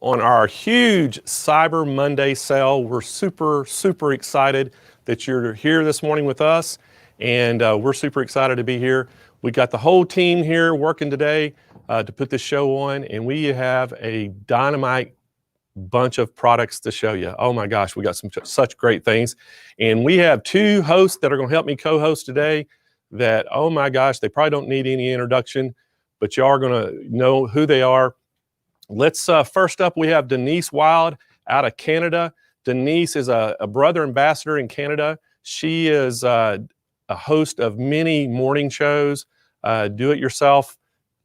on our huge Cyber Monday sale. We're super excited that you're here this morning with us, and we're super excited to be here. We got the whole team here working today to put this show on, and we have a dynamite bunch of products to show you. Oh my gosh, we got such great things. And we have two hosts that are going to help me co-host today that, oh my gosh, they probably don't need any introduction, but you are going to know who they are. Let's first up, we have Denise Wild out of Canada. Denise is a brother ambassador in Canada. She is a host of many morning shows, do-it-yourself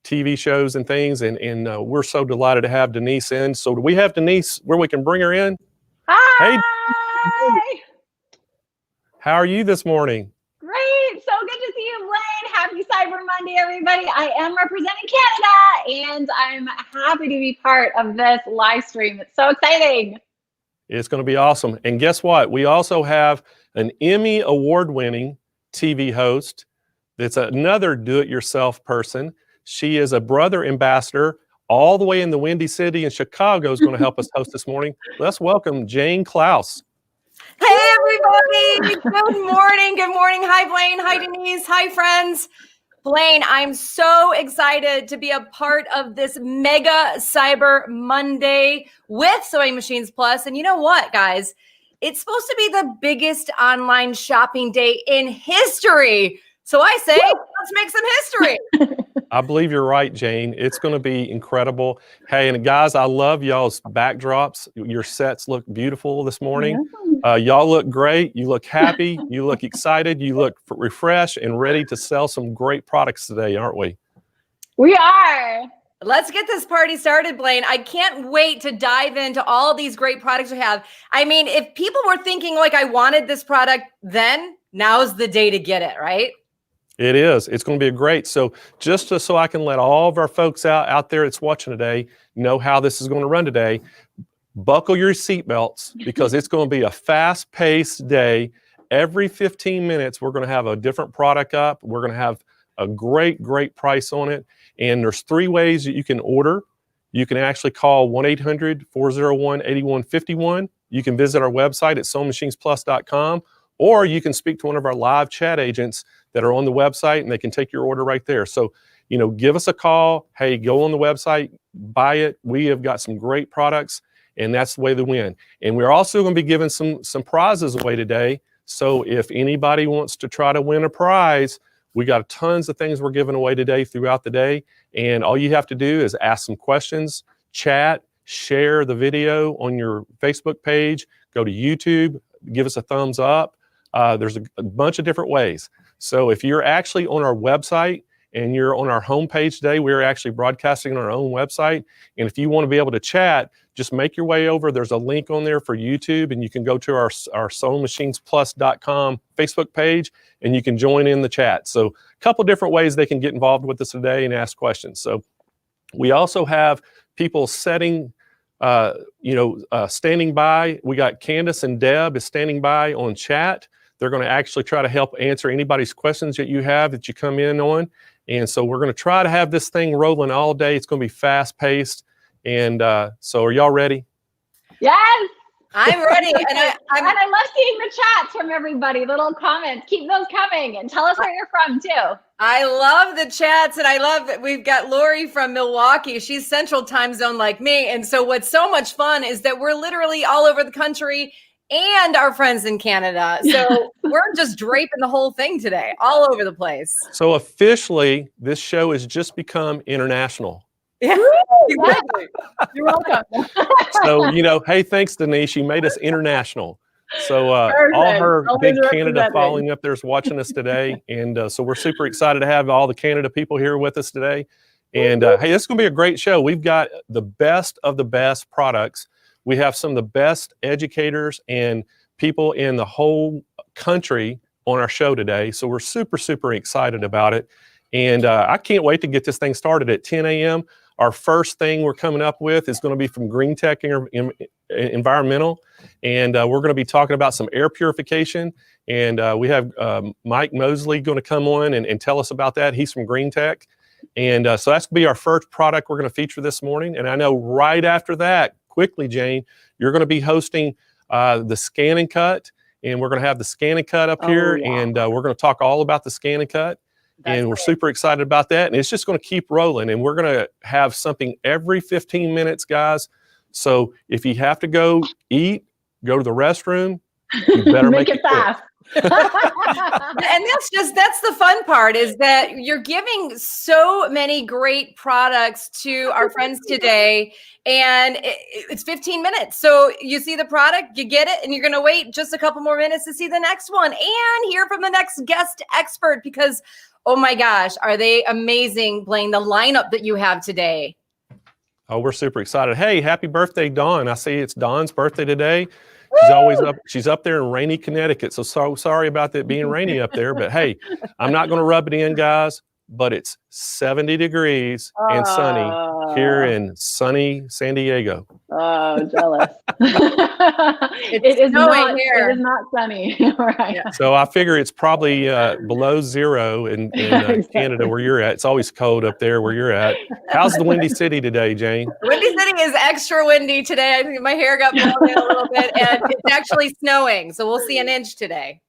TV shows and things, and we're so delighted to have Denise in. So do we have Denise where we can bring her in? Hi! Hey, how are you this morning? Great! So good to see you, Blaine. Happy Cyber Monday, everybody. I am representing Canada, and I'm happy to be part of this live stream. It's so exciting. It's going to be awesome. And guess what? We also have an Emmy award-winning TV host that's another do-it-yourself person. She is a brother ambassador all the way in the Windy City in Chicago is going to help us host this morning. Let's welcome Jane Klaus. Hey, everybody. Good morning. Good morning. Hi, Blaine. Hi, Denise. Hi, friends. Blaine, I'm so excited to be a part of this mega Cyber Monday with Sewing Machines Plus. And you know what, guys? It's supposed to be the biggest online shopping day in history. So I say, let's make some history. I believe you're right, Jane. It's going to be incredible. Hey, and guys, I love y'all's backdrops. Your sets look beautiful this morning. Y'all look great. You look happy. You look excited. You look refreshed and ready to sell some great products today, aren't we? We are. Let's get this party started, Blaine. I can't wait to dive into all these great products we have. I mean, if people were thinking like I wanted this product then, now's the day to get it, right? It is. It's going to be great. So just so I can let all of our folks out there that's watching today know how this is going to run today, buckle your seatbelts because it's going to be a fast-paced day. Every 15 minutes, we're going to have a different product up. We're going to have a great price on it. And there's 3 ways that you can order. You can actually call 1-800-401-8151. You can visit our website at SewingMachinesPlus.com, or you can speak to one of our live chat agents that are on the website, and they can take your order right there. So, you know, give us a call. Hey, go on the website, buy it. We have got some great products, and that's the way to win. And we're also going to be giving some prizes away today. So if anybody wants to try to win a prize, we got tons of things we're giving away today throughout the day. And all you have to do is ask some questions, chat, share the video on your Facebook page, go to YouTube, give us a thumbs up. There's a bunch of different ways. So if you're actually on our website and you're on our homepage today, we're actually broadcasting on our own website. And if you want to be able to chat, just make your way over. There's a link on there for YouTube, and you can go to our SewingMachinesPlus.com Facebook page, and you can join in the chat. So a couple different ways they can get involved with us today and ask questions. So we also have people standing by. We got Candace and Deb is standing by on chat. They're going to actually try to help answer anybody's questions that you have that you come in on. And so we're going to try to have this thing rolling all day. It's going to be fast paced. And so are y'all ready? Yes. I'm ready. And I love seeing the chats from everybody, little comments. Keep those coming and tell us where you're from too. I love the chats, and I love that we've got Lori from Milwaukee. She's Central Time Zone like me. And so what's so much fun is that we're literally all over the country and our friends in Canada. So we're just draping the whole thing today, all over the place. So officially, this show has just become international. Yeah, exactly. You're welcome. So, you know, hey, thanks, Denise. You made us international. So all her big Canada following up there is watching us today. And so we're super excited to have all the Canada people here with us today. And hey, this is going to be a great show. We've got the best of the best products. We have some of the best educators and people in the whole country on our show today. So we're super excited about it. And I can't wait to get this thing started at 10 a.m. Our first thing we're coming up with is going to be from Green Tech Environmental. And we're going to be talking about some air purification. And we have Mike Mosley going to come on and tell us about that. He's from Green Tech. And so that's going to be our first product we're going to feature this morning. And I know right after that, quickly, Jane, you're going to be hosting the Scan and Cut, and we're going to have the Scan and Cut up here, and we're going to talk all about the Scan and Cut. And we're super excited about that. And it's just going to keep rolling. And we're going to have something every 15 minutes, guys. So if you have to go eat, go to the restroom, you better make it fast. And that's the fun part, is that you're giving so many great products to our friends today, and it's 15 minutes. So you see the product, you get it, and you're going to wait just a couple more minutes to see the next one and hear from the next guest expert, because oh my gosh, are they amazing, Blaine, the lineup that you have today. Oh, we're super excited. Hey, happy birthday, Dawn. I see it's Dawn's birthday today. She's always up. She's up there in rainy Connecticut. So sorry about that being rainy up there. But hey, I'm not going to rub it in, guys. But it's 70 degrees and sunny here in sunny San Diego. Oh, jealous. It is not sunny. Right. So I figure it's probably below zero in Canada where you're at. It's always cold up there where you're at. How's the Windy City today, Jane? Windy City is extra windy today. I think my hair got blown in a little bit, and it's actually snowing. So we'll see an inch today.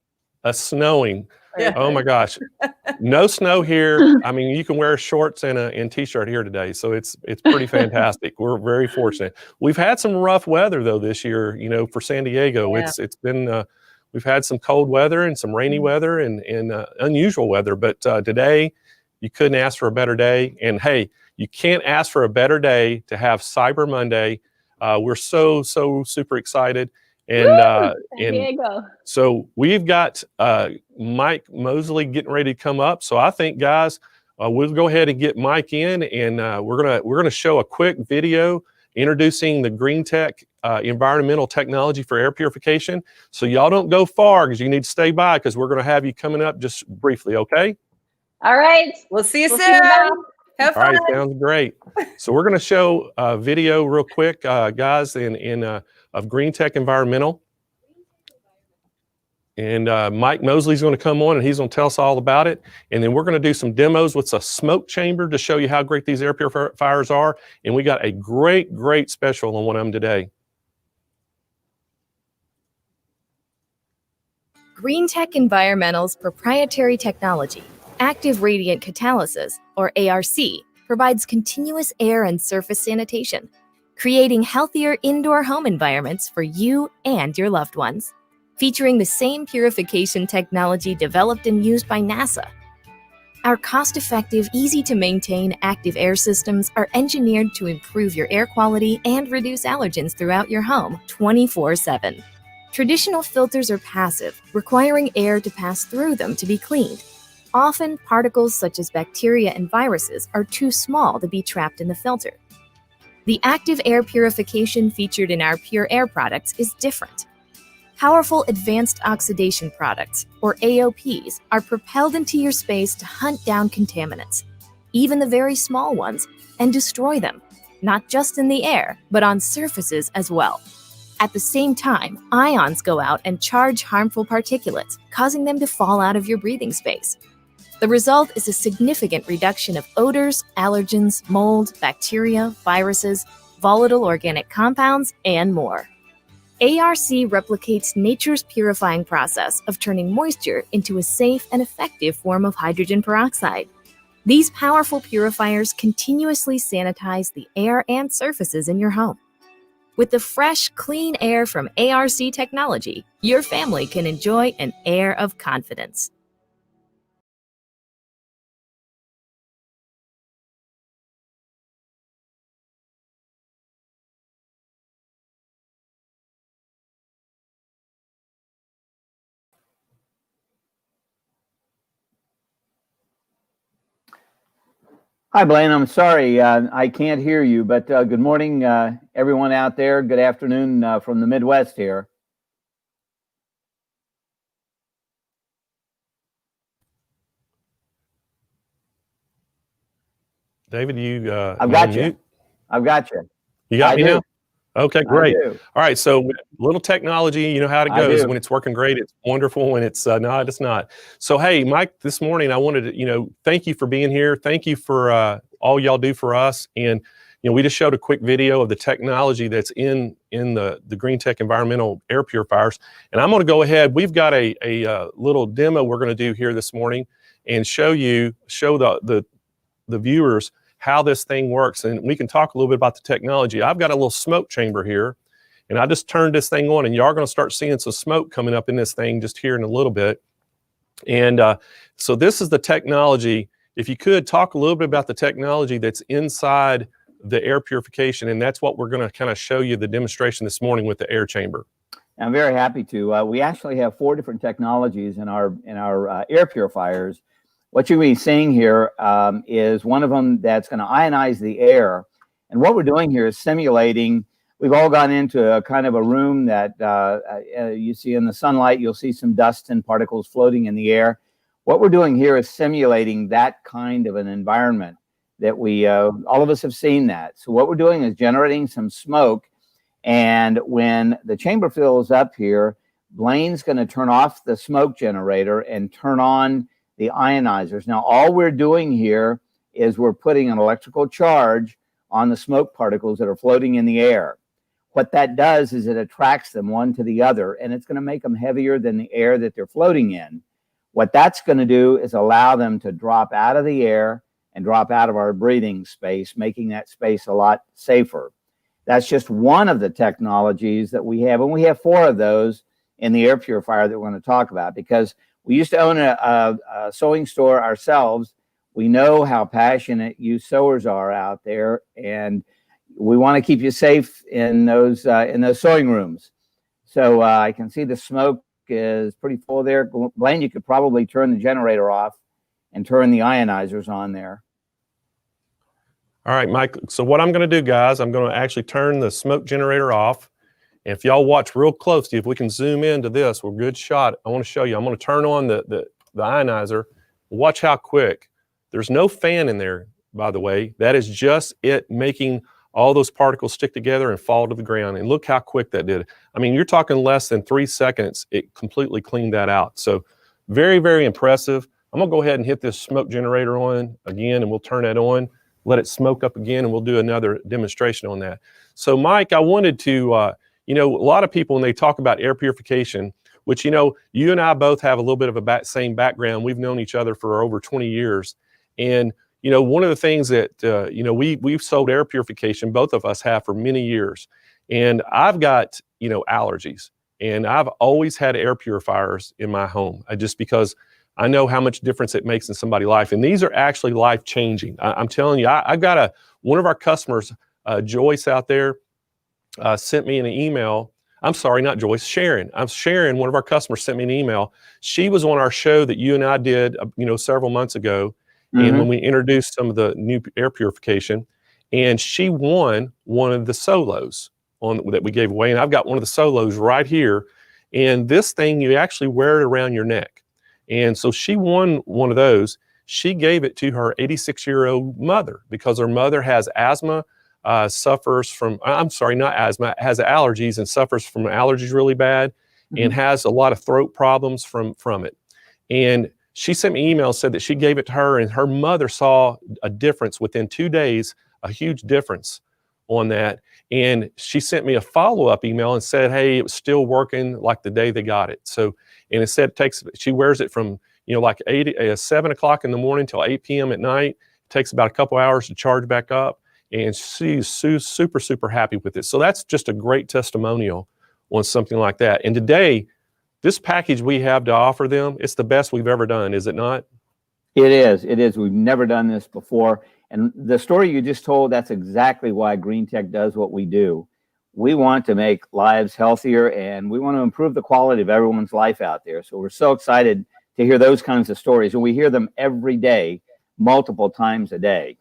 Snowing. Yeah. Oh my gosh, no snow here. I mean, you can wear shorts and t-shirt here today, so it's pretty fantastic. We're very fortunate. We've had some rough weather though this year, for San Diego. Yeah. It's been we've had some cold weather and some rainy weather and unusual weather, but today you couldn't ask for a better day. And hey, you can't ask for a better day to have Cyber Monday. We're so super excited. And so we've got Mike Mosley getting ready to come up. So I think, guys, we'll go ahead and get Mike in, and we're gonna show a quick video introducing the Green Tech environmental technology for air purification. So y'all don't go far, because you need to stay by, because we're gonna have you coming up just briefly. Okay. All right. We'll see you soon. Have fun. All right, sounds great. So we're going to show a video real quick, guys, of Green Tech Environmental. And Mike Mosley's going to come on, and he's going to tell us all about it. And then we're going to do some demos with a smoke chamber to show you how great these air purifiers are. And we got a great special on one of them today. Green Tech Environmental's proprietary technology, Active Radiant Catalysis, or ARC, provides continuous air and surface sanitation, creating healthier indoor home environments for you and your loved ones. Featuring the same purification technology developed and used by NASA. Our cost-effective, easy-to-maintain active air systems are engineered to improve your air quality and reduce allergens throughout your home 24/7. Traditional filters are passive, requiring air to pass through them to be cleaned. Often, particles such as bacteria and viruses are too small to be trapped in the filter. The active air purification featured in our Pure Air products is different. Powerful Advanced Oxidation Products, or AOPs, are propelled into your space to hunt down contaminants, even the very small ones, and destroy them, not just in the air, but on surfaces as well. At the same time, ions go out and charge harmful particulates, causing them to fall out of your breathing space. The result is a significant reduction of odors, allergens, mold, bacteria, viruses, volatile organic compounds, and more. ARC replicates nature's purifying process of turning moisture into a safe and effective form of hydrogen peroxide. These powerful purifiers continuously sanitize the air and surfaces in your home. With the fresh, clean air from ARC technology, your family can enjoy an air of confidence. Hi, Blaine. I'm sorry I can't hear you, but good morning, everyone out there. Good afternoon from the Midwest here. David, I've got you. I've got you. You got me now? Okay, great. All right, so little technology, you know how it goes. When it's working great, it's wonderful. When it's not, it's not. So, hey, Mike, this morning I wanted to, thank you for being here. Thank you for all y'all do for us. And, we just showed a quick video of the technology that's in the Green Tech environmental air purifiers. And I'm going to go ahead. We've got a little demo we're going to do here this morning and show the viewers how this thing works. And we can talk a little bit about the technology. I've got a little smoke chamber here, and I just turned this thing on, and y'all are going to start seeing some smoke coming up in this thing just here in a little bit. And so this is the technology. If you could talk a little bit about the technology that's inside the air purification, and that's what we're going to kind of show you the demonstration this morning with the air chamber. I'm very happy to. We actually have 4 different technologies in our air purifiers. What you're going to be seeing here is one of them that's going to ionize the air. And what we're doing here is simulating. We've all gone into a kind of a room that you see in the sunlight. You'll see some dust and particles floating in the air. What we're doing here is simulating that kind of an environment that we, all of us have seen that. So what we're doing is generating some smoke. And when the chamber fills up here, Blaine's going to turn off the smoke generator and turn on the ionizers. Now, all we're doing here is we're putting an electrical charge on the smoke particles that are floating in the air. What that does is it attracts them one to the other, and it's going to make them heavier than the air that they're floating in. What that's going to do is allow them to drop out of the air and drop out of our breathing space, making that space a lot safer. That's just one of the technologies that we have, and we have 4 of those in the air purifier that we're going to talk about, because we used to own a sewing store ourselves. We know how passionate you sewers are out there, and we want to keep you safe in those sewing rooms. So I can see the smoke is pretty full there. Blaine, you could probably turn the generator off and turn the ionizers on there. All right, Mike. So what I'm going to do, guys, I'm going to actually turn the smoke generator off. And if y'all watch real closely, if we can zoom into this, we're good shot. I want to show you. I'm going to turn on the ionizer. Watch how quick. There's no fan in there, by the way. That is just it making all those particles stick together and fall to the ground. And look how quick that did. I mean, you're talking less than 3 seconds. It completely cleaned that out. So very, very impressive. I'm going to go ahead and hit this smoke generator on again, and we'll turn that on, let it smoke up again, and we'll do another demonstration on that. So, Mike, I wanted to, a lot of people, when they talk about air purification, which, you and I both have a little bit of a same background. We've known each other for over 20 years. And, one of the things that, we've sold air purification, both of us have, for many years. And I've got, allergies. And I've always had air purifiers in my home, just because I know how much difference it makes in somebody's life. And these are actually life-changing. I'm telling you, I've got one of our customers, Joyce out there, sent me an email. I'm sorry, not Joyce, Sharon. Sharon, one of our customers, sent me an email. She was on our show that you and I did, several months ago. Mm-hmm. And when we introduced some of the new air purification, and she won one of the solos that we gave away. And I've got one of the solos right here. And this thing, you actually wear it around your neck. And so she won one of those. She gave it to her 86-year-old mother because her mother has asthma, suffers from, not asthma, has allergies and suffers from allergies really bad, mm-hmm. and has a lot of throat problems from it. And she sent me an email, said that she gave it to her, and her mother saw a difference within 2 days, a huge difference on that. And she sent me a follow-up email and said, hey, it was still working like the day they got it. So, and it said she wears it from, 7 o'clock in the morning till 8 p.m. at night. It takes about a couple hours to charge back up. And she's super, super happy with it. So that's just a great testimonial on something like that. And today, this package we have to offer them, it's the best we've ever done, is it not? It is. It is. We've never done this before. And the story you just told, that's exactly why Green Tech does what we do. We want to make lives healthier, and we want to improve the quality of everyone's life out there. So we're so excited to hear those kinds of stories. And we hear them every day, multiple times a day.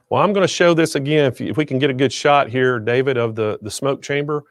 Well, I'm going to show this again. If we can get a good shot here, David, of the smoke chamber.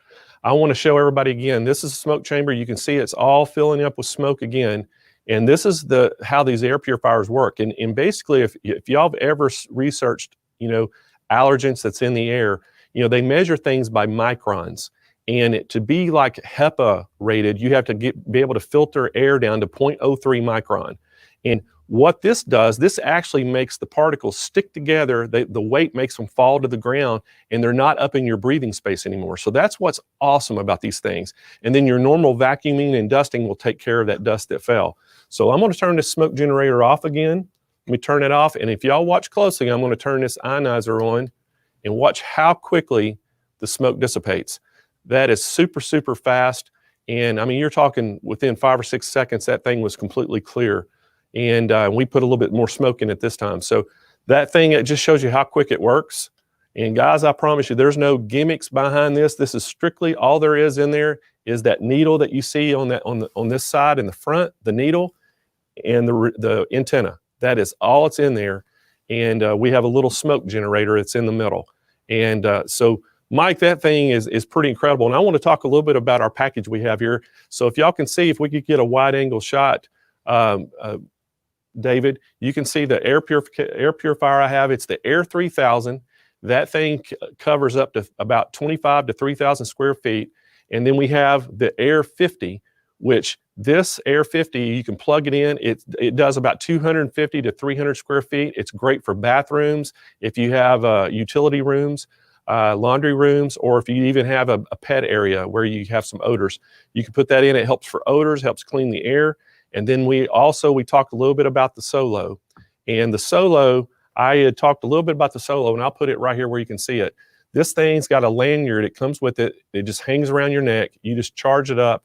I want to show everybody again. This is a smoke chamber. You can see it's all filling up with smoke again. And this is how these air purifiers work. And basically, if y'all have ever researched, allergens that's in the air, they measure things by microns. And to be like HEPA rated, you have to be able to filter air down to 0.03 micron. And what this does, this actually makes the particles stick together. The weight makes them fall to the ground, and they're not up in your breathing space anymore. So that's what's awesome about these things. And then your normal vacuuming and dusting will take care of that dust that fell. So I'm going to turn this smoke generator off again. Let me turn it off. And if y'all watch closely, I'm going to turn this ionizer on and watch how quickly the smoke dissipates. That is super, super fast. And I mean, you're talking within 5 or 6 seconds, that thing was completely clear. And we put a little bit more smoke in it this time. So that thing, it just shows you how quick it works. And guys, I promise you, there's no gimmicks behind this. This is strictly all there is in there is that needle that you see on this side in the front, the needle, and the antenna. That is all it's in there. And we have a little smoke generator that's in the middle. And so Mike, that thing is pretty incredible. And I want to talk a little bit about our package we have here. So if y'all can see, if we could get a wide angle shot, David, you can see the air purifier I have. It's the Air 3000. That thing covers up to about 25 to 3,000 square feet. And then we have the Air 50, which this Air 50, you can plug it in. It does about 250 to 300 square feet. It's great for bathrooms. If you have utility rooms, laundry rooms, or if you even have a pet area where you have some odors, you can put that in. It helps for odors, helps clean the air. And then we talked a little bit about the Solo. And the Solo, I had talked a little bit about the Solo, and I'll put it right here where you can see it. This thing's got a lanyard. It comes with it. It just hangs around your neck. You just charge it up.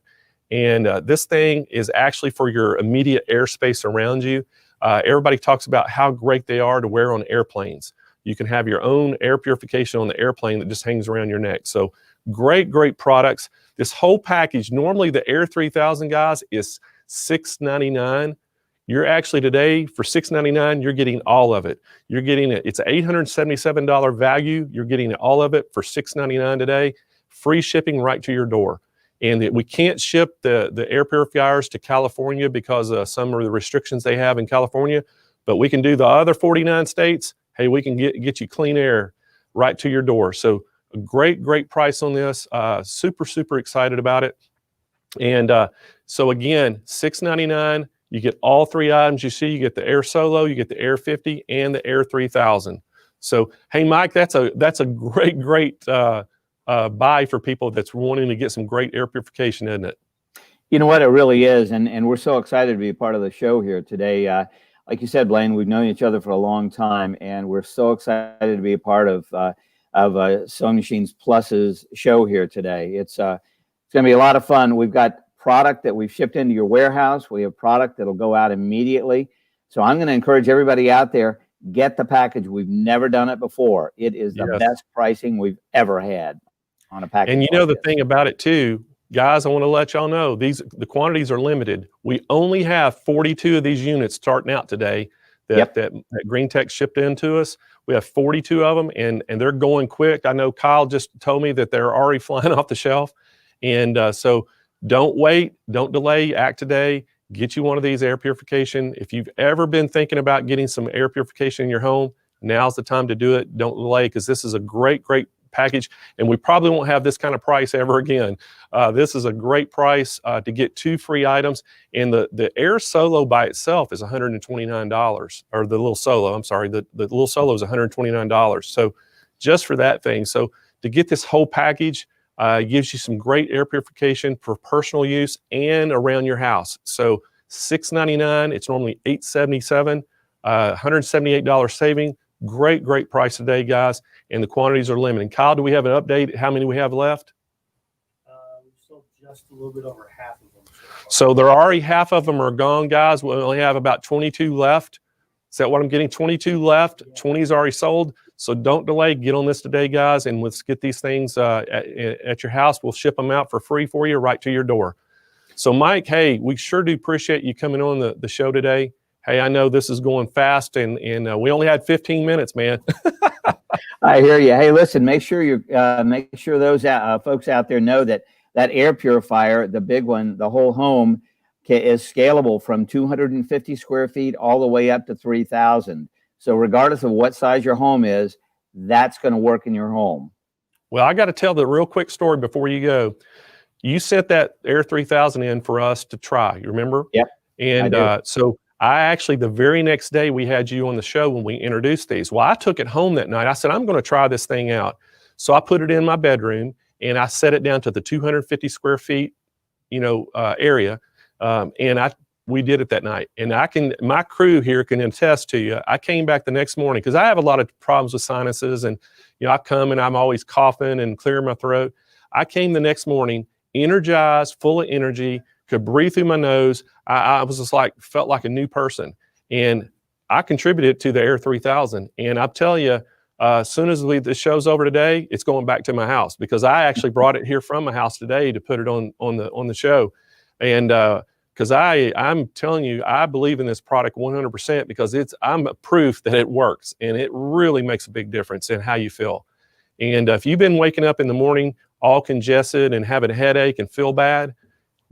And this thing is actually for your immediate airspace around you. Everybody talks about how great they are to wear on airplanes. You can have your own air purification on the airplane that just hangs around your neck. So great, great products. This whole package, normally the Air 3000, guys, is $699. You're actually today, for $699, you're getting all of it. You're getting it. It's an $877 value. You're getting all of it for $699 today. Free shipping right to your door. And we can't ship the air purifiers to California because of some of the restrictions they have in California, but we can do the other 49 states. Hey, we can get you clean air right to your door. So a great, great price on this. Super, super excited about it. And so again, $699. You get all three items you see. You get the Air Solo, you get the Air 50, and the Air 3000. So, hey, Mike, that's a great, great buy for people that's wanting to get some great air purification, isn't it? You know what, it really is. And we're so excited to be a part of the show here today. Like you said, Blaine, we've known each other for a long time, and we're so excited to be a part of Sewing Machines Plus's show here today. It's going to be a lot of fun. We've got product that we've shipped into your warehouse. We have product that'll go out immediately. So I'm going to encourage everybody out there, get the package. We've never done it before. It is the best pricing we've ever had on a package. And you know the thing about it too, guys, I want to let y'all know the quantities are limited. We only have 42 of these units starting out today that Green Tech shipped in to us. We have 42 of them, and they're going quick. I know Kyle just told me that they're already flying off the shelf. And so don't wait, don't delay, act today. Get you one of these air purification. If you've ever been thinking about getting some air purification in your home, now's the time to do it. Don't delay, because this is a great, great package, and we probably won't have this kind of price ever again. This is a great price to get 2 free items, and the Air Solo by itself is $129, or the little Solo, I'm sorry, the little Solo is $129. So just for that thing. So to get this whole package, it gives you some great air purification for personal use and around your house. So $699, it's normally $877, $178 saving. Great, great price today, guys. And the quantities are limited. Kyle, do we have an update? How many we have left? We sold just a little bit over half of them. So they're already half of them are gone, guys. We only have about 22 left. Is that what I'm getting? 22 left. 20 is already sold. So don't delay. Get on this today, guys, and let's get these things at your house. We'll ship them out for free for you right to your door. So, Mike, hey, we sure do appreciate you coming on the show today. Hey, I know this is going fast, and we only had 15 minutes, man. I hear you. Hey, listen, make sure those folks out there know that air purifier, the big one, the whole home, is scalable from 250 square feet all the way up to 3,000. So regardless of what size your home is, that's going to work in your home. Well, I got to tell the real quick story before you go. You sent that Air 3000 in for us to try. You remember? Yep. And so I actually, the very next day we had you on the show when we introduced these. Well, I took it home that night. I said, I'm going to try this thing out. So I put it in my bedroom and I set it down to the 250 square feet, area. We did it that night. And my crew here can attest to you. I came back the next morning because I have a lot of problems with sinuses, and I come and I'm always coughing and clearing my throat. I came the next morning energized, full of energy, could breathe through my nose. I was just felt like a new person. And I contributed to the Air 3000. And I'll tell you, as soon as the show's over today, it's going back to my house because I actually brought it here from my house today to put it on the show. And because I'm telling you, I believe in this product 100% because I'm a proof that it works, and it really makes a big difference in how you feel. And if you've been waking up in the morning all congested and having a headache and feel bad,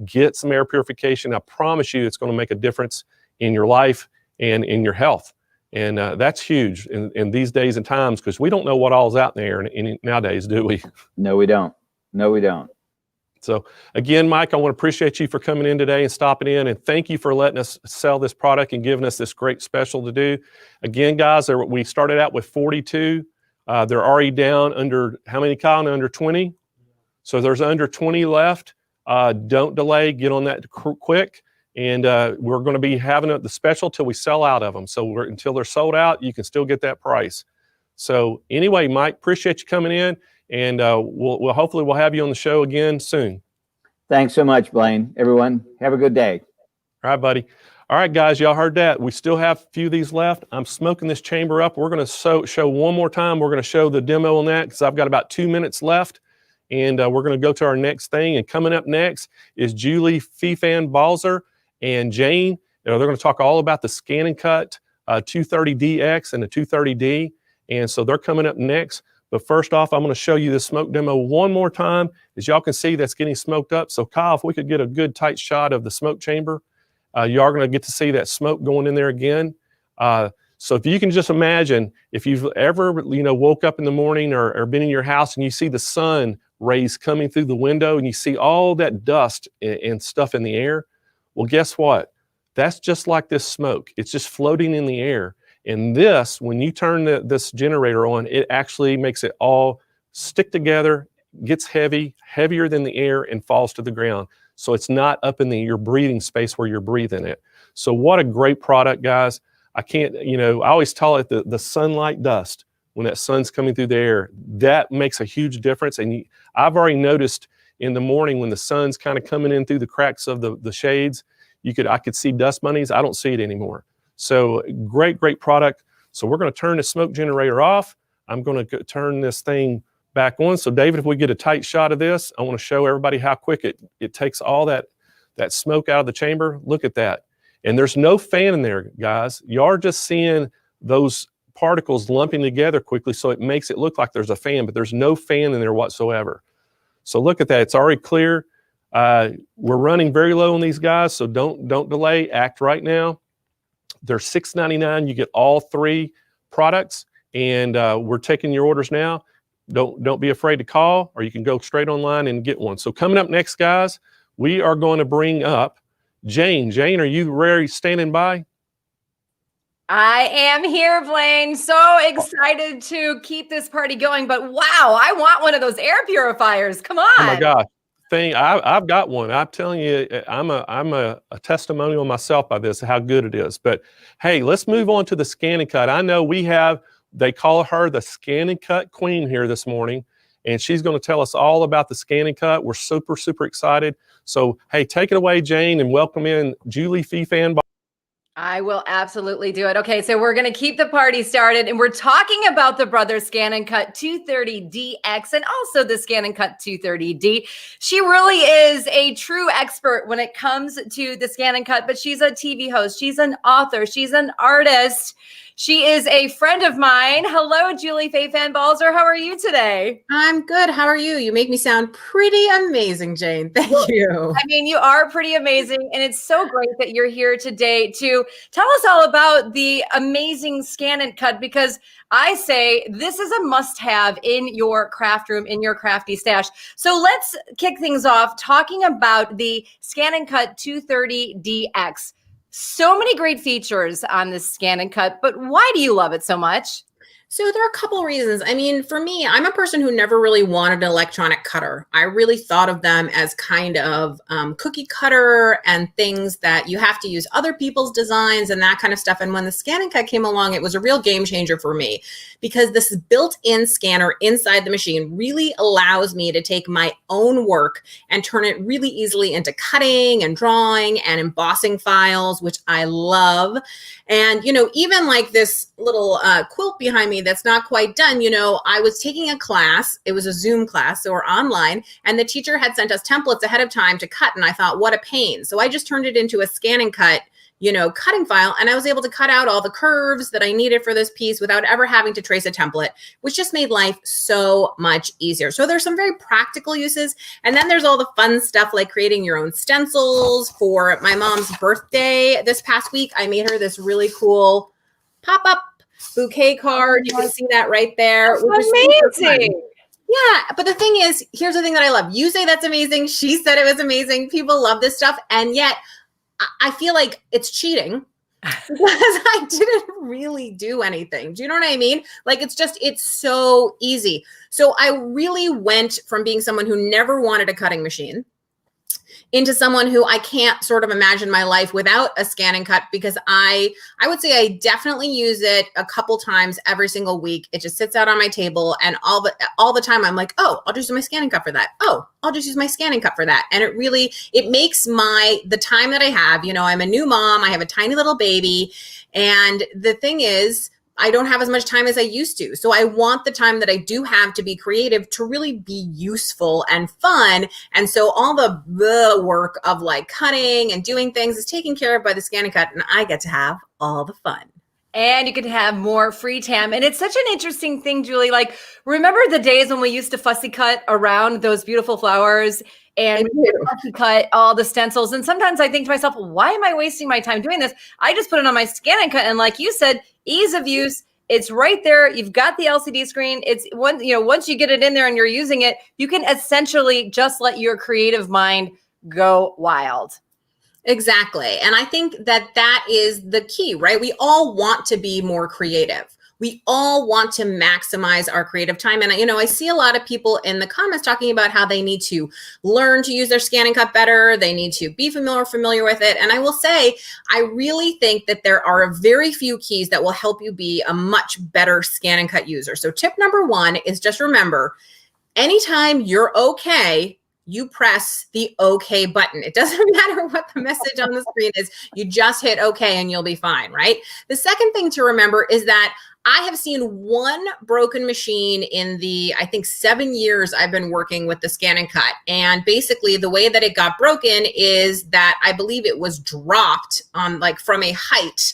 get some air purification. I promise you it's going to make a difference in your life and in your health. And that's huge in these days and times because we don't know what all's out there nowadays, do we? No, we don't. No, we don't. So again, Mike, I want to appreciate you for coming in today and stopping in, and thank you for letting us sell this product and giving us this great special to do. Again, guys, we started out with 42. They're already down under, how many, Kyle? Under 20? So there's under 20 left. Don't delay, get on that quick. And we're going to be having the special till we sell out of them. So until they're sold out, you can still get that price. So anyway, Mike, appreciate you coming in, and we'll hopefully we'll have you on the show again soon. Thanks so much, Blaine. Everyone, have a good day. All right, buddy. All right, guys, y'all heard that. We still have a few of these left. I'm smoking this chamber up. We're going to show one more time. We're going to show the demo on that because I've got about 2 minutes left. And we're going to go to our next thing. And coming up next is Julie Feefan-Balzer and Jane. They're going to talk all about the Scan and Cut 230DX and the 230D. And so they're coming up next. But first off, I'm going to show you the smoke demo one more time. As y'all can see, that's getting smoked up. So Kyle, if we could get a good tight shot of the smoke chamber, you are going to get to see that smoke going in there again. So if you can just imagine, if you've ever woke up in the morning or been in your house and you see the sun rays coming through the window and you see all that dust and stuff in the air, well, guess what? That's just like this smoke. It's just floating in the air. And this, when you turn this generator on, it actually makes it all stick together, gets heavier than the air, and falls to the ground. So it's not up in your breathing space where you're breathing it. So what a great product, guys. I can't, I always call it the sunlight dust. When that sun's coming through the air, that makes a huge difference. And I've already noticed in the morning when the sun's kind of coming in through the cracks of the shades, I could see dust bunnies. I don't see it anymore. So great product. So we're going to turn the smoke generator off. I'm going to turn this thing back on. So David, if we get a tight shot of this, I want to show everybody how quick it takes all that smoke out of the chamber. Look at that. And there's no fan in there, guys. You are just seeing those particles lumping together quickly, so it makes it look like there's a fan, but there's no fan in there whatsoever. So look at that. It's already clear. We're running very low on these guys, so don't delay. Act right now. They're $6.99. You get all three products, and we're taking your orders now. Don't be afraid to call, or you can go straight online and get one. So coming up next, guys, we are going to bring up Jane. Jane, are you ready, standing by? I am here, Blaine. So excited to keep this party going. But wow, I want one of those air purifiers. Come on. Oh my gosh. I've got one. I'm telling you, I'm a testimonial myself by this, how good it is. But hey, let's move on to the Scan and Cut. I know they call her the Scan and Cut Queen here this morning, and she's going to tell us all about the Scan and Cut. We're super excited. So hey, take it away, Jane, and welcome in Julie Feefan. I will absolutely do it. Okay, so we're going to keep the party started, and we're talking about the Brothers Scan and Cut 230DX and also the Scan and Cut 230D. She really is a true expert when it comes to the Scan and Cut, but she's a TV host. She's an author. She's an artist. She is a friend of mine. Hello, Julie Feefan-Balzer. How are you today? I'm good. How are you? You make me sound pretty amazing, Jane. Thank you. I mean, you are pretty amazing, and it's so great that you're here today to tell us all about the amazing Scan and Cut, because I say this is a must-have in your craft room, in your crafty stash. So let's kick things off talking about the Scan and Cut 230DX. So many great features on this Scan and Cut, but why do you love it so much? So there are a couple reasons. I mean, for me, I'm a person who never really wanted an electronic cutter. I really thought of them as kind of cookie cutter and things that you have to use other people's designs and that kind of stuff. And when the Scan and Cut came along, it was a real game changer for me because this built-in scanner inside the machine really allows me to take my own work and turn it really easily into cutting and drawing and embossing files, which I love. And, you know, even like this little quilt behind me that's not quite done, you know, I was taking a class. It was a Zoom class, so we're online, and the teacher had sent us templates ahead of time to cut. And I thought, what a pain. So I just turned it into a Scan and Cut, you know, cutting file. And I was able to cut out all the curves that I needed for this piece without ever having to trace a template, which just made life so much easier. So there's some very practical uses. And then there's all the fun stuff like creating your own stencils. For my mom's birthday this past week, I made her this really cool pop-up bouquet card. You can see that right there. Amazing. Yeah, but the thing is, here's the thing that I love. You say that's amazing. She said it was amazing. People love this stuff. And yet I feel like it's cheating because I didn't really do anything. Do you know what I mean? Like, it's so easy. So I really went from being someone who never wanted a cutting machine into someone who I can't sort of imagine my life without a Scan and Cut, because I would say I definitely use it a couple times every single week. It just sits out on my table, and all the time I'm like, oh, I'll just use my Scan and Cut for that. Oh, I'll just use my Scan and Cut for that. And it makes the time that I have, you know, I'm a new mom, I have a tiny little baby. And the thing is, I don't have as much time as I used to. So I want the time that I do have to be creative to really be useful and fun. And so all the work of like cutting and doing things is taken care of by the Scan and Cut, and I get to have all the fun. And you can have more free time. And it's such an interesting thing, Julie. Like, remember the days when we used to fussy cut around those beautiful flowers and fussy cut all the stencils? And sometimes I think to myself, why am I wasting my time doing this? I just put it on my Scan and Cut. And like you said, ease of use. It's right there. You've got the LCD screen. It's once you get it in there and you're using it, you can essentially just let your creative mind go wild. Exactly. And I think that is the key, right? We all want to be more creative. We all want to maximize our creative time. And, you know, I see a lot of people in the comments talking about how they need to learn to use their Scan and Cut better. They need to be familiar with it. And I will say, I really think that there are very few keys that will help you be a much better Scan and Cut user. So tip number one is just remember, anytime you're okay, you press the OK button. It doesn't matter what the message on the screen is. You just hit OK and you'll be fine, right? The second thing to remember is that I have seen one broken machine in the, I think, 7 years I've been working with the Scan and Cut. And basically the way that it got broken is that I believe it was dropped on from a height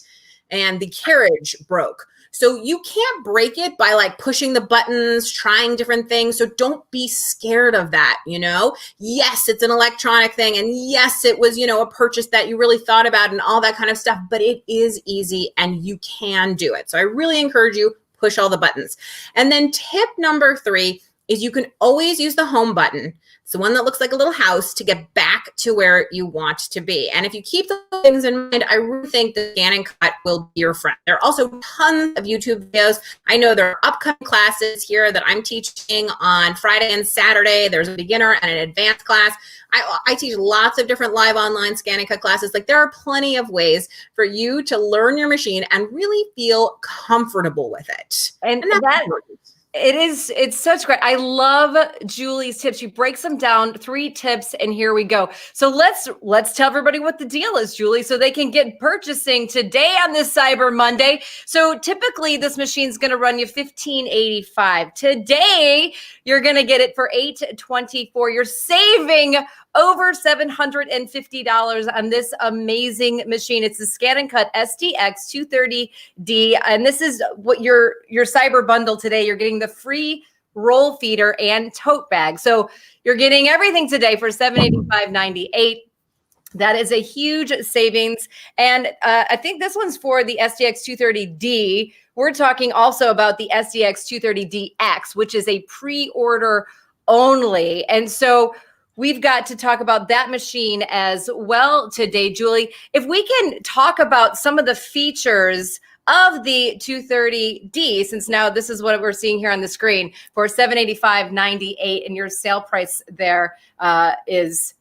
and the carriage broke. So you can't break it by like pushing the buttons, trying different things. So don't be scared of that, you know? Yes, it's an electronic thing. And yes, it was, you know, a purchase that you really thought about and all that kind of stuff, but it is easy and you can do it. So I really encourage you, push all the buttons. And then tip number 3 is you can always use the home button. It's the one that looks like a little house to get back to where you want to be. And if you keep those things in mind, I really think the Scan and Cut will be your friend. There are also tons of YouTube videos. I know there are upcoming classes here that I'm teaching on Friday and Saturday. There's a beginner and an advanced class. I teach lots of different live online Scan and Cut classes. Like, there are plenty of ways for you to learn your machine and really feel comfortable with it. And that's important. It's such great. I love Julie's tips. She breaks them down, 3 tips, and here we go. So let's tell everybody what the deal is, Julie, so they can get purchasing today on this Cyber Monday. So typically this machine's going to run you $15.85. Today, you're going to get it for $824. You're saving over $750 on this amazing machine. It's the Scan and Cut SDX 230D. And this is what your cyber bundle today. You're getting the free roll feeder and tote bag. So you're getting everything today for $785.98. That is a huge savings. And I think this one's for the SDX 230D. We're talking also about the SDX 230DX, which is a pre-order only. And so we've got to talk about that machine as well today, Julie. If we can talk about some of the features of the 230D, since now this is what we're seeing here on the screen for $785.98, and your sale price there is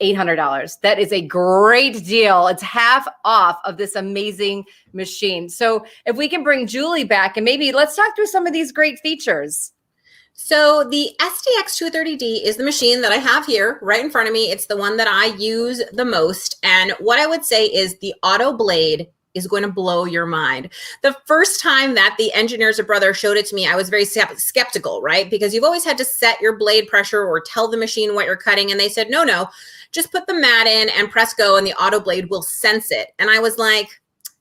$800. That is a great deal. It's half off of this amazing machine. So if we can bring Julie back and maybe let's talk through some of these great features. So the SDX 230D is the machine that I have here right in front of me. It's the one that I use the most. And what I would say is the auto blade is going to blow your mind. The first time that the engineers of Brother showed it to me, I was very skeptical, right? Because you've always had to set your blade pressure or tell the machine what you're cutting. And they said, no, just put the mat in and press go and the auto blade will sense it. And I was like,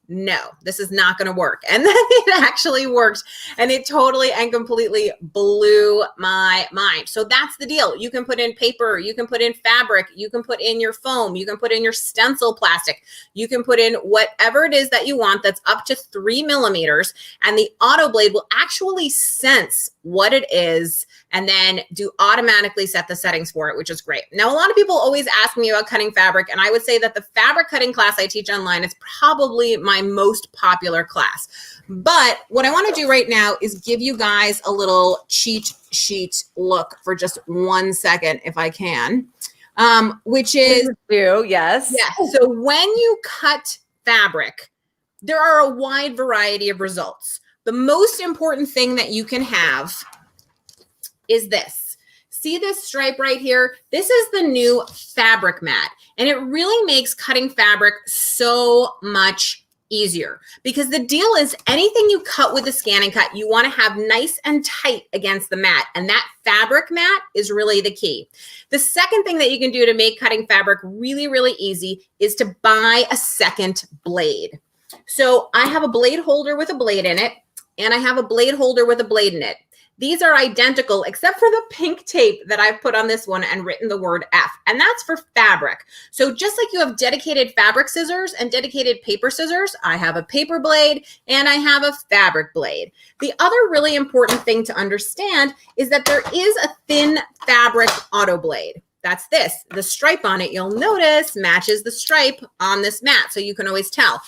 no, this is not going to work. And then it actually worked, and it totally and completely blew my mind. So that's the deal. You can put in paper, you can put in fabric, you can put in your foam, you can put in your stencil plastic, you can put in whatever it is that you want that's up to 3 millimeters, and the auto blade will actually sense what it is and then automatically set the settings for it, which is great. Now, a lot of people always ask me about cutting fabric, and I would say that the fabric cutting class I teach online is probably my most popular class. But what I want to do right now is give you guys a little cheat sheet look for just 1 second, if I can, which is, yes. Yeah. So when you cut fabric, there are a wide variety of results. The most important thing that you can have is this. See this stripe right here? This is the new fabric mat, and it really makes cutting fabric so much easier, because the deal is anything you cut with a scan and cut, you want to have nice and tight against the mat, and that fabric mat is really the key. The second thing that you can do to make cutting fabric really, really easy is to buy a second blade. So I have a blade holder with a blade in it, and I have a blade holder with a blade in it. These are identical except for the pink tape that I've put on this one and written the word F, and that's for fabric. So just like you have dedicated fabric scissors and dedicated paper scissors, I have a paper blade and I have a fabric blade. The other really important thing to understand is that there is a thin fabric auto blade. That's this. The stripe on it, you'll notice, matches the stripe on this mat, so you can always tell.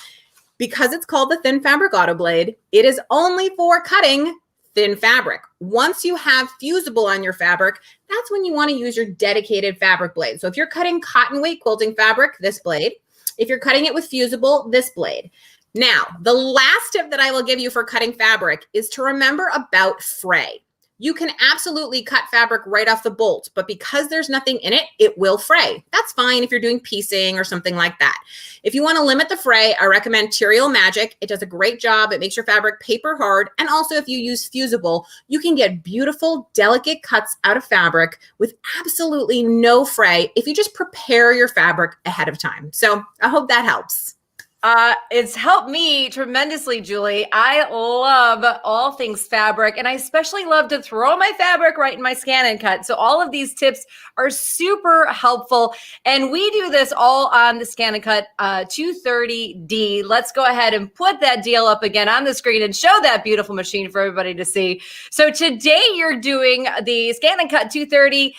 Because it's called the thin fabric auto blade, it is only for cutting thin fabric. Once you have fusible on your fabric, that's when you want to use your dedicated fabric blade. So if you're cutting cotton weight quilting fabric, this blade. If you're cutting it with fusible, this blade. Now, the last tip that I will give you for cutting fabric is to remember about fray. You can absolutely cut fabric right off the bolt, but because there's nothing in it, it will fray. That's fine if you're doing piecing or something like that. If you want to limit the fray, I recommend Material Magic. It does a great job. It makes your fabric paper hard. And also if you use fusible, you can get beautiful, delicate cuts out of fabric with absolutely no fray if you just prepare your fabric ahead of time. So I hope that helps. It's helped me tremendously, Julie. I love all things fabric, and I especially love to throw my fabric right in my scan and cut. So all of these tips are super helpful, and we do this all on the Scan and Cut 230D. Let's go ahead and put that deal up again on the screen and show that beautiful machine for everybody to see. So today you're doing the Scan and Cut 230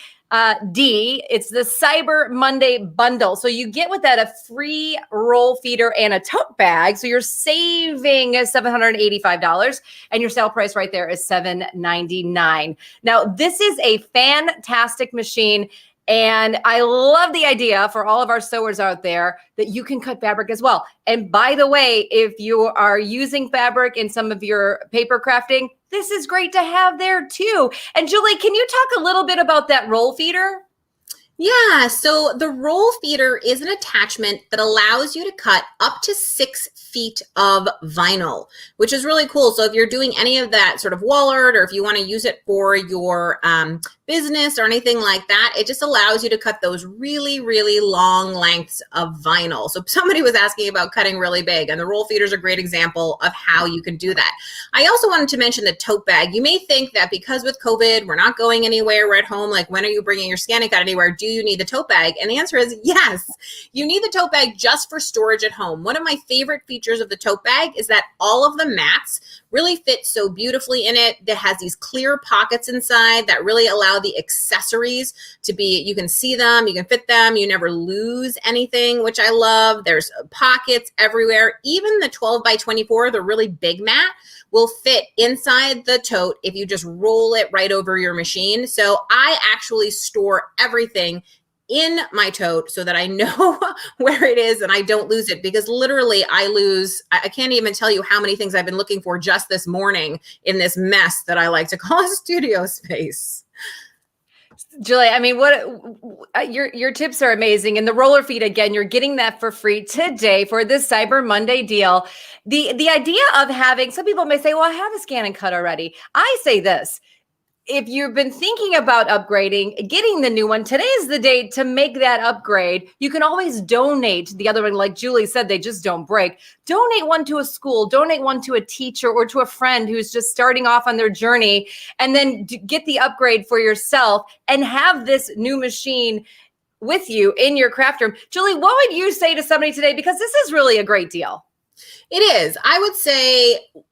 D. It's the Cyber Monday bundle. So you get with that a free roll feeder and a tote bag. So you're saving $785, and your sale price right there is $799. Now, this is a fantastic machine. And I love the idea for all of our sewers out there that you can cut fabric as well. And by the way, if you are using fabric in some of your paper crafting, this is great to have there too. And Julie, can you talk a little bit about that roll feeder? Yeah, so the roll feeder is an attachment that allows you to cut up to 6 feet of vinyl, which is really cool. So if you're doing any of that sort of wall art, or if you want to use it for your business or anything like that, it just allows you to cut those really, really long lengths of vinyl. So somebody was asking about cutting really big, and the roll feeder is a great example of how you can do that. I also wanted to mention the tote bag. You may think that because with COVID, we're not going anywhere, we're at home, like when are you bringing your Scan and Cut anywhere? Do you need the tote bag? And the answer is yes. You need the tote bag just for storage at home. One of my favorite features of the tote bag is that all of the mats really fit so beautifully in it. That has these clear pockets inside that really allow the accessories to be, you can see them, you can fit them, you never lose anything, which I love. There's pockets everywhere. Even the 12 by 24, the really big mat, will fit inside the tote if you just roll it right over your machine. So I actually store everything in my tote so that I know where it is and I don't lose it, because literally I can't even tell you how many things I've been looking for just this morning in this mess that I like to call a studio space. Julie, I mean, your tips are amazing. And the roller feet, again, you're getting that for free today for this Cyber Monday deal. The idea of having, some people may say, well, I have a scan and cut already. I say this. If you've been thinking about upgrading, getting the new one, today is the day to make that upgrade. You can always donate the other one. Like Julie said, they just don't break. Donate one to a school, donate one to a teacher or to a friend who's just starting off on their journey, and then get the upgrade for yourself and have this new machine with you in your craft room. Julie, what would you say to somebody today? Because this is really a great deal. It is.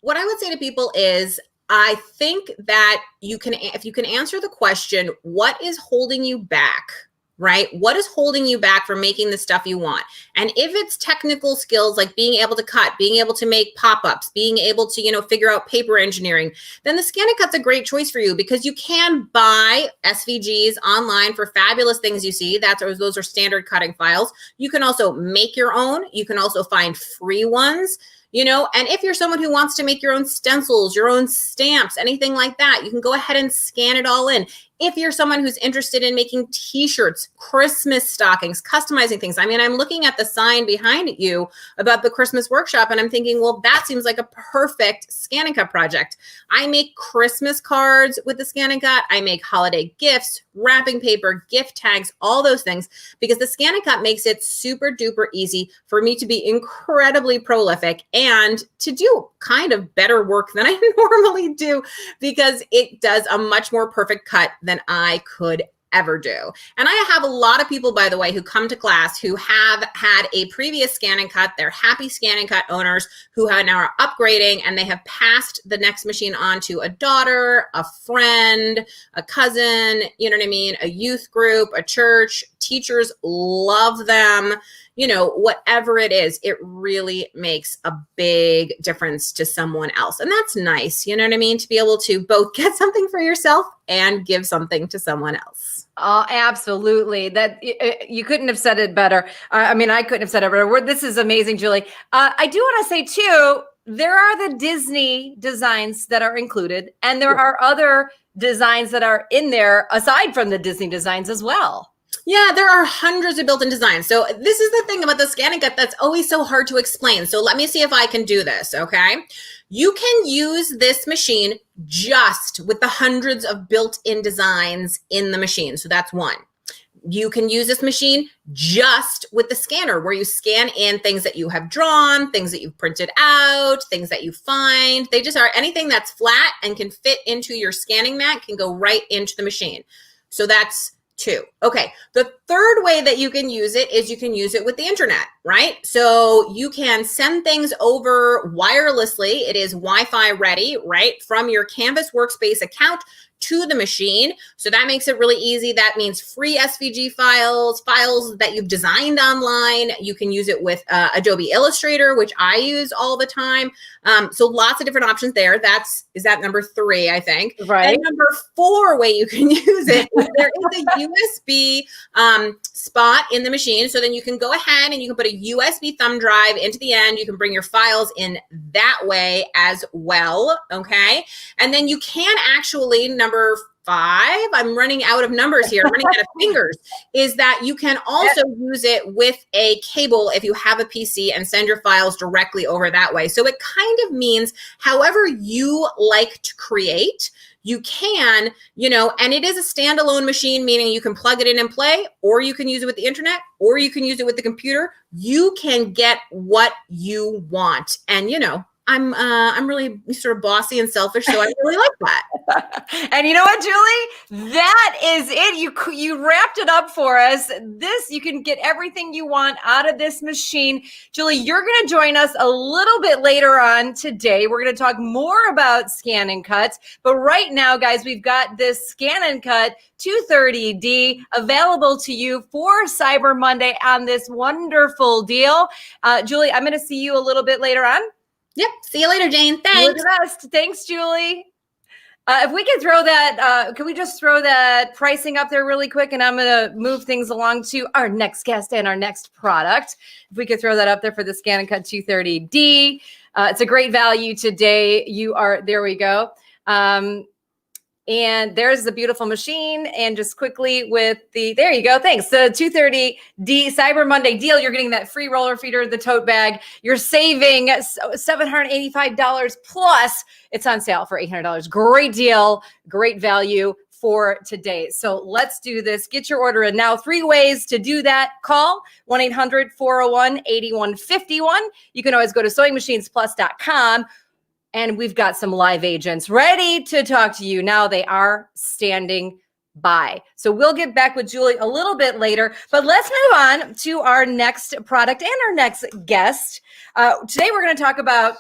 What I would say to people is, I think that if you can answer the question, what is holding you back, right? What is holding you back from making the stuff you want? And if it's technical skills, like being able to cut, being able to make pop-ups, being able to, figure out paper engineering, then the Scan and Cut's a great choice for you, because you can buy SVGs online for fabulous things you see. Those are standard cutting files. You can also make your own. You can also find free ones. And if you're someone who wants to make your own stencils, your own stamps, anything like that, you can go ahead and scan it all in. If you're someone who's interested in making t-shirts, Christmas stockings, customizing things. I mean, I'm looking at the sign behind you about the Christmas workshop, and I'm thinking, well, that seems like a perfect Scan and Cut project. I make Christmas cards with the Scan and Cut. I make holiday gifts, wrapping paper, gift tags, all those things, because the Scan and Cut makes it super duper easy for me to be incredibly prolific and to do kind of better work than I normally do, because it does a much more perfect cut than I could ever do. And I have a lot of people, by the way, who come to class who have had a previous Scan and Cut. They're happy Scan and Cut owners who now are upgrading, and they have passed the next machine on to a daughter, a friend, a cousin, you know what I mean? A youth group, a church. Teachers love them. Whatever it is, it really makes a big difference to someone else. And that's nice, you know what I mean? To be able to both get something for yourself and give something to someone else. Oh, absolutely. That you couldn't have said it better. I couldn't have said it better. This is amazing, Julie. I do want to say too, there are the Disney designs that are included, and there are other designs that are in there aside from the Disney designs as well. Yeah, there are hundreds of built-in designs. So this is the thing about the Scan and Cut that's always so hard to explain. So let me see if I can do this, okay? You can use this machine just with the hundreds of built-in designs in the machine. So that's one. You can use this machine just with the scanner, where you scan in things that you have drawn, things that you've printed out, things that you find. They just are anything that's flat and can fit into your scanning mat can go right into the machine. So that's two. Okay. The third way that you can use it is you can use it with the internet, right? So you can send things over wirelessly. It is Wi-Fi ready, right? From your Canvas Workspace account to the machine. So that makes it really easy. That means free SVG files that you've designed online. You can use it with Adobe Illustrator, which I use all the time. So lots of different options there. Is that number 3, I think. Right. And number 4 way you can use it, there is a USB spot in the machine. So then you can go ahead and you can put a USB thumb drive into the end. You can bring your files in that way as well. Okay. And then you can actually, number 5, I'm running out of numbers here, running out of fingers, is that you can also use it with a cable if you have a PC and send your files directly over that way. So it kind of means however you like to create, you can, and it is a standalone machine, meaning you can plug it in and play, or you can use it with the internet, or you can use it with the computer. You can get what you want. And, I'm really sort of bossy and selfish, so I really like that. And you know what, Julie? That is it. You wrapped it up for us. You can get everything you want out of this machine. Julie, you're going to join us a little bit later on today. We're going to talk more about Scan and Cut. But right now, guys, we've got this Scan and Cut 230D available to you for Cyber Monday on this wonderful deal. Julie, I'm going to see you a little bit later on. Yep. See you later, Jane. Thanks. You're the best. Thanks, Julie. If we could throw that, can we just throw that pricing up there really quick? And I'm going to move things along to our next guest and our next product. If we could throw that up there for the Scan and Cut 230D. It's a great value today. There we go. And there's the beautiful machine. And just quickly there you go. Thanks. The 230D Cyber Monday deal. You're getting that free roller feeder, the tote bag. You're saving $785 plus. It's on sale for $800. Great deal. Great value for today. So let's do this. Get your order in now. 3 ways to do that. Call 1-800-401-8151. You can always go to SewingMachinesPlus.com. And we've got some live agents ready to talk to you. Now they are standing by. So we'll get back with Julie a little bit later, but let's move on to our next product and our next guest. Today we're going to talk about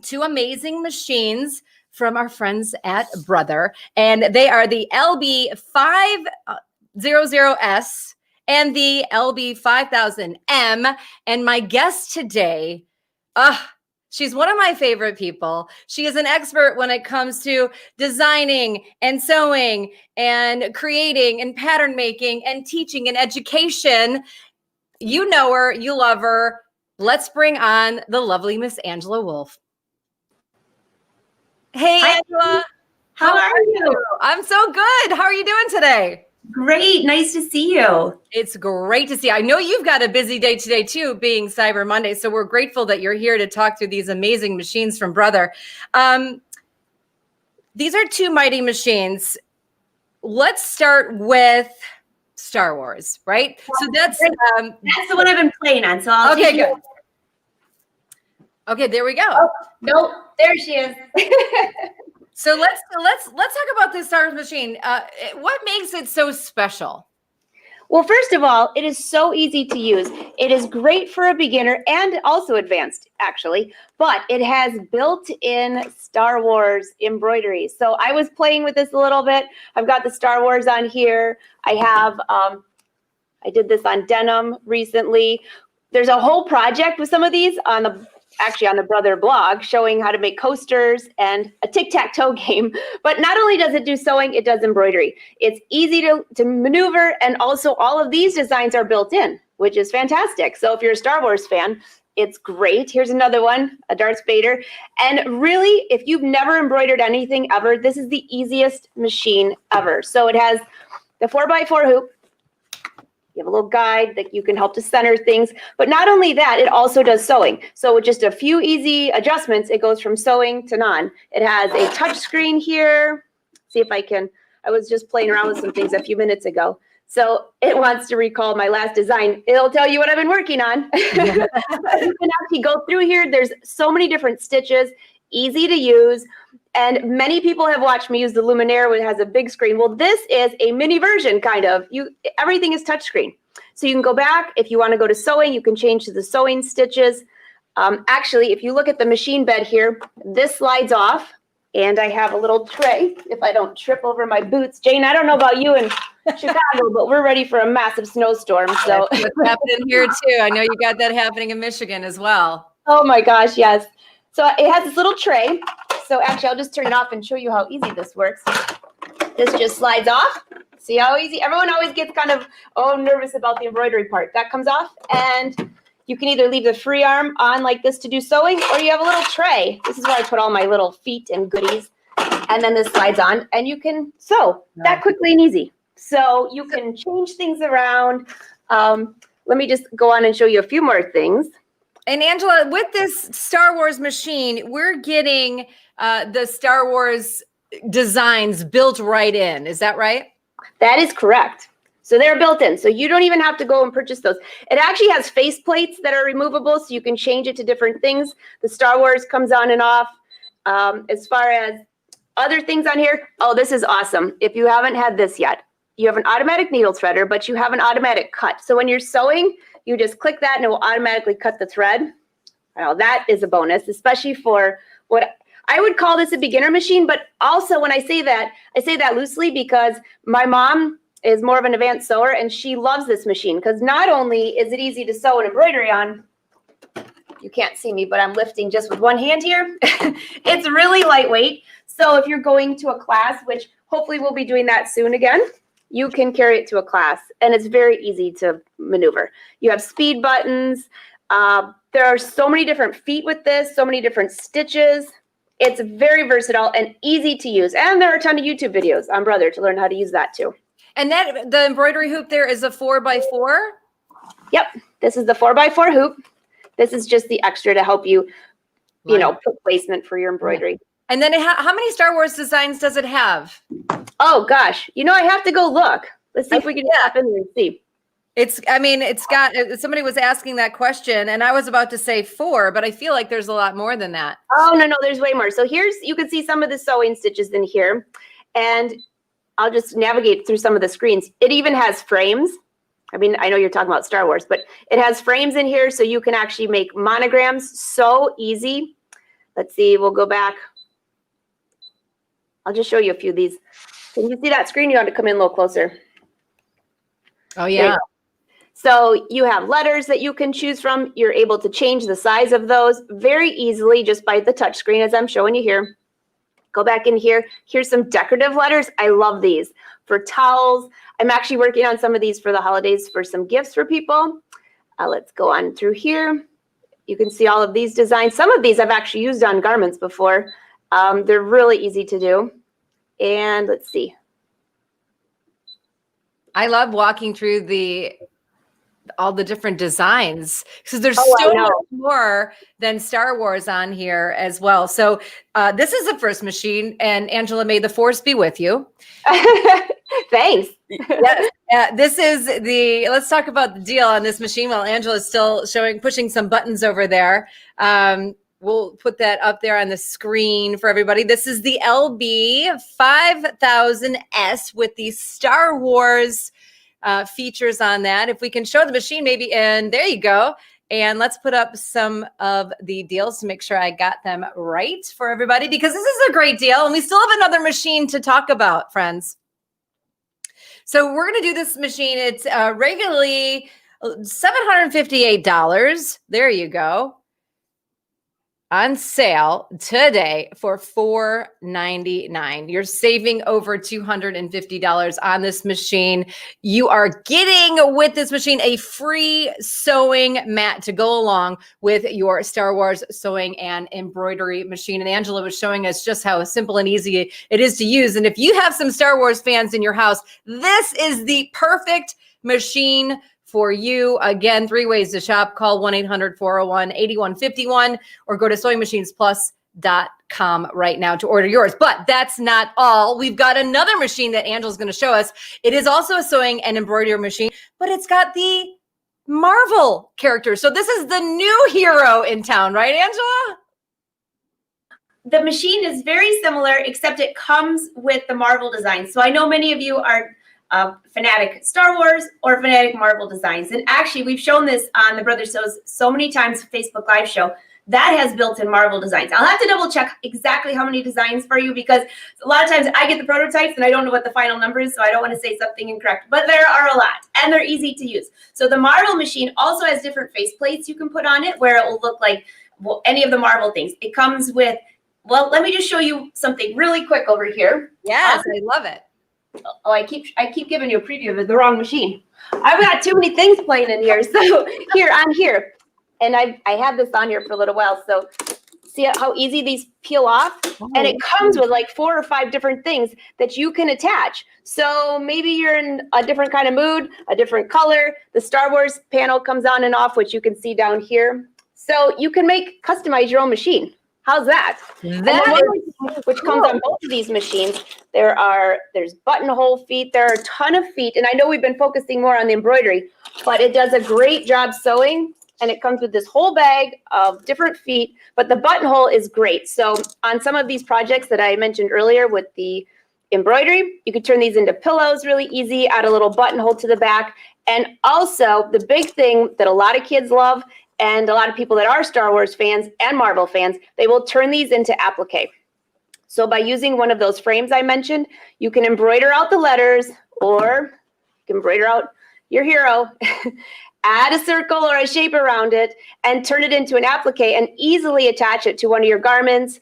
2 amazing machines from our friends at Brother, and they are the LB500S and the LB5000M. And my guest today, she's one of my favorite people. She is an expert when it comes to designing and sewing and creating and pattern making and teaching and education. You know her, you love her. Let's bring on the lovely Miss Angela Wolf. Hey, Hi, Angela. How are you? I'm so good. How are you doing today? Great. Nice to see you. It's great to see you. I know you've got a busy day today too, being Cyber Monday. So we're grateful that you're here to talk through these amazing machines from Brother. These are 2 mighty machines. Let's start with Star Wars, right? So that's the one I've been playing on. So I'll okay, good. Okay, there we go. Oh, nope, there she is. So let's talk about this Star Wars machine. What makes it so special? Well, first of all, it is so easy to use. It is great for a beginner and also advanced, actually, but it has built-in Star Wars embroidery. So I was playing with this a little bit. I've got the Star Wars on here. I have, I did this on denim recently. There's a whole project with some of these on the Brother blog showing how to make coasters and a tic-tac-toe game. But not only does it do sewing, it does embroidery. It's easy to maneuver, and also all of these designs are built in, which is fantastic. So if you're a Star Wars fan, it's great. Here's another one, a Darth Vader. And really, if you've never embroidered anything ever, this is the easiest machine ever. So it has the 4x4 hoop. You have a little guide that you can help to center things. But not only that, it also does sewing. So with just a few easy adjustments, it goes from sewing to non. It has a touch screen here. See if I was just playing around with some things a few minutes ago. So it wants to recall my last design. It'll tell you what I've been working on. You can actually go through here. There's so many different stitches, easy to use. And many people have watched me use the Luminaire, which has a big screen. Well, this is a mini version, kind of. Everything is touchscreen. So you can go back. If you want to go to sewing, you can change to the sewing stitches. Actually, if you look at the machine bed here, this slides off. And I have a little tray, if I don't trip over my boots. Jane, I don't know about you in Chicago, but we're ready for a massive snowstorm. So That's what's happening here too. I know you got that happening in Michigan as well. Oh my gosh, yes. So it has this little tray. So actually, I'll just turn it off and show you how easy this works. This just slides off. See how easy? Everyone always gets kind of, nervous about the embroidery part. That comes off, and you can either leave the free arm on like this to do sewing, or you have a little tray. This is where I put all my little feet and goodies. And then this slides on, and you can sew that quickly and easy. So you can change things around. Let me just go on and show you a few more things. And Angela, with this Star Wars machine, we're getting the Star Wars designs built right in. Is that right? That is correct. So they're built in. So you don't even have to go and purchase those. It actually has face plates that are removable, so you can change it to different things. The Star Wars comes on and off. As far as other things on here, oh, this is awesome. If you haven't had this yet, you have an automatic needle threader, but you have an automatic cut. So when you're sewing, you just click that and it will automatically cut the thread. Well, that is a bonus, especially for what I would call this a beginner machine. But also when I say that loosely because my mom is more of an advanced sewer and she loves this machine because not only is it easy to sew and embroidery on, you can't see me, but I'm lifting just with one hand here. It's really lightweight. So if you're going to a class, which hopefully we'll be doing that soon again, you can carry it to a class and it's very easy to maneuver. You have speed buttons. There are so many different feet with this, so many different stitches. It's very versatile and easy to use. And there are a ton of YouTube videos on Brother to learn how to use that too. And that the embroidery hoop there is a 4x4? Yep. This is the 4x4 hoop. This is just the extra to help you, you know, put placement for your embroidery. And then how many Star Wars designs does it have? Oh gosh, you know, I have to go look. Let's see if we can tap in there and see. It's got, somebody was asking that question and I was about to say 4, but I feel like there's a lot more than that. Oh, no, there's way more. So you can see some of the sewing stitches in here and I'll just navigate through some of the screens. It even has frames. I mean, I know you're talking about Star Wars, but it has frames in here so you can actually make monograms so easy. Let's see, we'll go back. I'll just show you a few of these. Can you see that screen? You want to come in a little closer. Oh, yeah. So you have letters that you can choose from. You're able to change the size of those very easily just by the touch screen as I'm showing you here. Go back in here. Here's some decorative letters. I love these for towels. I'm actually working on some of these for the holidays for some gifts for people. Let's go on through here. You can see all of these designs. Some of these I've actually used on garments before. They're really easy to do. And let's see. I love walking through all the different designs because there's so much more than Star Wars on here as well. So this is the first machine, and Angela, may the force be with you. Thanks. Yes. This is let's talk about the deal on this machine while Angela's still pushing some buttons over there. We'll put that up there on the screen for everybody. This is the LB 5000S with the Star Wars features on that. If we can show the machine maybe, and there you go. And let's put up some of the deals to make sure I got them right for everybody, because this is a great deal. And we still have another machine to talk about, friends. So we're going to do this machine. It's regularly $758. There you go. On sale today for $499. You're saving over $250 on this machine. You are getting with this machine a free sewing mat to go along with your Star Wars sewing and embroidery machine. And Angela was showing us just how simple and easy it is to use. And if you have some Star Wars fans in your house, this is the perfect machine for you. Again, 3 ways to shop. Call 1-800-401-8151 or go to SewingMachinesPlus.com right now to order yours. But that's not all. We've got another machine that Angela's going to show us. It is also a sewing and embroidery machine, but it's got the Marvel character. So this is the new hero in town, right, Angela? The machine is very similar, except it comes with the Marvel design. So I know many of you are fanatic Star Wars or fanatic Marvel designs. And actually, we've shown this on the Brother Sews so many times, Facebook Live show, that has built-in Marvel designs. I'll have to double check exactly how many designs for you, because a lot of times I get the prototypes and I don't know what the final number is, so I don't want to say something incorrect. But there are a lot, and they're easy to use. So the Marvel machine also has different face plates you can put on it where it will look like any of the Marvel things. It comes with, well, let me just show you something really quick over here. Yes, I love it. Oh, I keep giving you a preview of the wrong machine. I've got too many things playing in here. So here, on here. And I had this on here for a little while. So see how easy these peel off? And it comes with like 4 or 5 different things that you can attach. So maybe you're in a different kind of mood, a different color. The Star Wars panel comes on and off, which you can see down here. So you can customize your own machine. How's that? which comes on both of these machines. There's buttonhole feet. There are a ton of feet. And I know we've been focusing more on the embroidery, but it does a great job sewing. And it comes with this whole bag of different feet, but the buttonhole is great. So on some of these projects that I mentioned earlier with the embroidery, you could turn these into pillows really easy, add a little buttonhole to the back. And also the big thing that a lot of kids love and a lot of people that are Star Wars fans and Marvel fans, they will turn these into applique. So by using one of those frames I mentioned, you can embroider out the letters, or you can embroider out your hero, add a circle or a shape around it, and turn it into an applique and easily attach it to one of your garments,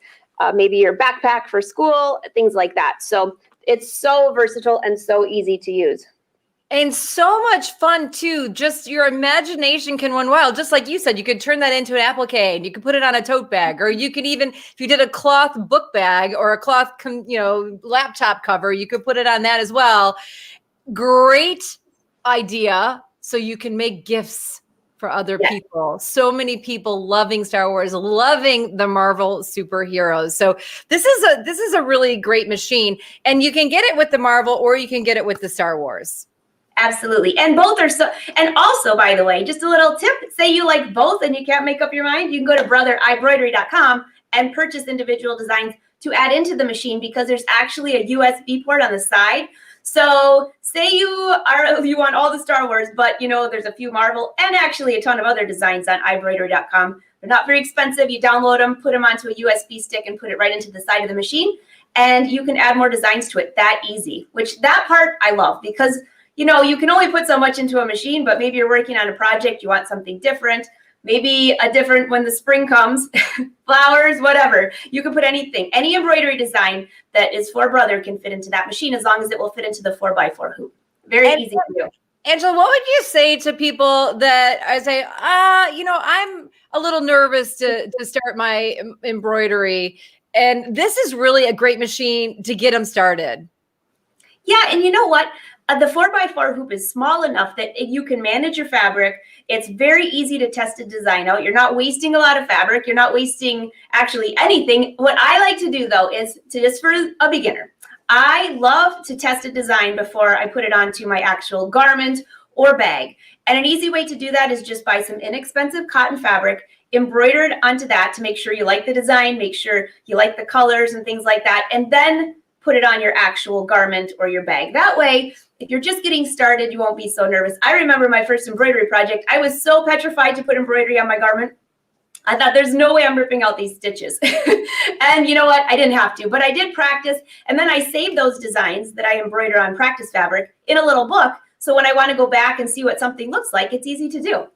maybe your backpack for school, things like that. So it's so versatile and so easy to use. And so much fun too. Just your imagination can run wild. Just like you said, you could turn that into an applique and you could put it on a tote bag, or you could even, if you did a cloth book bag or a cloth, laptop cover, you could put it on that as well. Great idea. So you can make gifts for other people. So many people loving Star Wars, loving the Marvel superheroes. So this is a really great machine, and you can get it with the Marvel or you can get it with the Star Wars. Absolutely. And both are so, and also, by the way, just a little tip, say you like both and you can't make up your mind, you can go to brotherebroidery.com and purchase individual designs to add into the machine, because there's actually a USB port on the side. So say you want all the Star Wars, but there's a few Marvel and actually a ton of other designs on iBroidery.com. They're not very expensive. You download them, put them onto a USB stick and put it right into the side of the machine. And you can add more designs to it that easy, which that part I love, because you can only put so much into a machine, but maybe you're working on a project, you want something different, maybe a different when the spring comes, flowers, whatever. You can put anything, any embroidery design that is for brother can fit into that machine, as long as it will fit into the 4x4 hoop. Very easy to do. Angela, what would you say to people that I say, I'm a little nervous to start my embroidery, and this is really a great machine to get them started? Yeah, and you know what? The 4x4 hoop is small enough that you can manage your fabric. It's very easy to test a design out. You're not wasting a lot of fabric. You're not wasting actually anything. What I like to do, though, is just for a beginner, I love to test a design before I put it onto my actual garment or bag. And an easy way to do that is just buy some inexpensive cotton fabric, embroider it onto that to make sure you like the design, make sure you like the colors and things like that, and then put it on your actual garment or your bag. That way, if you're just getting started, you won't be so nervous. I remember my first embroidery project. I was so petrified to put embroidery on my garment. I thought, there's no way I'm ripping out these stitches. And you know what? I didn't have to, but I did practice. And then I saved those designs that I embroider on practice fabric in a little book. So when I want to go back and see what something looks like, it's easy to do.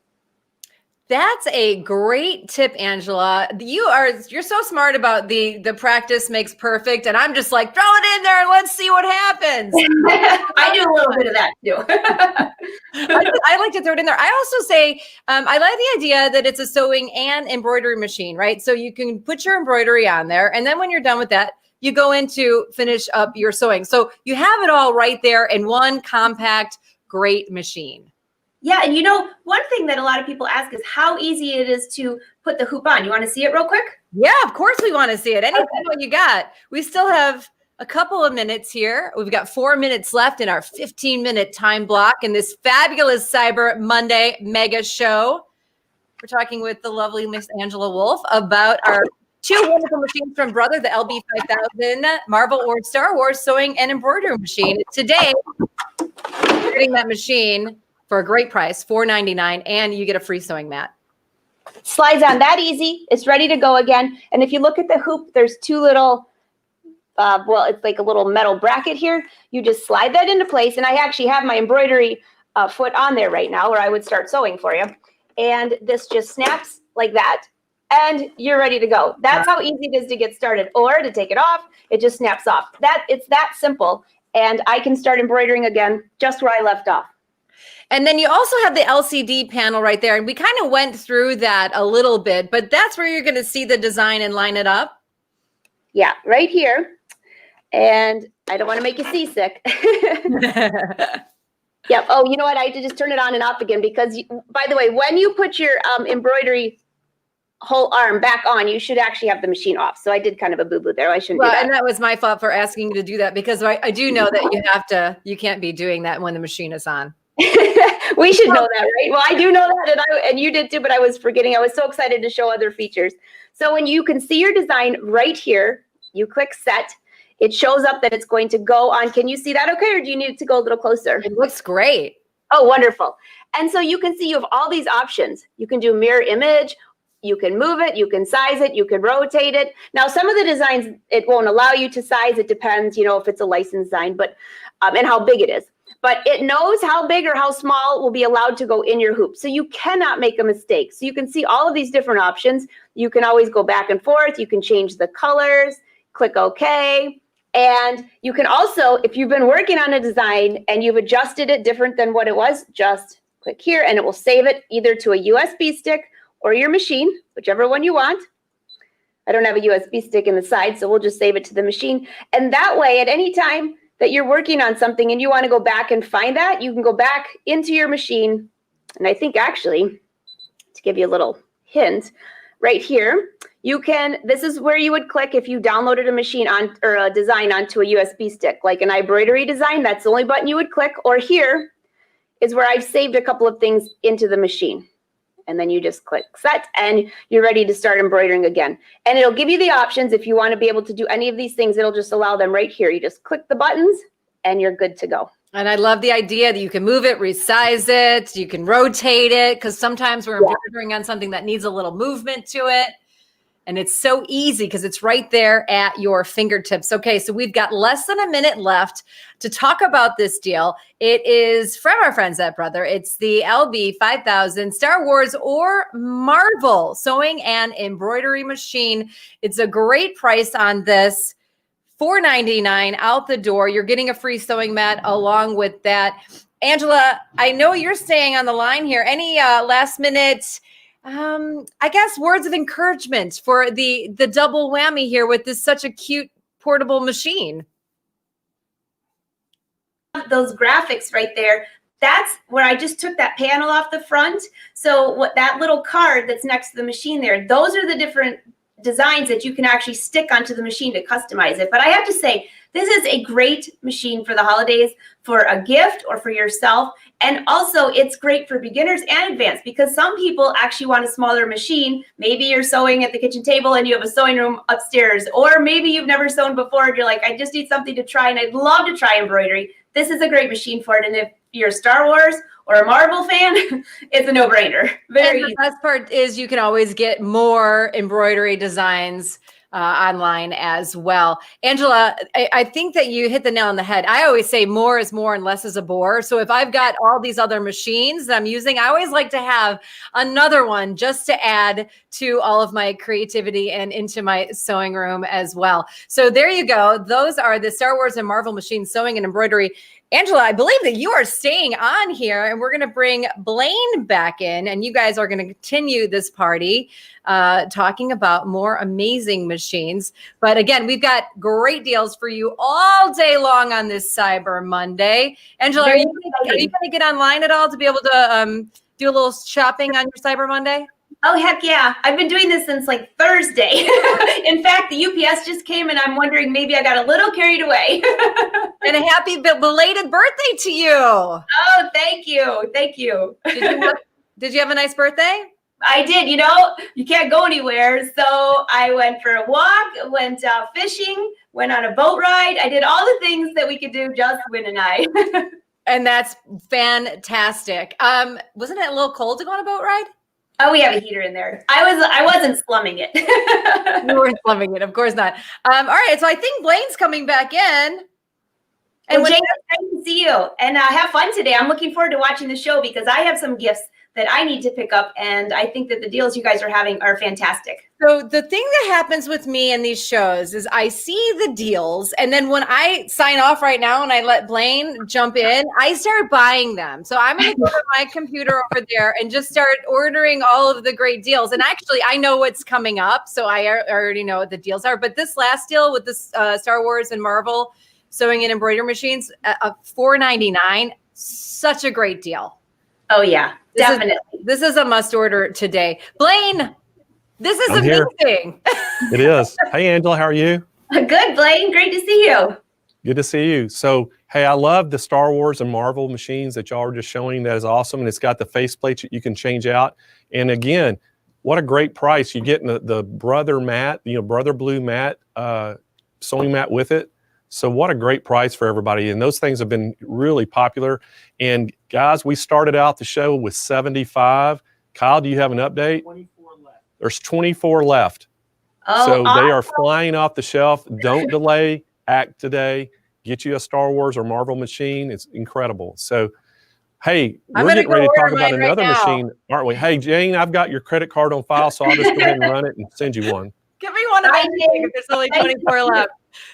That's a great tip, Angela. You're so smart about the practice makes perfect, and I'm just like, throw it in there and let's see what happens. I do a little bit of that too. I like to throw it in there. I also say I like the idea that it's a sewing and embroidery machine, right? So you can put your embroidery on there, and then when you're done with that, you go in to finish up your sewing. So you have it all right there in one compact, great machine. Yeah, and one thing that a lot of people ask is how easy it is to put the hoop on. You want to see it real quick? Yeah, of course we want to see it. Anything what you got. We still have a couple of minutes here. We've got 4 minutes left in our 15-minute time block in this fabulous Cyber Monday mega show. We're talking with the lovely Miss Angela Wolf about our two wonderful machines from Brother, the LB5000 Marvel or Star Wars sewing and embroidery machine. Today, we're getting that machine for a great price, $4.99, and you get a free sewing mat. Slides on that easy. It's ready to go again. And if you look at the hoop, there's two little, it's like a little metal bracket here. You just slide that into place. And I actually have my embroidery foot on there right now, where I would start sewing for you. And this just snaps like that, and you're ready to go. That's how easy it is to get started. Or to take it off, it just snaps off. It's that simple. And I can start embroidering again just where I left off. And then you also have the LCD panel right there. And we kind of went through that a little bit, but that's where you're going to see the design and line it up. Yeah, right here. And I don't want to make you seasick. Yep. Oh, you know what? I had to just turn it on and off again because, by the way, when you put your embroidery whole arm back on, you should actually have the machine off. So I did kind of a boo-boo there. I shouldn't do that. And that was my fault for asking you to do that, because I do know that you can't be doing that when the machine is on. We should know that, right? Well, I do know that, and you did too, but I was forgetting. I was so excited to show other features. So when you can see your design right here, you click set. It shows up that it's going to go on. Can you see that okay, or do you need it to go a little closer? It looks great. Oh, wonderful. And so you can see you have all these options. You can do mirror image. You can move it, you can size it, you can rotate it. Now, some of the designs, it won't allow you to size. It depends, if it's a licensed design, but and how big it is. But it knows how big or how small will be allowed to go in your hoop. So you cannot make a mistake. So you can see all of these different options. You can always go back and forth. You can change the colors, click OK. And you can also, if you've been working on a design and you've adjusted it different than what it was, just click here and it will save it either to a USB stick or your machine, whichever one you want. I don't have a USB stick in the side, so we'll just save it to the machine. And that way, at any time that you're working on something and you want to go back and find that, you can go back into your machine. And I think actually, to give you a little hint, right here, this is where you would click if you downloaded a machine on or a design onto a USB stick, like an embroidery design. That's the only button you would click. Or here is where I've saved a couple of things into the machine. And then you just click set and you're ready to start embroidering again. And it'll give you the options. If you want to be able to do any of these things, it'll just allow them right here. You just click the buttons and you're good to go. And I love the idea that you can move it, resize it, you can rotate it, because sometimes we're embroidering on something that needs a little movement to it. And it's so easy because it's right there at your fingertips. Okay, so we've got less than a minute left to talk about this deal. It is from our friends at Brother. It's the LB 5000 Star Wars or Marvel sewing and embroidery machine. It's a great price on this. $4.99 out the door. You're getting a free sewing mat along with that. Angela, I know you're staying on the line here. Any last minute I guess words of encouragement for the double whammy here with this such a cute portable machine? Those graphics right there, that's where I just took that panel off the front. So what that little card that's next to the machine there, those are the different designs that you can actually stick onto the machine to customize it. But I have to say, this is a great machine for the holidays, for a gift or for yourself. And also it's great for beginners and advanced, because some people actually want a smaller machine. Maybe you're sewing at the kitchen table and you have a sewing room upstairs, or maybe you've never sewn before and you're like, I just need something to try and I'd love to try embroidery. This is a great machine for it. And if you're a Star Wars or a Marvel fan, it's a no-brainer. Very easy. The best part is you can always get more embroidery designs online as well. Angela, I think that you hit the nail on the head. I always say more is more and less is a bore. So if I've got all these other machines that I'm using, I always like to have another one just to add to all of my creativity and into my sewing room as well. So there you go. Those are the Star Wars and Marvel machines, sewing and embroidery. Angela, I believe that you are staying on here, and we're going to bring Blaine back in, and you guys are going to continue this party talking about more amazing machines. But again, we've got great deals for you all day long on this Cyber Monday. Angela, are you going to get online at all to be able to do a little shopping on your Cyber Monday? Oh, heck yeah. I've been doing this since like Thursday. In fact, the UPS just came and I'm wondering maybe I got a little carried away. And a happy belated birthday to you. Oh, thank you. Thank you. Did you have a nice birthday? I did. You can't go anywhere. So I went for a walk, went fishing, went on a boat ride. I did all the things that we could do, just Win and I. And that's fantastic. Wasn't it a little cold to go on a boat ride? Oh, we have a heater in there. I wasn't slumming it. You weren't slumming it, of course not. All right, so I think Blaine's coming back in. And Jane, it's great to see you. And have fun today. I'm looking forward to watching the show because I have some gifts that I need to pick up. And I think that the deals you guys are having are fantastic. So the thing that happens with me in these shows is I see the deals. And then when I sign off right now and I let Blaine jump in, I start buying them. So I'm going to go to my computer over there and just start ordering all of the great deals. And actually, I know what's coming up. So I already know what the deals are. But this last deal with this Star Wars and Marvel sewing and embroidery machines, $4.99, such a great deal. Oh, yeah, definitely. This is a must order today. Blaine, This is I'm here. amazing. It is. Hey, Angela, how are you? Good, Blaine. Great to see you. Good to see you. So, hey, I love the Star Wars and Marvel machines that y'all are just showing. That is awesome. And it's got the faceplates that you can change out. And again, what a great price. You're getting the Brother mat, Brother Blue mat, sewing mat with it. So what a great price for everybody. And those things have been really popular. And guys, we started out the show with 75. Kyle, do you have an update? 24 left. There's 24 left. Oh, So awesome. they are flying off the shelf. Don't delay. Act today. Get you a Star Wars or Marvel machine. It's incredible. So, hey, I'm we're gonna getting go ready to order talk about mine right another now. machine, aren't we? Hey, Jane, I've got your credit card on file, so I'll just go ahead and run it and send you one. Give me one of everything if there's only 24 left.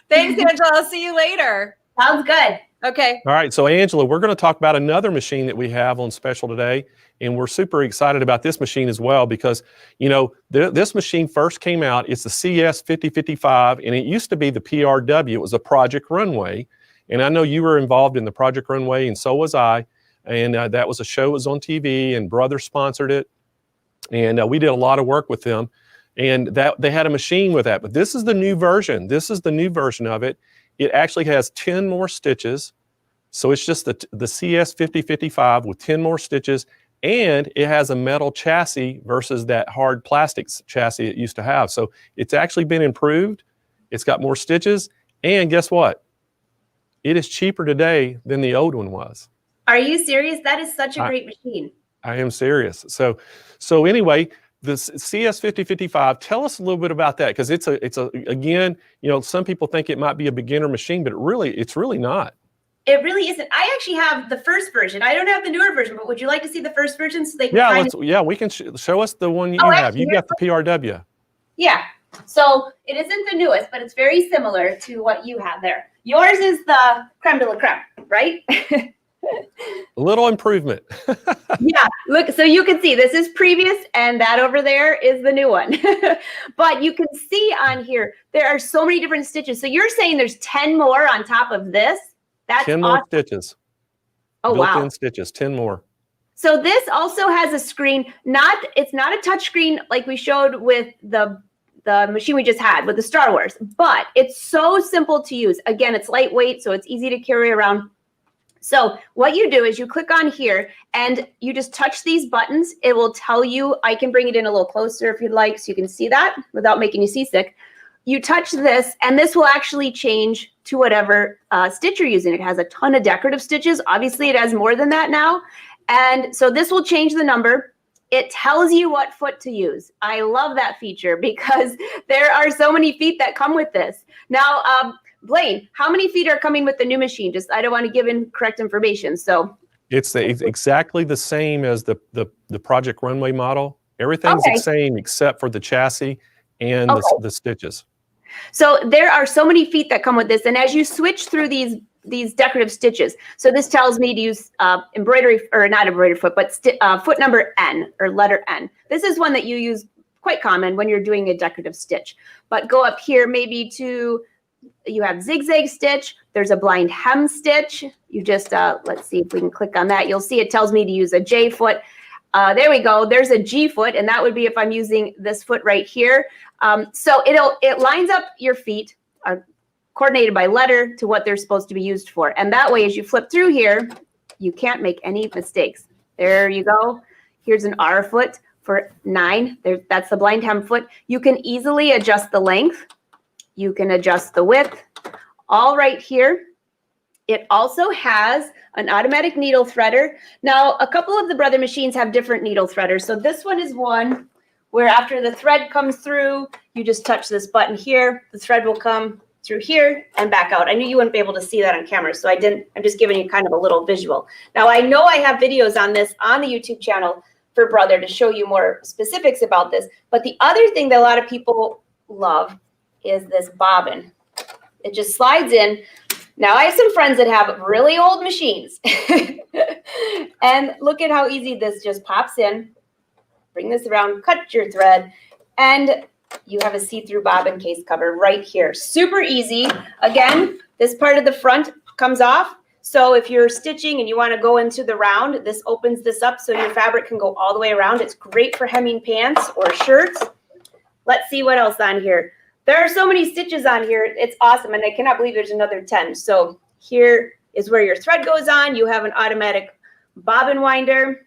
Thanks, Angela. I'll see you later. Sounds good. Okay. All right, so Angela, we're going to talk about another machine that we have on special today, and we're super excited about this machine as well because, this machine first came out. It's the CS5055, and it used to be the PRW. It was a Project Runway, and I know you were involved in the Project Runway, and so was I, and that was a show that was on TV, and Brother sponsored it, and we did a lot of work with them, and that they had a machine with that, but this is the new version. This is the new version of it. It actually has 10 more stitches. So it's just the CS5055 with 10 more stitches, and it has a metal chassis versus that hard plastics chassis it used to have. So it's actually been improved. It's got more stitches, and guess what? It is cheaper today than the old one was. Are you serious? That is such a great machine. I am serious. So anyway, this CS5055, tell us a little bit about that, because it's again, some people think it might be a beginner machine, but it's really not. It really isn't. I actually have the first version. I don't have the newer version, but would you like to see the first version so they can we can show us the one you have. Actually, You've got the PRW. Yeah. So it isn't the newest, but it's very similar to what you have there. Yours is the creme de la creme, right? A little improvement. Yeah, look, so you can see this is previous and that over there is the new one. But you can see on here, there are so many different stitches. So you're saying there's 10 more on top of this? That's 10 more stitches. Oh, wow. Built-in stitches, 10 more. So this also has a screen, it's not a touch screen like we showed with the machine we just had with the Star Wars, but it's so simple to use. Again, it's lightweight, so it's easy to carry around. So what you do is you click on here and you just touch these buttons. It will tell you, I can bring it in a little closer if you'd like so you can see that without making you seasick. You touch this and this will actually change to whatever stitch you're using. It has a ton of decorative stitches. Obviously it has more than that now. And so this will change the number. It tells you what foot to use. I love that feature because there are so many feet that come with this. Now, Blaine, how many feet are coming with the new machine? Just, I don't want to give incorrect information. So it's exactly the same as the Project Runway model. Everything's the same except for the chassis and the stitches. So there are so many feet that come with this. And as you switch through these decorative stitches, so this tells me to use embroidery, or not embroidery foot, but foot number N or letter N. This is one that you use quite common when you're doing a decorative stitch. But go up here maybe to, you have zigzag stitch. There's a blind hem stitch. You just, let's see if we can click on that. You'll see it tells me to use a J foot. There we go. There's a G foot, and that would be if I'm using this foot right here. So it lines up your feet, are coordinated by letter to what they're supposed to be used for. And that way, as you flip through here, you can't make any mistakes. There you go. Here's an R foot for 9. That's the blind hem foot. You can easily adjust the length. You can adjust the width, all right here. It also has an automatic needle threader. Now, a couple of the Brother machines have different needle threaders. So this one is one where after the thread comes through, you just touch this button here. The thread will come through here and back out. I knew you wouldn't be able to see that on camera, so I'm just giving you kind of a little visual. Now, I know I have videos on this on the YouTube channel for Brother to show you more specifics about this. But the other thing that a lot of people love is this bobbin. It just slides in. Now, I have some friends that have really old machines. And look at how easy this just pops in. Bring this around, cut your thread, and you have a see-through bobbin case cover right here. Super easy. Again, this part of the front comes off. So if you're stitching and you want to go into the round, this opens this up so your fabric can go all the way around. It's great for hemming pants or shirts. Let's see what else on here. There are so many stitches on here. It's awesome. And I cannot believe there's another 10. So here is where your thread goes on. You have an automatic bobbin winder.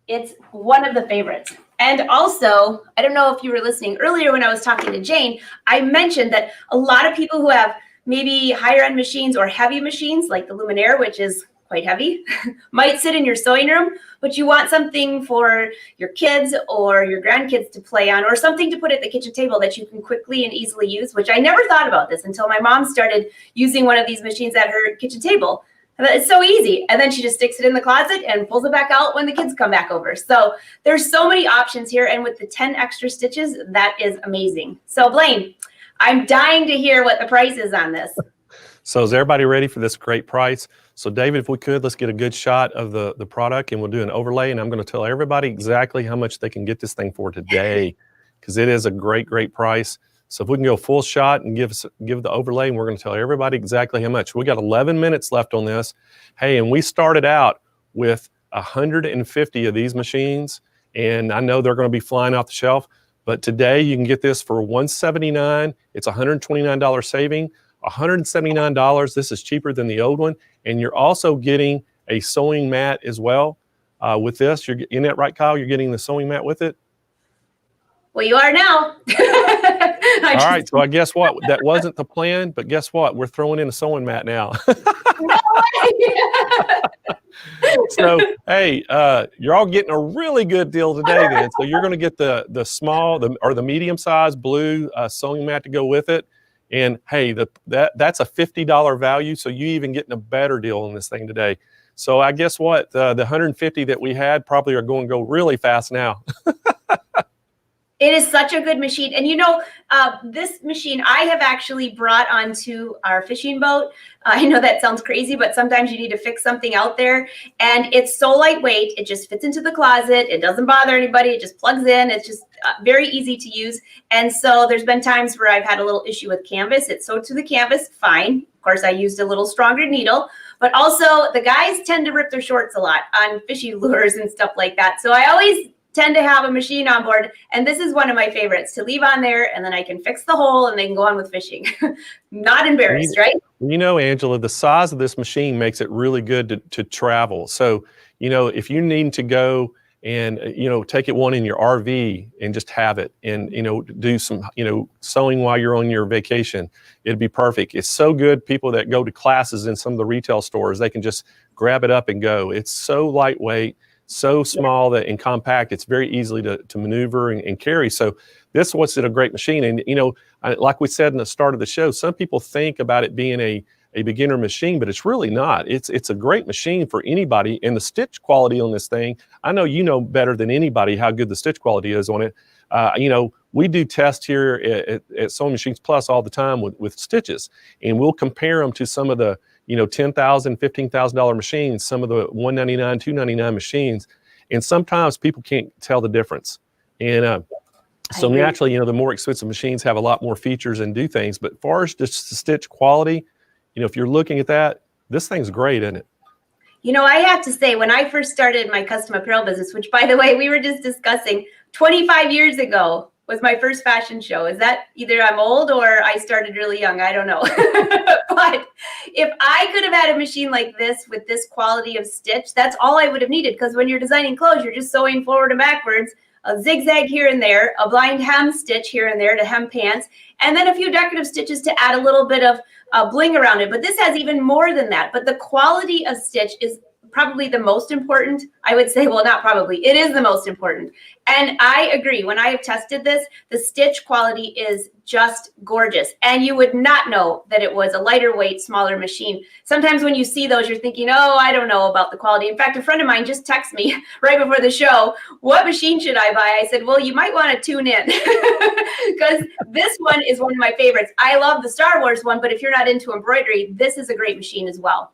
It's one of the favorites. And also, I don't know if you were listening earlier when I was talking to Jane, I mentioned that a lot of people who have maybe higher end machines or heavy machines like the Luminaire, which is quite heavy, might sit in your sewing room, but you want something for your kids or your grandkids to play on, or something to put at the kitchen table that you can quickly and easily use, which I never thought about this until my mom started using one of these machines at her kitchen table. It's so easy. And then she just sticks it in the closet and pulls it back out when the kids come back over. So there's so many options here. And with the 10 extra stitches, that is amazing. So Blaine, I'm dying to hear what the price is on this. So is everybody ready for this great price? So David, if we could, let's get a good shot of the product and we'll do an overlay. And I'm going to tell everybody exactly how much they can get this thing for today, because it is a great, great price. So if we can go full shot and give the overlay, and we're going to tell everybody exactly how much. We got 11 minutes left on this. Hey, and we started out with 150 of these machines, and I know they're going to be flying off the shelf, but today you can get this for $179. It's $129 saving. $179. This is cheaper than the old one, and you're also getting a sewing mat as well with this. You're in that right, Kyle? You're getting the sewing mat with it. Well, you are now. All right, so I guess what? That wasn't the plan, but guess what? We're throwing in a sewing mat now. No way. So, hey, you're all getting a really good deal today then. So you're going to get the small or the medium-sized blue sewing mat to go with it. And hey, that's a $50 value, so you even getting a better deal on this thing today. So I guess what? The 150 that we had probably are going to go really fast now. It is such a good machine. And you know, this machine I have actually brought onto our fishing boat. I know that sounds crazy, but sometimes you need to fix something out there. And it's so lightweight. It just fits into the closet. It doesn't bother anybody. It just plugs in. It's just very easy to use. And so there's been times where I've had a little issue with canvas. It's sewed to the canvas, fine. Of course, I used a little stronger needle. But also, the guys tend to rip their shorts a lot on fishing lures and stuff like that. So I always tend to have a machine on board, and this is one of my favorites to leave on there, and then I can fix the hole and they can go on with fishing. Not embarrassed, right? You know, Angela, the size of this machine makes it really good to travel. So, you know, if you need to go and, you know, take it one in your RV and just have it and, you know, do some, you know, sewing while you're on your vacation, it'd be perfect. It's so good. People that go to classes in some of the retail stores, they can just grab it up and go. It's so lightweight, so small that and compact, it's very easily to maneuver and carry. So this was a great machine. And, you know, like we said in the start of the show, some people think about it being a beginner machine, but it's really not. It's a great machine for anybody. And the stitch quality on this thing, I know you know better than anybody how good the stitch quality is on it. You know, we do tests here at Sewing Machines Plus all the time with stitches, and we'll compare them to some of the, you know, $10,000, $15,000 machines, some of the $199, $299 machines, and sometimes people can't tell the difference. And so naturally, you know, the more expensive machines have a lot more features and do things. But as far as just the stitch quality, you know, if you're looking at that, this thing's great, isn't it? You know, I have to say, when I first started my custom apparel business, which, by the way, we were just discussing 25 years ago, was my first fashion show. Is that either I'm old or I started really young? I don't know. But if I could have had a machine like this with this quality of stitch, that's all I would have needed. Because when you're designing clothes, you're just sewing forward and backwards, a zigzag here and there, a blind hem stitch here and there to hem pants, and then a few decorative stitches to add a little bit of bling around it. But this has even more than that. But the quality of stitch is probably the most important. I would say, well, not probably, it is the most important. And I agree. When I have tested this, the stitch quality is just gorgeous. And you would not know that it was a lighter weight, smaller machine. Sometimes when you see those, you're thinking, oh, I don't know about the quality. In fact, a friend of mine just texted me right before the show, what machine should I buy? I said, well, you might want to tune in because this one is one of my favorites. I love the Star Wars one, but if you're not into embroidery, this is a great machine as well.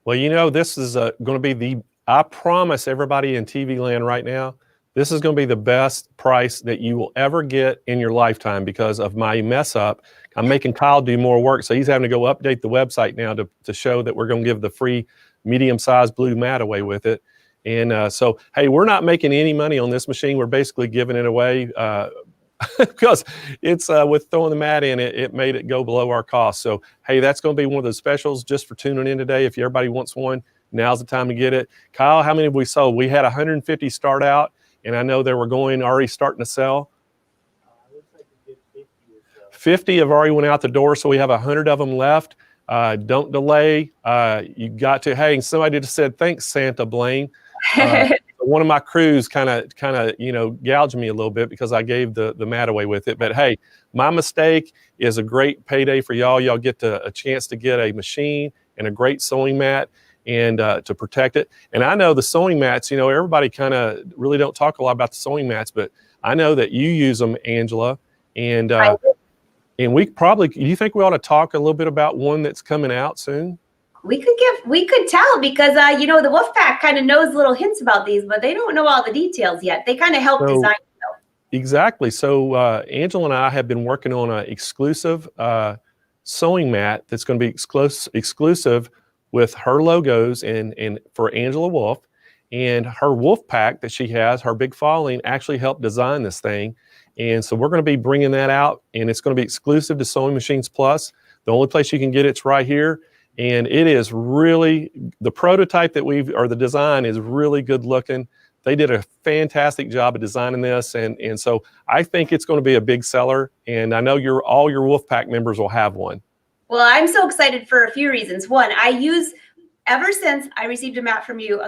Well, you know, this is going to be I promise everybody in TV land right now, this is going to be the best price that you will ever get in your lifetime because of my mess up. I'm making Kyle do more work, so he's having to go update the website now to show that we're going to give the free medium-sized blue mat away with it. And so, hey, we're not making any money on this machine. We're basically giving it away because it's with throwing the mat in it, it made it go below our cost. So, hey, that's going to be one of the specials just for tuning in today. If everybody wants one, now's the time to get it. Kyle, how many have we sold? We had 150 start out, and I know they were already starting to sell. Looks like we did 50 or so. 50 have already went out the door, so we have 100 of them left. Don't delay. You got to. Hey, somebody just said, thanks, Santa Blaine. One of my crews kind of gouged me a little bit because I gave the mat away with it. But hey, my mistake is a great payday for y'all. Y'all get a chance to get a machine and a great sewing mat and to protect it. And I know the sewing mats, everybody kind of really don't talk a lot about the sewing mats, but I know that you use them, Angela. And we probably, do you think we ought to talk a little bit about one that's coming out soon? We could tell because, the Wolfpack kind of knows little hints about these, but they don't know all the details yet. They kind of help design it though. Exactly. So Angela and I have been working on an exclusive sewing mat that's going to be exclusive with her logos and for Angela Wolf. And her wolf pack that she has, her big following, actually helped design this thing. And so we're going to be bringing that out, and it's going to be exclusive to Sewing Machines Plus. The only place you can get it's right here. And it is really, the prototype or the design is really good looking. They did a fantastic job of designing this. And so I think it's going to be a big seller. And I know all your Wolfpack members will have one. Well, I'm so excited for a few reasons. One, ever since I received a mat from you,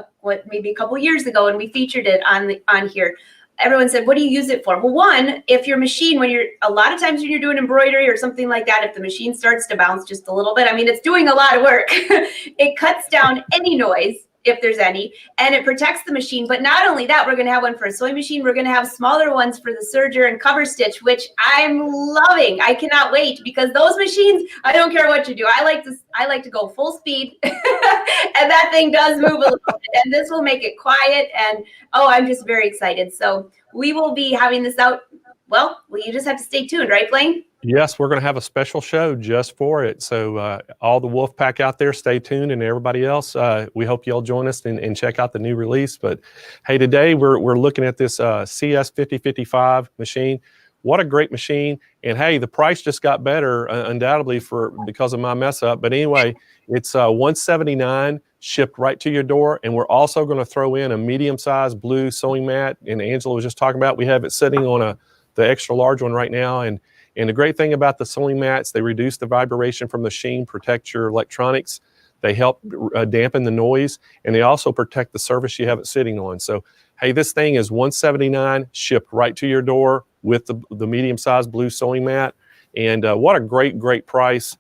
maybe a couple years ago, and we featured it on here, everyone said, what do you use it for? Well, one, if your machine, a lot of times when you're doing embroidery or something like that, if the machine starts to bounce just a little bit, it's doing a lot of work. It cuts down any noise, if there's any, and it protects the machine. But not only that, we're going to have one for a sewing machine. We're going to have smaller ones for the serger and cover stitch, which I'm loving. I cannot wait because those machines, I don't care what you do. I like to go full speed and that thing does move a little bit, and this will make it quiet. And I'm just very excited. So we will be having this out. Well, you just have to stay tuned, right, Blaine? Yes, we're going to have a special show just for it. So all the Wolfpack out there, stay tuned, and everybody else, we hope you'll join us and check out the new release. But hey, today we're looking at this CS5055 machine. What a great machine. And hey, the price just got better, undoubtedly because of my mess up. But anyway, it's $179 shipped right to your door. And we're also going to throw in a medium-sized blue sewing mat. And Angela was just talking about, we have it sitting on the extra large one right now. And the great thing about the sewing mats, they reduce the vibration from the machine, protect your electronics. They help dampen the noise, and they also protect the surface you have it sitting on. So, hey, this thing is $179 shipped right to your door with the medium-sized blue sewing mat. And what a great, great price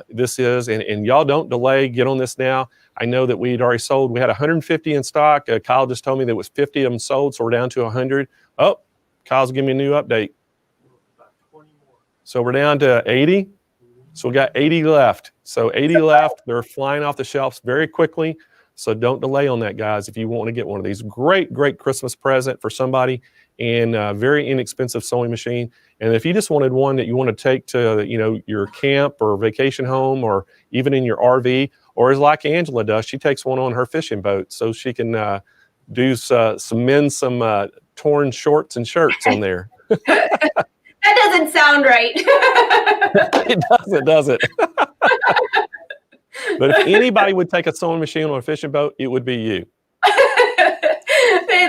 this is. And y'all don't delay. Get on this now. I know that we'd already sold. We had 150 in stock. Kyle just told me there was 50 of them sold, so we're down to 100. Oh, Kyle's giving me a new update. So we're down to 80. So we got 80 left. So 80 left. They're flying off the shelves very quickly. So don't delay on that, guys, if you want to get one of these. Great, great Christmas present for somebody, and very inexpensive sewing machine. And if you just wanted one that you want to take to, your camp or vacation home, or even in your RV, or as like Angela does, she takes one on her fishing boat so she can mend some torn shorts and shirts on there. That doesn't sound right. It doesn't. But if anybody would take a sewing machine on a fishing boat, it would be you.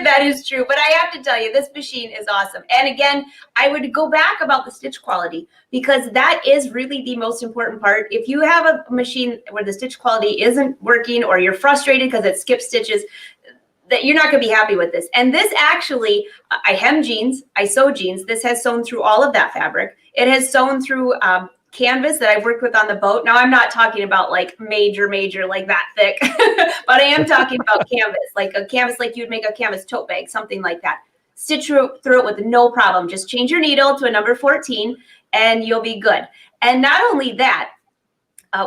That is true. But I have to tell you, this machine is awesome. And again, I would go back about the stitch quality, because that is really the most important part. If you have a machine where the stitch quality isn't working, or you're frustrated because it skips stitches, that you're not going to be happy with this. And this actually, I hem jeans, I sew jeans. This has sewn through all of that fabric. It has sewn through canvas that I've worked with on the boat. Now, I'm not talking about like major, like that thick, but I am talking about canvas, like a canvas like you would make a canvas tote bag, something like that. Stitch through it with no problem. Just change your needle to a number 14 and you'll be good. And not only that,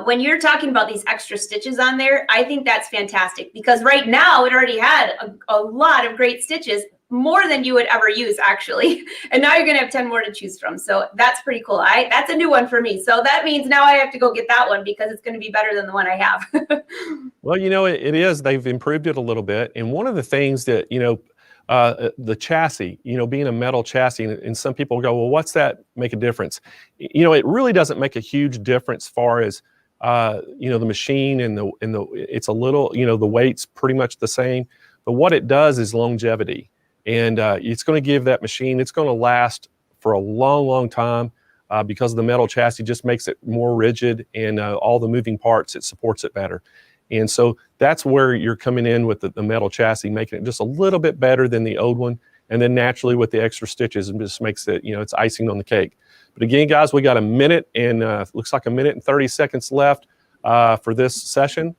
when you're talking about these extra stitches on there, I think that's fantastic, because right now it already had a lot of great stitches. more than you would ever use, actually. And now you're going to have 10 more to choose from. So that's pretty cool. That's a new one for me. So that means now I have to go get that one because it's going to be better than the one I have. Well, it is. They've improved it a little bit. And one of the things that, the chassis, being a metal chassis, and some people go, well, what's that make a difference? It really doesn't make a huge difference as far as, the machine and it's a little, the weight's pretty much the same. But what it does is longevity. And it's going to give that machine, it's going to last for a long, long time because the metal chassis just makes it more rigid, and all the moving parts, it supports it better. And so that's where you're coming in with the metal chassis, making it just a little bit better than the old one. And then naturally with the extra stitches, it just makes it, it's icing on the cake. But again, guys, we got a minute and looks like a minute and 30 seconds left for this session.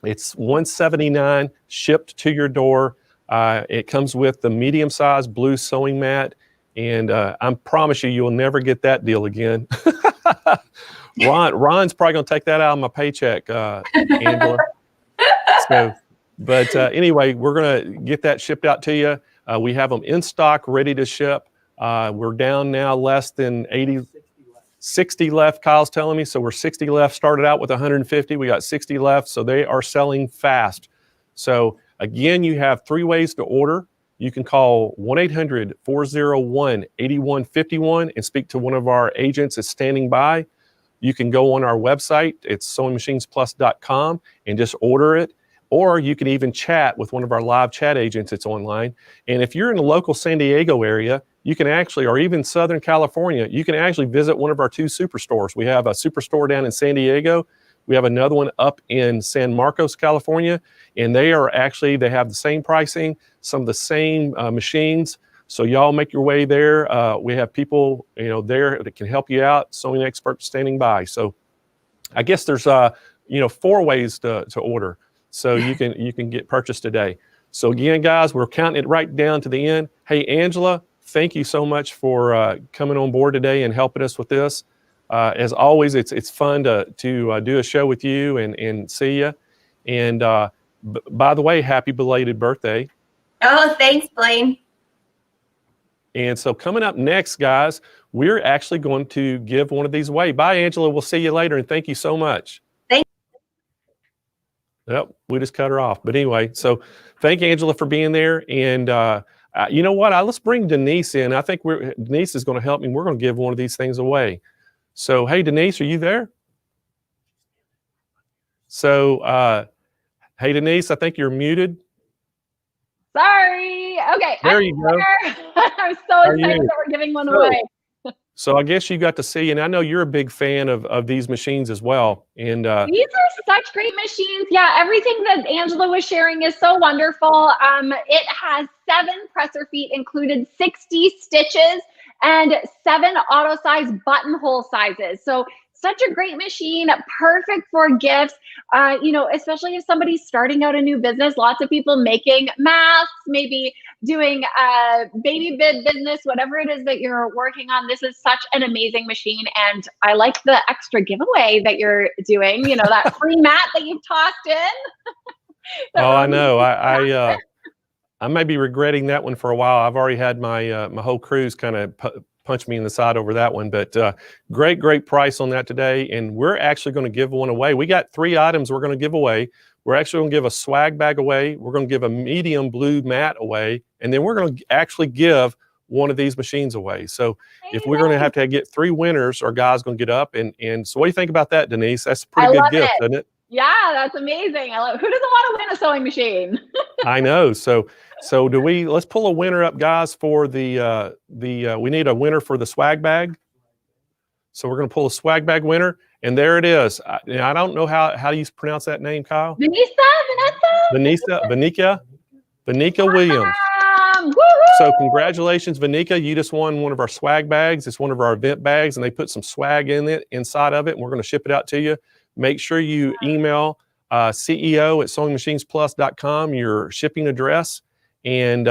It's $179 shipped to your door. It comes with the medium-sized blue sewing mat, and I promise you, you'll never get that deal again. Ron's probably going to take that out of my paycheck, Angela. But anyway, we're going to get that shipped out to you. We have them in stock, ready to ship. We're down now less than 60 left, Kyle's telling me. So we're 60 left, started out with 150. We got 60 left, so they are selling fast. So again, you have 3 ways to order. You can call 1-800-401-8151 and speak to one of our agents that's standing by. You can go on our website, it's SewingMachinesPlus.com, and just order it. Or you can even chat with one of our live chat agents that's online. And if you're in the local San Diego area, you can actually, or even Southern California, you can actually visit one of our 2 superstores. We have a superstore down in San Diego. We have another one up in San Marcos, California. And they have the same pricing, some of the same machines. So y'all make your way there. We have people, there that can help you out, sewing experts standing by. So I guess there's, 4 ways to order. So you can get purchased today. So again, guys, we're counting it right down to the end. Hey, Angela, thank you so much for coming on board today and helping us with this. As always, it's fun to do a show with you and see you. And by the way, happy belated birthday. Oh, thanks, Blaine. And so coming up next, guys, we're actually going to give one of these away. Bye, Angela. We'll see you later, and thank you so much. Yep, we just cut her off. But anyway, so thank Angela for being there. And you know what? Let's bring Denise in. I think Denise is going to help me. We're going to give one of these things away. So, hey, Denise, are you there? So, hey, Denise, I think you're muted. Sorry. Okay. There you go. I'm so excited that we're giving one away. So I guess you got to see, and I know you're a big fan of these machines as well. And these are such great machines. Yeah, everything that Angela was sharing is so wonderful. It has 7 presser feet included, 60 stitches, and 7 auto size buttonhole sizes. So such a great machine, perfect for gifts. Especially if somebody's starting out a new business, lots of people making masks, maybe doing a baby bid business, whatever it is that you're working on. This is such an amazing machine. And I like the extra giveaway that you're doing, that free mat that you've tossed in. Oh, I know. I may be regretting that one for a while. I've already had my whole cruise kind of punch me in the side over that one, but great price on that today. And we're actually going to give one away. We got 3 items we're going to give away. We're actually going to give a swag bag away. We're going to give a medium blue mat away. And then we're going to actually give one of these machines away. So if we're going to have to get 3 winners, our guy's going to get up. And so what do you think about that, Denise? That's a pretty good gift, isn't it? Yeah, that's amazing. Who doesn't want to win a sewing machine? I know. So let's pull a winner up, guys, for we need a winner for the swag bag. So we're going to pull a swag bag winner, and there it is. I don't know how do you pronounce that name, Kyle? Vanika Williams. So congratulations, Vanika. You just won one of our swag bags. It's one of our event bags, and they put some swag inside of it, and we're going to ship it out to you. Make sure you email CEO@SewingMachinesPlus.com your shipping address, and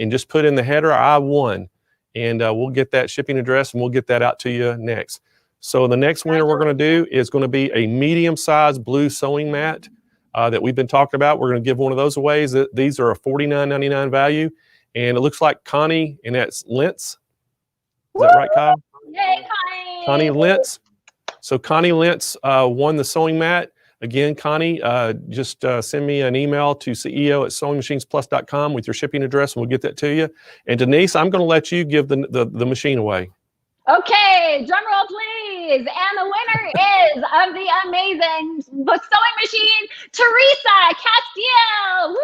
just put in the header I won, and we'll get that shipping address and we'll get that out to you next. So the next winner we're going to do is going to be a medium-sized blue sewing mat that we've been talking about. We're going to give one of those away. These are a $49.99 value, And it looks like Connie, and that's Lentz. Is that right, Kyle? Yay, Connie. Connie Lentz. So Connie Lentz won the sewing mat. Again, Connie, just send me an email to CEO@SewingMachinesPlus.com with your shipping address, and we'll get that to you. And Denise, I'm going to let you give the machine away. Okay, drum roll, please. And the winner is of the amazing sewing machine, Teresa Castiel. Woo!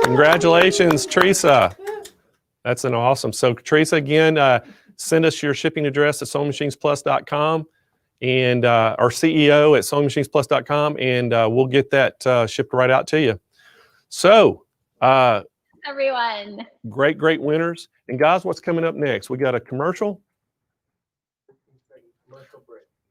Congratulations, Teresa. That's an awesome. So Teresa, again, send us your shipping address at SewingMachinesPlus.com and our CEO@SewingMachinesPlus.com, and we'll get that shipped right out to you. So, everyone. Great winners. And guys, what's coming up next? We got a commercial.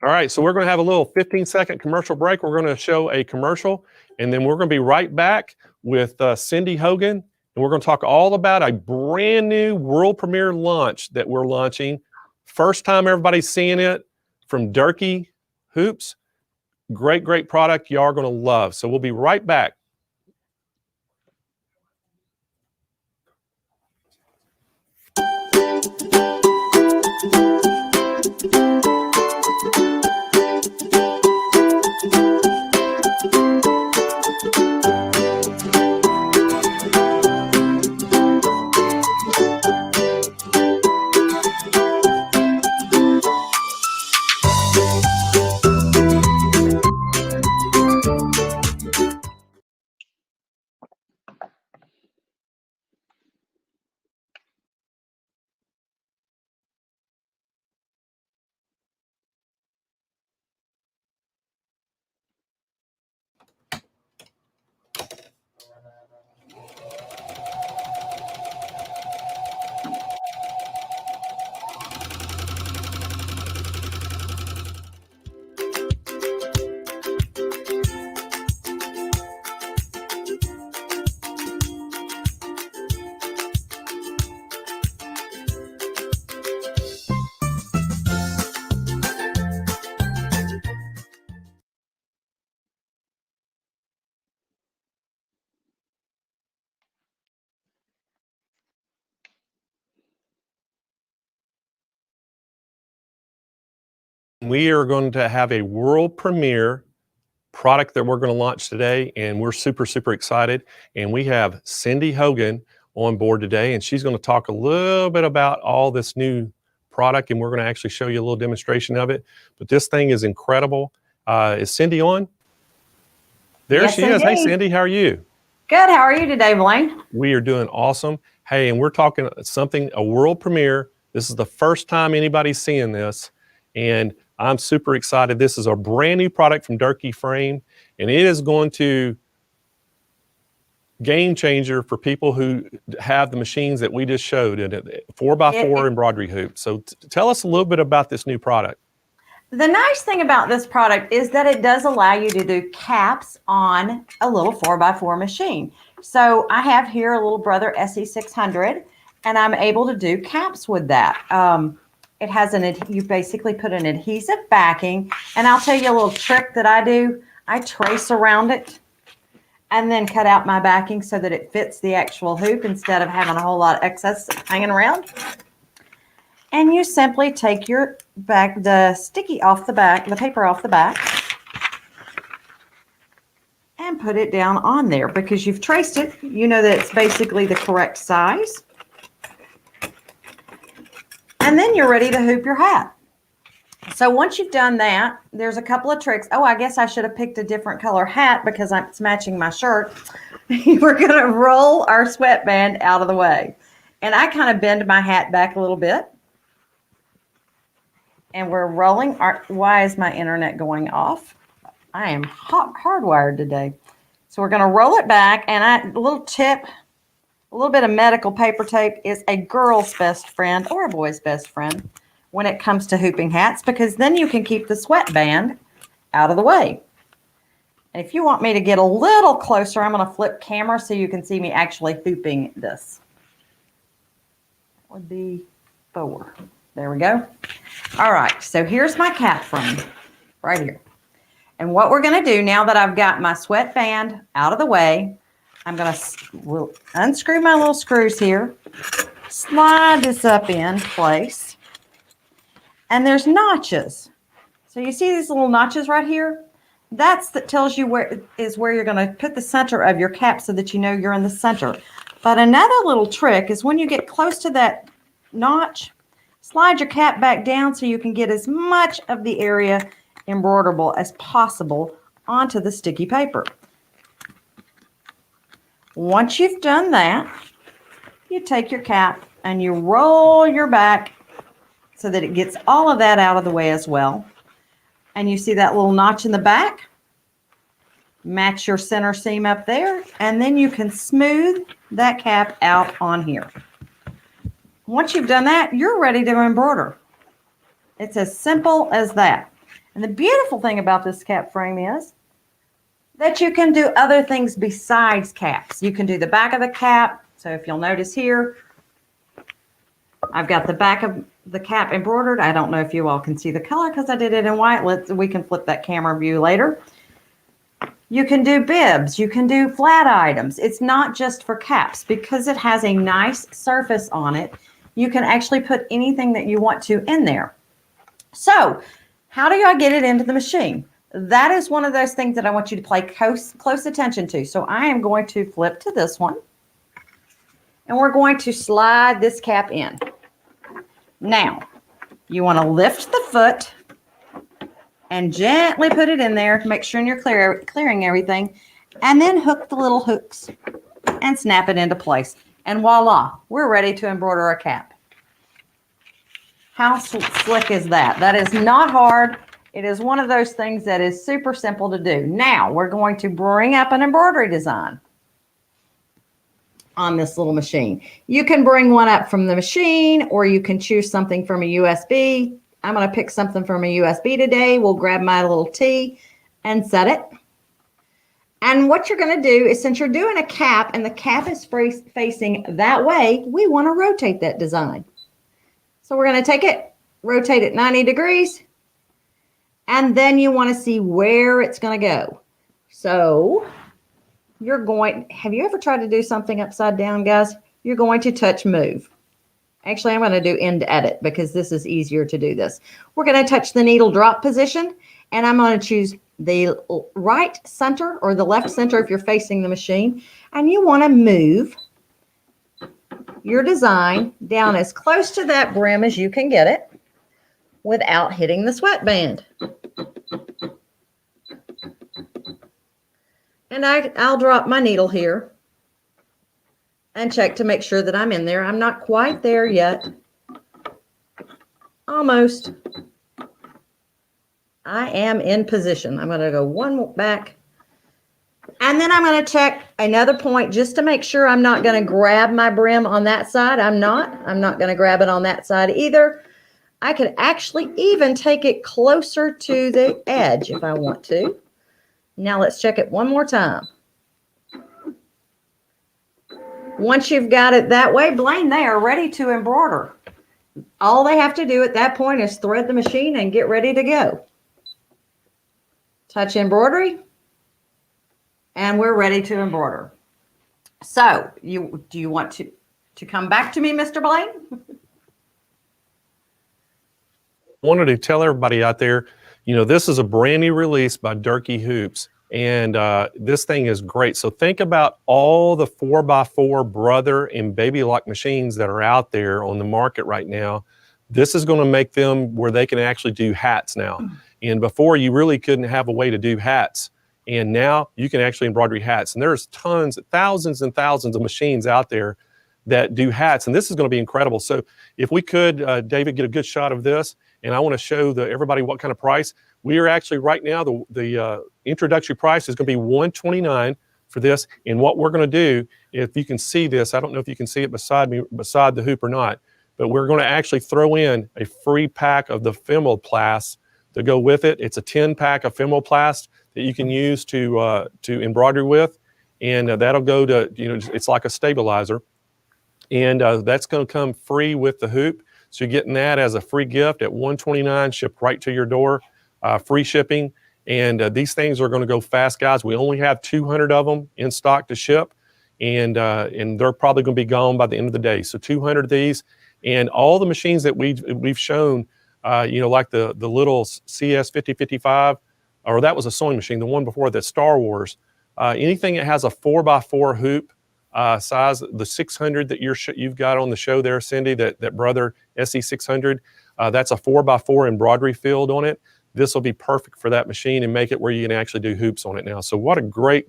All right, so we're going to have a little 15-second commercial break. We're going to show a commercial, and then we're going to be right back with Cindy Hogan, and we're going to talk all about a brand new world premiere launch that we're launching. First time everybody's seeing it from Durkee Hoops. Great product y'all are going to love. So we'll be right back. We are going to have a world premiere product that we're going to launch today, and we're super excited. And we have Cindy Hogan on board today, and she's going to talk a little bit about all this new product, and we're going to actually show you a little demonstration of it. But this thing is incredible. Is Cindy on? There Yes, she is. Hey, indeed. Cindy, how are you? Good. How are you today, Blaine? We are doing awesome. Hey, and we're talking a world premiere. This is the first time anybody's seeing this, and I'm super excited. This is a brand new product from Durkee Frame, and it is going to game changer for people who have the machines that we just showed in it, 4x4 embroidery hoop. So tell us a little bit about this new product. The nice thing about this product is that it does allow you to do caps on a little 4x4 machine. So I have here a little Brother SE600, and I'm able to do caps with that. It has you basically put an adhesive backing, and I'll tell you a little trick that I do. I trace around it and then cut out my backing so that it fits the actual hoop instead of having a whole lot of excess hanging around. And you simply take the sticky off the back, the paper off the back, and put it down on there because you've traced it. You know that it's basically the correct size. And then you're ready to hoop your hat. So once you've done that, there's a couple of tricks. Oh, I guess I should have picked a different color hat because it's matching my shirt. We're going to roll our sweatband out of the way. And I kind of bend my hat back a little bit. And we're rolling why is my internet going off? I am hardwired today. So we're going to roll it back, and a little tip, a little bit of medical paper tape is a girl's best friend or a boy's best friend when it comes to hooping hats, because then you can keep the sweatband out of the way. And if you want me to get a little closer, I'm going to flip camera so you can see me actually hooping this. That would be 4. There we go. All right, so here's my cap frame right here. And what we're going to do now that I've got my sweatband out of the way, we'll unscrew my little screws here, slide this up in place, and there's notches. So you see these little notches right here? That tells you where you're going to put the center of your cap so that you know you're in the center. But another little trick is when you get close to that notch, slide your cap back down so you can get as much of the area embroiderable as possible onto the sticky paper. Once you've done that, you take your cap and you roll your back so that it gets all of that out of the way as well. And you see that little notch in the back? Match your center seam up there, and then you can smooth that cap out on here. Once you've done that, you're ready to embroider. It's as simple as that. And the beautiful thing about this cap frame is that you can do other things besides caps. You can do the back of the cap. So if you'll notice here, I've got the back of the cap embroidered. I don't know if you all can see the color because I did it in white. We can flip that camera view later. You can do bibs. You can do flat items. It's not just for caps. Because it has a nice surface on it, you can actually put anything that you want to in there. So how do I get it into the machine? That is one of those things that I want you to pay close attention to. So I am going to flip to this one. And we're going to slide this cap in. Now, you want to lift the foot and gently put it in there to make sure you're clearing everything. And then hook the little hooks and snap it into place. And voila, we're ready to embroider a cap. How slick is that? That is not hard. It is one of those things that is super simple to do. Now, we're going to bring up an embroidery design on this little machine. You can bring one up from the machine, or you can choose something from a USB. I'm going to pick something from a USB today. We'll grab my little T and set it. And what you're going to do is, since you're doing a cap and the cap is facing that way, we want to rotate that design. So we're going to take it, rotate it 90 degrees, and then you want to see where it's going to go. So have you ever tried to do something upside down, guys? You're going to touch move. Actually, I'm going to do end edit because this is easier to do this. We're going to touch the needle drop position, and I'm going to choose the right center or the left center if you're facing the machine. And you want to move your design down as close to that brim as you can get it without hitting the sweatband. And I'll drop my needle here and check to make sure that I'm in there. I'm not quite there yet. Almost. I am in position. I'm going to go one back. And then I'm going to check another point just to make sure I'm not going to grab my brim on that side. I'm not going to grab it on that side either. I could actually even take it closer to the edge if I want to. Now let's check it one more time. Once you've got it that way, Blaine, they are ready to embroider. All they have to do at that point is thread the machine and get ready to go. Touch embroidery, and we're ready to embroider. So, do you want to come back to me, Mr. Blaine? I wanted to tell everybody out there, this is a brand new release by Durkee Hoops, and this thing is great. So think about all the 4x4 brother and baby lock machines that are out there on the market right now. This is going to make them where they can actually do hats now. And before, you really couldn't have a way to do hats. And now you can actually embroider hats. And there's thousands and thousands of machines out there that do hats. And this is going to be incredible. So if we could, David, get a good shot of this. And I want to show everybody what kind of price. We are actually right now, the introductory price is going to be $129 for this. And what we're going to do, if you can see this, I don't know if you can see it beside the hoop or not, but we're going to actually throw in a free pack of the Femoplast to go with it. It's a 10-pack of Femoplast that you can use to embroider with. And that'll go to, it's like a stabilizer. And that's going to come free with the hoop. So you're getting that as a free gift at $129, shipped right to your door, free shipping. And these things are going to go fast, guys. We only have 200 of them in stock to ship. and they're probably going to be gone by the end of the day. So 200 of these, and all the machines that we've shown, like the little CS 5055, or that was a sewing machine. The one before that, Star Wars. Anything that has a 4x4 hoop size, the 600 that you've got on the show there, Cindy, that Brother SE 600, that's a 4x4 embroidery field on it. This will be perfect for that machine and make it where you can actually do hoops on it now. So what a great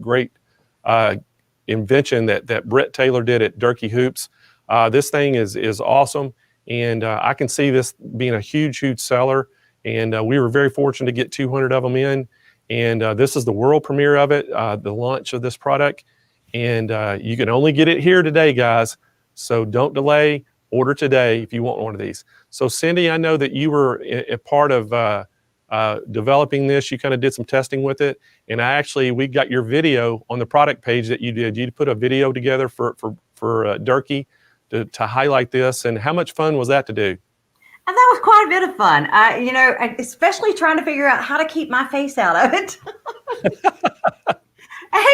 invention that Brett Taylor did at Durkee Hoops. This thing is awesome, and I can see this being a huge seller. And we were very fortunate to get 200 of them in. And this is the world premiere of it, the launch of this product. And you can only get it here today, guys. So don't delay. Order today if you want one of these. So Cindy, I know that you were a part of developing this. You kind of did some testing with it. And we got your video on the product page that you did. You put a video together for Durkee to highlight this. And how much fun was that to do? And that was quite a bit of fun. Especially trying to figure out how to keep my face out of it.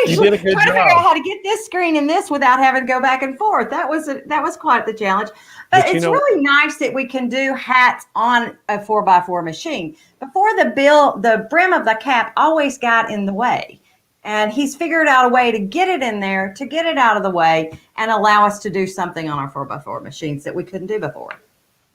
You did a good trying job. to figure out how to get this screen and this without having to go back and forth. That was quite the challenge. But it's really nice that we can do hats on a 4x4 machine. Before the brim of the cap always got in the way. And he's figured out a way to get it in there, to get it out of the way, and allow us to do something on our 4x4 machines that we couldn't do before.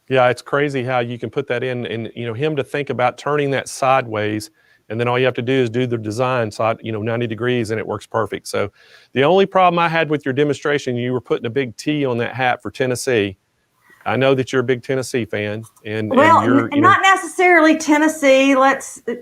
Yeah, it's crazy how you can put that in, and him to think about turning that sideways, and then all you have to do is do the design side, 90 degrees, and it works perfect. So the only problem I had with your demonstration, you were putting a big T on that hat for Tennessee. I know that you're a big Tennessee fan, and you're not necessarily Tennessee.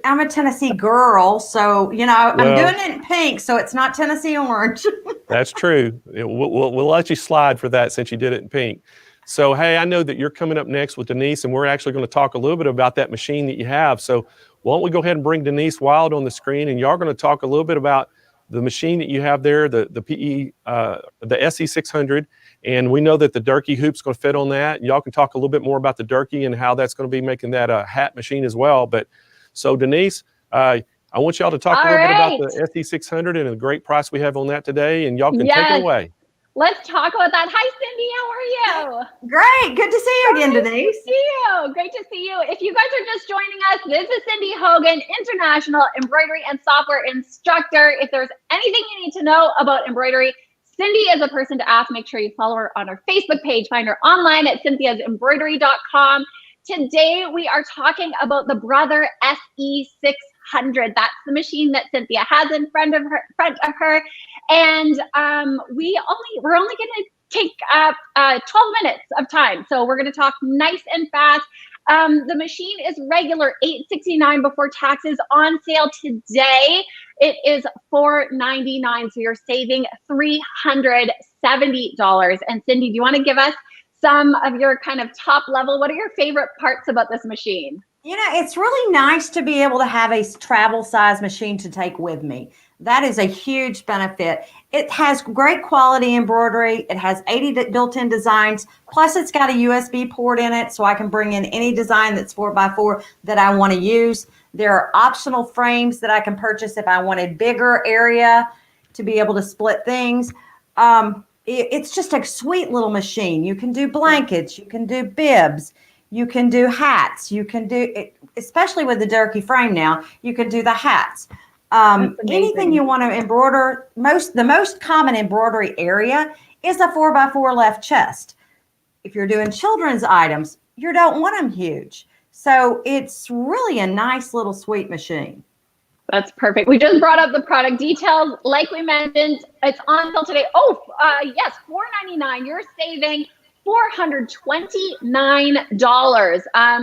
I'm a Tennessee girl, so I'm doing it in pink, so it's not Tennessee orange. That's true. We'll let you slide for that since you did it in pink. So, hey, I know that you're coming up next with Denise, and we're actually going to talk a little bit about that machine that you have. So why don't we go ahead and bring Denise Wild on the screen, and y'all are going to talk a little bit about the machine that you have there, the SE 600, and we know that the Durkee hoop's going to fit on that. And y'all can talk a little bit more about the Durkee and how that's going to be making that a hat machine as well. But so, Denise, I want y'all to talk a little bit about the SE 600 and the great price we have on that today, and y'all can take it away. Let's talk about that. Hi, Cindy. How are you? Great. Good to see you again, Denise. Great to see you. Great to see you. If you guys are just joining us, this is Cindy Hogan, International Embroidery and Software Instructor. If there's anything you need to know about embroidery, Cindy is a person to ask. Make sure you follow her on her Facebook page. Find her online at cynthiasembroidery.com. Today, we are talking about the Brother SE 600. That's the machine that Cynthia has in front of her. And we're only going to take 12 minutes of time. So we're going to talk nice and fast. The machine is regular $869 before taxes. On sale today, it is $499. So you're saving $370. And Cindy, do you want to give us some of your kind of top level? What are your favorite parts about this machine? It's really nice to be able to have a travel size machine to take with me. That is a huge benefit. It has great quality embroidery. It has 80 built-in designs. Plus, it's got a USB port in it, so I can bring in any design that's 4x4 that I want to use. There are optional frames that I can purchase if I wanted bigger area to be able to split things. It's just a sweet little machine. You can do blankets. You can do bibs. You can do hats. You can do, especially with the Durkee frame now, you can do the hats. Anything you want to embroider, the most common embroidery area is a 4x4 left chest. If you're doing children's items, you don't want them huge. So it's really a nice little sweet machine. That's perfect. We just brought up the product details. Like we mentioned, it's on sale today. Yes, $499. You're saving $429.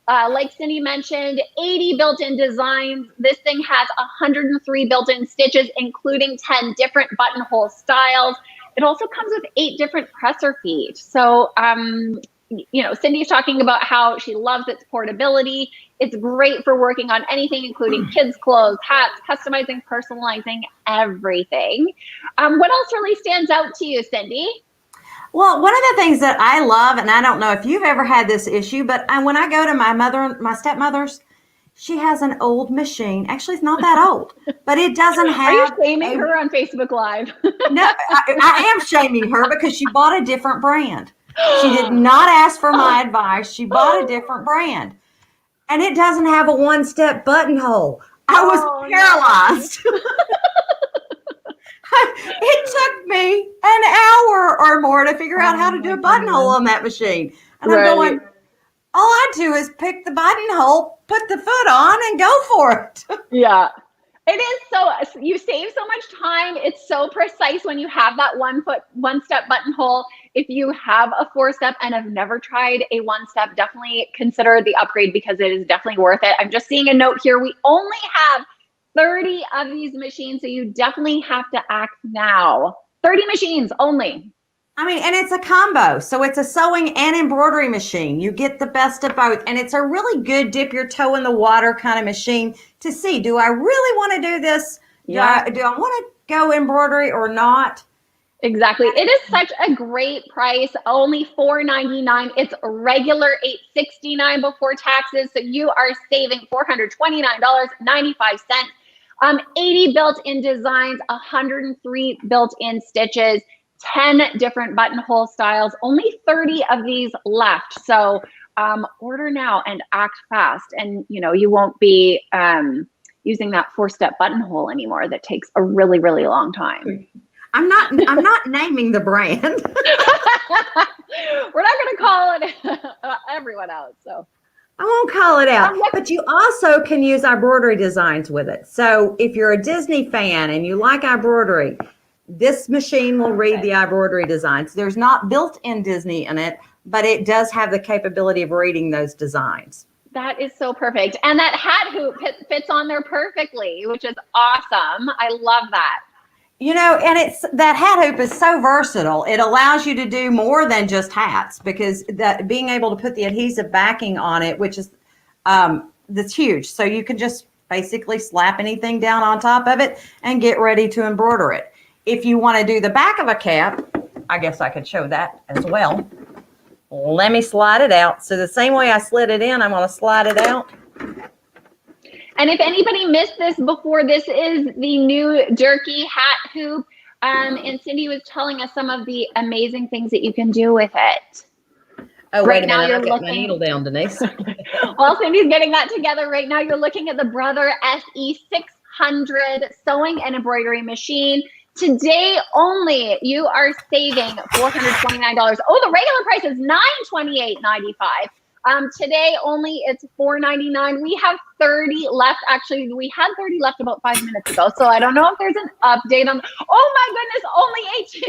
Like Cindy mentioned, 80 built-in designs. This thing has 103 built-in stitches, including 10 different buttonhole styles. It also comes with 8 different presser feet. So, Cindy's talking about how she loves its portability. It's great for working on anything, including kids' clothes, hats, customizing, personalizing, everything. What else really stands out to you, Cindy? Well, one of the things that I love, and I don't know if you've ever had this issue, but when I go to my stepmother's, she has an old machine. Actually, it's not that old, but it doesn't have. Are you shaming her on Facebook Live? No, I am shaming her because she bought a different brand. She did not ask for my advice. She bought a different brand. And it doesn't have a one-step buttonhole. I was paralyzed. No. It took me an hour or more to figure out how to do a buttonhole on that machine. And I'm going, all I do is pick the buttonhole, put the foot on, and go for it. Yeah. It is so, you save so much time. It's so precise when you have that one-step buttonhole. If you have a 4-step and have never tried a 1-step, definitely consider the upgrade because it is definitely worth it. I'm just seeing a note here. We only have 30 of these machines, so you definitely have to act now. 30 machines only. I mean, and it's a combo. So it's a sewing and embroidery machine. You get the best of both. And it's a really good dip your toe in the water kind of machine to see, do I really want to do this? Yeah. Do I want to go embroidery or not? Exactly. It is such a great price. Only $4.99. It's regular $8.69 before taxes. So you are saving $429.95. 80 built-in designs, 103 built-in stitches, 10 different buttonhole styles, only 30 of these left. So order now and act fast. And you won't be using that 4-step buttonhole anymore. That takes a really, really long time. I'm not naming the brand. We're not going to call it everyone out. So I won't call it out, but you also can use embroidery designs with it. So if you're a Disney fan and you like embroidery, this machine will read the embroidery designs. There's not built-in Disney in it, but it does have the capability of reading those designs. That is so perfect. And that hat hoop fits on there perfectly, which is awesome. I love that. And that hat hoop is so versatile. It allows you to do more than just hats because being able to put the adhesive backing on it, which is that's huge. So you can just basically slap anything down on top of it and get ready to embroider it. If you want to do the back of a cap, I guess I could show that as well. Let me slide it out. So the same way I slid it in, I'm going to slide it out. And if anybody missed this before, this is the new jerky hat hoop. And Cindy was telling us some of the amazing things that you can do with it. Oh, right wait a now minute. you're I'll get looking... my needle down, Denise. While Cindy's getting that together right now, you're looking at the Brother SE600 sewing and embroidery machine. Today only, you are saving $429. Oh, the regular price is $928.95. Today only, it's $499. We have 30 left. Actually, we had 30 left about 5 minutes ago. So I don't know if there's an update on. Oh my goodness, only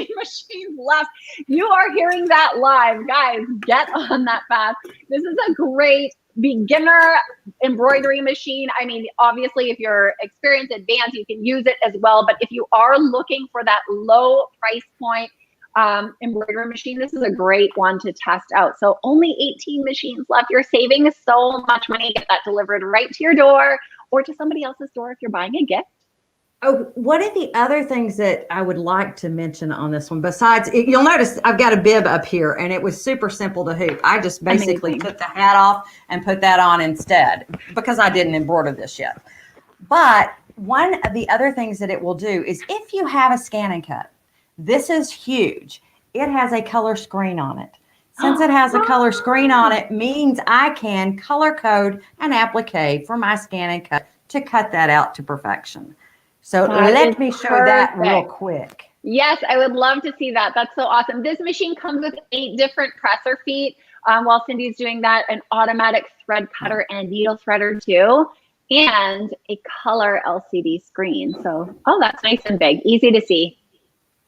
18 machines left. You are hearing that live, guys. Get on that fast. This is a great beginner embroidery machine. I mean, obviously, if you're experienced, advanced, you can use it as well. But if you are looking for that low price point embroidery machine, this is a great one to test out. So only 18 machines left. You're saving so much money. Get that delivered right to your door or to somebody else's door if you're buying a gift. Oh, one of the other things that I would like to mention on this one, besides, you'll notice I've got a bib up here and it was super simple to hoop. I just basically took the hat off and put that on instead because I didn't embroider this yet. But one of the other things that it will do is if you have a scan and cut, this is huge. It has a color screen on it. Since it has a color screen on it, means I can color code an applique for my scan and cut to cut that out to perfection. So let me show that real quick. Yes, I would love to see that. That's so awesome. This machine comes with 8 different presser feet. While Cindy's doing that, an automatic thread cutter and needle threader too, and a color LCD screen. So, oh, that's nice and big, easy to see.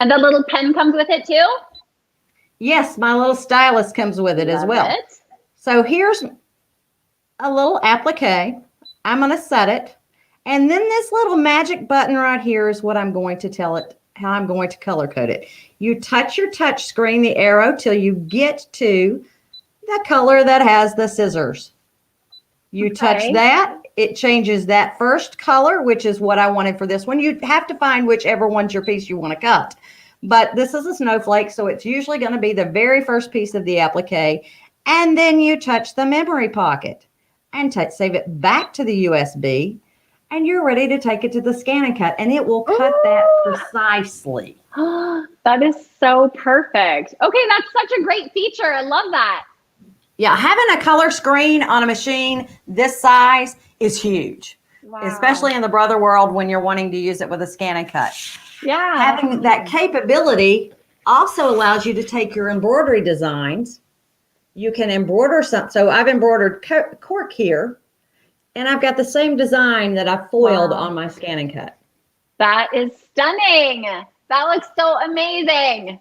And the little pen comes with it too? Yes, my little stylus comes with it as well. So here's a little applique. I'm going to set it. And then this little magic button right here is what I'm going to tell it how I'm going to color code it. You touch your touch screen, the arrow, till you get to the color that has the scissors. You touch that, it changes that first color, which is what I wanted for this one. You have to find whichever one's your piece you want to cut. But this is a snowflake, so it's usually going to be the very first piece of the applique. And then you touch the memory pocket. and save it back to the USB, and you're ready to take it to the scan and cut, and it will cut that precisely. That is so perfect. Okay, that's such a great feature. I love that. Yeah, having a color screen on a machine this size is huge, especially in the brother world when you're wanting to use it with a scan and cut. Yeah. Having that capability also allows you to take your embroidery designs. You can embroider something. So I've embroidered cork here, and I've got the same design that I foiled on my scan and cut. That is stunning. That looks so amazing.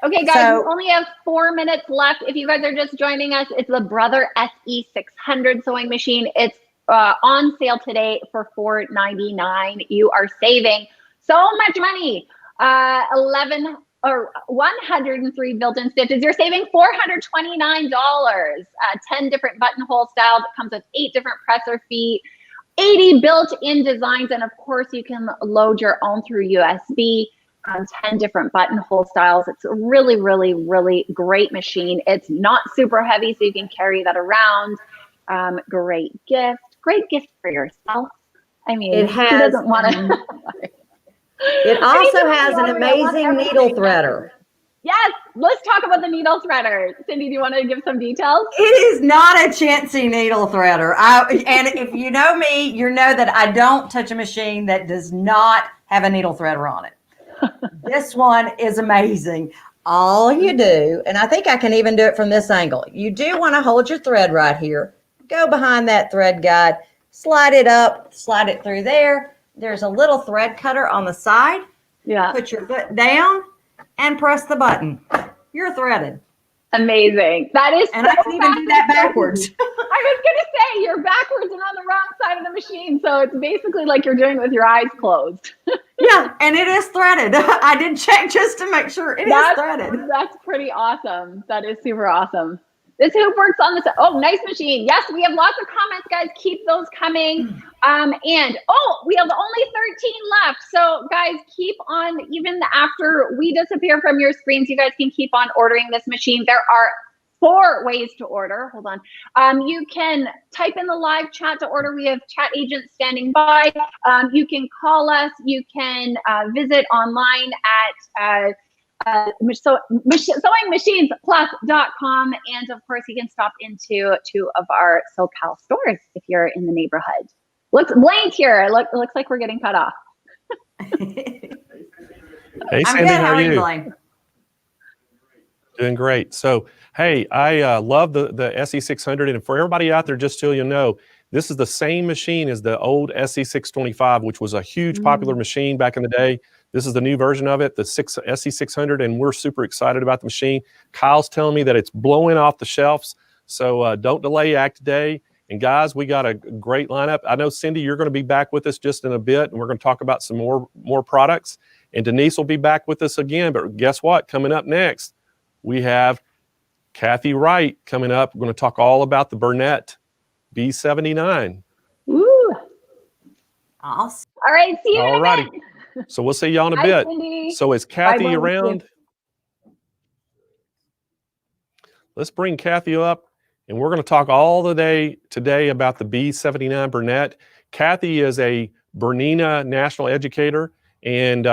Okay, guys, we only have 4 minutes left. If you guys are just joining us, it's the Brother SE600 sewing machine. It's on sale today for $4.99. You are saving so much money. 103 built-in stitches. You're saving $429. 10 different buttonhole styles. It comes with 8 different presser feet, 80 built-in designs, and of course, you can load your own through USB. 10 different buttonhole styles. It's a really, really, really great machine. It's not super heavy, so you can carry that around. Great gift. Great gift for yourself. I mean, it has, who doesn't want to? It also has an amazing needle threader. Yes, let's talk about the needle threader. Cindy, do you want to give some details? It is not a chintzy needle threader. And if you know me, you know that I don't touch a machine that does not have a needle threader on it. This one is amazing. All you do, and I think I can even do it from this angle. You do want to hold your thread right here. Go behind that thread guide, slide it up, slide it through there. There's a little thread cutter on the side. Yeah. Put your foot down and press the button. You're threaded. Amazing. That is and I can even do that backwards. I was going to say you're backwards and on the wrong side of the machine. So it's basically like you're doing it with your eyes closed. Yeah, and it is threaded. I did check just to make sure it is threaded. That's pretty awesome. That is super awesome. This hoop works on this. Oh, nice machine. Yes, we have lots of comments, guys. Keep those coming. And we have only 13 left. So guys, keep on, even after we disappear from your screens, you guys can keep on ordering this machine. There are 4 ways to order. Hold on. You can type in the live chat to order. We have chat agents standing by. You can call us. You can visit online at SewingMachinesPlus.com. And of course, you can stop into 2 of our SoCal stores if you're in the neighborhood. Looks blank here. It looks like we're getting cut off. Hey, Sandy, how are you? Blaine? Doing great. So, hey, I love the SE600. And for everybody out there, just so you know, this is the same machine as the old SE625, which was a huge popular machine back in the day. This is the new version of it, the SE600, and we're super excited about the machine. Kyle's telling me that it's blowing off the shelves, so don't delay, act today. And guys, we got a great lineup. I know, Cindy, you're going to be back with us just in a bit, and we're going to talk about some more products. And Denise will be back with us again. But guess what? Coming up next, we have Kathy Wright coming up. We're going to talk all about the Burnett B79. Woo! Awesome. All right, see you in a righty. bit. So we'll see y'all in a Bye, bit. Cindy. So is Kathy Bye, around? Let's bring Kathy up, and we're going to talk all the day today about the B79 Burnett. Kathy is a Bernina national educator and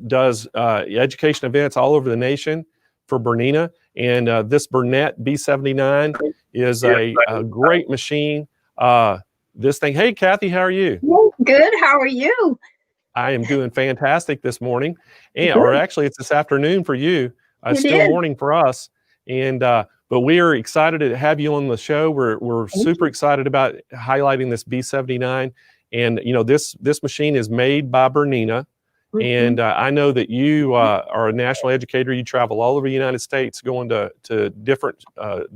does education events all over the nation for Bernina. And this Burnett B79 is a great machine. This thing, hey, Kathy, how are you? Good. How are you? I am doing fantastic this morning, or actually it's this afternoon for you. Still morning for us, and but we are excited to have you on the show. We're super excited about highlighting this B79, and you know this machine is made by Bernina, and I know that you are a national educator. You travel all over the United States, going to different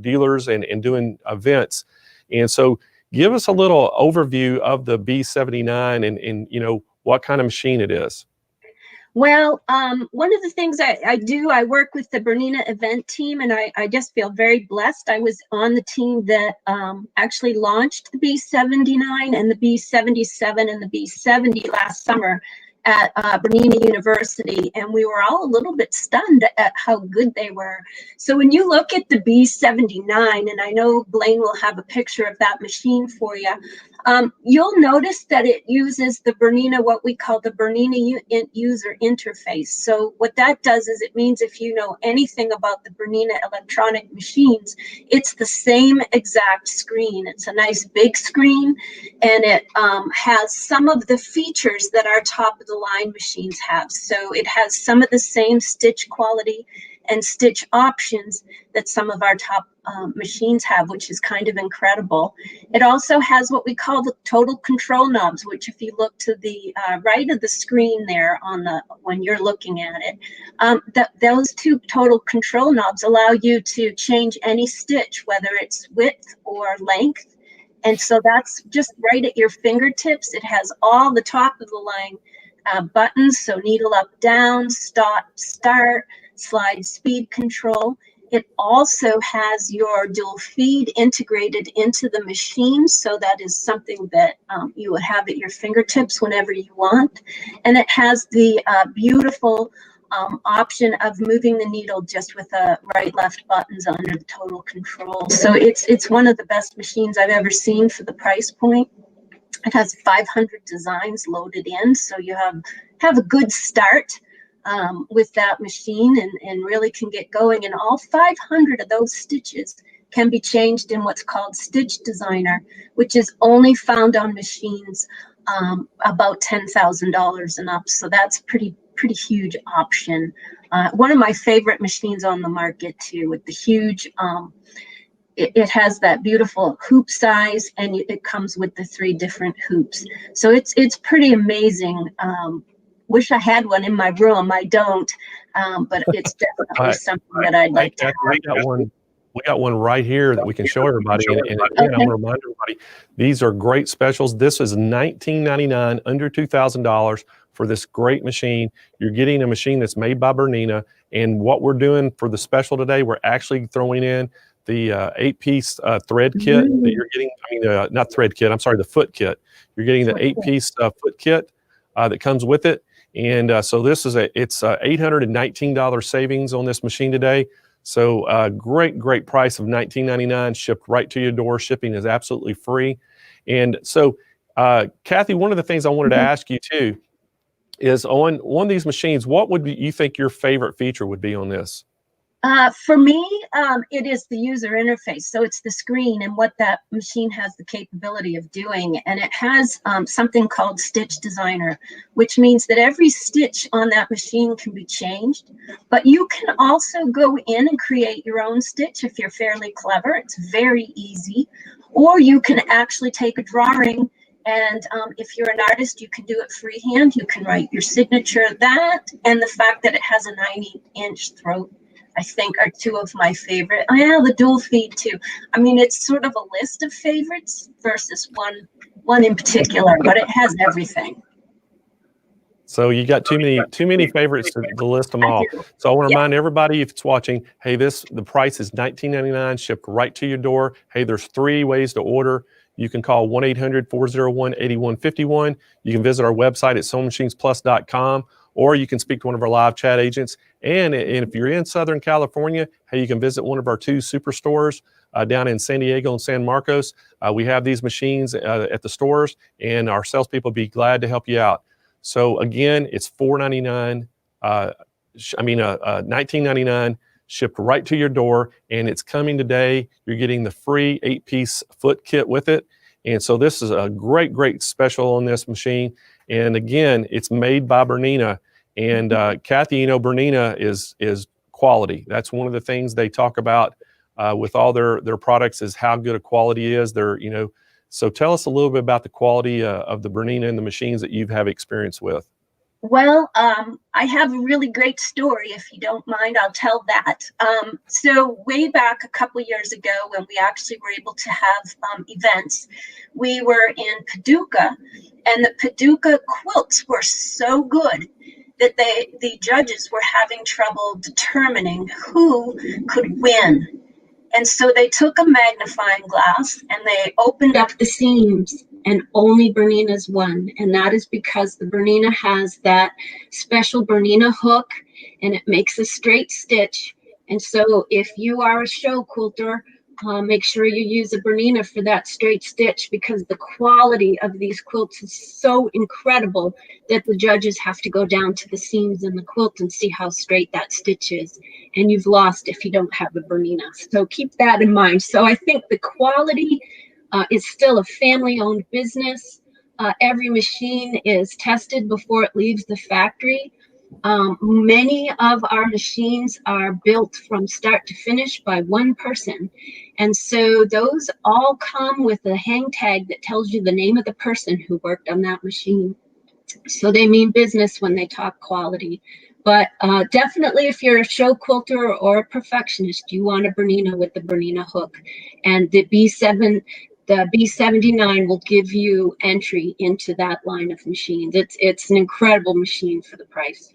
dealers and doing events, and so give us a little overview of the B79 and you know what kind of machine it is. Well, one of the things I do, I work with the Bernina event team, and I just feel very blessed. I was on the team that actually launched the B79 and the B77 and the B70 last summer. at Bernina University, and we were all a little bit stunned at how good they were. So when you look at the B79, and I know Blaine will have a picture of that machine for you, you'll notice that it uses the Bernina, what we call the Bernina user interface. So what that does is it means if you know anything about the Bernina electronic machines, it's the same exact screen. It's a nice big screen, and it has some of the features that our top of the line machines have. So it has some of the same stitch quality and stitch options that some of our top machines have, which is kind of incredible. It also has what we call the total control knobs, which if you look to the right of the screen there on the when you're looking at it, those two total control knobs allow you to change any stitch, whether it's width or length. And so that's just right at your fingertips. It has all the top of the line buttons, so needle up, down, stop, start, slide speed control. It also has your dual feed integrated into the machine, so that is something that you would have at your fingertips whenever you want. And it has the beautiful option of moving the needle just with the right-left buttons under the total control. So it's one of the best machines I've ever seen for the price point. It has 500 designs loaded in, so you have a good start with that machine and really can get going. And all 500 of those stitches can be changed in what's called Stitch Designer, which is only found on machines about $10,000 and up. So that's pretty huge option. One of my favorite machines on the market too, with the huge, it has that beautiful hoop size, and it comes with the 3 different hoops. So it's pretty amazing. Wish I had one in my room. I don't, but it's definitely something that I'd like to have. We got one right here that we can show everybody. And again, I want to remind everybody, these are great specials. This is $19.99, under $2,000 for this great machine. You're getting a machine that's made by Bernina. And what we're doing for the special today, we're actually throwing in the 8-piece thread kit that you're getting. I mean, not thread kit, I'm sorry, the foot kit. You're getting the 8-piece foot kit that comes with it. And so this is it's $819 savings on this machine today. So great price of $19.99, shipped right to your door. Shipping is absolutely free. And so Kathy, one of the things I wanted to ask you too is on one of these machines, what would you think your favorite feature would be on this? For me, it is the user interface. So it's the screen and what that machine has the capability of doing. And it has something called Stitch Designer, which means that every stitch on that machine can be changed. But you can also go in and create your own stitch if you're fairly clever. It's very easy. Or you can actually take a drawing, and if you're an artist, you can do it freehand. You can write your signature. That and the fact that it has a 90-inch throat, I think, are 2 of my favorite. Oh yeah, the dual feed too. I mean, it's sort of a list of favorites versus one in particular, but it has everything. So you got too many favorites to list them all. So I want to remind everybody, if it's watching, hey, the price is $19.99, shipped right to your door. Hey, there's 3 ways to order. You can call 1-800-401-8151. You can visit our website at SewingMachinesPlus.com, or you can speak to one of our live chat agents. And if you're in Southern California, hey, you can visit one of our 2 superstores down in San Diego and San Marcos. We have these machines at the stores, and our salespeople will be glad to help you out. So again, it's $19.99, shipped right to your door, and it's coming today. You're getting the free 8-piece foot kit with it. And so this is a great special on this machine. And again, it's made by Bernina. And Kathy, you know, Bernina is quality. That's one of the things they talk about with all their products, is how good a quality is. So tell us a little bit about the quality of the Bernina and the machines that you have experience with. Well, I have a really great story. If you don't mind, I'll tell that. So way back a couple years ago, when we actually were able to have events, we were in Paducah, and the Paducah quilts were so good that the judges were having trouble determining who could win. And so they took a magnifying glass and they opened up the seams and only Bernina's won. And that is because the Bernina has that special Bernina hook, and it makes a straight stitch. And so if you are a show quilter, make sure you use a Bernina for that straight stitch, because the quality of these quilts is so incredible that the judges have to go down to the seams in the quilt and see how straight that stitch is. And you've lost if you don't have a Bernina. So keep that in mind. So I think the quality is still a family-owned business. Every machine is tested before it leaves the factory. Many of our machines are built from start to finish by one person. And so those all come with a hang tag that tells you the name of the person who worked on that machine. So they mean business when they talk quality. But definitely if you're a show quilter or a perfectionist, you want a Bernina with the Bernina hook. And the B79 will give you entry into that line of machines. It's an incredible machine for the price.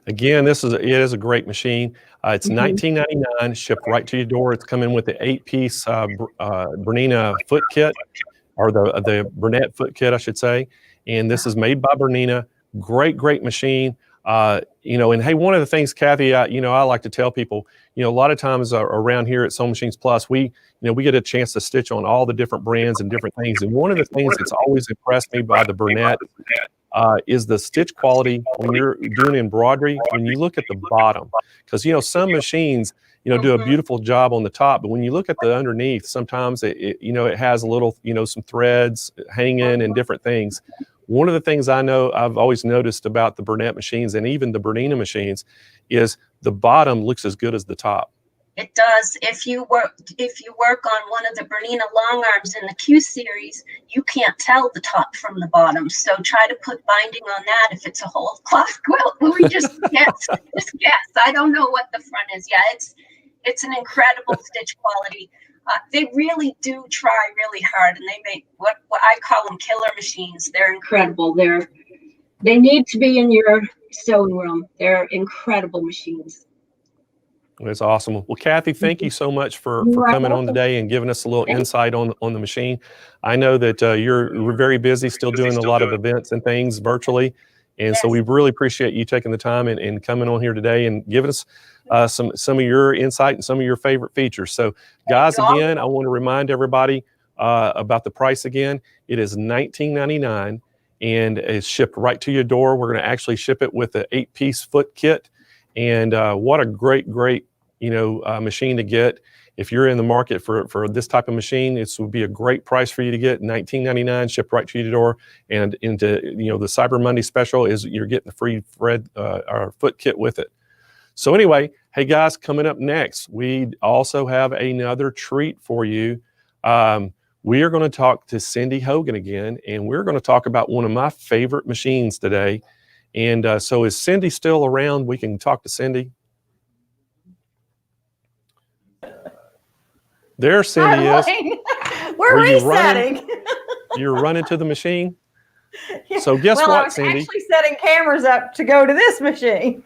Again, it is a great machine. It's $19.99, shipped right to your door. It's coming with the 8-piece Bernina foot kit, or the Burnett foot kit, I should say. And this is made by Bernina. Great machine. And hey, one of the things, Kathy, I like to tell people, a lot of times around here at Sewing Machines Plus, we get a chance to stitch on all the different brands and different things. And one of the things that's always impressed me by the Burnett is the stitch quality when you're doing embroidery. When you look at the bottom, because some machines do a beautiful job on the top, but when you look at the underneath, sometimes it has a little some threads hanging and different things. One of the things I've always noticed about the Burnett machines and even the Bernina machines is the bottom looks as good as the top. It does. If you work on one of the Bernina long arms in the Q series, you can't tell the top from the bottom. So try to put binding on that if it's a whole cloth quilt. We just guess. I don't know what the front is. Yeah, it's an incredible stitch quality. They really do try really hard, and they make what I call them killer machines. They're incredible. They need to be in your sewing room. They're incredible machines. That's awesome. Well, Kathy, thank you so much for coming on today and giving us a little insight on the machine. I know that you're very busy, still doing a lot of events and things virtually. And so we really appreciate you taking the time and coming on here today and giving us some of your insight and some of your favorite features. So guys, again, I want to remind everybody about the price again. It is $19.99 and it's shipped right to your door. We're going to actually ship it with an 8-piece foot kit. And what a great machine to get. If you're in the market for this type of machine, it would be a great price for you to get. $19.99, shipped right to your door. And into the Cyber Monday special is you're getting the free thread or foot kit with it. So anyway, hey guys, coming up next, we also have another treat for you. We are going to talk to Cindy Hogan again, and we're going to talk about one of my favorite machines today. And so is Cindy still around? We can talk to Cindy. There Cindy is. We're resetting. You're running to the machine? So guess what, Cindy? I was actually setting cameras up to go to this machine.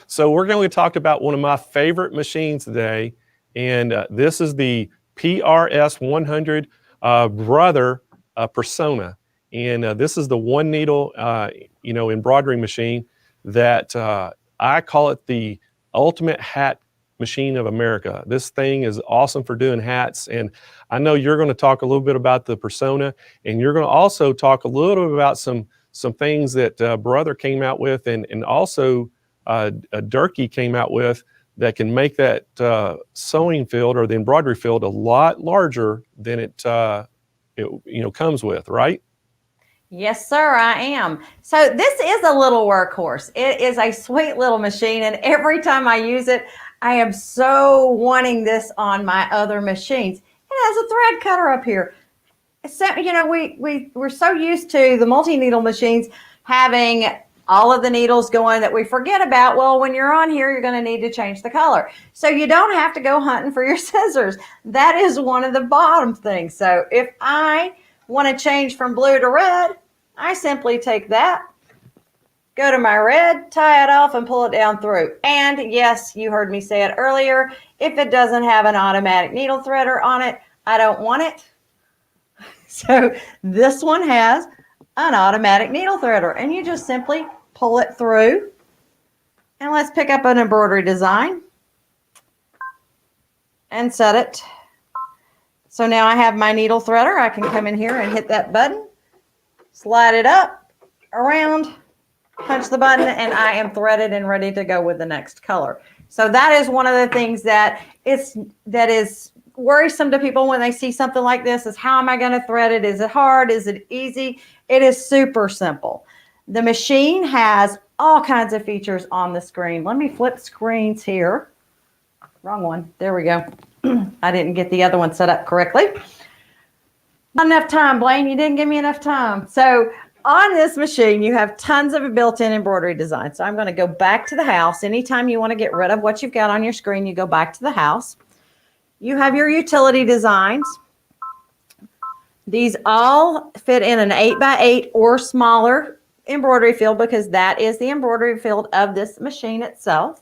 So we're going to talk about one of my favorite machines today. And this is the PRS 100 Brother Persona. And this is the one needle, embroidery machine that I call it the ultimate hat machine of America. This thing is awesome for doing hats. And I know you're going to talk a little bit about the Persona, and you're going to also talk a little bit about some things that Brother came out with, and also Durkee came out with that can make that sewing field or the embroidery field a lot larger than it comes with, right? Yes, sir, I am. So this is a little workhorse. It is a sweet little machine, and every time I use it, I am so wanting this on my other machines. It has a thread cutter up here. So, we're so used to the multi-needle machines having all of the needles going that we forget about. Well, when you're on here, you're going to need to change the color. So you don't have to go hunting for your scissors. That is one of the bottom things. So if I want to change from blue to red, I simply take that, go to my red, tie it off, and pull it down through. And yes, you heard me say it earlier, if it doesn't have an automatic needle threader on it, I don't want it. So this one has an automatic needle threader, and you just simply pull it through. And let's pick up an embroidery design and set it. So now I have my needle threader. I can come in here and hit that button, slide it up, around, punch the button, and I am threaded and ready to go with the next color. So that is one of the things that is worrisome to people when they see something like this, is how am I going to thread it? Is it hard? Is it easy? It is super simple. The machine has all kinds of features on the screen. Let me flip screens here. Wrong one. There we go. I didn't get the other one set up correctly. Not enough time, Blaine. You didn't give me enough time. So on this machine, you have tons of built-in embroidery designs. So I'm going to go back to the house. Anytime you want to get rid of what you've got on your screen, you go back to the house. You have your utility designs. These all fit in an 8x8 or smaller embroidery field, because that is the embroidery field of this machine itself.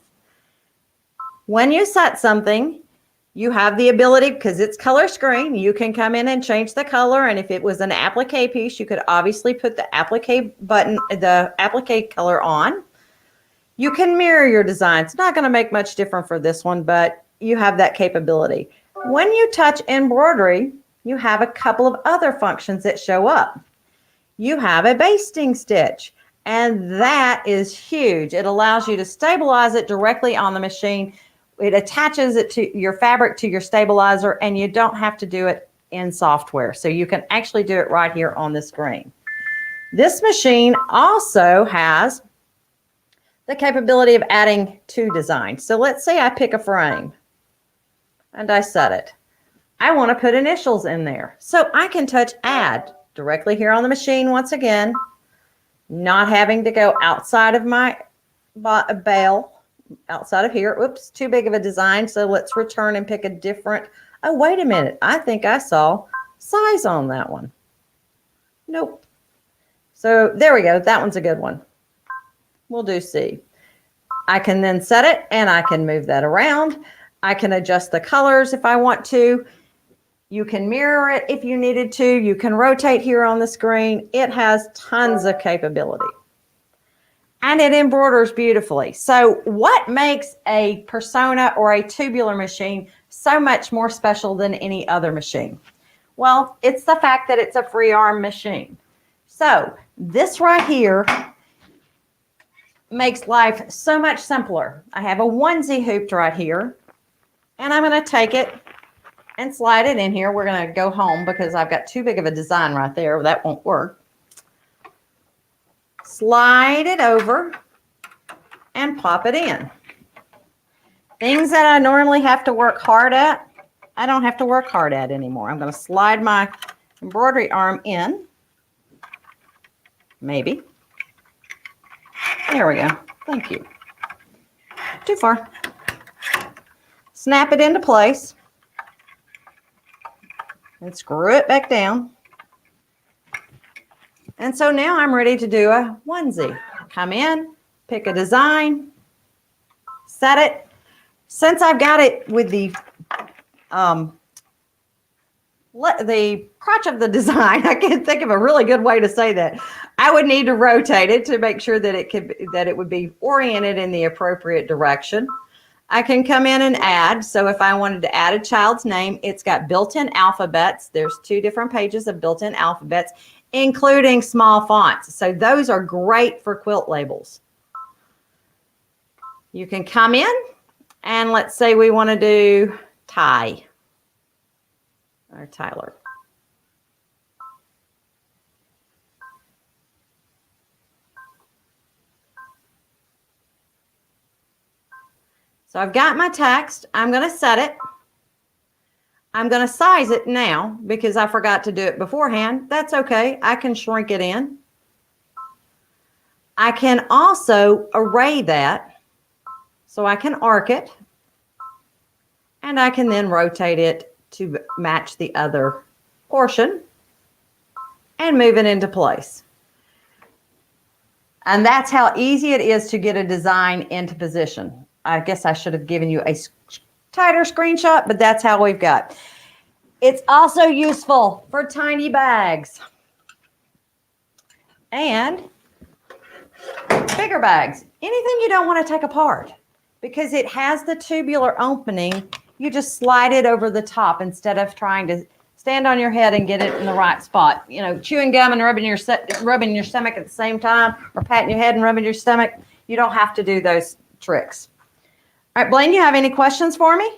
When you set something, you have the ability, because it's color screen, you can come in and change the color. And if it was an applique piece, you could obviously put the applique button, the applique color on. You can mirror your design. It's not going to make much difference for this one, but you have that capability. When you touch embroidery, you have a couple of other functions that show up. You have a basting stitch, and that is huge. It allows you to stabilize it directly on the machine. It attaches it to your fabric, to your stabilizer, and you don't have to do it in software. So you can actually do it right here on the screen. This machine also has the capability of adding to designs. So let's say I pick a frame and I set it. I want to put initials in there. So I can touch add directly here on the machine once again, not having to go outside of my bale, outside of here. Oops, too big of a design. So let's return and pick a different. Oh, wait a minute. I think I saw size on that one. Nope. So there we go. That one's a good one. We'll do C. I can then set it, and I can move that around. I can adjust the colors if I want to. You can mirror it if you needed to. You can rotate here on the screen. It has tons of capability. And it embroiders beautifully. So what makes a Persona or a tubular machine so much more special than any other machine? Well, it's the fact that it's a free arm machine. So this right here makes life so much simpler. I have a onesie hooped right here, and I'm going to take it and slide it in here. We're going to go home because I've got too big of a design right there. That won't work. Slide it over and pop it in. Things that I normally have to work hard at, I don't have to work hard at anymore. I'm going to slide my embroidery arm in. Maybe. There we go. Thank you. Too far. Snap it into place and screw it back down. And so now I'm ready to do a onesie. Come in, pick a design, set it. Since I've got it with the crotch of the design, I can't think of a really good way to say that. I would need to rotate it to make sure that it would be oriented in the appropriate direction. I can come in and add. So if I wanted to add a child's name, it's got built-in alphabets. There's 2 different pages of built-in alphabets, including small fonts. So those are great for quilt labels. You can come in and let's say we want to do Ty or Tyler. So I've got my text. I'm going to set it. I'm going to size it now because I forgot to do it beforehand. That's okay. I can shrink it in. I can also array that. So I can arc it. And I can then rotate it to match the other portion and move it into place. And that's how easy it is to get a design into position. I guess I should have given you a tighter screenshot, but that's how we've got. It's also useful for tiny bags and bigger bags. Anything you don't want to take apart, because it has the tubular opening. You just slide it over the top instead of trying to stand on your head and get it in the right spot. You know, chewing gum and rubbing your stomach at the same time, or patting your head and rubbing your stomach. You don't have to do those tricks. All right, Blaine, you have any questions for me?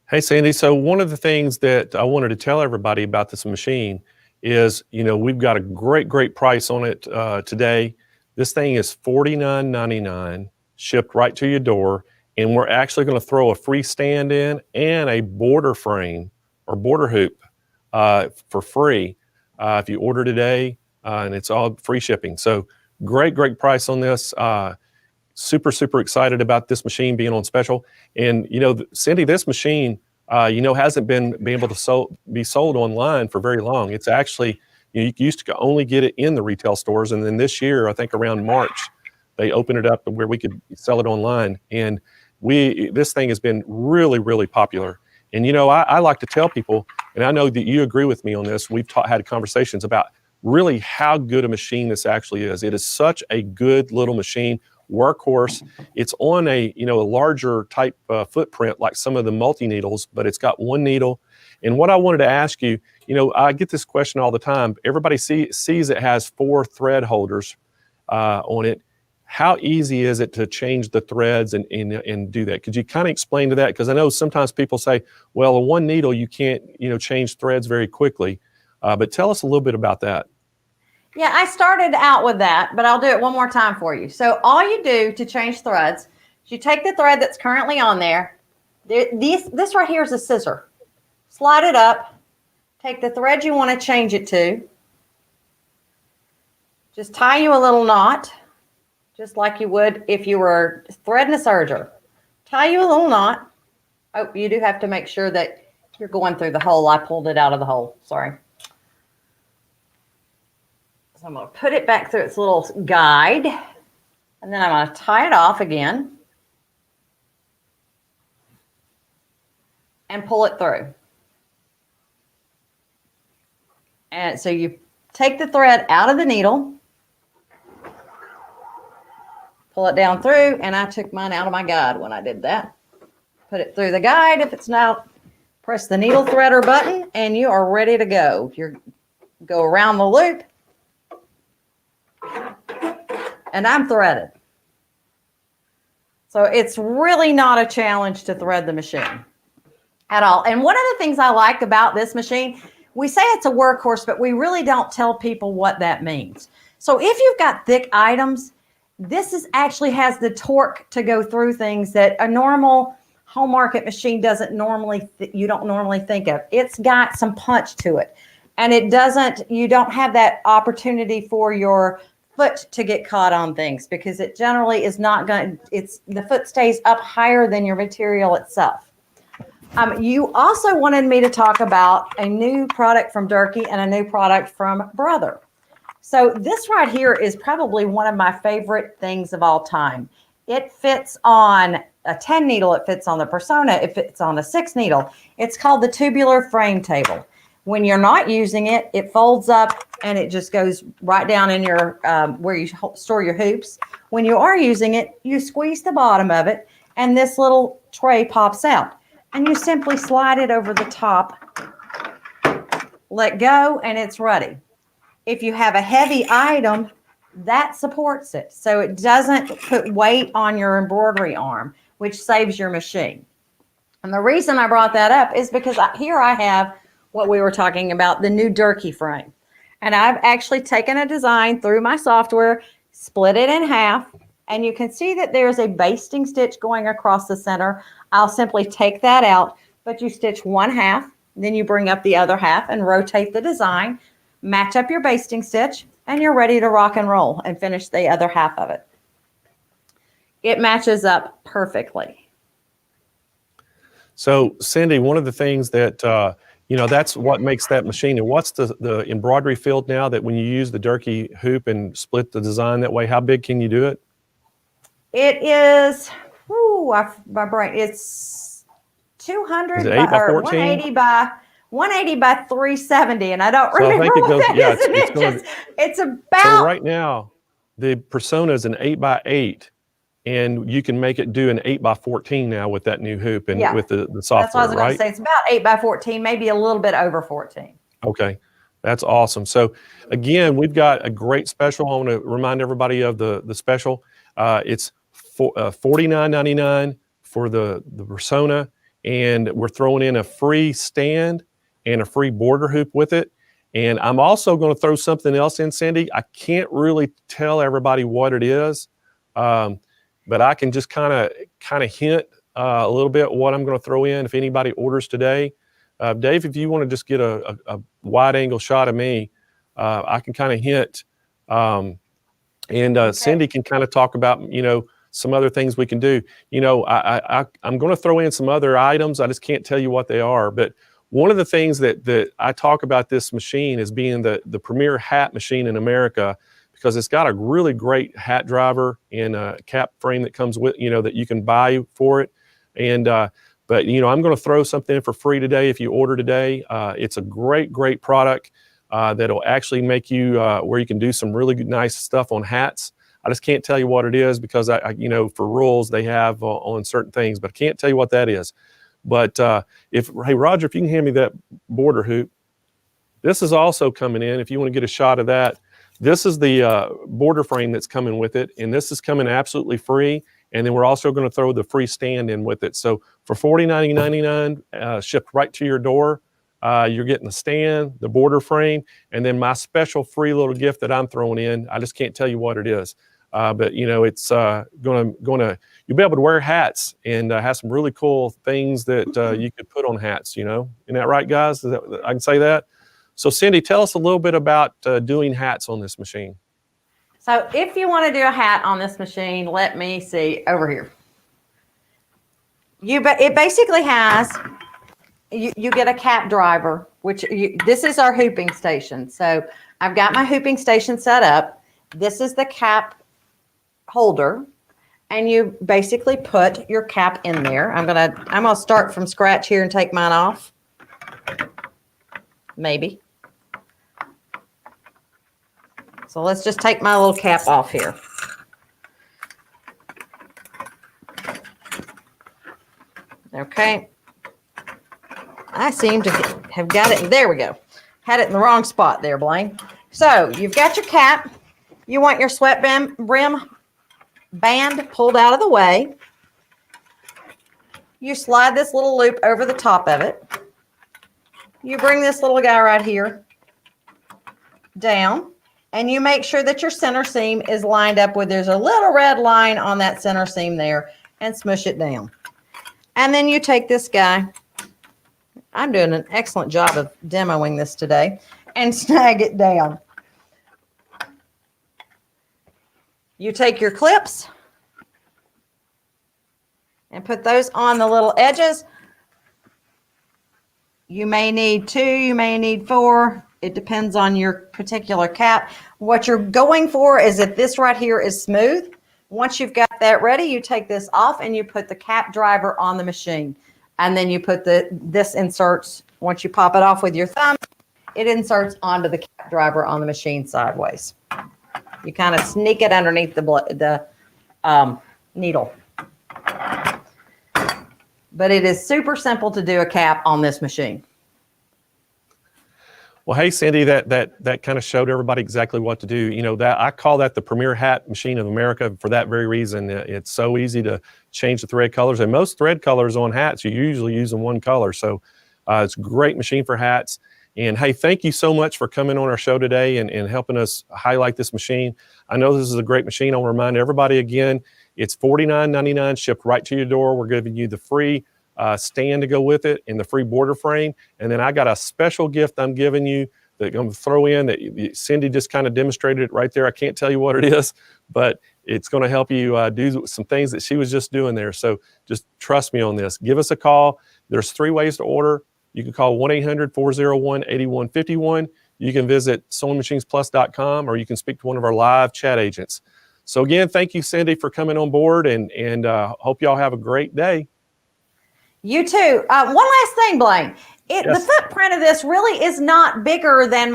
Hey, Sandy. So one of the things that I wanted to tell everybody about this machine is, you know, we've got a great price on it today. This thing is $49.99, shipped right to your door. And we're actually going to throw a free stand in and a border frame or border hoop for free if you order today, and it's all free shipping. So great price on this. Super excited about this machine being on special. And, you know, Cindy, this machine, you know, hasn't been able to be sold online for very long. It's actually, you know, you used to only get it in the retail stores. And then this year, I think around March, they opened it up to where we could sell it online. And this thing has been really popular. And, you know, I like to tell people, and I know that you agree with me on this, we've had conversations about really how good a machine this actually is. It is such a good little machine. Workhorse. It's on a, you know, a larger type footprint like some of the multi-needles, but it's got one needle. And what I wanted to ask you, you know, I get this question all the time. Everybody sees it has 4 thread holders on it. How easy is it to change the threads and do that? Could you kind of explain to that? Because I know sometimes people say, well, a one needle, you can't, you know, change threads very quickly. But tell us a little bit about that. Yeah, I started out with that, but I'll do it one more time for you. So all you do to change threads is you take the thread that's currently on there. This right here is a scissor. Slide it up. Take the thread you want to change it to. Just tie you a little knot, just like you would if you were threading a serger. Tie you a little knot. Oh, you do have to make sure that you're going through the hole. I pulled it out of the hole. Sorry. So I'm going to put it back through its little guide, and then I'm going to tie it off again and pull it through. And so you take the thread out of the needle, pull it down through, and I took mine out of my guide when I did that. Put it through the guide. If it's not, press the needle threader button, and you are ready to go. You go around the loop, and I'm threaded. So it's really not a challenge to thread the machine at all. And one of the things I like about this machine, we say it's a workhorse, but we really don't tell people what that means. So if you've got thick items, this actually has the torque to go through things that a normal home market machine doesn't normally, you don't normally think of. It's got some punch to it. And you don't have that opportunity for your foot to get caught on things, because it generally is not going to, the foot stays up higher than your material itself. You also wanted me to talk about a new product from Durkee and a new product from Brother. So this right here is probably one of my favorite things of all time. It fits on a 10 needle, it fits on the Persona, it fits on a 6 needle. It's called the tubular frame table. When you're not using it, it folds up and it just goes right down in your where you store your hoops. When you are using it, you squeeze the bottom of it and this little tray pops out. And you simply slide it over the top, let go, and it's ready. If you have a heavy item, that supports it. So it doesn't put weight on your embroidery arm, which saves your machine. And the reason I brought that up is because here I have what we were talking about, the new Durkee frame. And I've actually taken a design through my software, split it in half, and you can see that there's a basting stitch going across the center. I'll simply take that out, but you stitch one half, then you bring up the other half and rotate the design, match up your basting stitch, and you're ready to rock and roll and finish the other half of it. It matches up perfectly. So, Cindy, one of the things that, you know, that's what makes that machine. And what's the embroidery field now that when you use the Durkee hoop and split the design that way, how big can you do it? It is, my brain, it's 200 Is it 8 by or 14? 180 by 370, and I don't So I remember think it what goes, that yeah, is. And it's going to, it's so about right now, the Persona is an 8 by 8, and you can make it do an 8 by 14 now with that new hoop and Yeah. with the That's what I software, was going to right? say. It's about 8 by 14, maybe a little bit over 14. Okay, that's awesome. So again, we've got a great special. I want to remind everybody of the special. It's $49.99 for the Persona, and we're throwing in a free stand and a free border hoop with it. And I'm also going to throw something else in, Cindy. I can't really tell everybody what it is, but I can just kind of hint a little bit what I'm going to throw in if anybody orders today. Dave, if you want to just get a wide angle shot of me, I can kind of hint, and Okay. Cindy can kind of talk about, some other things we can do. I'm going to throw in some other items. I just can't tell you what they are. But one of the things that I talk about this machine as being the premier hat machine in America, because it's got a really great hat driver and a cap frame that comes with, that you can buy for it. And but I'm going to throw something in for free today if you order today. It's a great product that'll actually make you where you can do some really good, nice stuff on hats. I just can't tell you what it is because I for rules they have on certain things, but I can't tell you what that is. But hey Roger, if you can hand me that border hoop, this is also coming in. If you want to get a shot of that, this is the border frame that's coming with it, and this is coming absolutely free. And then we're also going to throw the free stand in with it. So for $49.99, shipped right to your door, you're getting the stand, the border frame, and then my special free little gift that I'm throwing in. I just can't tell you what it is, but it's gonna you'll be able to wear hats and have some really cool things that you could put on hats. Isn't that right, guys? I can say that. So Cindy, tell us a little bit about doing hats on this machine. So if you want to do a hat on this machine, let me see over here. It basically has, you get a cap driver, which this is our hooping station. So I've got my hooping station set up. This is the cap holder, and you basically put your cap in there. I'm gonna start from scratch here and take mine off. Maybe. So let's just take my little cap off here. Okay. I seem to have got it. There we go. Had it in the wrong spot there, Blaine. So you've got your cap. You want your sweat brim band pulled out of the way. You slide this little loop over the top of it. You bring this little guy right here down. And you make sure that your center seam is lined up with, there's a little red line on that center seam there, and smush it down. And then you take this guy, I'm doing an excellent job of demoing this today, and snag it down. You take your clips and put those on the little edges. You may need 2, you may need 4. It depends on your particular cap. What you're going for is that this right here is smooth. Once you've got that ready, you take this off and you put the cap driver on the machine. And then you put this inserts, once you pop it off with your thumb, it inserts onto the cap driver on the machine sideways. You kind of sneak it underneath the needle. But it is super simple to do a cap on this machine. Well, hey, Cindy, that kind of showed everybody exactly what to do. That I call that the premier hat machine of America for that very reason. It's so easy to change the thread colors, and most thread colors on hats you usually use in one color. So it's a great machine for hats. And hey, thank you so much for coming on our show today and helping us highlight this machine. I know this is a great machine. I'll remind everybody again, it's $49.99 shipped right to your door. We're giving you the free stand to go with it and the free border frame. And then I got a special gift I'm giving you that I'm going to throw in that Cindy just kind of demonstrated it right there. I can't tell you what it is, but it's going to help you do some things that she was just doing there. So just trust me on this. Give us a call. There's 3 ways to order. You can call 1-800-401-8151. You can visit SewingMachinesPlus.com, or you can speak to one of our live chat agents. So again, thank you, Cindy, for coming on board, and hope y'all have a great day. You too. One last thing, Blaine. The Yes. footprint of this really is not bigger than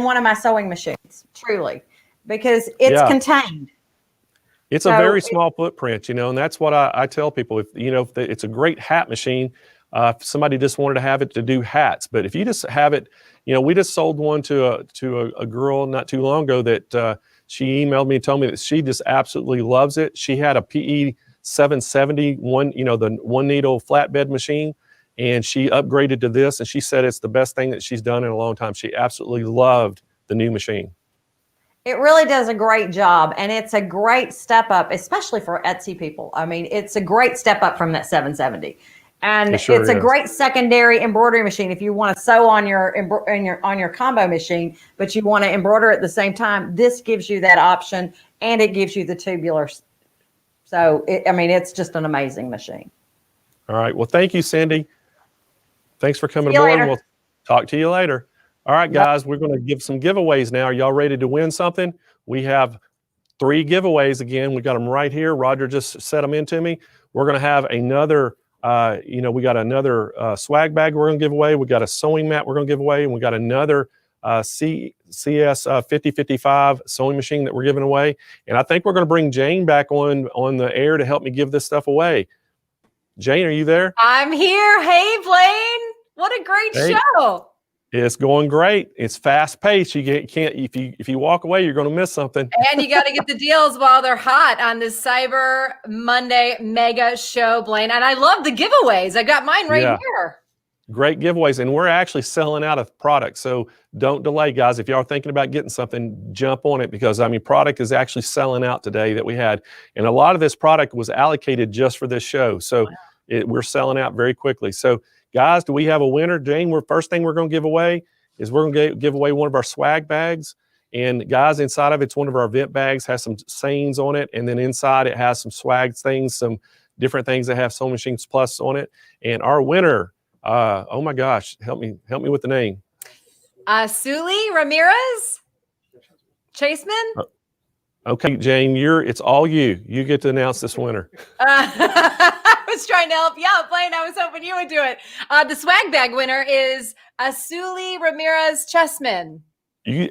one of my sewing machines, truly, because it's Yeah. contained. It's So a very small footprint, and that's what I tell people. If it's a great hat machine. If somebody just wanted to have it to do hats, but if you just have it, we just sold one to a girl not too long ago that she emailed me and told me that she just absolutely loves it. She had a PE 770 the one needle flatbed machine, and she upgraded to this, and she said it's the best thing that she's done in a long time. She absolutely loved the new machine. it really does a great job, and it's a great step up, especially for Etsy people. I mean, it's a great step up from that 770. And It sure it's a is. great secondary embroidery machine if you want to sew on your combo machine, but you want to embroider at the same time. This gives you that option, and it gives you the tubular. So it's just an amazing machine. All right. Well, thank you, Cindy. Thanks for coming See you aboard. later. We'll talk to you later. All right, guys, we're going to give some giveaways now. Are y'all ready to win something? We have 3 giveaways again. We got them right here. Roger just set them into me. We're going to have another, we got another swag bag we're going to give away. We got a sewing mat we're going to give away. And we got another CS 5055 sewing machine that we're giving away. And I think we're going to bring Jane back on the air to help me give this stuff away. Jane, are you there? I'm here. Hey, Blaine. What a great Hey. show. It's going great. It's fast paced. You can't if you walk away, you're going to miss something. And you got to get the deals while they're hot on this Cyber Monday mega show, Blaine. And I love the giveaways. I got mine right Yeah. here. Great giveaways, and we're actually selling out of product. So don't delay, guys. If y'all are thinking about getting something, jump on it, because product is actually selling out today that we had, and a lot of this product was allocated just for this show. So we're selling out very quickly. So guys, do we have a winner? Jane, first thing we're going to give away is we're going to give away one of our swag bags. And guys, inside of it's one of our event bags, has some sayings on it, and then inside it has some swag things, some different things that have Sewing Machines Plus on it. And our winner. Oh my gosh, help me with the name. Suli Ramirez Chaseman. Okay, Jane, it's all you. You get to announce this winner. I was trying to help you out, Blaine. I was hoping you would do it. The swag bag winner is Suli Ramirez Chessman.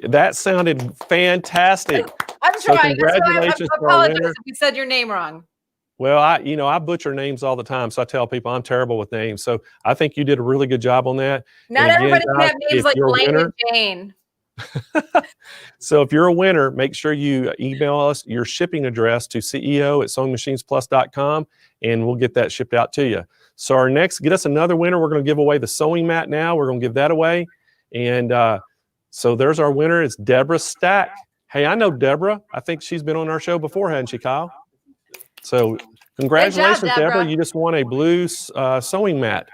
That sounded fantastic. I'm So trying. congratulations I to our apologize winner. if we said your name wrong. Well, I butcher names all the time, so I tell people I'm terrible with names. So I think you did a really good job on that. Not And again, everybody can guys, have names if like you're a Blaine winner- and Jane. So if you're a winner, make sure you email us your shipping address to CEO@SewingMachinesPlus.com, and we'll get that shipped out to you. So get us another winner. We're going to give away the sewing mat now. We're going to give that away. And so there's our winner. It's Deborah Stack. Hey, I know Deborah. I think she's been on our show before, hadn't she, Kyle? So congratulations, Deborah. Deborah. You just won a blue sewing mat.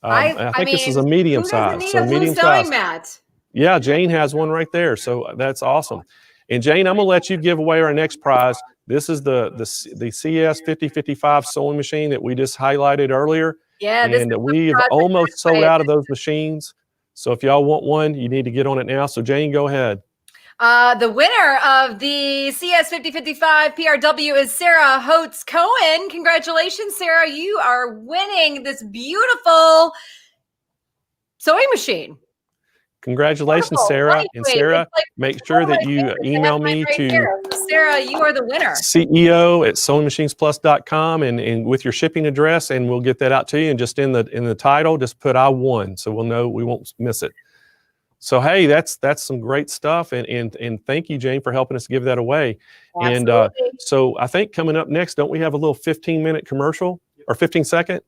I think this is a mean, medium who doesn't size. need So a blue medium sewing size. mat? Yeah, Jane has one right there. So that's awesome. And Jane, I'm going to let you give away our next prize. This is the CS 5055 sewing machine that we just highlighted earlier. Yeah, this is And the we've prize almost that sold you're out of those machines. So if y'all want one, you need to get on it now. So Jane, go ahead. The winner of the CS 5055 PRW is Sarah Holtz Cohen. Congratulations, Sarah. You are winning this beautiful sewing machine. Congratulations, Wonderful. Sarah. Lightweight. And Sarah, It's like make sure that you fingers. I have email mine me right to here. So Sarah, you are the winner. CEO@SewingMachinesPlus.com and with your shipping address, and we'll get that out to you. And just in the title, just put I won, so we'll know, we won't miss it. So hey, that's some great stuff, and thank you, Jane, for helping us give that away. Absolutely. And so I think coming up next, don't we have a little 15-minute commercial or 15-second?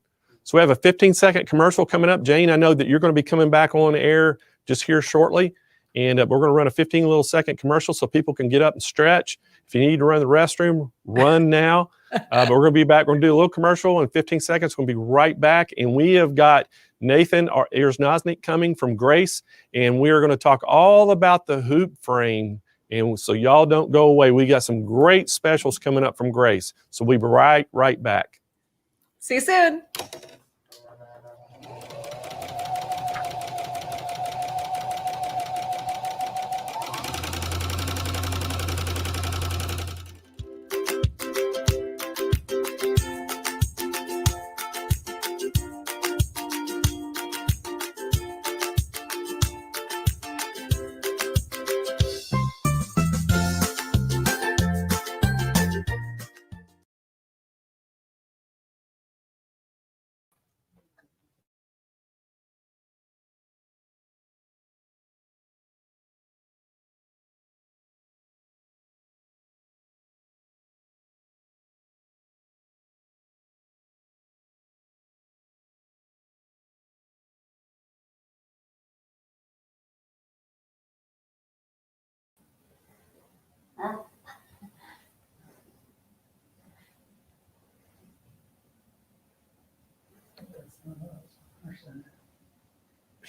So we have a 15-second commercial coming up. Jane, I know that you're going to be coming back on air just here shortly, and we're going to run a 15-second commercial so people can get up and stretch. If you need to run the restroom, run now. But we're going to be back. We're going to do a little commercial in 15 seconds. We're going to be right back, and we have got Nathan Erznosnik coming from Grace, and we are going to talk all about the hoop frame. And so y'all don't go away. We got some great specials coming up from Grace. So we'll be right back. See you soon.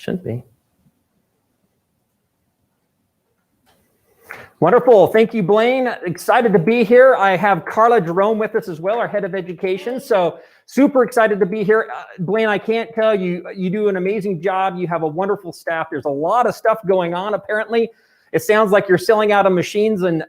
Shouldn't be. Wonderful. Thank you, Blaine. Excited to be here. I have Carla Jerome with us as well, our head of education. So super excited to be here. Blaine, I can't tell you, you do an amazing job. You have a wonderful staff. There's a lot of stuff going on, apparently. It sounds like you're selling out of machines and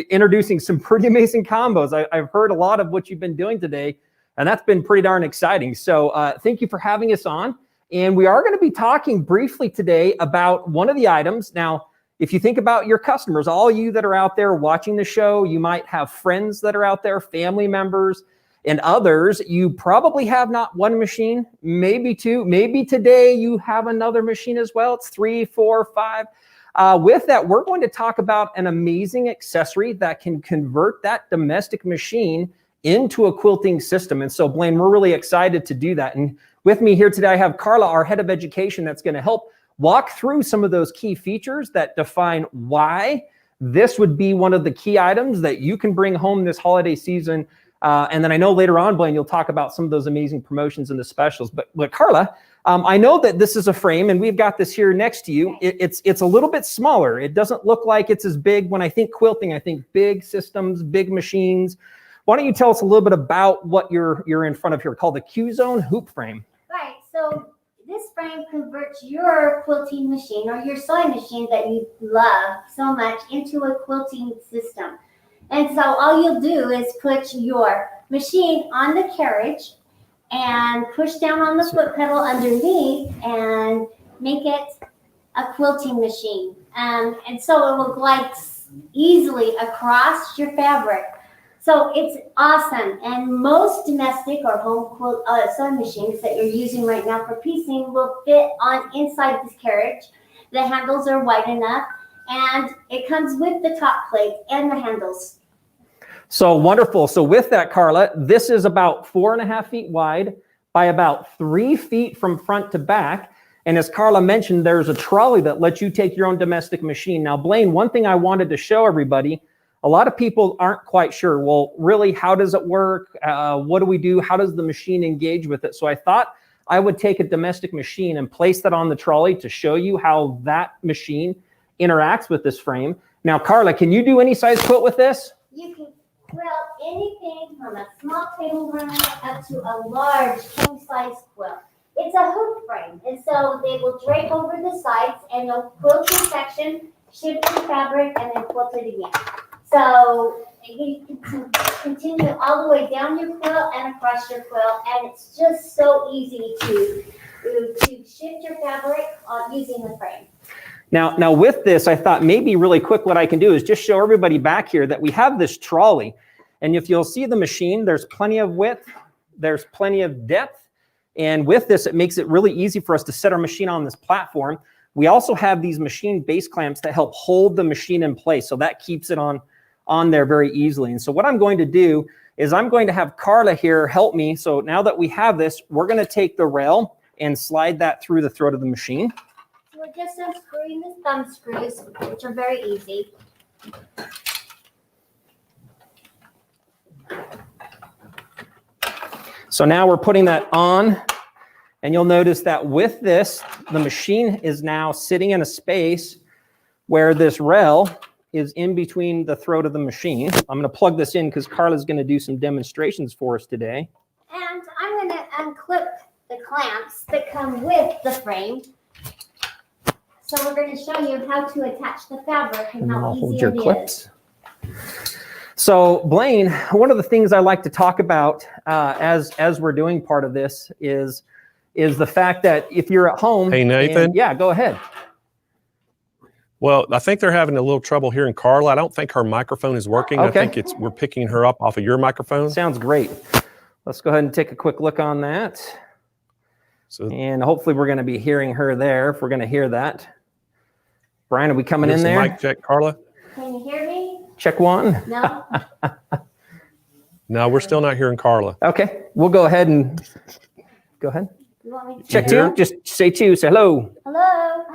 introducing some pretty amazing combos. I've heard a lot of what you've been doing today, and that's been pretty darn exciting. So thank you for having us on. And we are going to be talking briefly today about one of the items. Now, if you think about your customers, all you that are out there watching the show, you might have friends that are out there, family members, and others. You probably have not one machine, maybe two. Maybe today you have another machine as well. It's 3, 4, 5. With that, we're going to talk about an amazing accessory that can convert that domestic machine into a quilting system. And so, Blaine, we're really excited to do that. And with me here today, I have Carla, our head of education, that's going to help walk through some of those key features that define why this would be one of the key items that you can bring home this holiday season. And then I know later on, Blaine, you'll talk about some of those amazing promotions and the specials. But Carla, I know that this is a frame, and we've got this here next to you. It's a little bit smaller. It doesn't look like it's as big. When I think quilting, I think big systems, big machines. Why don't you tell us a little bit about what you're in front of here, called the Q-Zone hoop frame? Right. So this frame converts your quilting machine or your sewing machine that you love so much into a quilting system. And so all you'll do is put your machine on the carriage and push down on the foot pedal underneath and make it a quilting machine. And so it will glide easily across your fabric. So it's awesome. And most domestic or home quilt sewing machines that you're using right now for piecing will fit on inside this carriage. The handles are wide enough, and it comes with the top plate and the handles. So wonderful. So with that, Carla, this is about 4.5 feet wide by about 3 feet from front to back. And as Carla mentioned, there's a trolley that lets you take your own domestic machine. Now, Blaine, one thing I wanted to show everybody, a lot of people aren't quite sure, well, really, how does it work? What do we do? How does the machine engage with it? So I thought I would take a domestic machine and place that on the trolley to show you how that machine interacts with this frame. Now, Carla, can you do any size quilt with this? You can quilt anything from a small table runner up to a large king-size quilt. It's a hoop frame, and so they will drape over the sides, and you'll quilt your section, shift the fabric, and then quilt it again. So you can continue all the way down your quilt and across your quilt, and it's just so easy to shift your fabric using the frame. Now with this, I thought maybe really quick what I can do is just show everybody back here that we have this trolley. And if you'll see the machine, there's plenty of width, there's plenty of depth. And with this, it makes it really easy for us to set our machine on this platform. We also have these machine base clamps that help hold the machine in place. So that keeps it on there very easily. And so what I'm going to do is I'm going to have Carla here help me. So now that we have this, we're going to take the rail and slide that through the throat of the machine. We're just unscrewing the thumb screws, which are very easy. So now we're putting that on, and you'll notice that with this, the machine is now sitting in a space where this rail is in between the throat of the machine. I'm going to plug this in because Carla's going to do some demonstrations for us today. And I'm going to unclip the clamps that come with the frame. So we're going to show you how to attach the fabric and how easy it is. So Blaine, one of the things I like to talk about as we're doing part of this is the fact that if you're at home. Hey, Nathan. Yeah, go ahead. Well, I think they're having a little trouble hearing Carla. I don't think her microphone is working. Okay. I think we're picking her up off of your microphone. Sounds great. Let's go ahead and take a quick look on that. And hopefully we're going to be hearing her there if we're going to hear that. Brian, are we coming in there? Mic check, Carla. Can you hear me? Check one. No. No, we're still not hearing Carla. Okay, we'll go ahead and go ahead. You want me to Check two. Just say two. Say hello. Hello.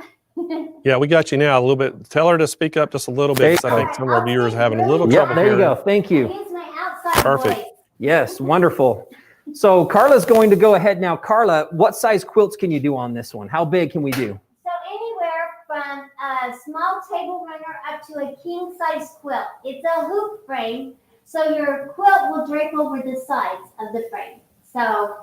Yeah, we got you now a little bit. Tell her to speak up just a little bit, because I think some of our viewers are having a little trouble there hearing. you go. Thank you. Use my outside Perfect. voice. Yes, wonderful. So Carla's going to go ahead now. Carla, what size quilts can you do on this one? How big can we do? So anywhere from a small table runner up to a king size quilt. It's a hoop frame, so your quilt will drape over the sides of the frame. So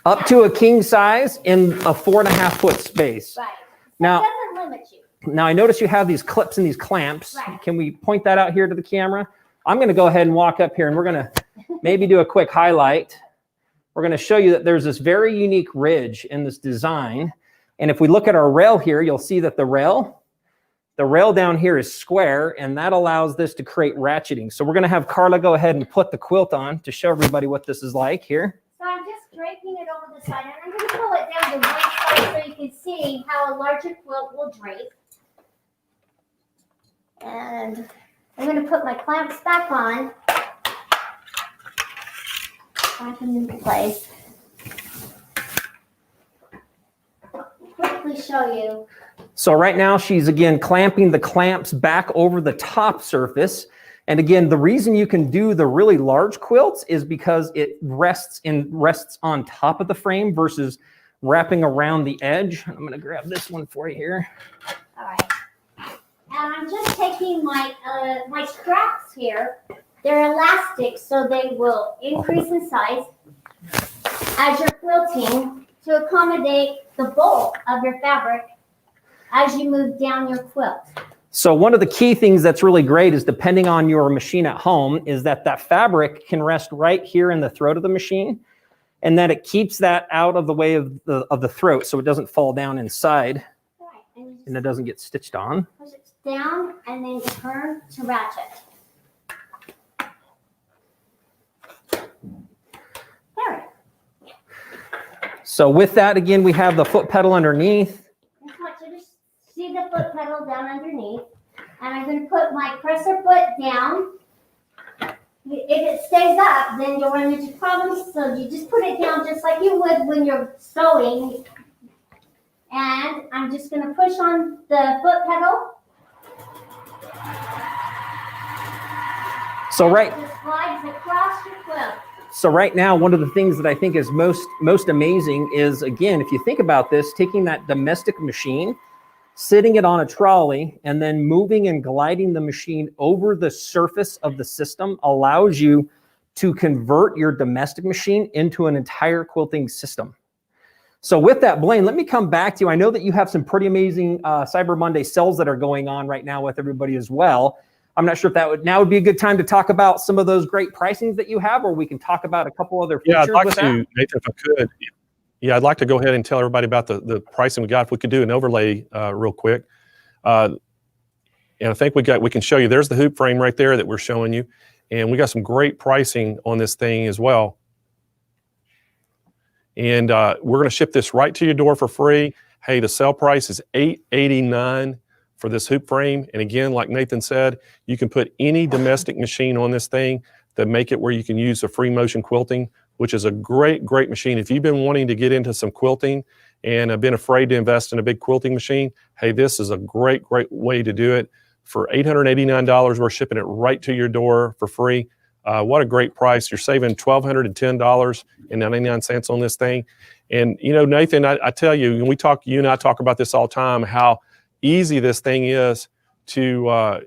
Up to a king size in a 4.5 foot space. right. So Now- it doesn't limit you. Now I notice you have these clips and these clamps. Right. Can we point that out here to the camera? I'm going to go ahead and walk up here and we're going to maybe do a quick highlight. We're going to show you that there's this very unique ridge in this design. And if we look at our rail here, you'll see that the rail down here is square, and that allows this to create ratcheting. So we're going to have Carla go ahead and put the quilt on to show everybody what this is like here. So I'm just draping it over the side, and I'm going to pull it down to one side so you can see how a larger quilt will drape. And I'm going to put my clamps back on. Back into place. Quickly show you. So right now she's again clamping the clamps back over the top surface. And again, the reason you can do the really large quilts is because it rests on top of the frame versus wrapping around the edge. I'm going to grab this one for you here. All right. And I'm just taking my my straps here. They're elastic, so they will increase in size as you're quilting to accommodate the bulk of your fabric as you move down your quilt. So one of the key things that's really great is, depending on your machine at home, is that fabric can rest right here in the throat of the machine, and that it keeps that out of the way of the throat so it doesn't fall down inside. Right. And it doesn't get stitched on. Push it down and then turn to ratchet. There. So with that, again, we have the foot pedal underneath. I just want you to see the foot pedal down underneath. And I'm going to put my presser foot down. If it stays up, then you'll run into problems. So you just put it down just like you would when you're sewing. And I'm just going to push on the foot pedal. So right, It just slides across your quilt. so right now, one of the things that I think is most amazing is, again, if you think about this, taking that domestic machine, sitting it on a trolley, and then moving and gliding the machine over the surface of the system allows you to convert your domestic machine into an entire quilting system. So with that, Blaine, let me come back to you. I know that you have some pretty amazing Cyber Monday sales that are going on right now with everybody as well. I'm not sure if now would be a good time to talk about some of those great pricings that you have, or we can talk about a couple other features. Yeah, I'd like with to, that. Nathan, if I could. Yeah, I'd like to go ahead and tell everybody about the pricing we got. If we could do an overlay real quick. And I think we can show you, there's the hoop frame right there that we're showing you. And we got some great pricing on this thing as well. And we're going to ship this right to your door for free. Hey, the sale price is $889 for this hoop frame. And again, like Nathan said, you can put any domestic machine on this thing that make it where you can use the free motion quilting, which is a great machine. If you've been wanting to get into some quilting and have been afraid to invest in a big quilting machine, hey, this is a great way to do it. For $889, we're shipping it right to your door for free. What a great price. You're saving $1,210.99 on this thing. And, you know, Nathan, I tell you, and you and I talk about this all the time, how easy this thing is to,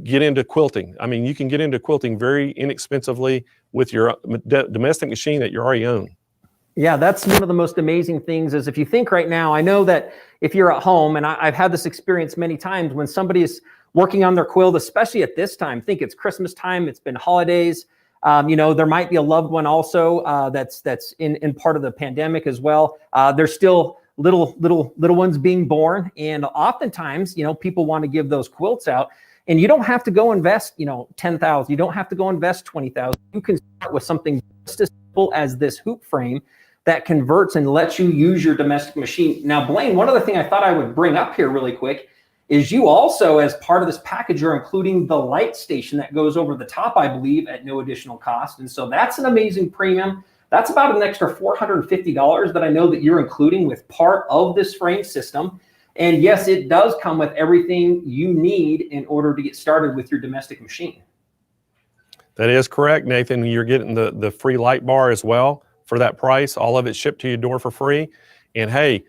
get into quilting. I mean, you can get into quilting very inexpensively with your domestic machine that you already own. Yeah, that's one of the most amazing things is, if you think right now, I know that if you're at home, and I've had this experience many times, when somebody is working on their quilt, especially at this time, think it's Christmas time, it's been holidays, there might be a loved one also that's in part of the pandemic as well. There's still little ones being born, and oftentimes, people want to give those quilts out. And you don't have to go invest, $10,000. You don't have to go invest $20,000. You can start with something just as simple as this hoop frame that converts and lets you use your domestic machine. Now, Blaine, one other thing I thought I would bring up here really quick is you also, as part of this package, are including the light station that goes over the top, I believe, at no additional cost. And so that's an amazing premium. That's about an extra $450 that I know that you're including with part of this frame system. And yes, it does come with everything you need in order to get started with your domestic machine. That is correct, Nathan. You're getting the free light bar as well for that price. All of it shipped to your door for free. And hey,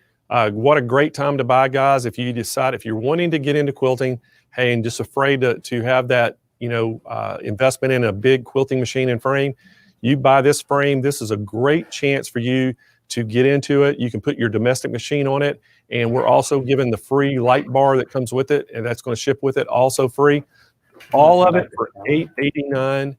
what a great time to buy, guys. If you decide, if you're wanting to get into quilting, hey, and just afraid to have that, investment in a big quilting machine and frame, you buy this frame. This is a great chance for you to get into it. You can put your domestic machine on it. And we're also giving the free light bar that comes with it, and that's going to ship with it also free. All of it for $889.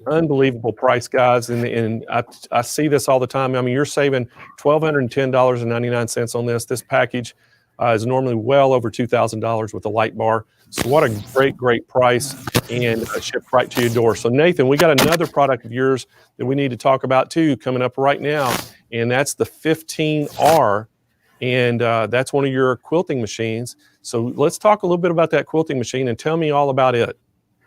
Unbelievable price, guys. And I see this all the time. I mean, you're saving $1,210.99 on this. This package is normally well over $2,000 with a light bar. So what a great price, and shipped right to your door. So Nathan, we got another product of yours that we need to talk about too coming up right now, and that's the 15R. And that's one of your quilting machines. So let's talk a little bit about that quilting machine and tell me all about it.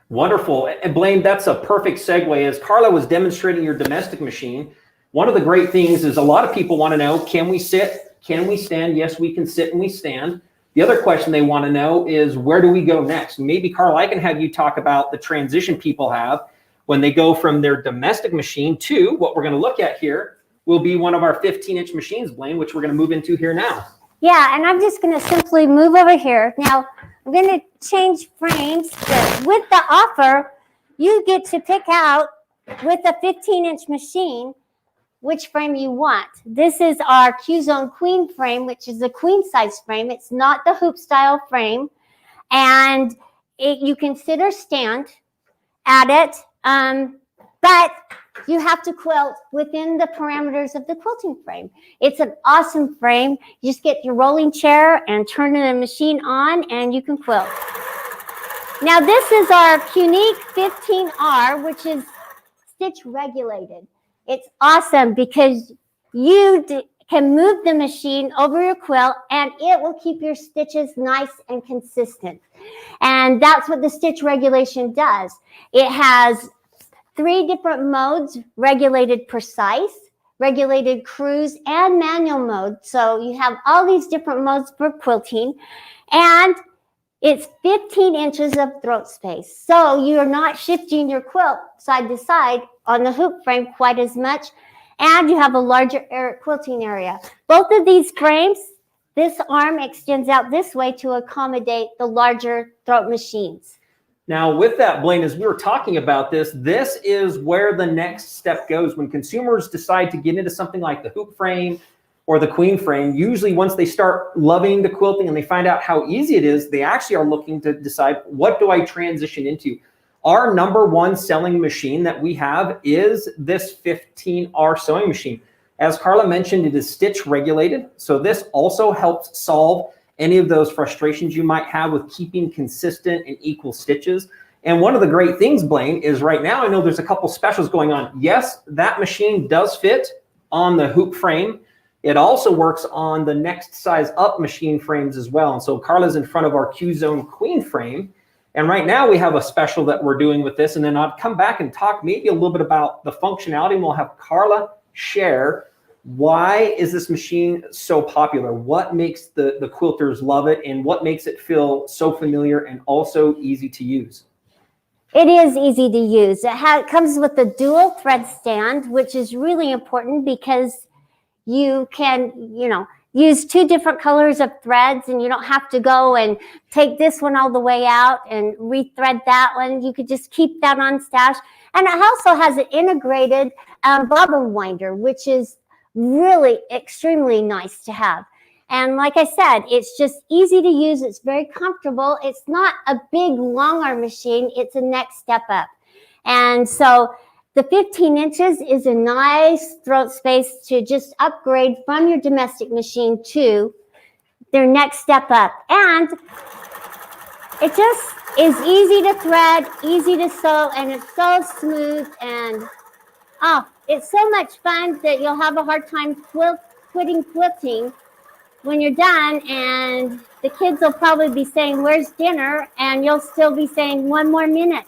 Wonderful. And Blaine, that's a perfect segue. As Carla was demonstrating your domestic machine, one of the great things is a lot of people want to know, can we sit? Can we stand? Yes, we can sit and we stand. The other question they want to know is, where do we go next? Maybe, Carla, I can have you talk about the transition people have when they go from their domestic machine to what we're going to look at here will be one of our 15-inch machines, Blaine, which we're going to move into here now. Yeah, and I'm just going to simply move over here. Now, I'm going to change frames. But with the offer, you get to pick out, with a 15-inch machine, which frame you want. This is our Q-Zone Queen frame, which is a queen size frame. It's not the hoop style frame. And you can sit or stand at it. But you have to quilt within the parameters of the quilting frame. It's an awesome frame. You just get your rolling chair and turn the machine on and you can quilt. Now this is our Unique 15R, which is stitch regulated. It's awesome because you can move the machine over your quilt and it will keep your stitches nice and consistent. And that's what the stitch regulation does. It has 3 different modes: regulated precise, regulated cruise, and manual mode. So you have all these different modes for quilting, and it's 15 inches of throat space. So you're not shifting your quilt side to side on the hoop frame quite as much, and you have a larger quilting area. Both of these frames, this arm extends out this way to accommodate the larger throat machines. Now, with that, Blaine, as we were talking about this is where the next step goes. When consumers decide to get into something like the hoop frame or the queen frame, usually once they start loving the quilting and they find out how easy it is, they actually are looking to decide, what do I transition into? Our #1 selling machine that we have is this 15R sewing machine. As Carla mentioned, it is stitch regulated. So this also helps solve any of those frustrations you might have with keeping consistent and equal stitches. And one of the great things, Blaine, is right now, I know there's a couple specials going on. Yes, that machine does fit on the hoop frame. It also works on the next size up machine frames as well. And so Carla's in front of our Q-Zone Queen frame. And right now we have a special that we're doing with this. And then I'll come back and talk maybe a little bit about the functionality, and we'll have Carla share why is this machine so popular? What makes the quilters love it, and what makes it feel so familiar and also easy to use? It is easy to use. It comes with a dual thread stand, which is really important because you can, use 2 different colors of threads, and you don't have to go and take this one all the way out and rethread that one. You could just keep that on stash. And it also has an integrated bobbin winder, which is really extremely nice to have. And like I said, it's just easy to use. It's very comfortable. It's not a big long arm machine. It's a next step up. And so the 15 inches is a nice throat space to just upgrade from your domestic machine to their next step up. And it just is easy to thread, easy to sew, and it's so smooth. And it's so much fun that you'll have a hard time quitting quilting when you're done, and the kids will probably be saying, "Where's dinner?" and you'll still be saying, "1 more minute."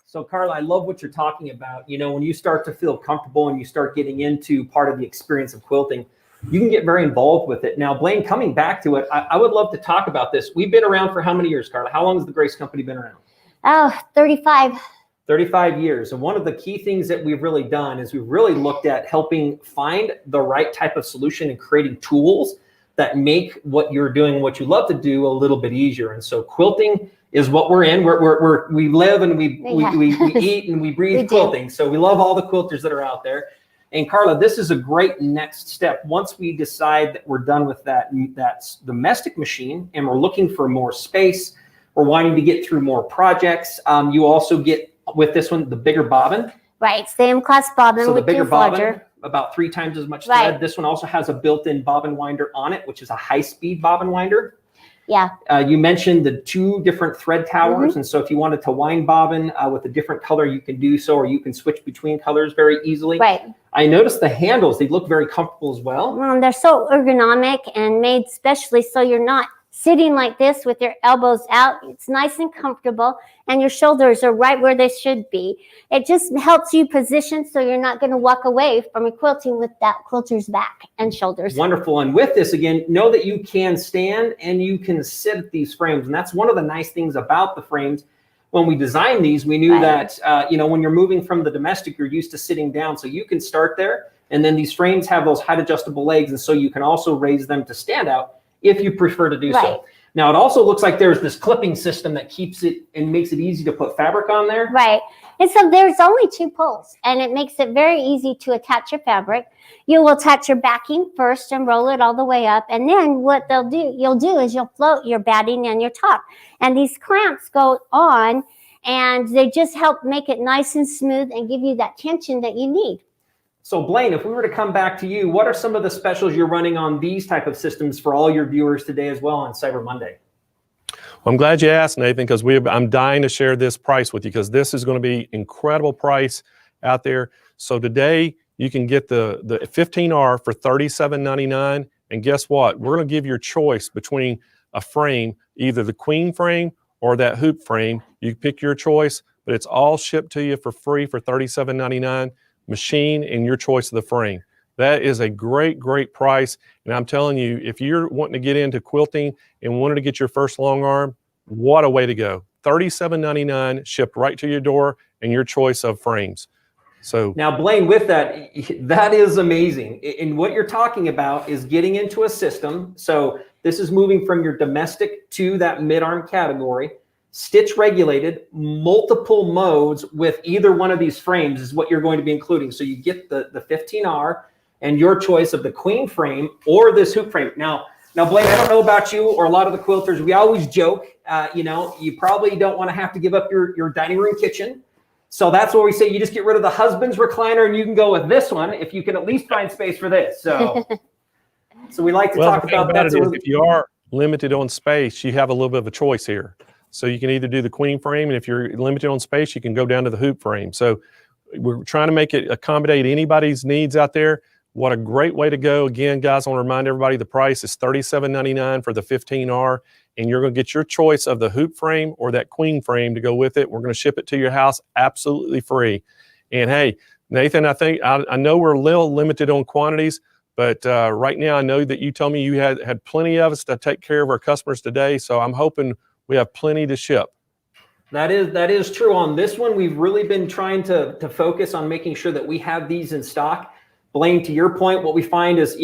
So Carla, I love what you're talking about. When you start to feel comfortable and you start getting into part of the experience of quilting, you can get very involved with it. Now, Blaine, coming back to it, I would love to talk about this. We've been around for how many years, Carla? How long has the Grace Company been around? 35. 35 years. And one of the key things that we've really done is we've really looked at helping find the right type of solution and creating tools that make what you're doing, what you love to do, a little bit easier. And so quilting is what we're in. We live and we eat and we breathe quilting. So we love all the quilters that are out there. And Carla, this is a great next step. Once we decide that we're done with that domestic machine and we're looking for more space, we're wanting to get through more projects. You also get, with this one, the bigger bobbin. Right, same class bobbin, So the which bigger is bobbin, larger. about 3 times as much Right. thread. This one also has a built-in bobbin winder on it, which is a high-speed bobbin winder. Yeah. You mentioned the 2 different thread towers. And so if you wanted to wind bobbin with a different color, you can do so, or you can switch between colors very easily. Right. I noticed the handles, they look very comfortable as well. They're so ergonomic and made specially so you're not sitting like this with your elbows out. It's nice and comfortable, and your shoulders are right where they should be. It just helps you position so you're not going to walk away from a quilting with that quilter's back and shoulders. Wonderful. And with this, again, know that you can stand and you can sit at these frames. And that's one of the nice things about the frames. When we designed these, we knew that, when you're moving from the domestic, you're used to sitting down. So you can start there. And then these frames have those height adjustable legs. And so you can also raise them to stand out if you prefer to do so. Now, it also looks like there's this clipping system that keeps it and makes it easy to put fabric on there. Right. And so there's only 2 pulls, and it makes it very easy to attach your fabric. You will attach your backing first and roll it all the way up. And then what you'll do is you'll float your batting and your top. And these clamps go on, and they just help make it nice and smooth and give you that tension that you need. So Blaine, if we were to come back to you, what are some of the specials you're running on these type of systems for all your viewers today as well on Cyber Monday? Well, I'm glad you asked, Nathan, because I'm dying to share this price with you, because this is going to be incredible price out there. So today you can get the 15R for $37.99, and guess what? We're going to give your choice between a frame, either the queen frame or that hoop frame. You pick your choice, but it's all shipped to you for free for $37.99. Machine and your choice of the frame. That is a great, great price. And I'm telling you, if you're wanting to get into quilting and wanting to get your first long arm, what a way to go. $37.99 shipped right to your door, and your choice of frames. So now, Blaine, with that, that is amazing. And what you're talking about is getting into a system. So this is moving from your domestic to that mid-arm category. Stitch regulated, multiple modes with either one of these frames is what you're going to be including. So you get the 15R and your choice of the queen frame or this hoop frame. Now, Blaine, I don't know about you or a lot of the quilters. We always joke, you probably don't want to have to give up your dining room kitchen. So that's where we say you just get rid of the husband's recliner and you can go with this one if you can at least find space for this. So we like to talk about that. If you are limited on space, you have a little bit of a choice here. So you can either do the queen frame, and if you're limited on space, you can go down to the hoop frame. So we're trying to make it accommodate anybody's needs out there. What a great way to go. Again, guys, I want to remind everybody the price is $37.99 for the 15R, and you're going to get your choice of the hoop frame or that queen frame to go with it. We're going to ship it to your house absolutely free. And hey, Nathan, I know we're a little limited on quantities, but right now I know that you told me you had plenty of us to take care of our customers today. So I'm hoping we have plenty to ship. That is true. On this one, we've really been trying to focus on making sure that we have these in stock. Blaine, to your point, what we find is,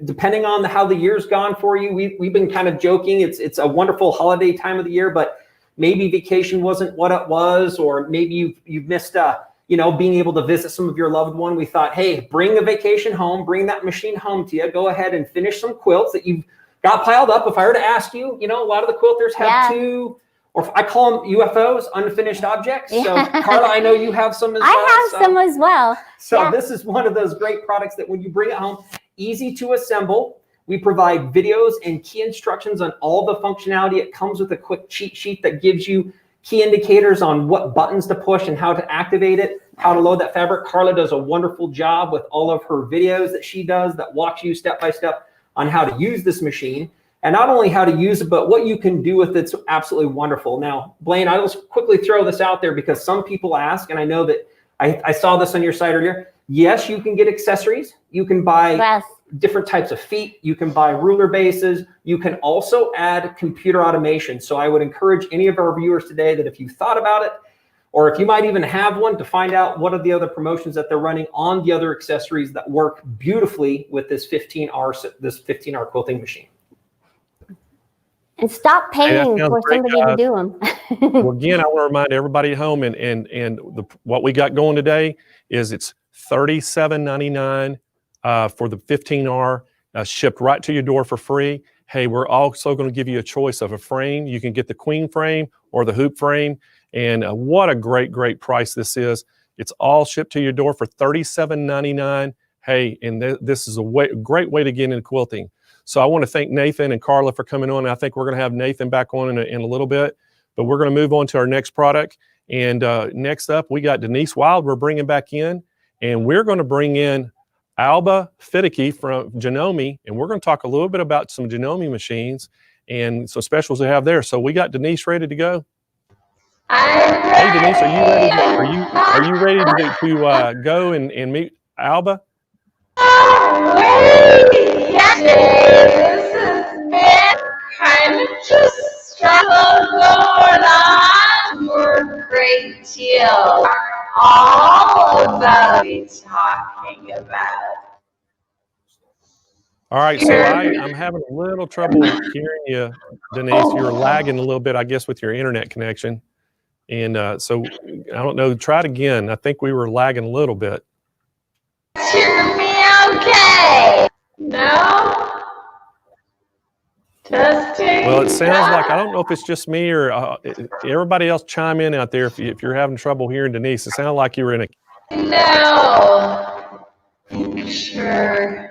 depending on how the year's gone for you, we've been kind of joking. It's a wonderful holiday time of the year, but maybe vacation wasn't what it was, or maybe you've missed, being able to visit some of your loved one. We thought, hey, bring a vacation home, bring that machine home to you. Go ahead and finish some quilts that you've got piled up. If I were to ask you, a lot of the quilters have 2, or I call them UFOs, unfinished objects. So Carla, I know you have some as well. I have some as well. So this is one of those great products that when you bring it home, easy to assemble. We provide videos and key instructions on all the functionality. It comes with a quick cheat sheet that gives you key indicators on what buttons to push and how to activate it, how to load that fabric. Carla does a wonderful job with all of her videos that she does that walks you step by step on how to use this machine, and not only how to use it, but what you can do with it's absolutely wonderful. Now, Blaine, I'll just quickly throw this out there because some people ask, and I know that I saw this on your site earlier. Yes, you can get accessories. You can buy different types of feet. You can buy ruler bases. You can also add computer automation. So I would encourage any of our viewers today that if you thought about it, or if you might even have one, to find out what are the other promotions that they're running on the other accessories that work beautifully with this 15R quilting machine. And stop paying for great, somebody to do them. Well, again, I want to remind everybody at home, what we got going today is it's $37.99 for the 15R, shipped right to your door for free. Hey, we're also going to give you a choice of a frame. You can get the queen frame or the hoop frame, and what a great price this is. It's all shipped to your door for $37.99. Hey, and this is a great way to get into quilting. So I want to thank Nathan and Carla for coming on. I think we're going to have Nathan back on in a little bit, but we're going to move on to our next product. And next up, we got Denise Wild we're bringing back in, and we're going to bring in Alba Fiddicky from Janome, and we're going to talk a little bit about some Janome machines and some specials they have there. So we got Denise ready to go. Hey Denise, are you ready? Are you ready to go and meet Alba? This has been kind of just struggle going on. We're great deal. All about talking about. All right, so I'm having a little trouble hearing you, Denise. You're lagging a little bit, I guess, with your internet connection. And so I don't know, try it again. I think we were lagging a little bit. Hear me okay? No? Testing. Well, it sounds like, I don't know if it's just me or everybody else chime in out there if you're having trouble hearing Denise. It sounded like you were in a... No. Sure.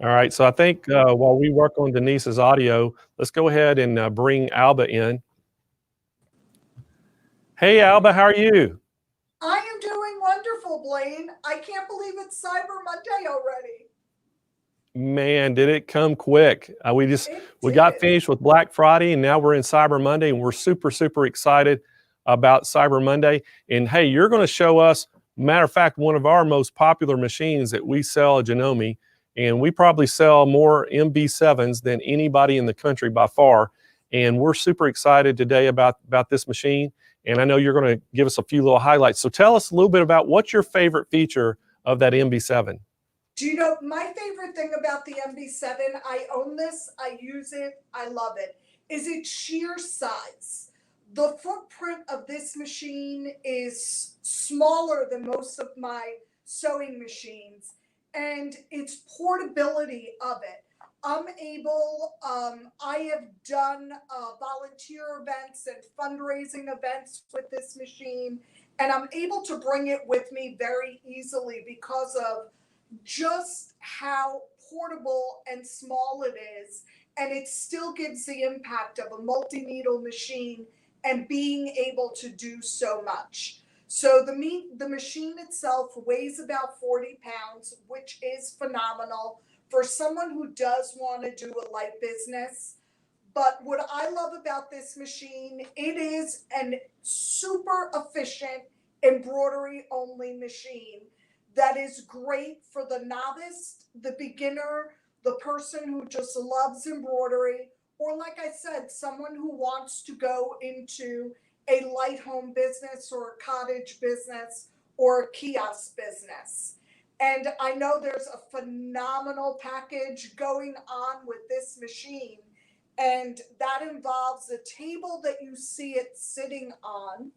All right, so I think while we work on Denise's audio, let's go ahead and bring Alba in. Hey, Alba, how are you? I am doing wonderful, Blaine. I can't believe it's Cyber Monday already. Man, did it come quick. We got finished with Black Friday, and now we're in Cyber Monday, and we're super excited about Cyber Monday. And hey, you're going to show us, matter of fact, one of our most popular machines that we sell at Janome, and we probably sell more MB7s than anybody in the country by far. And we're super excited today about this machine. And I know you're going to give us a few little highlights. So tell us a little bit about what's your favorite feature of that MB7. Do you know my favorite thing about the MB7? I own this, I use it, I love it. Is its sheer size. The footprint of this machine is smaller than most of my sewing machines, and its portability of it. I have done volunteer events and fundraising events with this machine, and I'm able to bring it with me very easily because of just how portable and small it is, and it still gives the impact of a multi-needle machine and being able to do so much. So the machine itself weighs about 40 pounds, which is phenomenal for someone who does want to do a light business. But what I love about this machine, it is a super efficient embroidery only machine that is great for the novice, the beginner, the person who just loves embroidery, or like I said, someone who wants to go into a light home business or a cottage business or a kiosk business. And I know there's a phenomenal package going on with this machine, and that involves the table that you see it sitting on,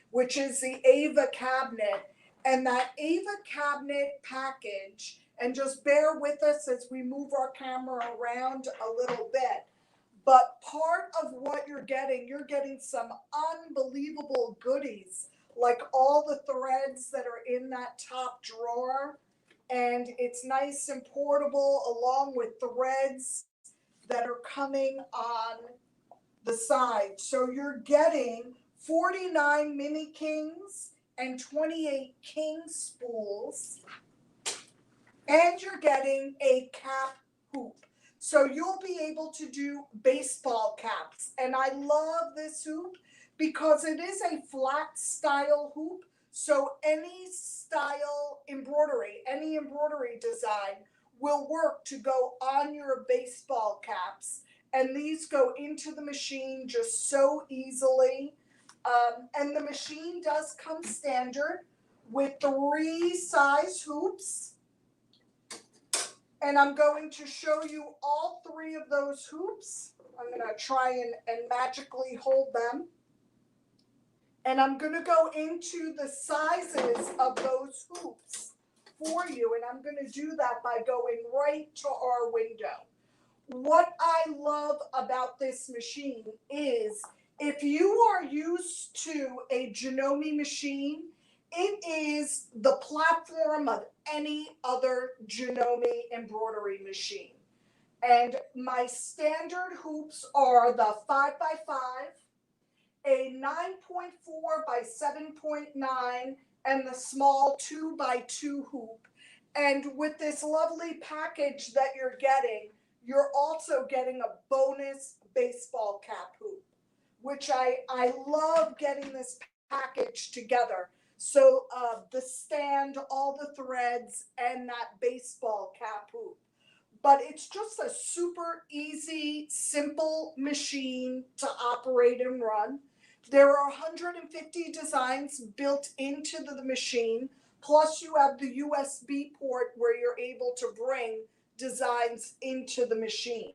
which is the Ava cabinet. And that Ava cabinet package, and just bear with us as we move our camera around a little bit, but part of what you're getting some unbelievable goodies, like all the threads that are in that top drawer, and it's nice and portable along with threads that are coming on the side. So you're getting 49 mini kings and 28 king spools, and you're getting a cap hoop. So you'll be able to do baseball caps. And I love this hoop because it is a flat style hoop. So any style embroidery, any embroidery design will work to go on your baseball caps. And these go into the machine just so easily. And the machine does come standard with 3 size hoops. And I'm going to show you all 3 of those hoops. I'm going to try and magically hold them. And I'm going to go into the sizes of those hoops for you. And I'm going to do that by going right to our window. What I love about this machine is if you are used to a Janome machine, it is the platform of any other Janome embroidery machine. And my standard hoops are the 5x5, a 9.4 by 7.9, and the small 2x2 hoop. And with this lovely package that you're also getting a bonus baseball cap hoop, which I love getting this package together. So the stand, all the threads, and that baseball cap hoop. But it's just a super easy, simple machine to operate and run. There are 150 designs built into the machine, plus you have the USB port where you're able to bring designs into the machine.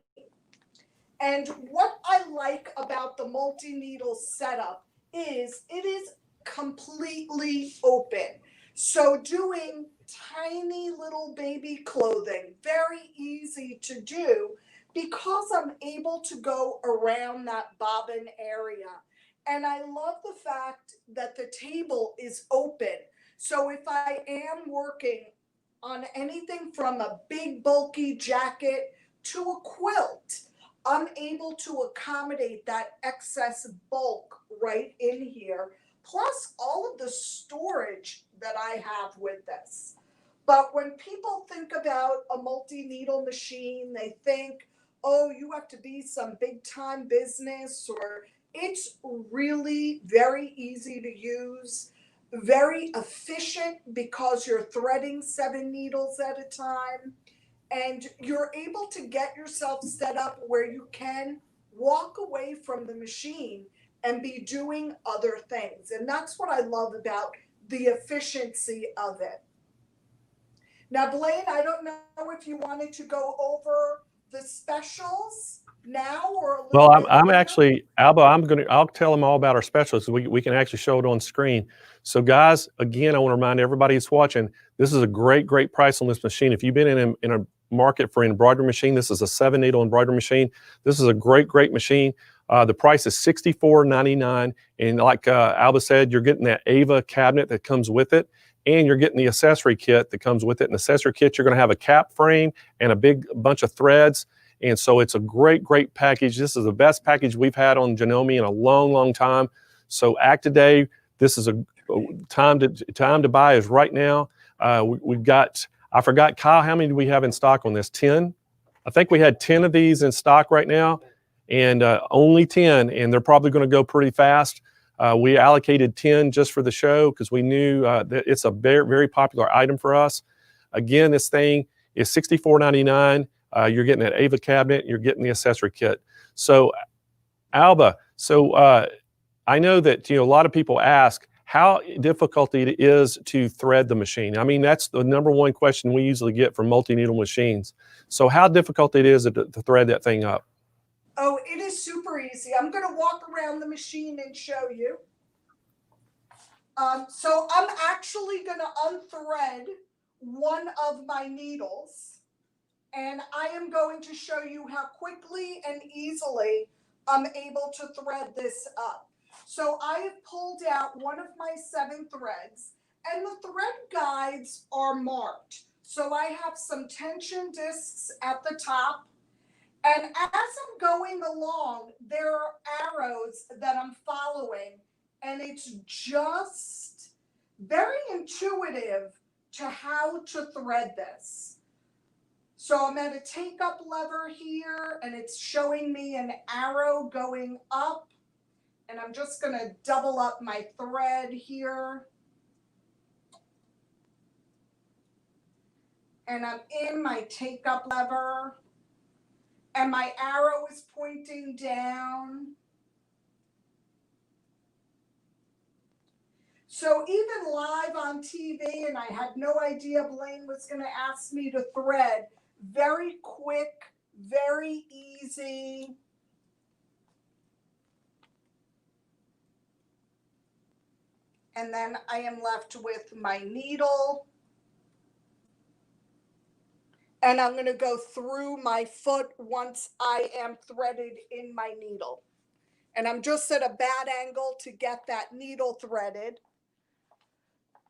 And what I like about the multi-needle setup is it is completely open. So doing tiny little baby clothing, very easy to do because I'm able to go around that bobbin area. And I love the fact that the table is open. So if I am working on anything from a big bulky jacket to a quilt, I'm able to accommodate that excess bulk right in here, plus all of the storage that I have with this. But when people think about a multi-needle machine, they think, oh, you have to be some big time business, or it's really very easy to use, very efficient because you're threading 7 needles at a time. And you're able to get yourself set up where you can walk away from the machine and be doing other things. And that's what I love about the efficiency of it. Now, Blaine, I don't know if you wanted to go over the specials now or a little Well, bit I'm later. actually, Alba, I'll tell them all about our specials. We can actually show it on screen. So guys, again, I want to remind everybody who's watching, this is a great price on this machine. If you've been in a market for an embroidery machine, this is a 7-needle embroidery machine. This is a great machine. The price is $64.99. And like Alba said, you're getting that Ava cabinet that comes with it. And you're getting the accessory kit that comes with it. In the accessory kit, you're going to have a cap frame and a big bunch of threads. And so it's a great package. This is the best package we've had on Janome in a long time. So act today. This is a time to buy is right now. We've got, I forgot, Kyle, how many do we have in stock on this? 10? I think we had 10 of these in stock right now, and only 10, and they're probably going to go pretty fast. We allocated 10 just for the show because we knew that it's a very popular item for us. Again, this thing is $64.99. You're getting that Ava cabinet, you're getting the accessory kit. So Alba, I know that a lot of people ask how difficult it is to thread the machine. I mean, that's the number one question we usually get from multi-needle machines. So how difficult it is to thread that thing up? Oh, it is super easy. I'm going to walk around the machine and show you. So I'm actually going to unthread one of my needles, and I am going to show you how quickly and easily I'm able to thread this up. So I have pulled out one of my 7 threads, and the thread guides are marked. So I have some tension discs at the top. And as I'm going along, there are arrows that I'm following, and it's just very intuitive to how to thread this. So I'm at a take up lever here, and it's showing me an arrow going up, and I'm just going to double up my thread here. And I'm in my take up lever. And my arrow is pointing down. So even live on TV, and I had no idea Blaine was going to ask me to thread, very quick, very easy. And then I am left with my needle. And I'm going to go through my foot once I am threaded in my needle. And I'm just at a bad angle to get that needle threaded.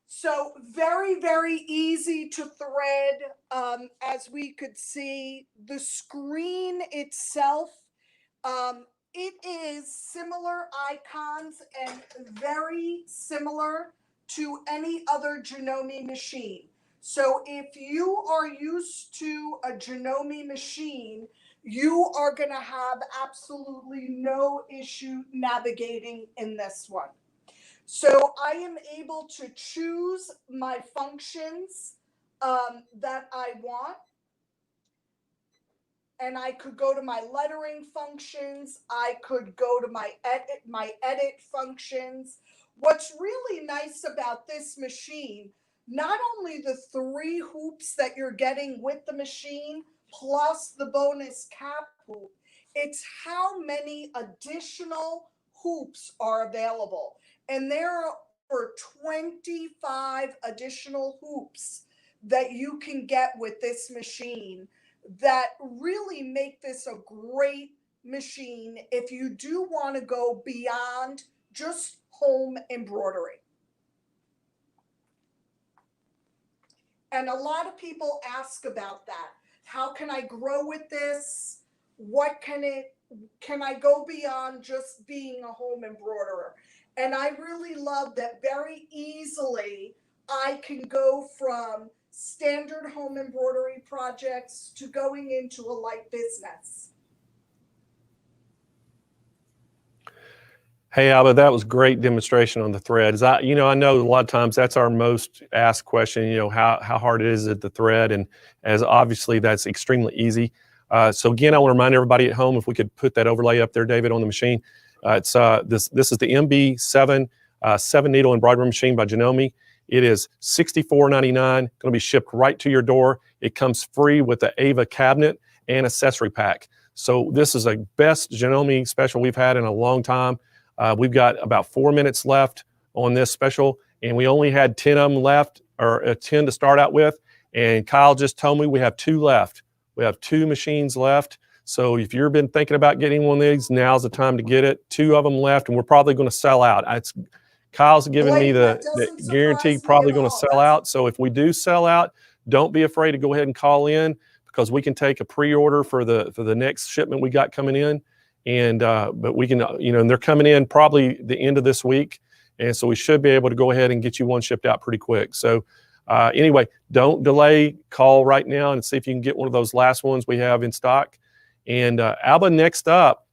So very, very easy to thread. As we could see, the screen itself, it is similar icons and very similar to any other Janome machine. So if you are used to a Janome machine, you are going to have absolutely no issue navigating in this one. So I am able to choose my functions that I want. And I could go to my lettering functions. I could go to my edit functions. What's really nice about this machine, not only the 3 hoops that you're getting with the machine, plus the bonus cap hoop, it's how many additional hoops are available. And there are over 25 additional hoops that you can get with this machine that really make this a great machine if you do want to go beyond just home embroidery. And a lot of people ask about that. How can I grow with this? What can I go beyond just being a home embroiderer? And I really love that very easily I can go from standard home embroidery projects to going into a light business. Hey, Alba, that was great demonstration on the threads. I know a lot of times that's our most asked question, how hard is it to thread? And as obviously that's extremely easy. So again, I want to remind everybody at home, if we could put that overlay up there, David, on the machine. This is the MB7 7 needle embroidery machine by Janome. It is $64.99, going to be shipped right to your door. It comes free with the Ava cabinet and accessory pack. So this is a best Janome special we've had in a long time. We've got about 4 minutes left on this special, and we only had 10 of them left, or 10 to start out with. And Kyle just told me we have 2 left. We have 2 machines left. So if you've been thinking about getting one of these, now's the time to get it. 2 of them left, and we're probably going to sell out. Kyle's giving me the guarantee probably going to sell out. So if we do sell out, don't be afraid to go ahead and call in, because we can take a pre-order for the next shipment we got coming in. And but we can, and they're coming in probably the end of this week. And so we should be able to go ahead and get you one shipped out pretty quick. So anyway, don't delay, call right now and see if you can get one of those last ones we have in stock. And Alba, next up,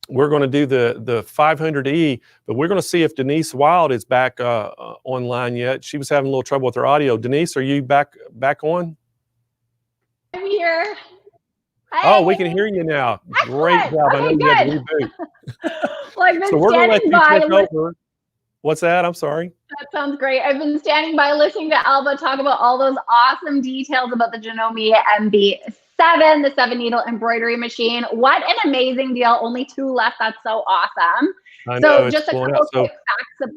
we're going to do the 500E, but we're going to see if Denise Wild is back online yet. She was having a little trouble with her audio. Denise, are you back on? I'm here. Oh, we can hear you now. Great job. I know you had to reboot. Well, I've been so we're going to let you by take over. What's that? I'm sorry. That sounds great. I've been standing by listening to Alba talk about all those awesome details about the Janome MB7, the 7 needle embroidery machine. What an amazing deal. Only 2 left. That's so awesome. I know, so just a couple quick facts.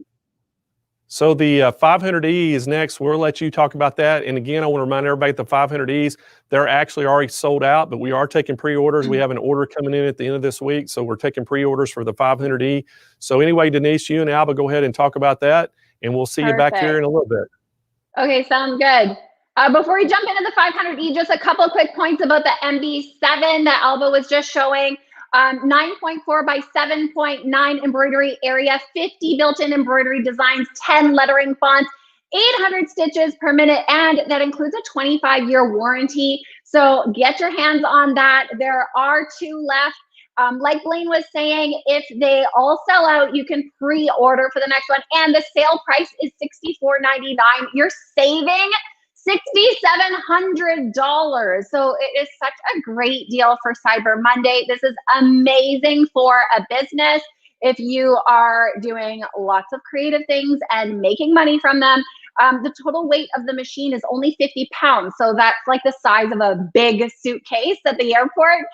So the 500E is next. We'll let you talk about that. And again, I want to remind everybody the 500Es, they're actually already sold out, but we are taking pre-orders. We have an order coming in at the end of this week. So we're taking pre-orders for the 500E. So anyway, Denise, you and Alba go ahead and talk about that. And we'll see you back here in a little bit. Okay, sounds good. Before we jump into the 500E, just a couple quick points about the MB7 that Alba was just showing. 9.4 by 7.9 embroidery area, 50 built-in embroidery designs, 10 lettering fonts, 800 stitches per minute, and that includes a 25-year warranty. So get your hands on that. There are 2 left. Like Blaine was saying, if they all sell out, you can pre-order for the next one. And the sale price is $64.99. You're saving $6,700. So it is such a great deal for Cyber Monday. This is amazing for a business. if you are doing lots of creative things and making money from them. The total weight of the machine is only 50 pounds. So that's like the size of a big suitcase at the airport.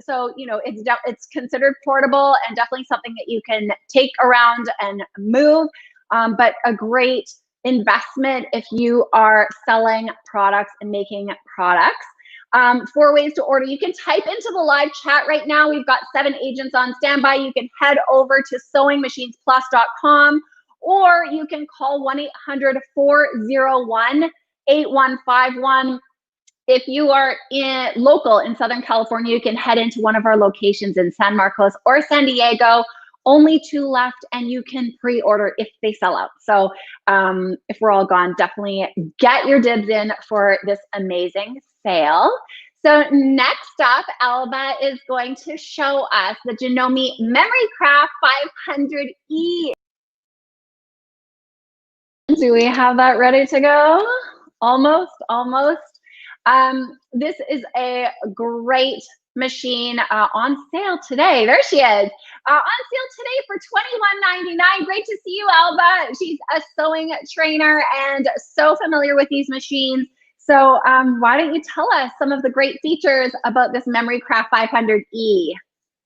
So, you know, it's considered portable and definitely something that you can take around and move, but a great investment if you are selling products and making products. 4 ways to order. You can type into the live chat right now. We've got 7 agents on standby. You can head over to SewingMachinesPlus.com, or you can call 1-800-401-8151. If you are local in Southern California, you can head into one of our locations in San Marcos or San Diego. Only 2 left, and you can pre-order if they sell out. So if we're all gone, definitely get your dibs in for this amazing sale. So next up, Alba is going to show us the Janome Memory Craft 500E. Do we have that ready to go? Almost. This is a great machine on sale today. There she is. On sale today for $21.99. Great to see you, Alba. She's a sewing trainer and so familiar with these machines. So why don't you tell us some of the great features about this Memory Craft 500E?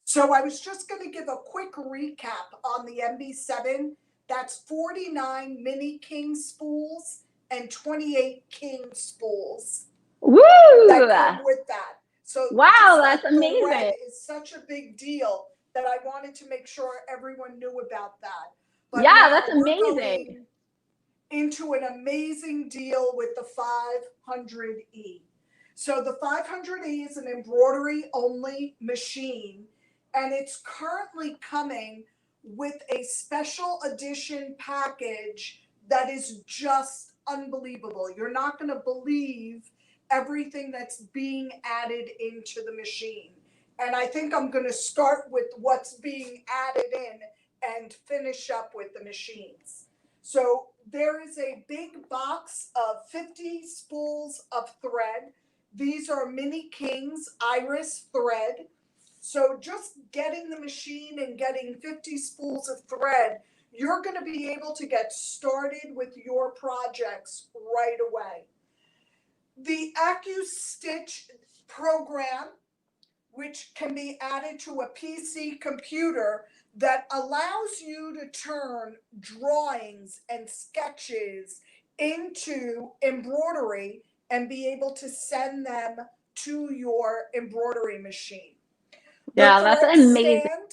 So I was just going to give a quick recap on the MB7. That's 49 mini king spools and 28 king spools. Woo! That come with that. So wow, that's amazing. Thread is such a big deal that I wanted to make sure everyone knew about that. But yeah, that's amazing. Into an amazing deal with the 500E. So the 500E is an embroidery only machine, and it's currently coming with a special edition package that is just unbelievable. You're not going to believe everything that's being added into the machine. And I think I'm going to start with what's being added in and finish up with the machines. So there is a big box of 50 spools of thread. These are Mini Kings Iris thread. So just getting the machine and getting 50 spools of thread, you're going to be able to get started with your projects right away. The AccuStitch program, which can be added to a PC computer, that allows you to turn drawings and sketches into embroidery and be able to send them to your embroidery machine. Yeah, that's amazing. Stand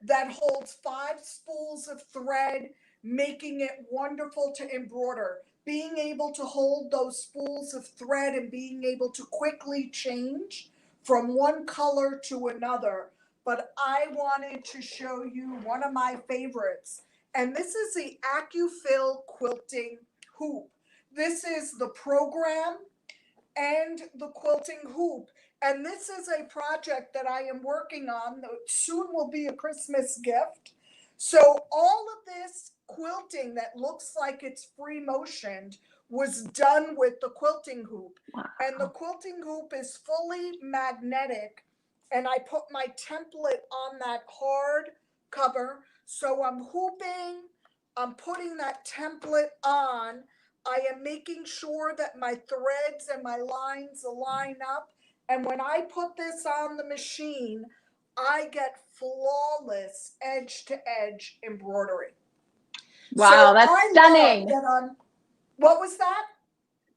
that holds 5 spools of thread, making it wonderful to embroider. Being able to hold those spools of thread and being able to quickly change from one color to another. But I wanted to show you one of my favorites, and this is the AccuFill quilting hoop. This is the program and the quilting hoop, and this is a project that I am working on that soon will be a Christmas gift. So all of this quilting that looks like it's free motioned was done with the quilting hoop. Wow. And the quilting hoop is fully magnetic, and I put my template on that hard cover. So I'm hooping, I'm putting that template on, I am making sure that my threads and my lines line up. And when I put this on the machine, I get flawless edge to edge embroidery. Wow, so that's stunning. What was that?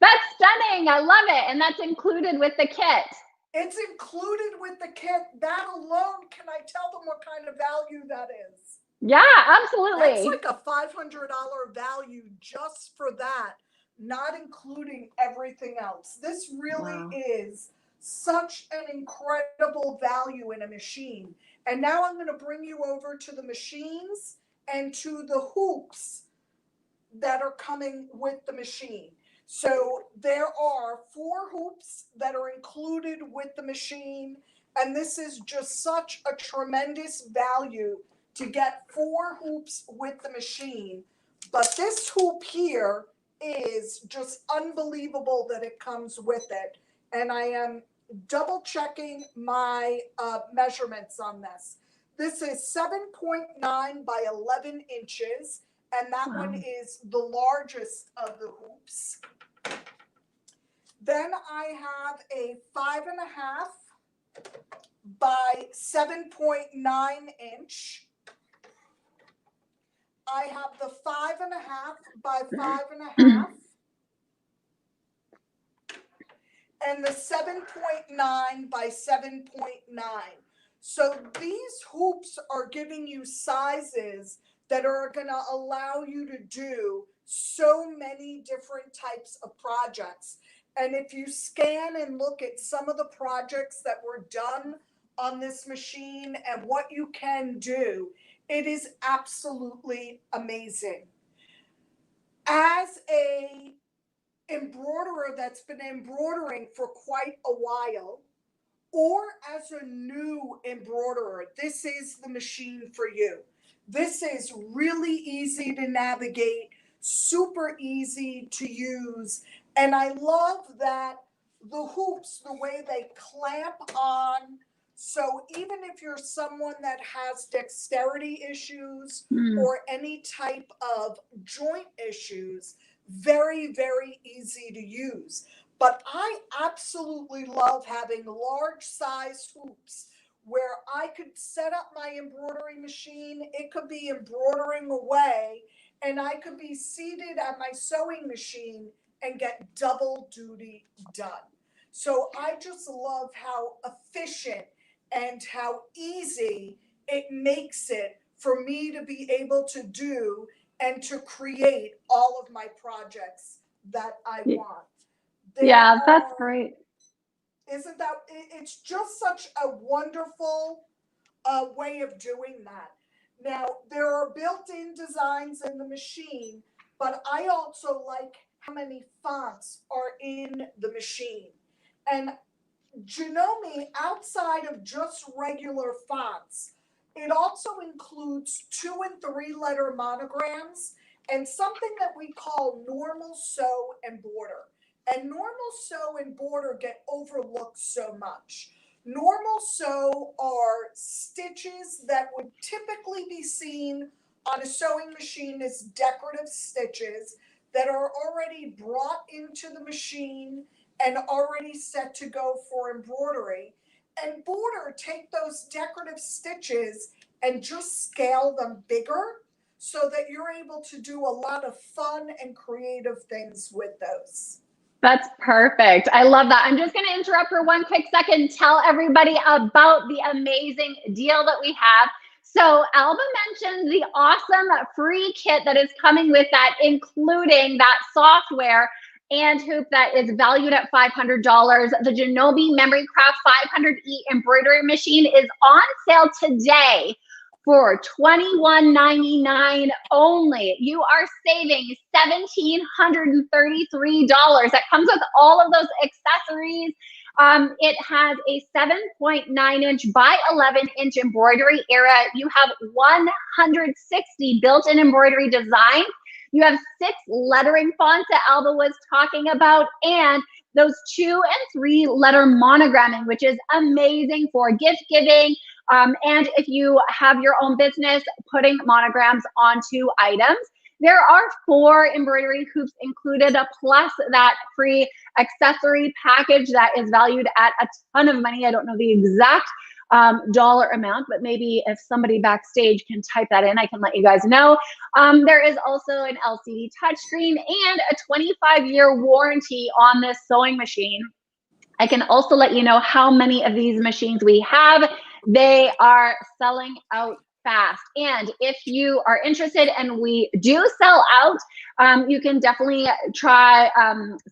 That's stunning. I love it. And that's included with the kit. It's included with the kit. That alone, can I tell them what kind of value that is? Yeah, absolutely. That's like a $500 value just for that, not including everything else. This really is such an incredible value in a machine. And now I'm going to bring you over to the machines and to the hoops that are coming with the machine. So there are 4 hoops that are included with the machine, and this is just such a tremendous value to get 4 hoops with the machine. But this hoop here is just unbelievable that it comes with it. And I am double checking my measurements on this. This is 7.9 by 11 inches, and that one is the largest of the hoops. Then I have a 5.5 by 7.9 inch. I have the 5.5 by 5.5. And the 7.9 by 7.9. So these hoops are giving you sizes that are going to allow you to do so many different types of projects. And if you scan and look at some of the projects that were done on this machine and what you can do, it is absolutely amazing. As a embroiderer that's been embroidering for quite a while, or as a new embroiderer, this is the machine for you. This is really easy to navigate, super easy to use, and I love that the hoops, the way they clamp on. So even if you're someone that has dexterity issues or any type of joint issues, very, very easy to use. But I absolutely love having large size hoops where I could set up my embroidery machine. It could be embroidering away, and I could be seated at my sewing machine and get double duty done. So I just love how efficient and how easy it makes it for me to be able to do and to create all of my projects that I want. Yeah, that's great. Isn't that, it's just such a wonderful way of doing that. Now, there are built-in designs in the machine, but I also like how many fonts are in the machine. And Janome, outside of just regular fonts, it also includes 2- and 3-letter monograms and something that we call normal sew and border. And normal sew and border get overlooked so much. Normal sew are stitches that would typically be seen on a sewing machine as decorative stitches that are already brought into the machine and already set to go for embroidery. And border take those decorative stitches and just scale them bigger so that you're able to do a lot of fun and creative things with those. That's perfect. I love that. I'm just going to interrupt for one quick second, tell everybody about the amazing deal that we have. So Alba mentioned the awesome free kit that is coming with that, including that software and hoop that is valued at $500. The Janome Memory Craft 500E embroidery machine is on sale today for $21.99 only. You are saving $1,733. That comes with all of those accessories. It has a 7.9 inch by 11 inch embroidery area. You have 160 built-in embroidery designs. You have 6 lettering fonts that Alba was talking about, and those 2- and 3-letter monogramming, which is amazing for gift giving. And if you have your own business, putting monograms onto items. There are 4 embroidery hoops included, plus that free accessory package that is valued at a ton of money. I don't know the exact dollar amount, but maybe if somebody backstage can type that in, I can let you guys know. There is also an LCD touchscreen and a 25-year warranty on this sewing machine. I can also let you know how many of these machines we have. They are selling out fast. And if you are interested and we do sell out, you can definitely try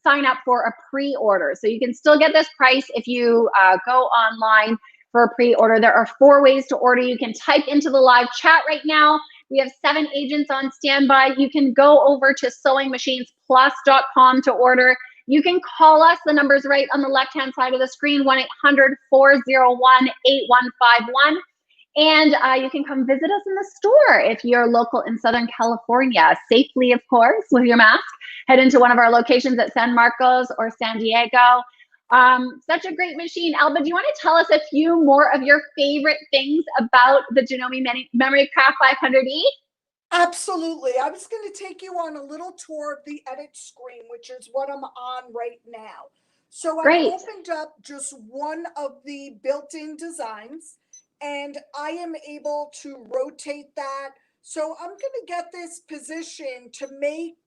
sign up for a pre-order. So you can still get this price if you go online for a pre-order. There are 4 ways to order. You can type into the live chat right now. We have 7 agents on standby. You can go over to SewingMachinesPlus.com to order. You can call us. The number's right on the left-hand side of the screen, 1-800-401-8151. And you can come visit us in the store if you're local in Southern California, safely, of course, with your mask. Head into one of our locations at San Marcos or San Diego. Such a great machine. Alba, do you want to tell us a few more of your favorite things about the Janome Memory Craft 500E? Absolutely. I was going to take you on a little tour of the edit screen, which is what I'm on right now. So I've opened up just one of the built-in designs, and I am able to rotate that. So I'm going to get this positioned to make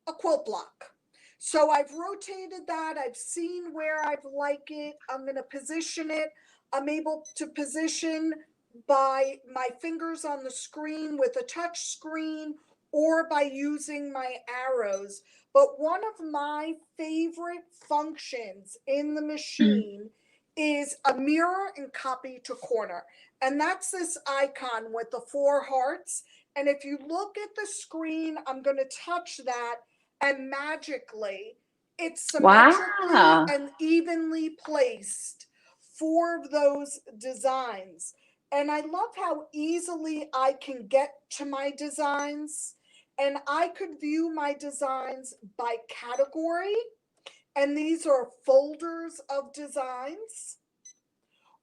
a quilt block. So I've rotated that. I've seen where I'd like it. I'm going to position it. I'm able to position by my fingers on the screen with a touch screen or by using my arrows. But one of my favorite functions in the machine is a mirror and copy to corner. And that's this icon with the 4 hearts. And if you look at the screen, I'm going to touch that, and magically it's symmetrically and evenly placed 4 of those designs. And I love how easily I can get to my designs, and I could view my designs by category, and these are folders of designs,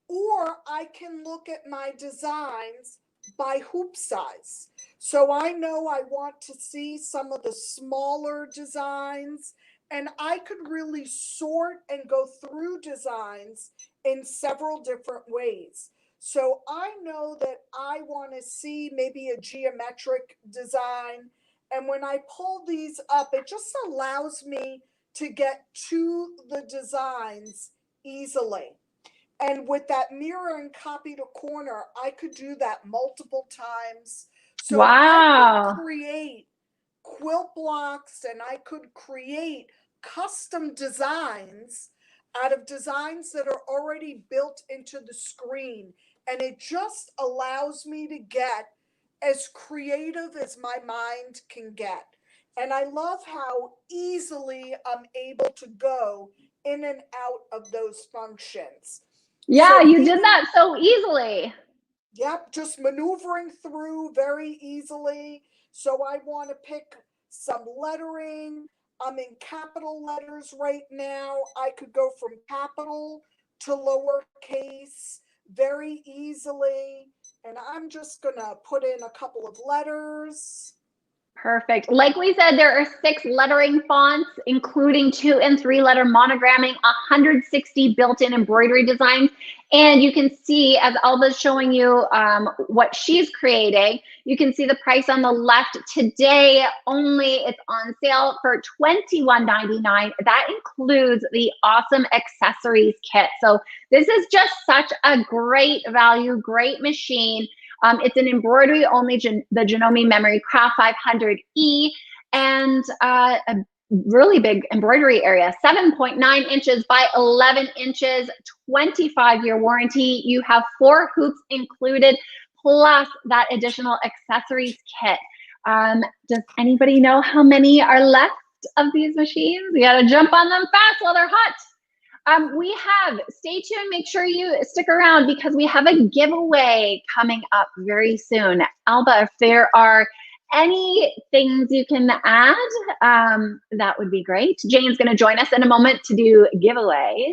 or I can look at my designs by hoop size. So I know I want to see some of the smaller designs, and I could really sort and go through designs in several different ways. So I know that I want to see maybe a geometric design, and when I pull these up, it just allows me to get to the designs easily. And with that mirror and copy to corner, I could do that multiple times. So I could create quilt blocks, and I could create custom designs out of designs that are already built into the screen. And it just allows me to get as creative as my mind can get. And I love how easily I'm able to go in and out of those functions. Yeah, you did that so easily. Yep, just maneuvering through very easily. So I want to pick some lettering. I'm in capital letters right now. I could go from capital to lowercase very easily. And I'm just going to put in a couple of letters. Perfect. Like we said, there are 6 lettering fonts, including 2 and 3 letter monogramming, 160 built-in embroidery designs. And you can see, as Alba's showing you what she's creating, you can see the price on the left. Today only, it's on sale for $21.99. That includes the awesome accessories kit. So this is just such a great value, great machine. It's an embroidery only, the Janome Memory Craft 500E, and a really big embroidery area, 7.9 inches by 11 inches, 25-year warranty. You have 4 hoops included, plus that additional accessories kit. Does anybody know how many are left of these machines? We got to jump on them fast while they're hot. Stay tuned, make sure you stick around because we have a giveaway coming up very soon. Alba, if there are any things you can add, that would be great. Jane's going to join us in a moment to do giveaways.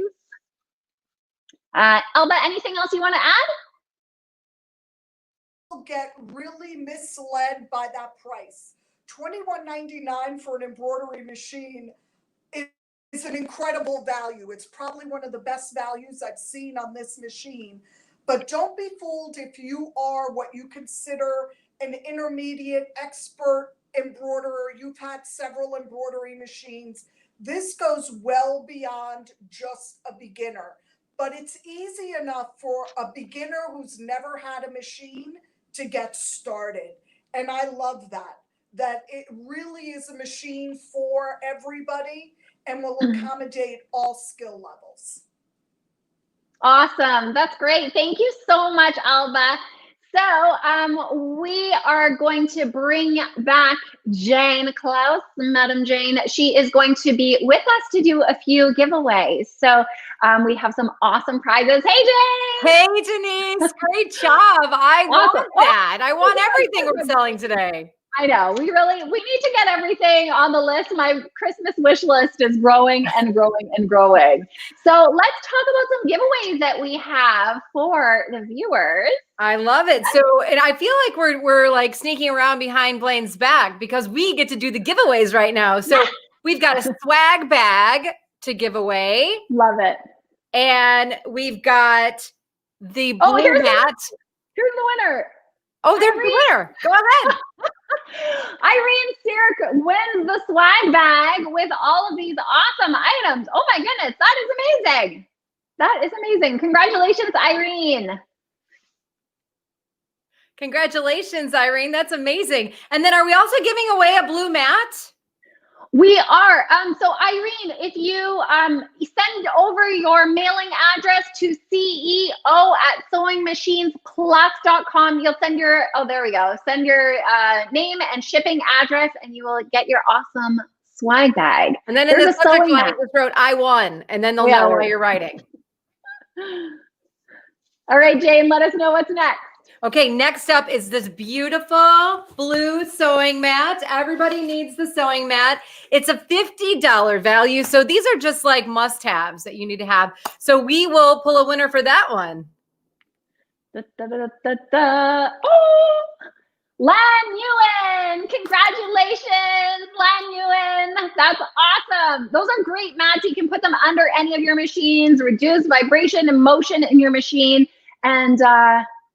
Alba, anything else you want to add? Get really misled by that price. $21.99 for an embroidery machine is an incredible value. It's probably one of the best values I've seen on this machine. But don't be fooled if you are what you consider an intermediate expert embroiderer. You've had several embroidery machines. This goes well beyond just a beginner. But it's easy enough for a beginner who's never had a machine to get started. And I love that it really is a machine for everybody and will accommodate all skill levels. Awesome. That's great. Thank you so much, Alba. So we are going to bring back Jane Klaus, Madam Jane. She is going to be with us to do a few giveaways. So we have some awesome prizes. Hey, Jane. Hey, Denise. Great job. I want that. I want everything we're selling today. I know. We need to get everything on the list. My Christmas wish list is growing and growing and growing. So let's talk about some giveaways that we have for the viewers. I love it. So, and I feel like we're like sneaking around behind Blaine's back because we get to do the giveaways right now. So we've got a swag bag to give away. Love it. And we've got the blue mat. Here's the winner. Oh, there's the winner. Go ahead. Irene Sirk wins the swag bag with all of these awesome items. Oh my goodness, that is amazing. That is amazing. Congratulations, Irene. Congratulations, Irene. That's amazing. And then are we also giving away a blue mat? We are. So Irene, if you send over your mailing address to CEO@SewingMachinesPlus.com, you'll send your, send your name and shipping address, and you will get your awesome swag bag. And then in the subject line, just wrote, I won, and then they'll know why you're writing. All right, Jane, let us know what's next. Okay, next up is this beautiful blue sewing mat. Everybody needs the sewing mat. It's a $50 value. So these are just like must-haves that you need to have. So we will pull a winner for that one. Oh, Lan Yuen. Congratulations, Lan Yuen. That's awesome. Those are great mats. You can put them under any of your machines, reduce vibration and motion in your machine. And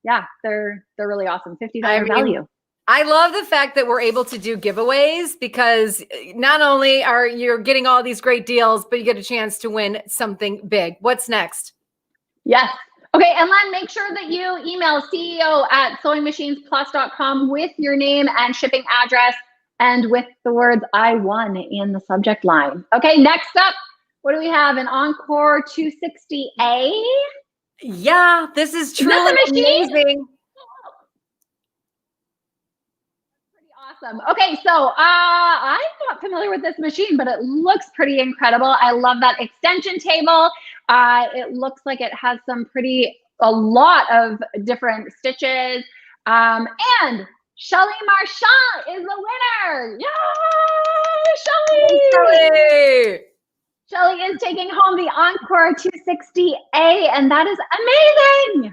yeah, they're really awesome. $50 value. I love the fact that we're able to do giveaways because not only are you getting all these great deals, but you get a chance to win something big. What's next? Yes. Okay, and Len, make sure that you email CEO@SewingMachinesPlus.com with your name and shipping address and with the words I won in the subject line. Okay, next up, what do we have? An Encore 260A. Yeah, this is truly amazing. Pretty awesome. Okay, so I'm not familiar with this machine, but it looks pretty incredible. I love that extension table. It looks like it has a lot of different stitches. And Shelly Marchand is the winner. Yay, Shelly! Shelly is taking home the Encore 260A, and that is amazing.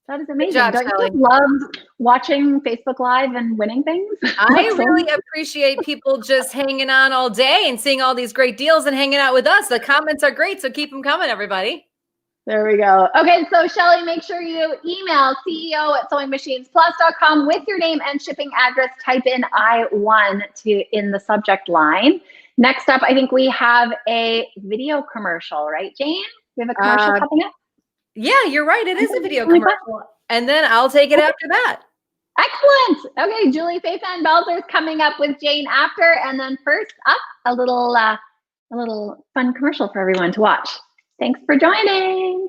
That is amazing. Good job, Don't Shelly. you just love watching Facebook Live and winning things? I really appreciate people just hanging on all day and seeing all these great deals and hanging out with us. The comments are great, so keep them coming, everybody. There we go. Okay, so Shelly, make sure you email CEO@SewingMachinesPlus.com with your name and shipping address. Type in I won in the subject line. Next up, I think we have a video commercial, right, Jane? We have a commercial coming up? Yeah, you're right. It is a video commercial. And then I'll take it after that. Excellent. Okay, Julie Faith and Belzer is coming up with Jane after. And then first up, a little fun commercial for everyone to watch. Thanks for joining.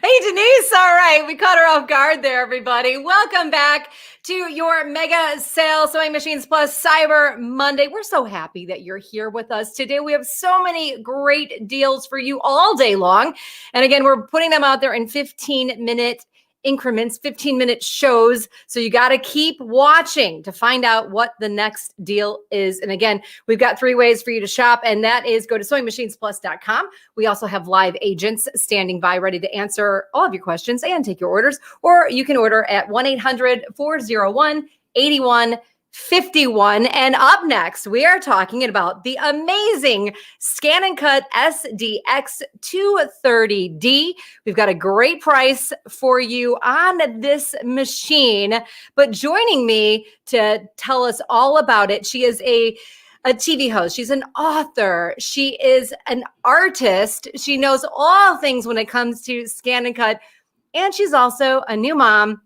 Hey, Denise. All right. We caught her off guard there, everybody. Welcome back to your mega sale Sewing Machines Plus Cyber Monday. We're so happy that you're here with us today. We have so many great deals for you all day long. And again, we're putting them out there in 15-minute increments, 15-minute shows. So you got to keep watching to find out what the next deal is. And again, we've got 3 ways for you to shop, and that is go to SewingMachinesPlus.com. We also have live agents standing by ready to answer all of your questions and take your orders, or you can order at 1-800-401-8151. And up next, we are talking about the amazing Scan and Cut SDX 230D. We've got a great price for you on this machine. But joining me to tell us all about it, she is a TV host. She's an author. She is an artist. She knows all things when it comes to Scan and Cut. and she's also a new mom.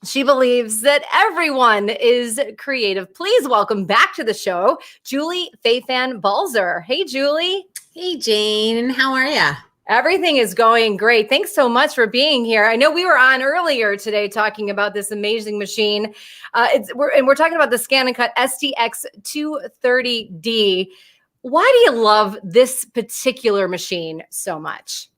She believes that everyone is creative. Please welcome back to the show, Julie Faithan Balzer. Hey, Julie. Hey, Jane. How are you? Everything is going great. Thanks so much for being here. I know we were on earlier today talking about this amazing machine. We're talking about the Scan and Cut STX 230D. Why do you love this particular machine so much?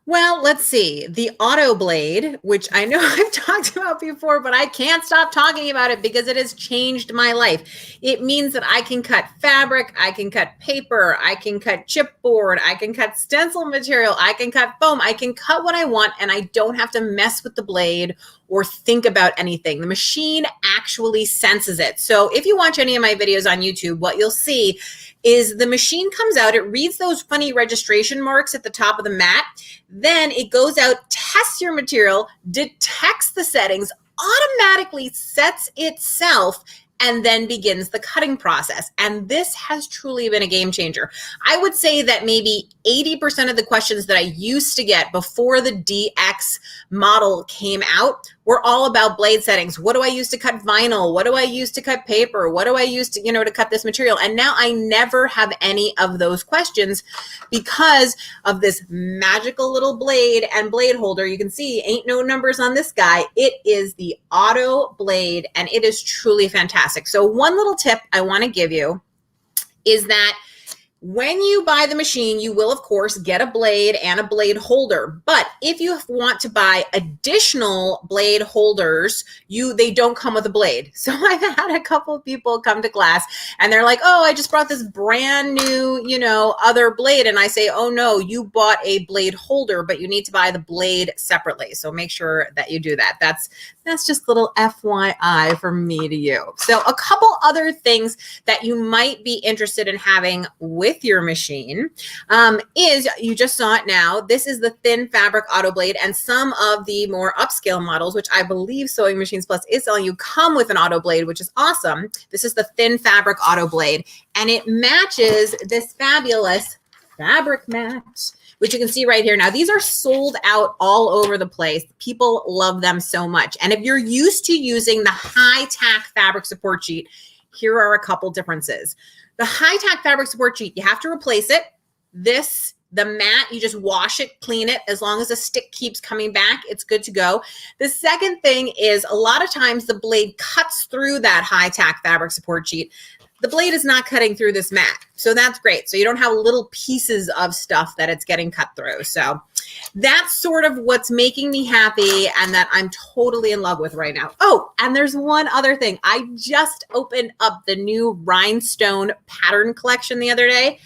Well, let's see. The Auto Blade, which I know I've talked about before, but I can't stop talking about it because it has changed my life. It means that I can cut fabric, I can cut paper, I can cut chipboard, I can cut stencil material, I can cut foam, I can cut what I want, and I don't have to mess with the blade or think about anything. The machine actually senses it. So if you watch any of my videos on YouTube, what you'll see is the machine comes out, it reads those funny registration marks at the top of the mat, then it goes out, tests your material, detects the settings, automatically sets itself, and then begins the cutting process. And this has truly been a game changer. I would say that maybe 80% of the questions that I used to get before the DX model came out were all about blade settings. What do I use to cut vinyl? What do I use to cut paper? What do I use to, to cut this material? And now I never have any of those questions because of this magical little blade and blade holder. You can see ain't no numbers on this guy. It is the Auto Blade, and it is truly fantastic. So one little tip I want to give you is that when you buy the machine, you will, of course, get a blade and a blade holder. But if you want to buy additional blade holders, they don't come with a blade. So I've had a couple of people come to class and they're like, oh, I just brought this brand new, other blade. And I say, oh, no, you bought a blade holder, but you need to buy the blade separately. So make sure that you do that. That's just a little FYI from me to you. So a couple other things that you might be interested in having with your machine is, you just saw it now, this is the thin fabric Auto Blade, and some of the more upscale models, which I believe Sewing Machines Plus is selling you, come with an Auto Blade, which is awesome. This is the thin fabric Auto Blade, and it matches this fabulous fabric mat, which you can see right here. Now, these are sold out all over the place. People love them so much. And if you're used to using the high-tack fabric support sheet, here are a couple differences. The high-tack fabric support sheet, you have to replace it. The mat, you just wash it, clean it. As long as the stick keeps coming back, it's good to go. The second thing is, a lot of times the blade cuts through that high-tack fabric support sheet. The blade is not cutting through this mat. So that's great. So you don't have little pieces of stuff that it's getting cut through. So that's sort of what's making me happy and that I'm totally in love with right now. Oh, and there's one other thing. I just opened up the new rhinestone pattern collection the other day.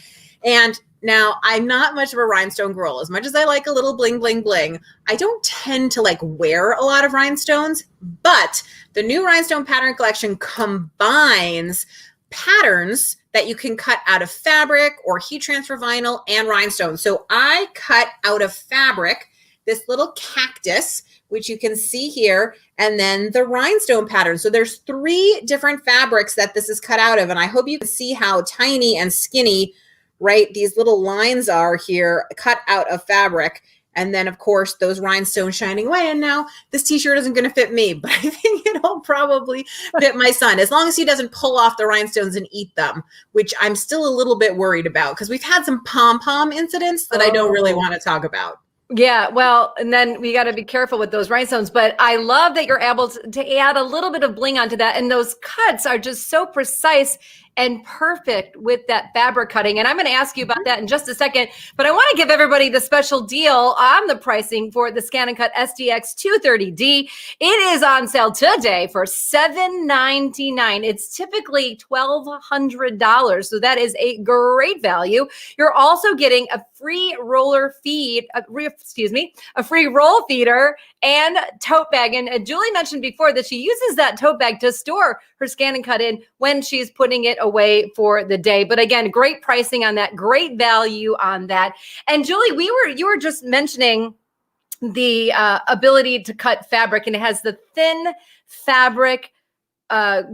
And now, I'm not much of a rhinestone girl. As much as I like a little bling, bling, bling, I don't tend to wear a lot of rhinestones, but the new rhinestone pattern collection combines patterns that you can cut out of fabric or heat transfer vinyl and rhinestones. So I cut out of fabric this little cactus, which you can see here, and then the rhinestone pattern. So there's 3 different fabrics that this is cut out of, and I hope you can see how tiny and skinny, right, these little lines are here, cut out of fabric. And then, of course, those rhinestones shining away. And now this t-shirt isn't going to fit me, but I think it'll probably fit my son, as long as he doesn't pull off the rhinestones and eat them, which I'm still a little bit worried about because we've had some pom-pom incidents that I don't really want to talk about. Yeah, well, and then we got to be careful with those rhinestones, but I love that you're able to add a little bit of bling onto that. And those cuts are just so precise and perfect with that fabric cutting. And I'm going to ask you about that in just a second, but I want to give everybody the special deal on the pricing for the Scan and Cut STX 230D. It is on sale today for $799. It's typically $1,200. So that is a great value. You're also getting a free roller feed, a free roll feeder and tote bag. And Julie mentioned before that she uses that tote bag to store her Scan and Cut in when she's putting it away for the day. But again, great pricing on that, great value on that. And Julie, you were just mentioning the ability to cut fabric, and it has the thin fabric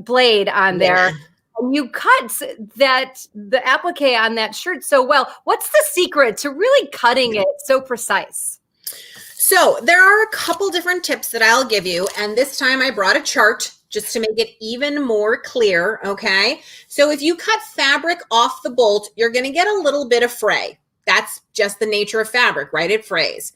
blade on there. And you cut the applique on that shirt so well. What's the secret to really cutting it so precise? So there are a couple different tips that I'll give you. And this time I brought a chart just to make it even more clear, okay? So if you cut fabric off the bolt, you're gonna get a little bit of fray. That's just the nature of fabric, right? It frays.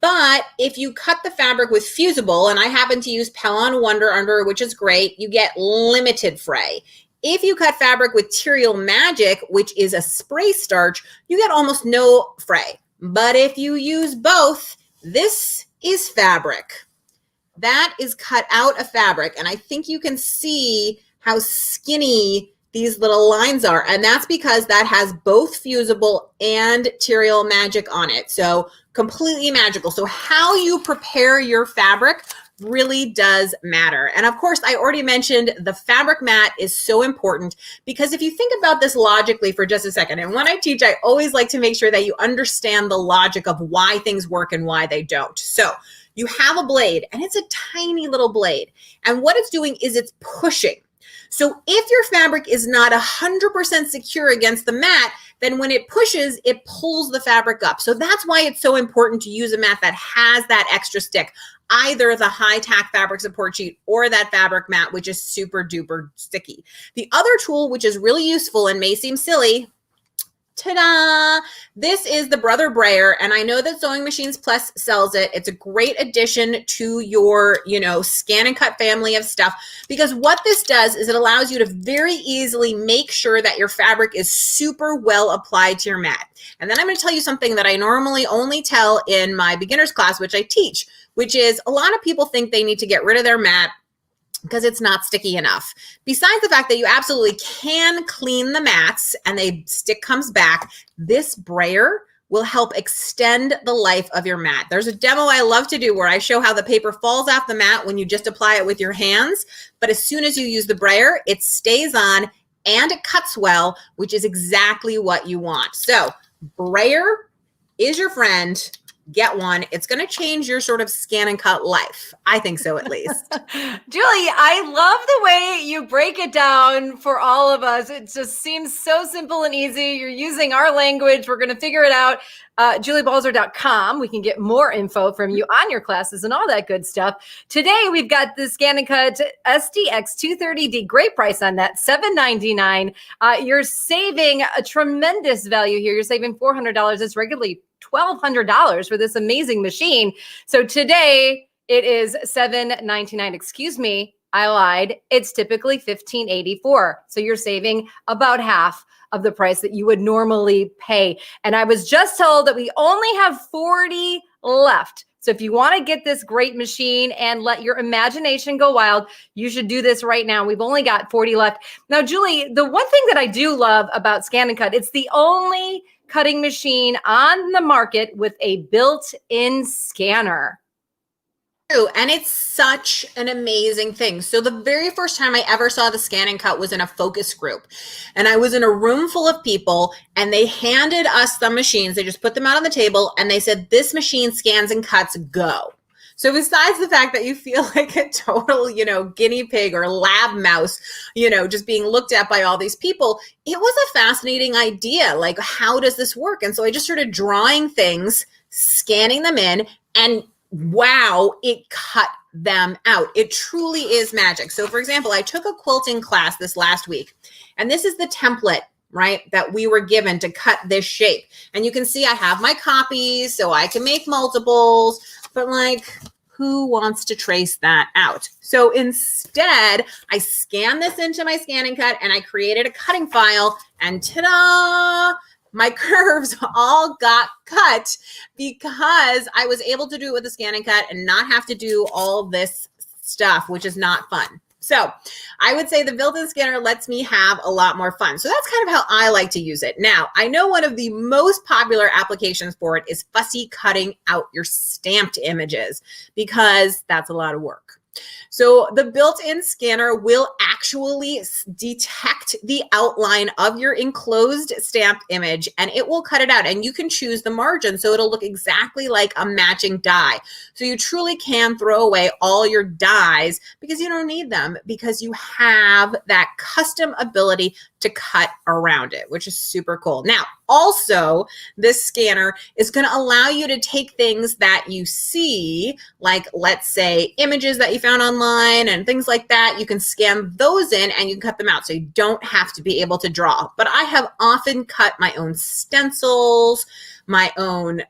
But if you cut the fabric with fusible, and I happen to use Pellon Wonder Under, which is great, you get limited fray. If you cut fabric with Material Magic, which is a spray starch, you get almost no fray. But if you use both, this is fabric. That is cut out of fabric. And I think you can see how skinny these little lines are. And that's because that has both fusible and Material Magic on it. So completely magical. So how you prepare your fabric really does matter. And of course, I already mentioned the fabric mat is so important, because if you think about this logically for just a second, and when I teach, I always like to make sure that you understand the logic of why things work and why they don't. So you have a blade, and it's a tiny little blade. And what it's doing is it's pushing. So if your fabric is not 100% secure against the mat, then when it pushes, it pulls the fabric up. So that's why it's so important to use a mat that has that extra stick, either the high tack fabric support sheet or that fabric mat, which is super duper sticky. The other tool, which is really useful and may seem silly, ta-da! This is the Brother Brayer, and I know that Sewing Machines Plus sells it. It's a great addition to your, scan and cut family of stuff, because what this does is it allows you to very easily make sure that your fabric is super well applied to your mat. And then I'm going to tell you something that I normally only tell in my beginner's class, which I teach, which is a lot of people think they need to get rid of their mat because it's not sticky enough. Besides the fact that you absolutely can clean the mats and the stick comes back, this brayer will help extend the life of your mat. There's a demo I love to do where I show how the paper falls off the mat when you just apply it with your hands, but as soon as you use the brayer, it stays on and it cuts well, which is exactly what you want. So brayer is your friend. Get one. It's going to change your sort of scan and cut life. I think so, at least. Julie, I love the way you break it down for all of us. It just seems so simple and easy. You're using our language. We're going to figure it out. JulieBalzer.com. We can get more info from you on your classes and all that good stuff. Today, we've got the Scan and Cut SDX 230D. Great price on that, $7.99. You're saving a tremendous value here. You're saving $400. It's regularly $1,200 for this amazing machine. So today it is $7.99. Excuse me, I lied. It's typically $15.84. So you're saving about half of the price that you would normally pay. And I was just told that we only have 40 left. So if you want to get this great machine and let your imagination go wild, you should do this right now. We've only got 40 left. Now, Julie, the one thing that I do love about Scan and Cut, it's the only cutting machine on the market with a built-in scanner. And it's such an amazing thing. So the very first time I ever saw the Scan and Cut was in a focus group. And I was in a room full of people and they handed us the machines. They just put them out on the table and they said, this machine scans and cuts, go. So besides the fact that you feel like a total, guinea pig or lab mouse, just being looked at by all these people, it was a fascinating idea. Like, how does this work? And so I just started drawing things, scanning them in, and wow, it cut them out. It truly is magic. So for example, I took a quilting class this last week, and this is the template, right, that we were given to cut this shape. And you can see I have my copies so I can make multiples, but like, who wants to trace that out? So instead, I scanned this into my Scan and Cut and I created a cutting file, and ta-da! My curves all got cut because I was able to do it with a Scan and Cut and not have to do all this stuff, which is not fun. So I would say the built-in scanner lets me have a lot more fun. So that's kind of how I like to use it. Now, I know one of the most popular applications for it is fussy cutting out your stamped images, because that's a lot of work. So the built-in scanner will actually detect the outline of your enclosed stamped image, and it will cut it out, and you can choose the margin so it'll look exactly like a matching die. So you truly can throw away all your dies because you don't need them, because you have that custom ability to cut around it, which is super cool. Now, also, this scanner is going to allow you to take things that you see, like let's say images that you found online and things like that. You can scan those in and you can cut them out, so you don't have to be able to draw. But I have often cut my own stencils, my own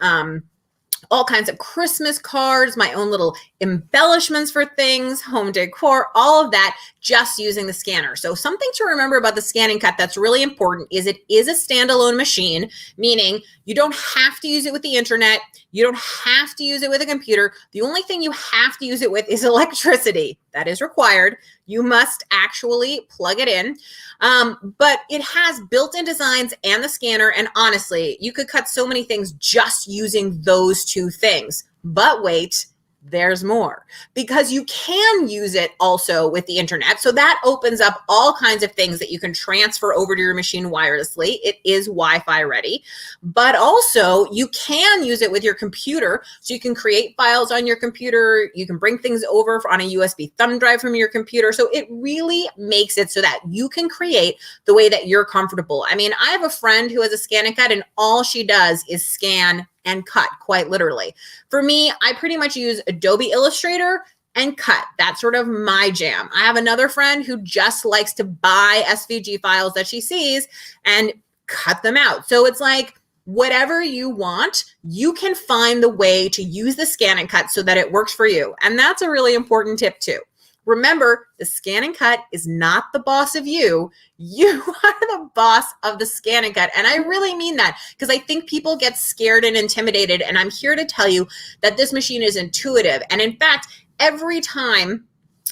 all kinds of Christmas cards, my own little embellishments for things, home decor, all of that, just using the scanner. So something to remember about the Scan and Cut that's really important is it is a standalone machine, meaning you don't have to use it with the internet. You don't have to use it with a computer. The only thing you have to use it with is electricity. That is required. You must actually plug it in. But it has built-in designs and the scanner. And honestly, you could cut so many things just using those two things. But wait, there's more, because you can use it also with the internet. So that opens up all kinds of things that you can transfer over to your machine wirelessly. It is Wi-Fi ready, but also you can use it with your computer. So you can create files on your computer. You can bring things over on a USB thumb drive from your computer. So it really makes it so that you can create the way that you're comfortable. I mean, I have a friend who has a Scan and Cut, and all she does is scan and cut, quite literally. For me, I pretty much use Adobe Illustrator and cut. That's sort of my jam. I have another friend who just likes to buy SVG files that she sees and cut them out. So it's like, whatever you want, you can find the way to use the Scan and Cut so that it works for you. And that's a really important tip too. Remember, the Scan and Cut is not the boss of you. You are the boss of the Scan and Cut. And I really mean that, because I think people get scared and intimidated. And I'm here to tell you that this machine is intuitive. And in fact, every time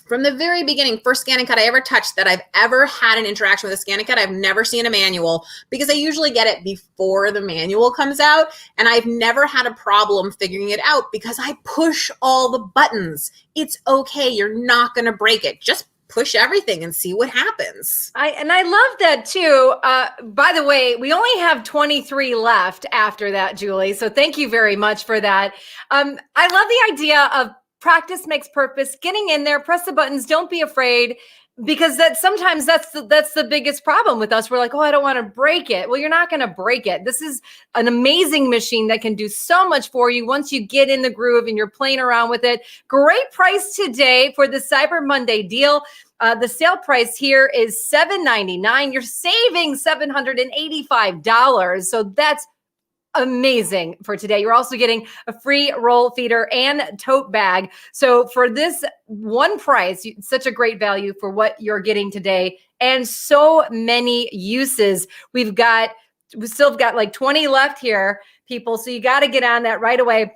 from the very beginning, first Scan and Cut I ever touched that I've ever had an interaction with a Scan and Cut, I've never seen a manual, because I usually get it before the manual comes out. And I've never had a problem figuring it out because I push all the buttons. It's okay. You're not going to break it. Just push everything and see what happens. I love that too. By the way, we only have 23 left after that, Julie. So thank you very much for that. I love the idea of practice makes purpose. Getting in there, press the buttons. Don't be afraid, because sometimes that's the biggest problem with us. We're like, oh, I don't want to break it. Well, you're not going to break it. This is an amazing machine that can do so much for you once you get in the groove and you're playing around with it. Great price today for the Cyber Monday deal. The sale price here is $7.99. You're saving $785. So that's amazing for today. You're also getting a free roll feeder and tote bag. So for this one price, such a great value for what you're getting today, and so many uses. We still got like 20 left here, people. So you got to get on that right away.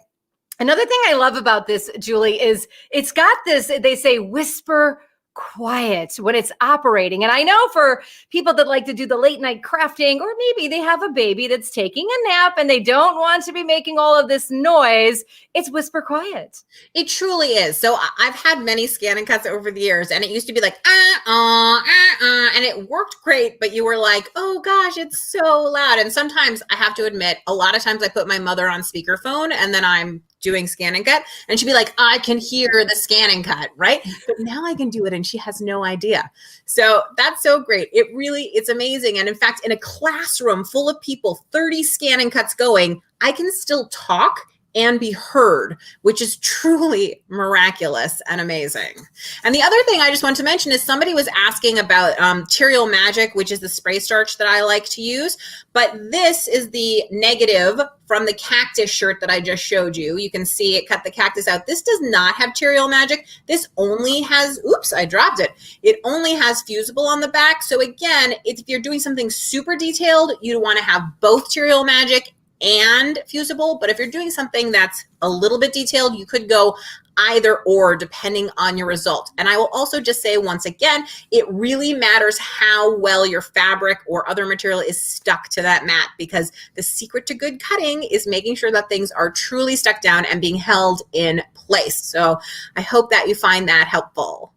Another thing I love about this, Julie, is it's got this, they say, whisper quiet when it's operating. And I know for people that like to do the late night crafting, or maybe they have a baby that's taking a nap and they don't want to be making all of this noise, it's whisper quiet. It truly is. So I've had many Scan and Cuts over the years, and it used to be like, and it worked great, but you were like, oh gosh, it's so loud. And sometimes I have to admit, a lot of times I put my mother on speakerphone and then I'm doing Scan and Cut, and she'd be like, I can hear the Scan and Cut, right? But now I can do it and she has no idea. So that's so great. It's amazing. And in fact, in a classroom full of people, 30 Scan and Cuts going, I can still talk and be heard, which is truly miraculous and amazing. And the other thing I just want to mention is somebody was asking about Material Magic, which is the spray starch that I like to use. But this is the negative from the cactus shirt that I just showed you. You can see it cut the cactus out. This does not have Material Magic. This only has, oops, I dropped it. It only has fusible on the back. So again, if you're doing something super detailed, you want to have both Material Magic and fusible. But if you're doing something that's a little bit detailed, you could go either or depending on your result. And I will also just say once again, it really matters how well your fabric or other material is stuck to that mat, because the secret to good cutting is making sure that things are truly stuck down and being held in place. So I hope that you find that helpful.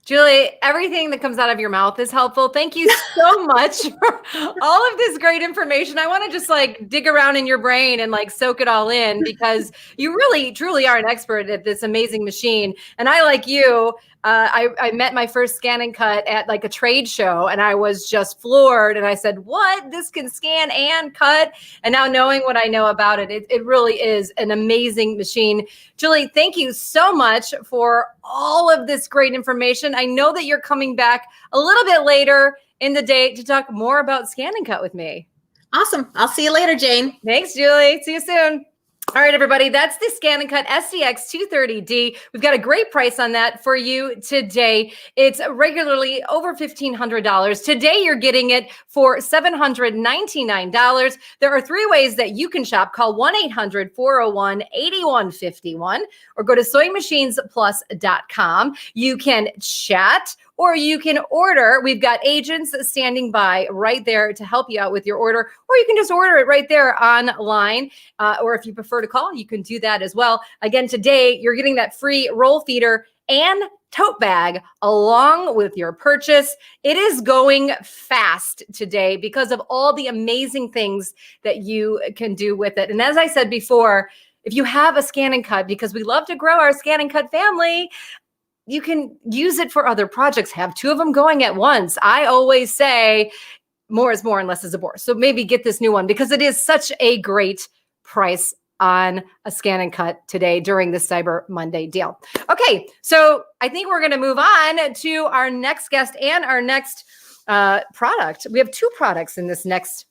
Julie, everything that comes out of your mouth is helpful. Thank you so much for all of this great information. I want to just like dig around in your brain and like soak it all in, because you really, truly are an expert at this amazing machine. And I, like you, I met my first scan and cut at like a trade show, and I was just floored. And I said, what? This can scan and cut? And now knowing what I know about it, it really is an amazing machine. Julie, thank you so much for all of this great information. I know that you're coming back a little bit later in the day to talk more about scan and cut with me. Awesome. I'll see you later, Jane. Thanks, Julie. See you soon. All right, everybody, that's the Scan and Cut SDX 230D. We've got a great price on that for you today. It's regularly over $1,500. Today, you're getting it for $799. There are 3 ways that you can shop. Call 1-800-401-8151 or go to SewingMachinesPlus.com. You can chat or you can order. We've got agents standing by right there to help you out with your order, or you can just order it right there online. Or if you prefer to call, you can do that as well. Again, today you're getting that free roll feeder and tote bag along with your purchase. It is going fast today because of all the amazing things that you can do with it. And as I said before, if you have a scan and cut, because we love to grow our scan and cut family, you can use it for other projects. Have 2 of them going at once. I always say more is more and less is a bore. So maybe get this new one because it is such a great price on a scan and cut today during the Cyber Monday deal. Okay, so I think we're going to move on to our next guest and our next product. We have 2 products in this next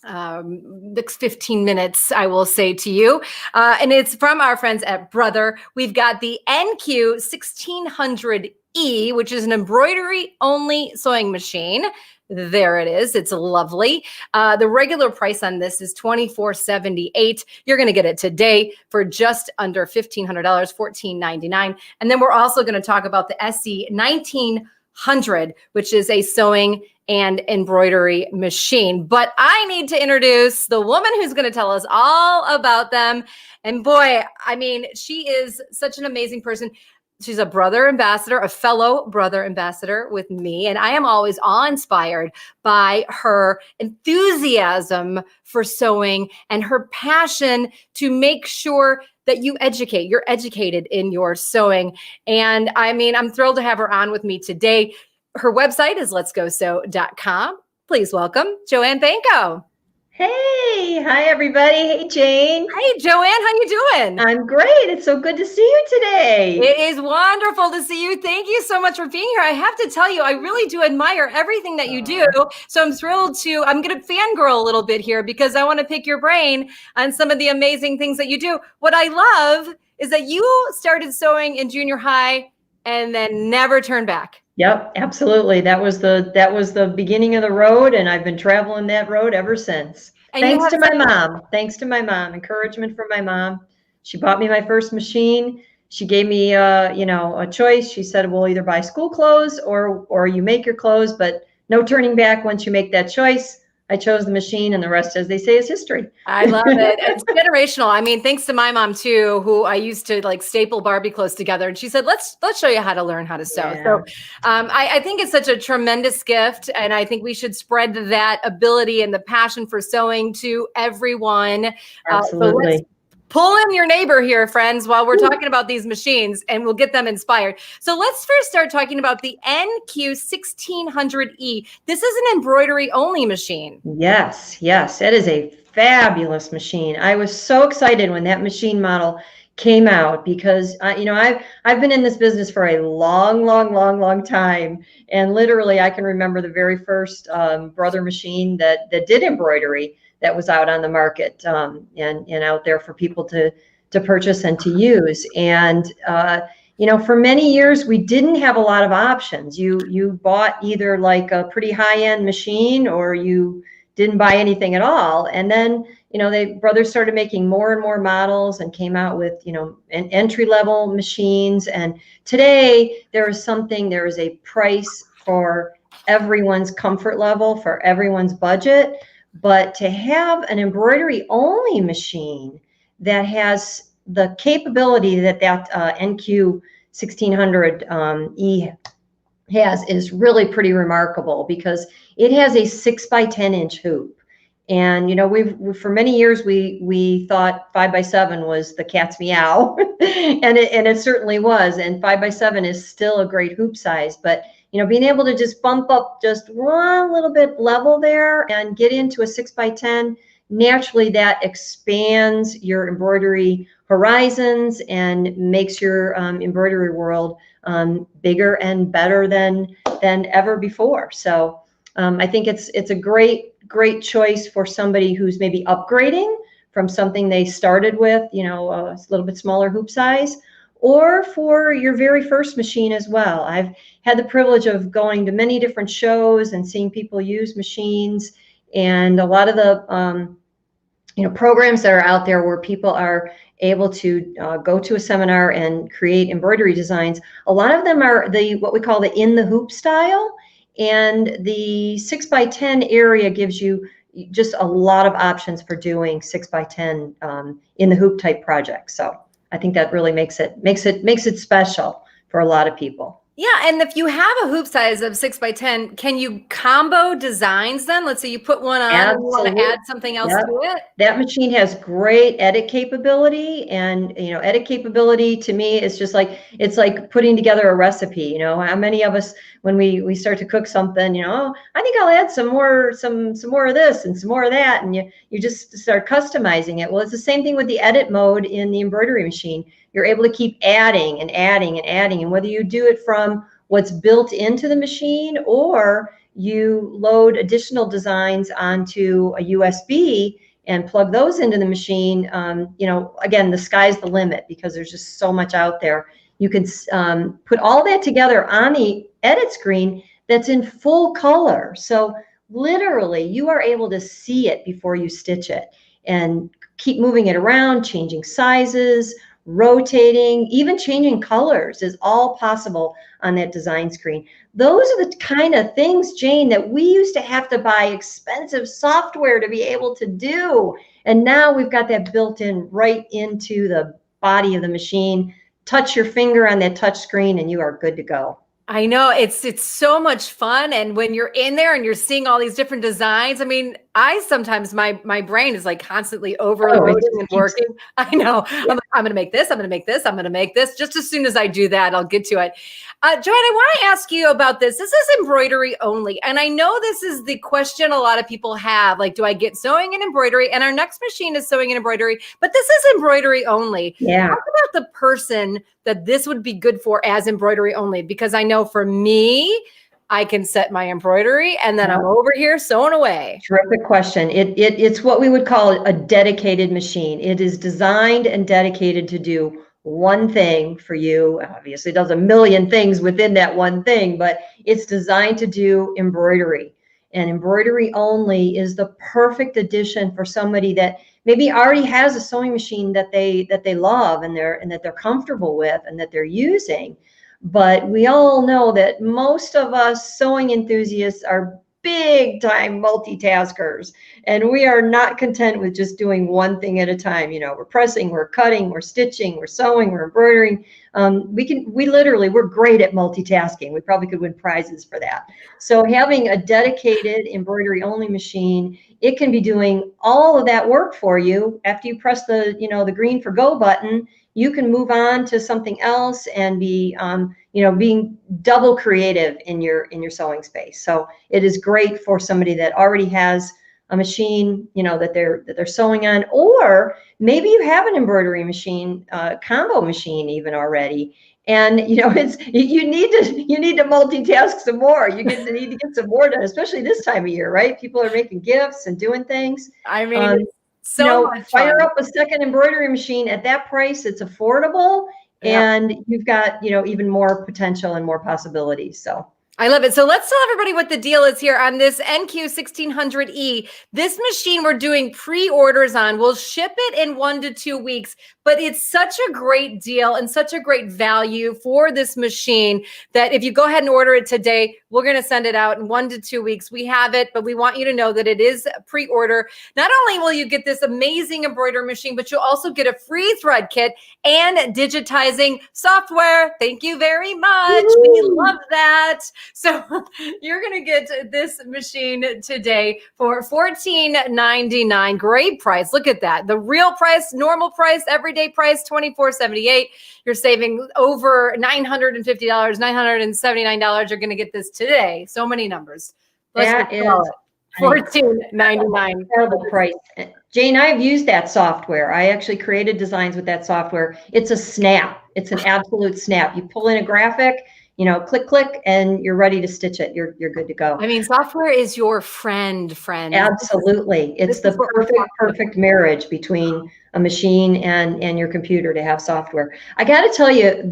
15 minutes, I will say to you. And it's from our friends at Brother. We've got the NQ1600E, which is an embroidery-only sewing machine. There it is. It's lovely. The regular price on this is $24.78. You're going to get it today for just under $1,500, $14.99. And then we're also going to talk about the SE1900, which is a sewing and embroidery machine. But I need to introduce the woman who's going to tell us all about them. And boy, I mean, she is such an amazing person. She's a Brother ambassador, a fellow Brother ambassador with me. And I am always awe-inspired by her enthusiasm for sewing and her passion to make sure that you're educated in your sewing. And I mean, I'm thrilled to have her on with me today. Her website is letsgosew.com. Please welcome Joanne Banco. Hey, hi everybody. Hey Jane. Hey Joanne, how you doing? I'm great. It's so good to see you today. It is wonderful to see you. Thank you so much for being here. I have to tell you, I really do admire everything that you do. So I'm thrilled I'm going to fangirl a little bit here because I want to pick your brain on some of the amazing things that you do. What I love is that you started sewing in junior high and then never turned back. Yep, absolutely. That was the beginning of the road, and I've been traveling that road ever since. And Thanks to my mom. Encouragement from my mom. She bought me my first machine. She gave me a choice. She said, "We'll either buy school clothes or you make your clothes, but no turning back once you make that choice." I chose the machine, and the rest, as they say, is history. I love it. It's generational. I mean, thanks to my mom too, who I used to like staple Barbie clothes together. And she said, let's show you how to learn how to sew. Yeah. So I think it's such a tremendous gift. And I think we should spread that ability and the passion for sewing to everyone. Absolutely. So pull in your neighbor here, friends, while we're talking about these machines, and we'll get them inspired. So let's first start talking about the NQ1600E. This is an embroidery-only machine. Yes, it is a fabulous machine. I was so excited when that machine model came out because I've been in this business for a long time, and literally I can remember the very first Brother machine that did embroidery that was out on the market and out there for people to purchase and to use. And for many years we didn't have a lot of options. You bought either like a pretty high-end machine, or you didn't buy anything at all. And then, brothers started making more and more models and came out with, an entry-level machines. And today there is a price for everyone's comfort level, for everyone's budget. But to have an embroidery only machine that has the capability that NQ 1600E has is really pretty remarkable, because it has a 6x10 inch hoop. And, we've for many years, we thought 5x7 was the cat's meow, and it certainly was. And 5x7 is still a great hoop size, but being able to just bump up just one little bit level there and get into a 6x10, naturally that expands your embroidery horizons and makes your embroidery world bigger and better than ever before. So I think it's a great choice for somebody who's maybe upgrading from something they started with, a little bit smaller hoop size, or for your very first machine as well. I've had the privilege of going to many different shows and seeing people use machines, and a lot of the programs that are out there where people are able to go to a seminar and create embroidery designs. A lot of them are what we call the in the hoop style, and the 6x10 area gives you just a lot of options for doing 6x10 in the hoop type projects. So I think that really makes it special for a lot of people. Yeah, and if you have a hoop size of 6x10, can you combo designs then? Let's say you put one on and you want to add something else to it. That machine has great edit capability, and edit capability to me is just like, it's like putting together a recipe. How many of us, when we start to cook something, I think I'll add some more of this and some more of that, and you just start customizing it. Well, it's the same thing with the edit mode in the embroidery machine. You're able to keep adding and adding and adding, and whether you do it from what's built into the machine or you load additional designs onto a USB and plug those into the machine, again, the sky's the limit, because there's just so much out there. You can put all that together on the edit screen that's in full color. So literally you are able to see it before you stitch it, and keep moving it around, changing sizes, rotating, even changing colors is all possible on that design screen. Those are the kind of things, Jane, that we used to have to buy expensive software to be able to do. And now we've got that built in right into the body of the machine. Touch your finger on that touch screen and you are good to go. I know, it's so much fun. And when you're in there and you're seeing all these different designs, I mean, sometimes my brain is like constantly overloading and working. I know. Yeah. I'm going to make this. I'm going to make this. I'm going to make this. Just as soon as I do that, I'll get to it. Joanne, I want to ask you about this. This is embroidery only. And I know this is the question a lot of people have. Like, do I get sewing and embroidery? And our next machine is sewing and embroidery, but this is embroidery only. Yeah. Talk about the person that this would be good for as embroidery only, because I know for me, I can set my embroidery and then I'm over here sewing away. Terrific question. It's what we would call a dedicated machine. It is designed and dedicated to do one thing for you. Obviously, it does a million things within that one thing, but it's designed to do embroidery. And embroidery only is the perfect addition for somebody that maybe already has a sewing machine that they love and that they're comfortable with and that they're using. But we all know that most of us sewing enthusiasts are big time multitaskers, and we are not content with just doing one thing at a time. We're pressing, we're cutting, we're stitching, we're sewing, we're embroidering. We're great at multitasking. We probably could win prizes for that. So having a dedicated embroidery only machine, it can be doing all of that work for you. After you press the green for go button, you can move on to something else and be, being double creative in your sewing space. So it is great for somebody that already has a machine, that they're sewing on, or maybe you have an embroidery machine, combo machine even already. And you need to multitask some more. You need to get some more done, especially this time of year, right? People are making gifts and doing things. I mean, so much fun. Fire up a second embroidery machine at that price. It's affordable, and you've got even more potential and more possibilities. So I love it. So let's tell everybody what the deal is here on this NQ1600E. This machine we're doing pre-orders on. We'll ship it in 1 to 2 weeks, but it's such a great deal and such a great value for this machine that if you go ahead and order it today, we're going to send it out in 1 to 2 weeks. We have it, but we want you to know that it is pre-order. Not only will you get this amazing embroidery machine, but you'll also get a free thread kit and digitizing software. Thank you very much. Woo! We love that. So you're going to get this machine today for $14.99. Great price. Look at that. The real price, normal price, everyday price, $24.78. You're saving over $950, $979. You're going to get this today. So many numbers. That is $14.99. Incredible price. Jane, I've used that software. I actually created designs with that software. It's a snap. It's an absolute snap. You pull in a graphic, you know, click, click, and you're ready to stitch it. You're good to go. I mean, software is your friend. Absolutely. It's the perfect marriage between a machine and your computer to have software. I got to tell you,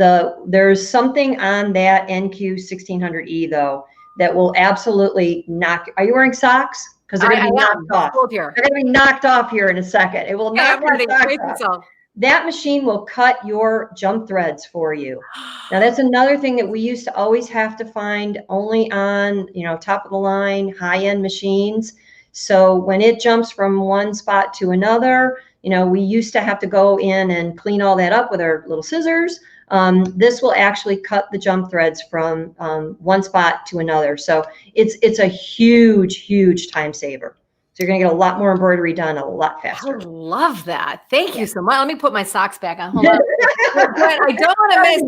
there's something on that NQ1600E though that will absolutely knock. Are you wearing socks? Because they're going to be knocked off. They're going to be knocked off here in a second. It will knock your socks off. That machine will cut your jump threads for you. Now that's another thing that we used to always have to find only on, you know, top of the line, high-end machines. So when it jumps from one spot to another, you know, we used to have to go in and clean all that up with our little scissors. This will actually cut the jump threads from one spot to another. So it's a huge time saver. So you're going to get a lot more embroidery done a lot faster. I love that. Thank you so much. Let me put my socks back on. Hold on. I don't want to miss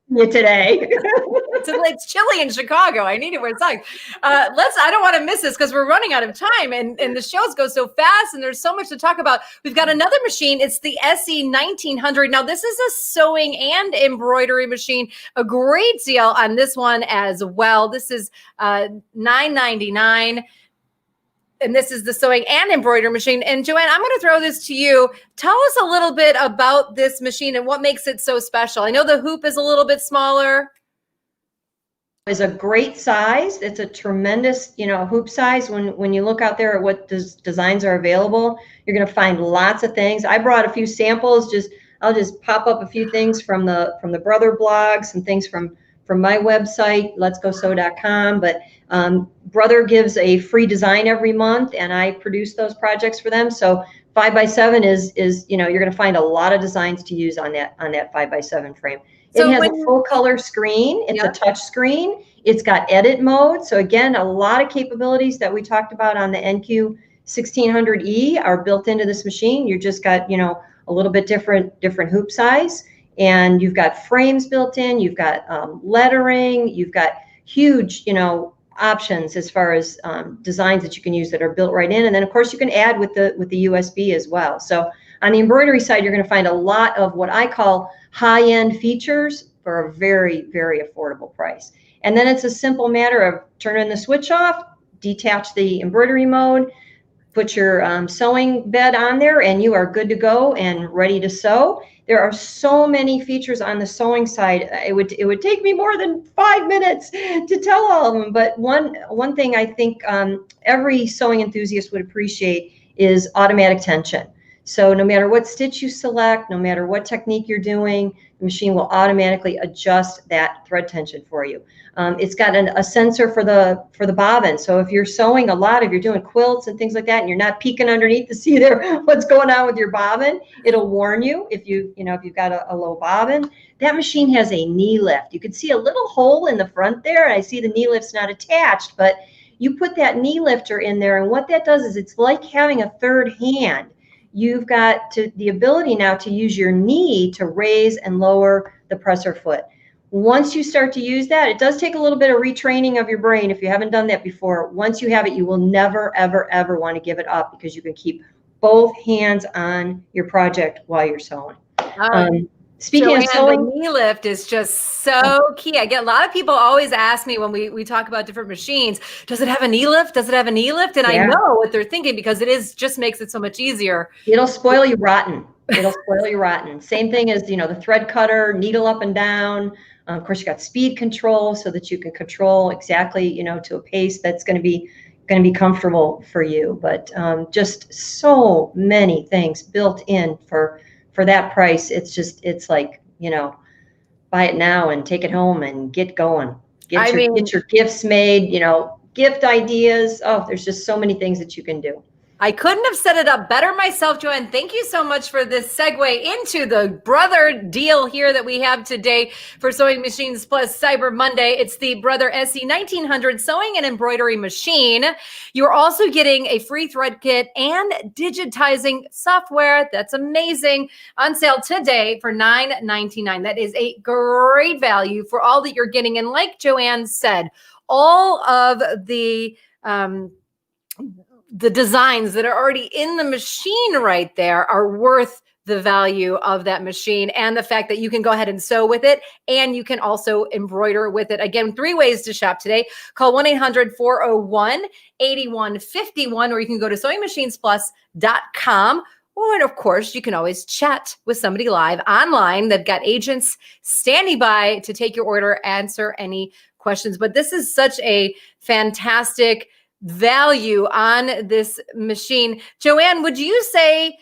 you today. It's chilly in Chicago. I need to wear socks. I don't want to miss this because we're running out of time and the shows go so fast and there's so much to talk about. We've got another machine. It's the SE1900. Now this is a sewing and embroidery machine. A great deal on this one as well. This is $9.99. And this is the sewing and embroidery machine. And Joanne, I'm going to throw this to you. Tell us a little bit about this machine and what makes it so special. I know the hoop is a little bit smaller. Is a great size. It's a tremendous, you know, hoop size. When you look out there at what designs are available, you're going to find lots of things. I brought a few samples. I'll just pop up a few things from the brother blog, some things from my website, letsgosew.com. But Brother gives a free design every month, and I produce those projects for them. So 5x7 is you know, you're going to find a lot of designs to use on that 5x7 frame. So it has a full color screen. It's a touch screen. It's got edit mode. So again, a lot of capabilities that we talked about on the NQ1600E are built into this machine. You just got, you know, a little bit different hoop size, and you've got frames built in. You've got lettering. You've got huge, you know, options as far as designs that you can use that are built right in. And then of course you can add with the USB as well. So on the embroidery side, you're going to find a lot of what I call high-end features for a very affordable price. And then it's a simple matter of turning the switch off, detach the embroidery mode, put your sewing bed on there, and you are good to go and ready to sew. There are so many features on the sewing side. It would take me more than 5 minutes to tell all of them. But one thing I think every sewing enthusiast would appreciate is automatic tension. So no matter what stitch you select, no matter what technique you're doing, the machine will automatically adjust that thread tension for you. It's got a sensor for the bobbin. So if you're sewing a lot, if you're doing quilts and things like that, and you're not peeking underneath to see what's going on with your bobbin, it'll warn you if you've got a low bobbin. That machine has a knee lift. You can see a little hole in the front there, and I see the knee lift's not attached, but you put that knee lifter in there, and what that does is it's like having a third hand. You've got the ability now to use your knee to raise and lower the presser foot. Once you start to use that, it does take a little bit of retraining of your brain if you haven't done that before. Once you have it, you will never, ever want to give it up because you can keep both hands on your project while you're sewing. Speaking of Joanne, sewing, the knee lift is just so key. I get a lot of people always ask me when we talk about different machines, does it have a knee lift? Does it have a knee lift? And I Yeah. know what they're thinking because it is just makes it so much easier. it'll spoil you rotten. It'll spoil you rotten. Same thing as, the thread cutter, needle up and down. Of course, you got speed control so that you can control exactly, to a pace that's going to be comfortable for you. But just so many things built in for that price. It's like, buy it now and take it home and get going. Get your gifts made, gift ideas. Oh, there's just so many things that you can do. I couldn't have set it up better myself, Joanne. Thank you so much for this segue into the brother deal here that we have today for Sewing Machines Plus Cyber Monday. It's the Brother SE 1900 sewing and embroidery machine. You're also getting a free thread kit and digitizing software. That's amazing. On sale today for $9.99. That is a great value for all that you're getting. And like Joanne said, all of the designs that are already in the machine right there are worth the value of that machine and the fact that you can go ahead and sew with it and you can also embroider with it. Again, 3 ways to shop today. Call 1-800-401-8151 or you can go to SewingMachinesPlus.com. Or, and of course, you can always chat with somebody live online. They've got agents standing by to take your order, answer any questions. But this is such a fantastic value on this machine. Joanne, would you say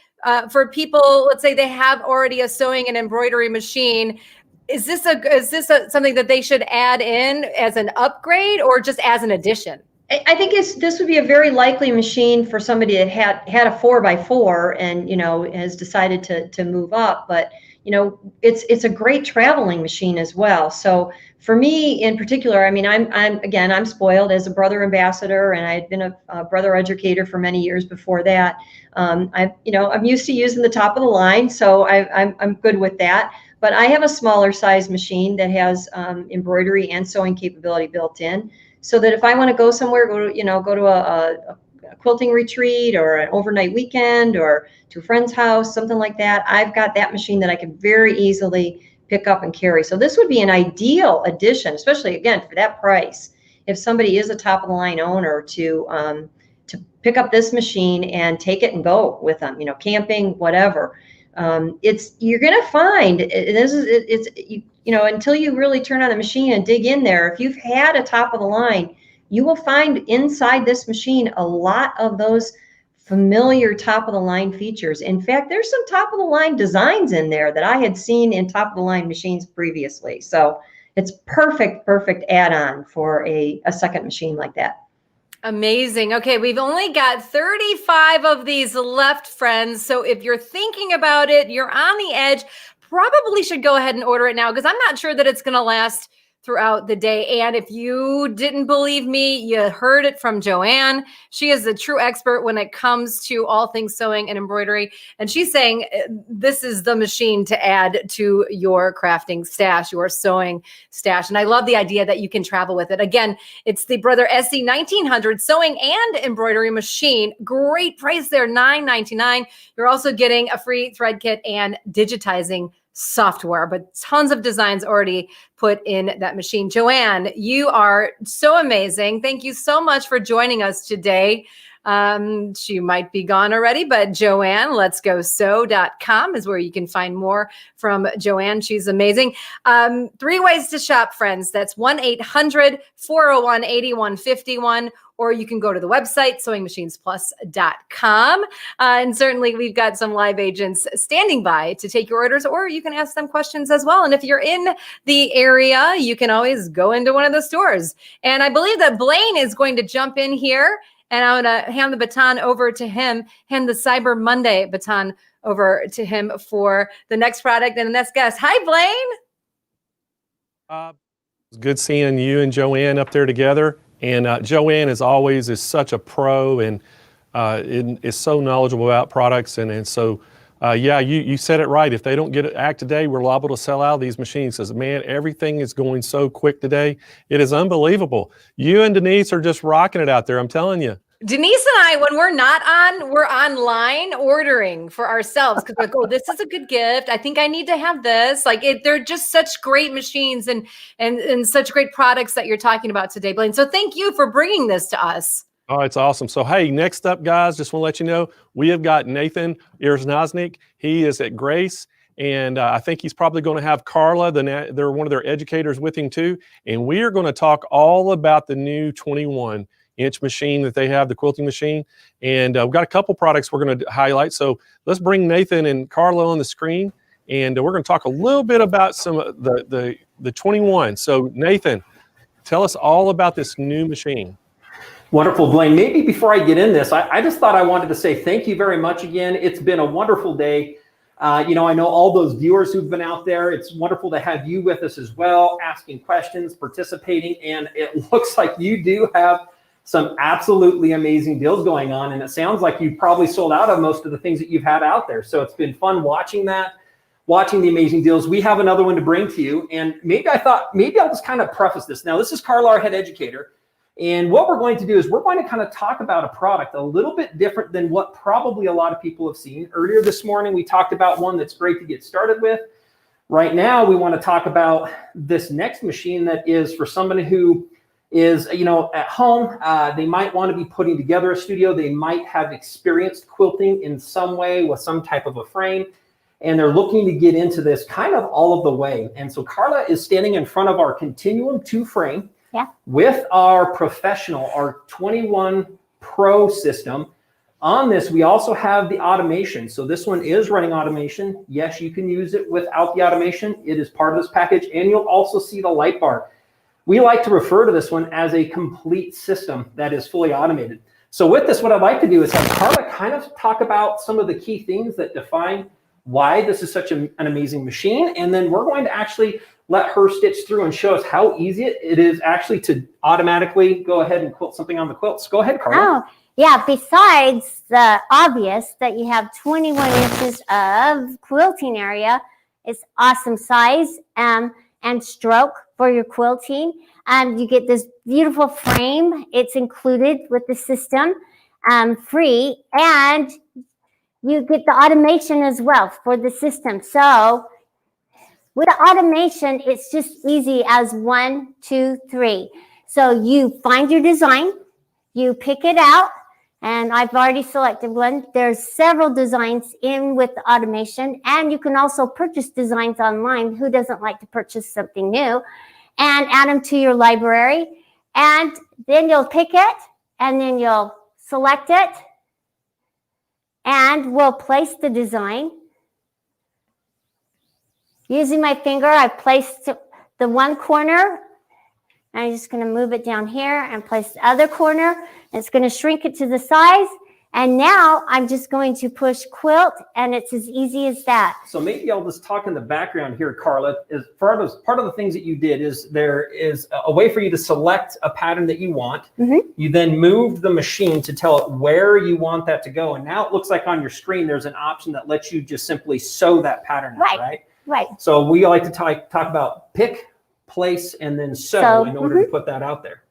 for people, let's say they have already a sewing and embroidery machine, is this something that they should add in as an upgrade or just as an addition? I think this would be a very likely machine for somebody that had a 4x4 and has decided to move up. But it's a great traveling machine as well. So for me in particular, I'm spoiled as a brother ambassador, and I had been a brother educator for many years before that. I'm used to using the top of the line, so I'm good with that. But I have a smaller size machine that has embroidery and sewing capability built in, so that if I want to go somewhere, go to a quilting retreat or an overnight weekend or to a friend's house, something like that, I've got that machine that I can very easily pick up and carry. So this would be an ideal addition, especially again for that price. If somebody is a top of the line owner, to pick up this machine and take it and go with them, camping, whatever. You're going to find until you really turn on the machine and dig in there. If you've had a top of the line, you will find inside this machine a lot of those familiar top of the line features. In fact, there's some top of the line designs in there that I had seen in top of the line machines previously. So it's perfect add-on for a second machine like that. Amazing. Okay, we've only got 35 of these left, friends. So if you're thinking about it, you're on the edge, probably should go ahead and order it now because I'm not sure that it's going to last throughout the day. And if you didn't believe me, you heard it from Joanne. She is a true expert when it comes to all things sewing and embroidery. And she's saying this is the machine to add to your crafting stash, your sewing stash. And I love the idea that you can travel with it. Again, it's the Brother SE 1900 sewing and embroidery machine. Great price there, $9.99. You're also getting a free thread kit and digitizing software, but tons of designs already put in that machine. Joanne, you are so amazing. Thank you so much for joining us today. She might be gone already, but Joanne, letsgosew.com is where you can find more from Joanne. She's amazing. 3 ways to shop, friends. That's 1-800-401-8151, or you can go to the website, SewingMachinesPlus.com. And certainly we've got some live agents standing by to take your orders, or you can ask them questions as well. And if you're in the area, you can always go into one of the stores. And I believe that Blaine is going to jump in here, and I'm going to hand the baton over to him, hand the Cyber Monday baton over to him for the next product and the next guest. Hi, Blaine. It's good seeing you and Joanne up there together. And Joanne, as always, is such a pro and is so knowledgeable about products. And so, yeah, you said it right. If they don't get it act today, we're liable to sell out of these machines because, man, everything is going so quick today. It is unbelievable. You and Denise are just rocking it out there. I'm telling you. Denise and I, when we're not on, we're online ordering for ourselves because we're like, oh, this is a good gift. I think I need to have this. Like they're just such great machines and such great products that you're talking about today, Blaine. So thank you for bringing this to us. Oh, it's awesome. So, hey, next up, guys, just want to let you know, we have got Nathan Erznosnik. He is at Grace, and I think he's probably going to have Carla, they're one of their educators, with him too. And we are going to talk all about the new 21-inch machine that they have, the quilting machine. And we've got a couple products we're going to highlight. So let's bring Nathan and Carla on the screen, and we're going to talk a little bit about some of the 21. So, Nathan, tell us all about this new machine. Wonderful, Blaine. Maybe before I get in this, I just thought I wanted to say thank you very much again. It's been a wonderful day. I know all those viewers who've been out there. It's wonderful to have you with us as well, asking questions, participating, and it looks like you do have some absolutely amazing deals going on, and it sounds like you probably sold out of most of the things that you've had out there. So it's been fun watching that, watching the amazing deals. We have another one to bring to you, and maybe I'll just kind of preface this. Now, this is Carla, our head educator. And what we're going to do is we're going to kind of talk about a product a little bit different than what probably a lot of people have seen. Earlier this morning, we talked about one that's great to get started with. Right now, we want to talk about this next machine that is for somebody who is, at home. They might want to be putting together a studio. They might have experienced quilting in some way with some type of a frame, and they're looking to get into this kind of all of the way. And so Carla is standing in front of our Continuum 2 frame. Yeah. With our professional, our 21 Pro system. On this, we also have the automation. So this one is running automation. Yes, you can use it without the automation. It is part of this package, and you'll also see the light bar. We like to refer to this one as a complete system that is fully automated. So with this, what I'd like to do is have Carla kind of talk about some of the key things that define why this is such an amazing machine, and then we're going to actually let her stitch through and show us how easy it is actually to automatically go ahead and quilt something on the quilts. Go ahead, Carla. Oh, yeah. Besides the obvious that you have 21 inches of quilting area, it's awesome size and stroke for your quilting. And you get this beautiful frame. It's included with the system, free. And you get the automation as well for the system. So with the automation, it's just easy as 1, 2, 3. So you find your design, you pick it out, and I've already selected one. There's several designs in with the automation, and you can also purchase designs online. Who doesn't like to purchase something new? And add them to your library. And then you'll pick it, and then you'll select it, and we'll place the design. Using my finger, I've placed the one corner. I'm just going to move it down here and place the other corner. It's going to shrink it to the size. And now I'm just going to push quilt, and it's as easy as that. So maybe I'll just talk in the background here, Carla. Is part of the things that you did is there is a way for you to select a pattern that you want. Mm-hmm. You then moved the machine to tell it where you want that to go. And now it looks like on your screen there's an option that lets you just simply sew that pattern out, right? Right. So we like to talk about pick, place, and then sew in order to put that out there.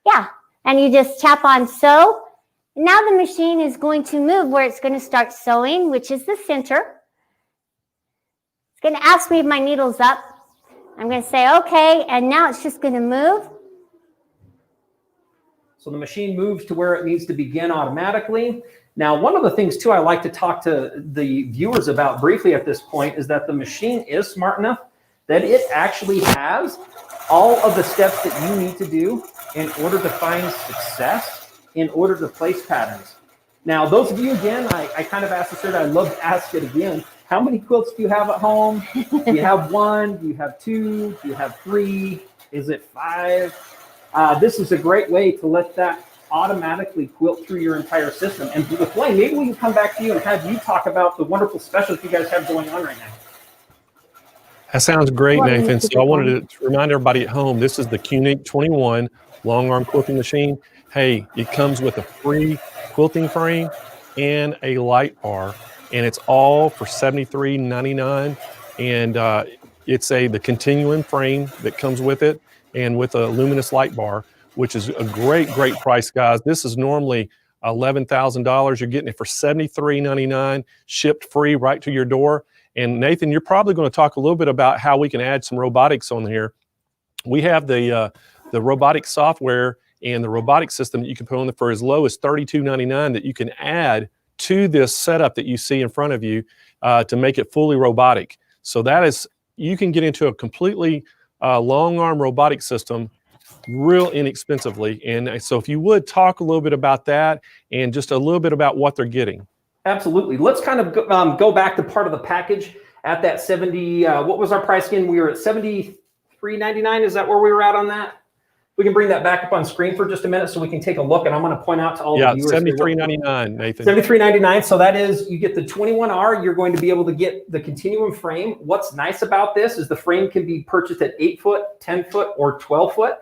Yeah, and you just tap on sew. Now the machine is going to move where it's going to start sewing, which is the center. It's going to ask me if my needle's up. I'm going to say, okay, and now it's just going to move. So the machine moves to where it needs to begin automatically. Now, one of the things, too, I like to talk to the viewers about briefly at this point is that the machine is smart enough that it actually has all of the steps that you need to do in order to find success, in order to place patterns. Now, those of you, again, I kind of asked this earlier, I'd love to ask it again. How many quilts do you have at home? Do you have 1? Do you have 2? Do you have 3? Is it 5? This is a great way to let that automatically quilt through your entire system. And with Blaine, maybe we can come back to you and have you talk about the wonderful specials you guys have going on right now. That sounds great, Nathan. So I wanted to remind everybody at home, this is the Qnique 21 long arm quilting machine. Hey, it comes with a free quilting frame and a light bar, and it's all for $73.99. And it's the Continuum frame that comes with it, and with a luminous light bar, which is a great price, guys. This is normally $11,000. You're getting it for $73.99, shipped free right to your door. And Nathan, you're probably going to talk a little bit about how we can add some robotics on here. We have the robotic software and the robotic system that you can put on for as low as $32.99 that you can add to this setup that you see in front of you to make it fully robotic. So that is, you can get into a completely long arm robotic system real inexpensively. And so if you would talk a little bit about that and just a little bit about what they're getting. Absolutely. Let's kind of go back to part of the package at that 70. What was our price again? We were at $73.99. Is that where we were at on that? We can bring that back up on screen for just a minute so we can take a look. And I'm going to point out to all the viewers. $73.99, Nathan. $73.99. So that is, you get the 21R. You're going to be able to get the continuum frame. What's nice about this is the frame can be purchased at 8 foot, 10 foot, or 12 foot.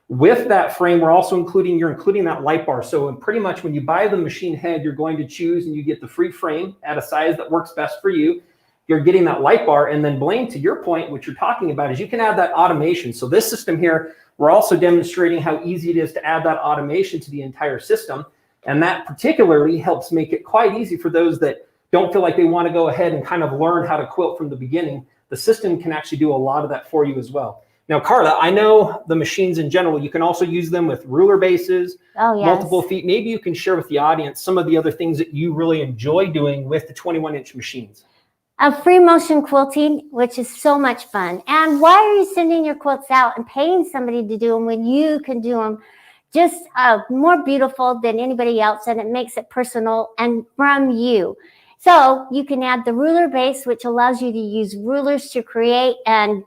With that frame, we're also including that light bar. So pretty much when you buy the machine head, you're going to choose and you get the free frame at a size that works best for you. You're getting that light bar. And then Blaine, to your point, what you're talking about is you can add that automation. So this system here, we're also demonstrating how easy it is to add that automation to the entire system. And that particularly helps make it quite easy for those that don't feel like they want to go ahead and kind of learn how to quilt from the beginning. The system can actually do a lot of that for you as well. Now, Carla, I know the machines in general, you can also use them with ruler bases, multiple feet. Maybe you can share with the audience some of the other things that you really enjoy doing with the 21-inch machines. Free motion quilting, which is so much fun. And why are you sending your quilts out and paying somebody to do them when you can do them just more beautiful than anybody else, and it makes it personal and from you. So you can add the ruler base, which allows you to use rulers to create and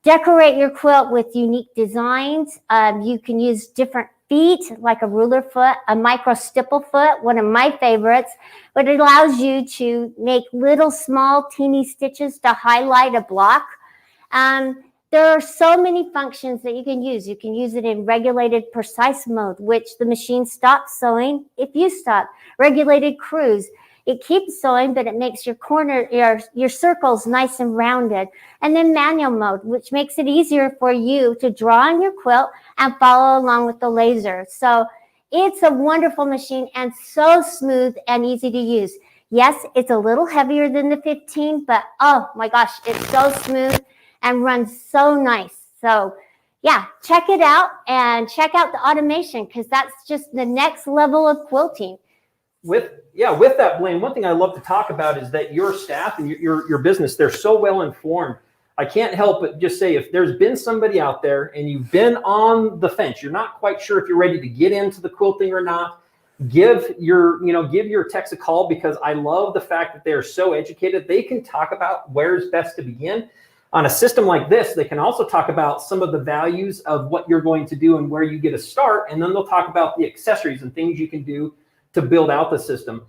decorate your quilt with unique designs. You can use different feet, like a ruler foot, a micro stipple foot, one of my favorites, but it allows you to make little small teeny stitches to highlight a block. There are so many functions that you can use. You can use it in regulated precise mode, which the machine stops sewing if you stop. Regulated cruise. It keeps sewing, but it makes your corner, your circles nice and rounded. And then manual mode, which makes it easier for you to draw on your quilt and follow along with the laser. So it's a wonderful machine and so smooth and easy to use. Yes, it's a little heavier than the 15, but oh my gosh, it's so smooth and runs so nice. So yeah, check it out and check out the automation, because that's just the next level of quilting. With that, Blaine, one thing I love to talk about is that your staff and your business, they're so well informed. I can't help but just say, if there's been somebody out there and you've been on the fence, you're not quite sure if you're ready to get into the quilting or not, give your techs a call, because I love the fact that they're so educated. They can talk about where's best to begin. On a system like this, they can also talk about some of the values of what you're going to do and where you get a start. And then they'll talk about the accessories and things you can do to build out the system.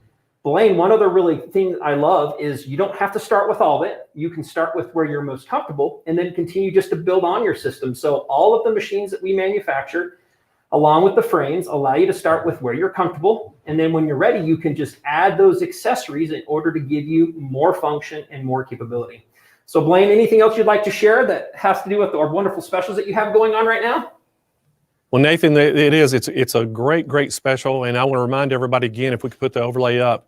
Blaine, one other really thing I love is you don't have to start with all of it. You can start with where you're most comfortable and then continue just to build on your system. So all of the machines that we manufacture, along with the frames, allow you to start with where you're comfortable. And then when you're ready, you can just add those accessories in order to give you more function and more capability. So Blaine, anything else you'd like to share that has to do with our wonderful specials that you have going on right now? Well, Nathan, it's a great special, and I want to remind everybody again, if we could put the overlay up,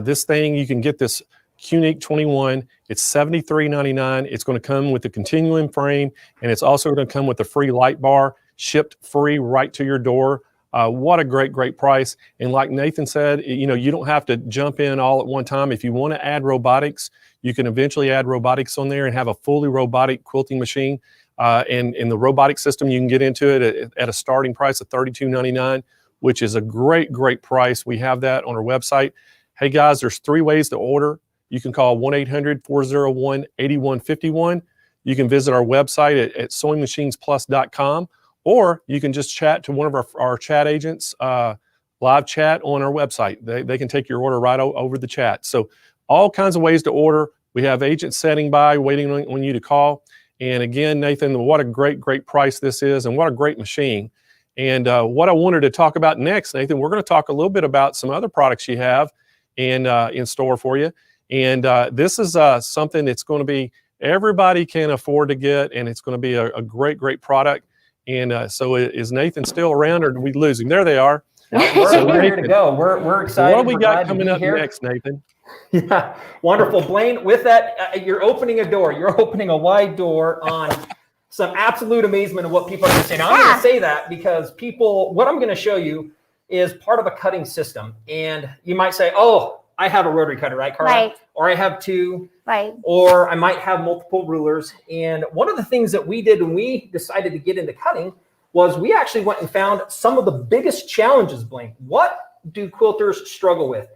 this thing, you can get this Qnique 21. It's $73.99. It's going to come with the continuum frame, and it's also going to come with a free light bar, shipped free right to your door. What a great price! And like Nathan said, you don't have to jump in all at one time. If you want to add robotics, you can eventually add robotics on there and have a fully robotic quilting machine. And in the robotic system, you can get into it at a starting price of $32.99, which is a great price. We have that on our website. Hey guys, there's 3 ways to order. You can call 1-800-401-8151. You can visit our website at SewingMachinesPlus.com, or you can just chat to one of our chat agents, live chat on our website. They can take your order right over the chat. So all kinds of ways to order. We have agents sitting by waiting on you to call. And again, Nathan, what a great price this is, and what a great machine. And what I wanted to talk about next, Nathan, we're going to talk a little bit about some other products you have in store for you. And this is something that's going to be, everybody can afford to get, and it's going to be a great product. And so is Nathan still around, or did we lose him? There they are. We're here to go. We're excited. What do we We're got glad to coming be up here. next, Nathan? Yeah, wonderful. Blaine, with that, you're opening a door. You're opening a wide door on some absolute amazement of what people are going to say. Now, I'm going to say that because what I'm going to show you is part of a cutting system. And you might say, oh, I have a rotary cutter, right, Carla? Right. Or I have two. Right. Or I might have multiple rulers. And one of the things that we did when we decided to get into cutting was we actually went and found some of the biggest challenges, Blaine. What do quilters struggle with?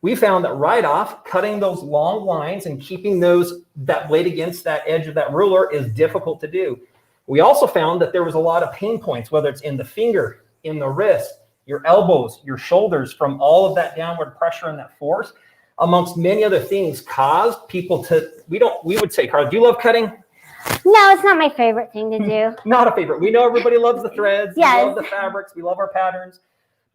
We found that right off, cutting those long lines and keeping that blade against that edge of that ruler is difficult to do. We also found that there was a lot of pain points, whether it's in the finger, in the wrist, your elbows, your shoulders, from all of that downward pressure and that force, amongst many other things, caused people to, we would say, Carla, do you love cutting? No, it's not my favorite thing to do. Not a favorite. We know everybody loves the threads. Yes. We love the fabrics. We love our patterns.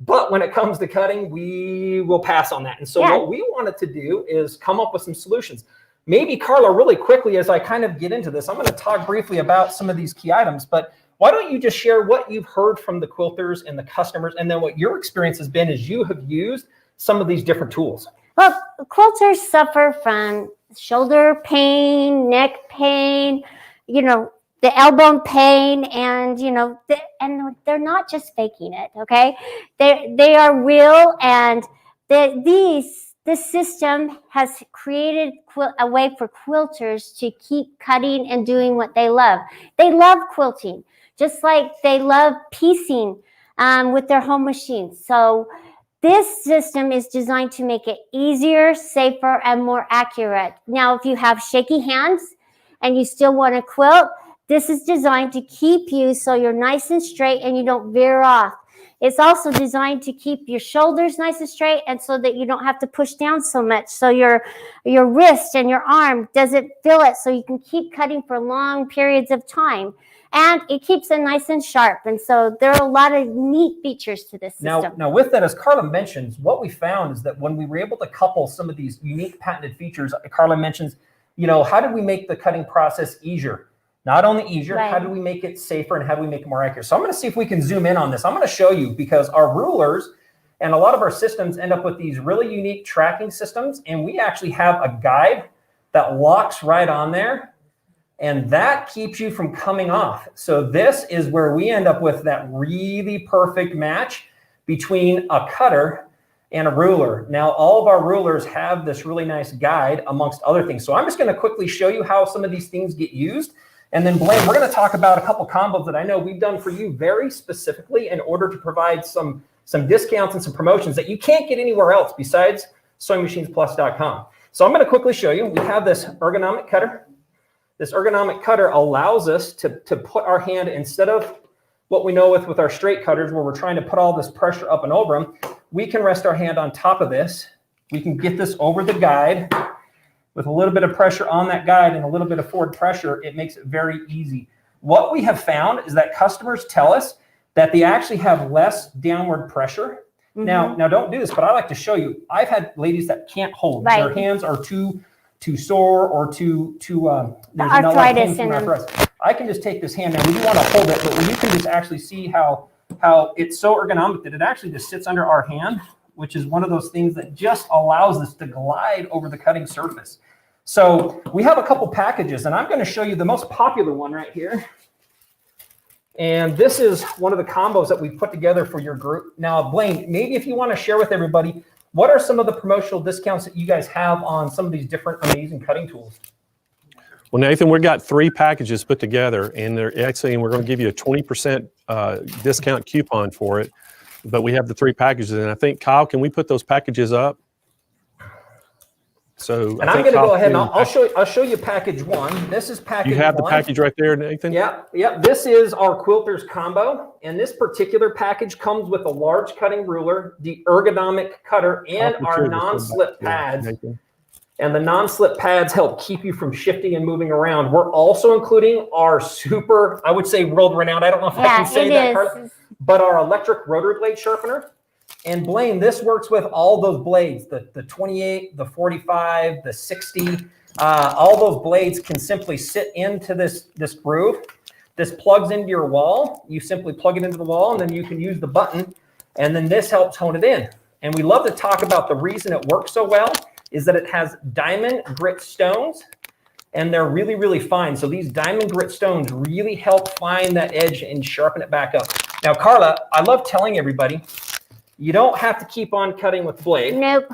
But when it comes to cutting, we will pass on that. And so what we wanted to do is come up with some solutions. Maybe, Carla, really quickly, as I kind of get into this, I'm going to talk briefly about some of these key items. But why don't you just share what you've heard from the quilters and the customers, and then what your experience has been as you have used some of these different tools? Well, quilters suffer from shoulder pain, neck pain, the elbow pain, and and they're not just faking it. Okay, they are real, and this system has created a way for quilters to keep cutting and doing what they love. They love quilting, just like they love piecing with their home machines. So this system is designed to make it easier, safer, and more accurate. Now, if you have shaky hands and you still want to quilt, this is designed to keep you so you're nice and straight and you don't veer off. It's also designed to keep your shoulders nice and straight, and so that you don't have to push down so much. So your wrist and your arm doesn't feel it, so you can keep cutting for long periods of time. And it keeps it nice and sharp. And so there are a lot of neat features to this system. Now with that, as Carla mentions, what we found is that when we were able to couple some of these unique patented features, Carla mentions, how did we make the cutting process easier? Not only easier, how do we make it safer, and how do we make it more accurate? So I'm going to see if we can zoom in on this. I'm going to show you, because our rulers and a lot of our systems end up with these really unique tracking systems, and we actually have a guide that locks right on there, and that keeps you from coming off. So this is where we end up with that really perfect match between a cutter and a ruler. Now, all of our rulers have this really nice guide, amongst other things. So I'm just going to quickly show you how some of these things get used. And then, Blaine, we're going to talk about a couple combos that I know we've done for you very specifically in order to provide some discounts and some promotions that you can't get anywhere else besides SewingMachinesPlus.com. So I'm going to quickly show you. We have this ergonomic cutter. This ergonomic cutter allows us to put our hand, instead of what we know with our straight cutters where we're trying to put all this pressure up and over them, we can rest our hand on top of this. We can get this over the guide. With a little bit of pressure on that guide and a little bit of forward pressure, it makes it very easy. What we have found is that customers tell us that they actually have less downward pressure. Now don't do this, but I like to show you. I've had ladies that can't hold. Their hands are too sore or too there's arthritis in them. I can just take this hand now. We do want to hold it, but you can just actually see how it's so ergonomic that it actually just sits under our hand, which is one of those things that just allows us to glide over the cutting surface. So we have a couple packages, and I'm going to show you the most popular one right here. And this is one of the combos that we put together for your group. Now, Blaine, maybe if you want to share with everybody, what are some of the promotional discounts that you guys have on some of these different amazing cutting tools? Well, Nathan, we've got 3 packages put together, and we're going to give you a 20% discount coupon for it. But we have the 3 packages, and I think, Kyle, can we put those packages up? So, and I'm going to go ahead and I'll show you package 1. This is package 1. You have the package right there, Nathan? Yeah. This is our quilters combo, and this particular package comes with a large cutting ruler, the ergonomic cutter, and our non-slip pads. And the non-slip pads help keep you from shifting and moving around. We're also including our super, I would say world-renowned, I don't know if I can say that, Carla, but our electric rotary blade sharpener. And Blaine, this works with all those blades, the 28, the 45, the 60. All those blades can simply sit into this groove. This plugs into your wall. You simply plug it into the wall, and then you can use the button And then this helps hone it in. And we love to talk about the reason it works so well is that it has diamond grit stones, and they're really, really fine. So these diamond grit stones really help find that edge and sharpen it back up. Now, Carla, I love telling everybody, you don't have to keep on cutting with the blade. Nope.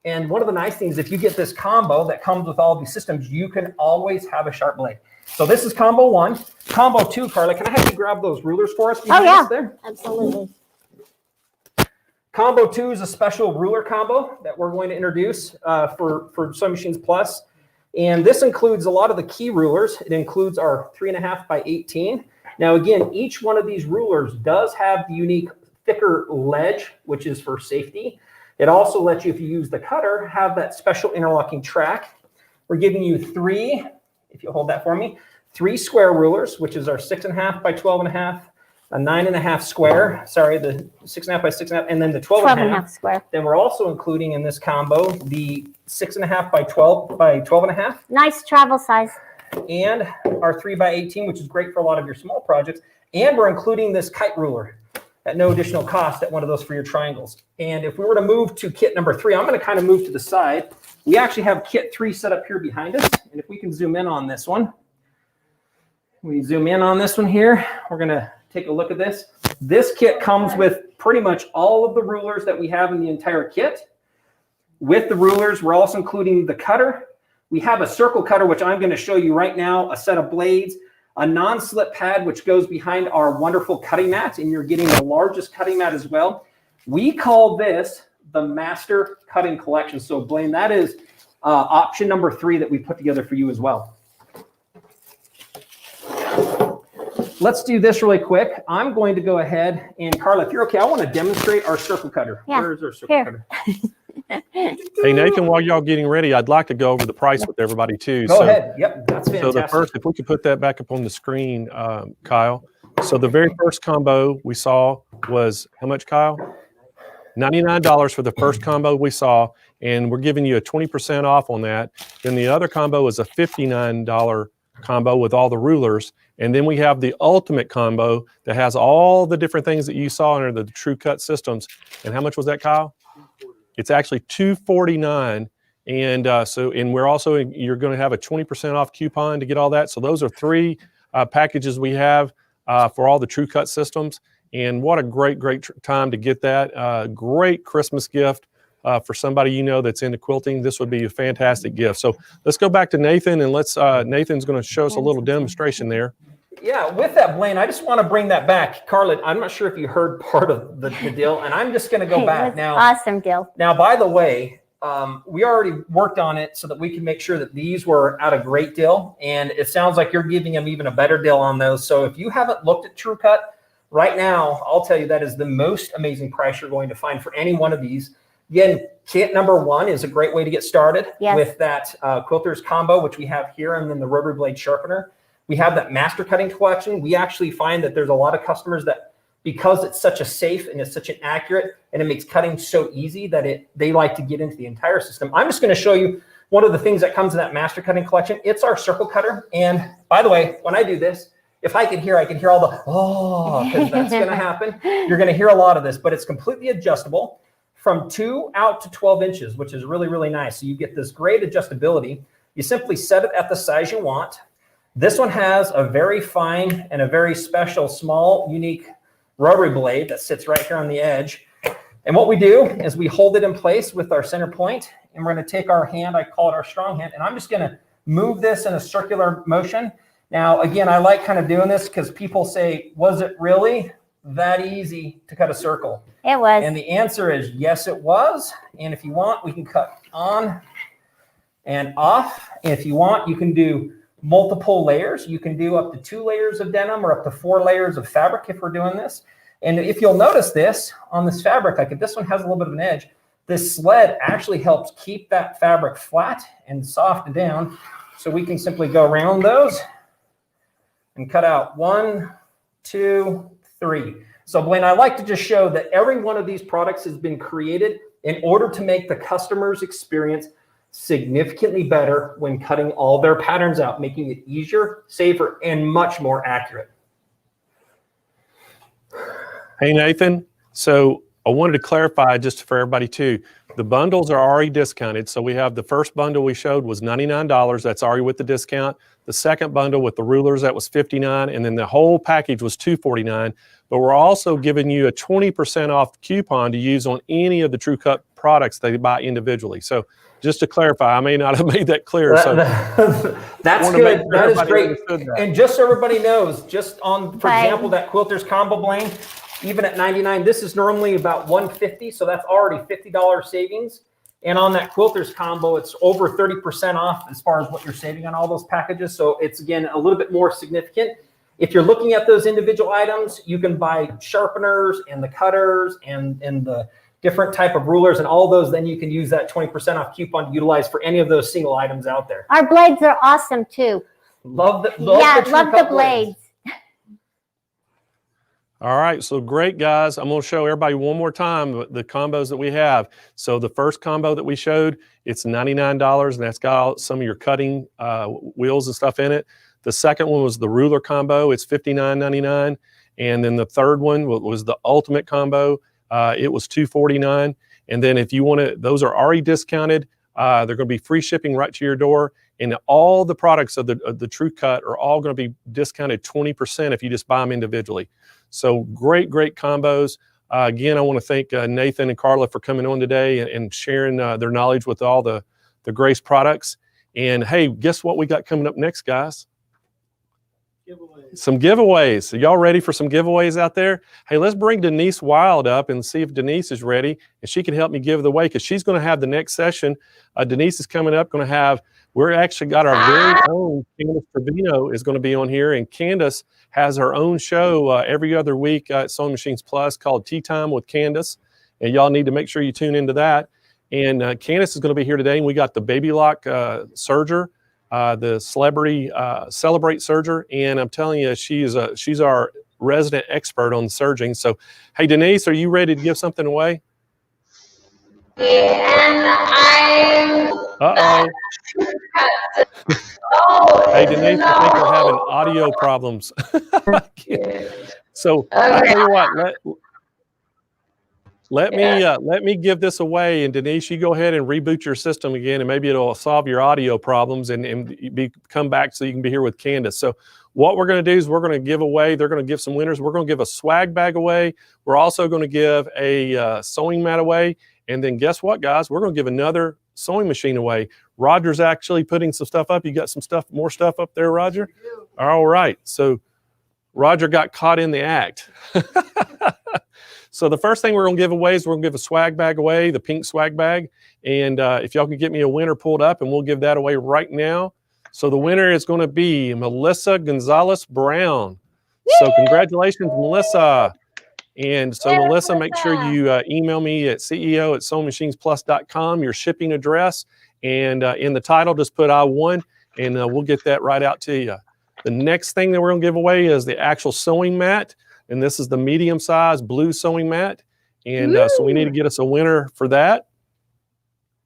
And one of the nice things, if you get this combo that comes with all these systems, you can always have a sharp blade. So this is combo 1. Combo 2, Carla, can I have you grab those rulers for us? Oh, yeah. There? Absolutely. Combo 2 is a special ruler combo that we're going to introduce for Sewing Machines Plus. And this includes a lot of the key rulers. It includes our 3.5 by 18. Now, again, each one of these rulers does have the unique thicker ledge, which is for safety. It also lets you, if you use the cutter, have that special interlocking track. We're giving you 3, if you hold that for me, 3 square rulers, which is our 6.5 by 12.5, a 9.5 square, sorry, the 6.5 by 6.5, and then the 12.5 square. Then we're also including in this combo the 6.5 by 12 by 12.5. Nice travel size. And our 3 by 18, which is great for a lot of your small projects. And we're including this kite ruler at no additional cost at one of those for your triangles. And if we were to move to kit number 3, I'm going to kind of move to the side. We actually have kit 3 set up here behind us. And if we can zoom in on this one, we zoom in on this one here, we're going to take a look at this. This kit comes with pretty much all of the rulers that we have in the entire kit. With the rulers, we're also including the cutter. We have a circle cutter, which I'm going to show you right now, a set of blades, a non-slip pad, which goes behind our wonderful cutting mat, and you're getting the largest cutting mat as well. We call this the Master Cutting Collection. So, Blaine, that is option number 3 that we put together for you as well. Let's do this really quick. I'm going to go ahead, and Carla, if you're okay, I want to demonstrate our circle cutter. Yeah. Where is our circle cutter? Hey, Nathan, while y'all getting ready, I'd like to go over the price with everybody too. Go ahead. Yep, that's fantastic. So the first, if we could put that back up on the screen, Kyle. So the very first combo we saw was how much, Kyle? $99 for the first combo we saw, and we're giving you a 20% off on that. Then the other combo is a $59 combo with all the rulers. And then we have the ultimate combo that has all the different things that you saw under the True Cut systems. And how much was that, Kyle? It's actually $249. And and we're also, you're going to have a 20% off coupon to get all that. So those are 3 packages we have for all the True Cut systems. And what a great time to get that. Great Christmas gift for somebody you know that's into quilting. This would be a fantastic gift. So let's go back to Nathan, and Nathan's going to show us a little demonstration there. Yeah, with that, Blaine, I just want to bring that back. Carla, I'm not sure if you heard part of the deal, and I'm just going to go back now. Awesome deal. Now, by the way, we already worked on it so that we can make sure that these were at a great deal, and it sounds like you're giving them even a better deal on those. So if you haven't looked at True Cut, right now, I'll tell you that is the most amazing price you're going to find for any one of these. Again, kit number 1 is a great way to get started with that quilters combo, which we have here, and then the rotary blade sharpener. We have that Master Cutting Collection. We actually find that there's a lot of customers that, because it's such a safe and it's such an accurate, and it makes cutting so easy that they like to get into the entire system. I'm just going to show you one of the things that comes in that Master Cutting Collection. It's our circle cutter. And by the way, when I do this, if I could hear all the, because that's going to happen. You're going to hear a lot of this, but it's completely adjustable from 2 out to 12 inches, which is really, really nice. So you get this great adjustability. You simply set it at the size you want. This one has a very fine and a very special, small, unique rotary blade that sits right here on the edge. And what we do is we hold it in place with our center point, and we're going to take our hand, I call it our strong hand, and I'm just going to move this in a circular motion. Now, again, I like kind of doing this because people say, was it really that easy to cut a circle? It was. And the answer is yes, it was. And if you want, we can cut on and off. And if you want, you can do multiple layers. You can do up to 2 layers of denim or up to 4 layers of fabric if we're doing this. And if you'll notice this on this fabric, like if this one has a little bit of an edge, this sled actually helps keep that fabric flat and soft and down. So we can simply go around those and cut out 1, 2, 3. So Blaine, I like to just show that every one of these products has been created in order to make the customer's experience significantly better when cutting all their patterns out, making it easier, safer, and much more accurate. Hey, Nathan. So I wanted to clarify just for everybody too, the bundles are already discounted. So we have the first bundle we showed was $99. That's already with the discount. The second bundle with the rulers, that was $59. And then the whole package was $249. But we're also giving you a 20% off coupon to use on any of the True Cut products that you buy individually. So just to clarify, I may not have made that clear. So that's good. That is great. And just so everybody knows, just on, for example, that quilters combo, Blaine, even at $99, this is normally about $150, so that's already $50 savings. And on that quilters combo, it's over 30% off as far as what you're saving on all those packages. So it's, again, a little bit more significant. If you're looking at those individual items, you can buy sharpeners and the cutters and the different type of rulers and all those. Then you can use that 20% off coupon to utilize for any of those single items out there. Our blades are awesome too. Love the blades. All right, so great, guys. I'm going to show everybody one more time the combos that we have. So the first combo that we showed, it's $99, and that's got some of your cutting wheels and stuff in it. The second one was the ruler combo. It's $59.99. And then the third one was the ultimate combo. It was $249. And then if you want to, those are already discounted. They're going to be free shipping right to your door. And all the products of the True Cut are all going to be discounted 20% if you just buy them individually. So great, great combos. Again, I want to thank Nathan and Carla for coming on today and sharing their knowledge with all the Grace products. And hey, guess what we got coming up next, guys? Some giveaways. So y'all ready for some giveaways out there? Hey, let's bring Denise Wild up and see if Denise is ready, and she can help me give it away because she's going to have the next session. Denise is coming up, going to have, we're actually got our very own Candace Trevino is going to be on here, and Candace has her own show every other week at Sewing Machines Plus called Tea Time with Candace, and y'all need to make sure you tune into that. And Candace is going to be here today, and we got the Baby Lock serger, the celebrity Celebrate serger, and I'm telling you, she's our resident expert on serging. So, hey Denise, are you ready to give something away? And I'm Hey Denise, I think we're having audio problems. So I'll tell you what, let me give this away, and Denise, you go ahead and reboot your system again, and maybe it'll solve your audio problems and come back so you can be here with Candace. So what we're going to do is we're going to give away, they're going to give some winners. We're going to give a swag bag away. We're also going to give a sewing mat away. And then guess what, guys? We're going to give another sewing machine away. Roger's actually putting some stuff up. You got some stuff, more stuff up there, Roger? All right. So Roger got caught in the act. So the first thing we're going to give away is we're going to give a swag bag away, the pink swag bag. And if y'all can get me a winner pulled up, and we'll give that away right now. So the winner is going to be Melissa Gonzalez Brown. So congratulations, Melissa. And so Melissa, make sure you email me at CEO@SewingMachinesPlus.com, your shipping address. And in the title, just put I won, and we'll get that right out to you. The next thing that we're going to give away is the actual sewing mat. And this is the medium-sized blue sewing mat. And so we need to get us a winner for that.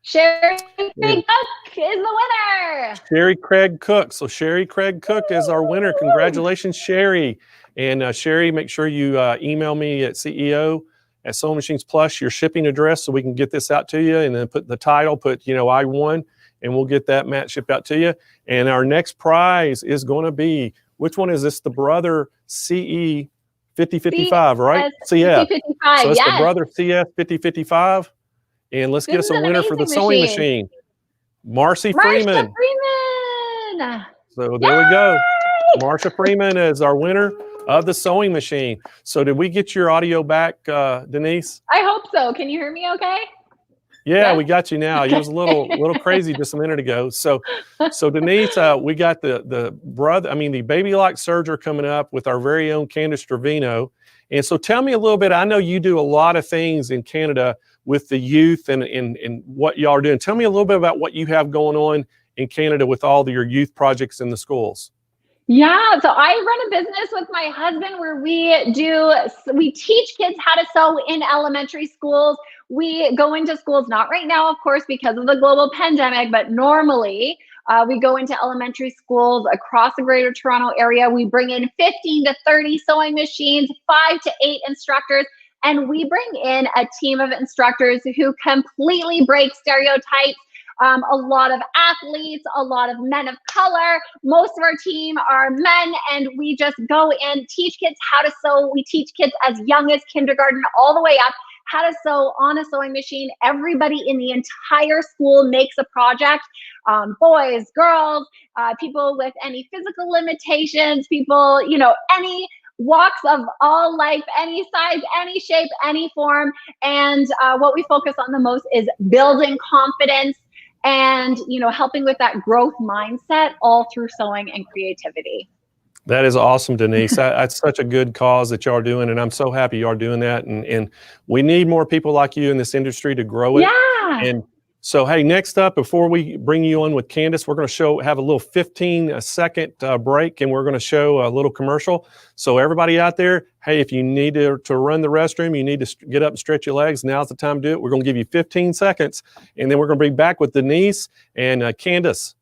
Sherry Craig Cook is the winner. Sherry Craig Cook. So Sherry Craig Cook is our winner. Congratulations, Sherry. And Sherry, make sure you email me at CEO@Sewing Machines Plus, your shipping address, so we can get this out to you. And then put the title, I won, and we'll get that mat shipped out to you. And our next prize is going to be, which one is this? The Brother CE 5055, right? CF. 5055, so it's yes. the Brother CF 5055. And let's get us a winner for the sewing machine. Marcy Freeman. So there we go. Marsha Freeman is our winner of the sewing machine. So did we get your audio back, Denise? I hope so. Can you hear me okay? Yeah, we got you now. It was a little crazy just a minute ago. So Denise, we got the Baby Lock serger coming up with our very own Candace Trevino. And so tell me a little bit. I know you do a lot of things in Canada with the youth and what y'all are doing. Tell me a little bit about what you have going on in Canada with all your youth projects in the schools. Yeah, so I run a business with my husband where we teach kids how to sew in elementary schools. We go into schools, not right now, of course, because of the global pandemic, but normally we go into elementary schools across the Greater Toronto area. We bring in 15 to 30 sewing machines, 5 to 8 instructors, And we bring in a team of instructors who completely break stereotypes. A lot of athletes, a lot of men of color. Most of our team are men, and we just go in, teach kids how to sew. We teach kids as young as kindergarten all the way up how to sew on a sewing machine. Everybody in the entire school makes a project. Boys, girls, people with any physical limitations, people, you know, any walks of all life, any size, any shape, any form. And what we focus on the most is building confidence and, you know, helping with that growth mindset all through sewing and creativity. That is awesome, Denise. That's such a good cause that y'all are doing, and I'm so happy you are doing that. And we need more people like you in this industry to grow it. Yeah. And so, hey, next up, before we bring you on with Candace, we're going to have a little 15-second break, and we're going to show a little commercial. So everybody out there, hey, if you need to run the restroom, you need to get up and stretch your legs, now's the time to do it. We're going to give you 15 seconds, and then we're going to be back with Denise and Candace.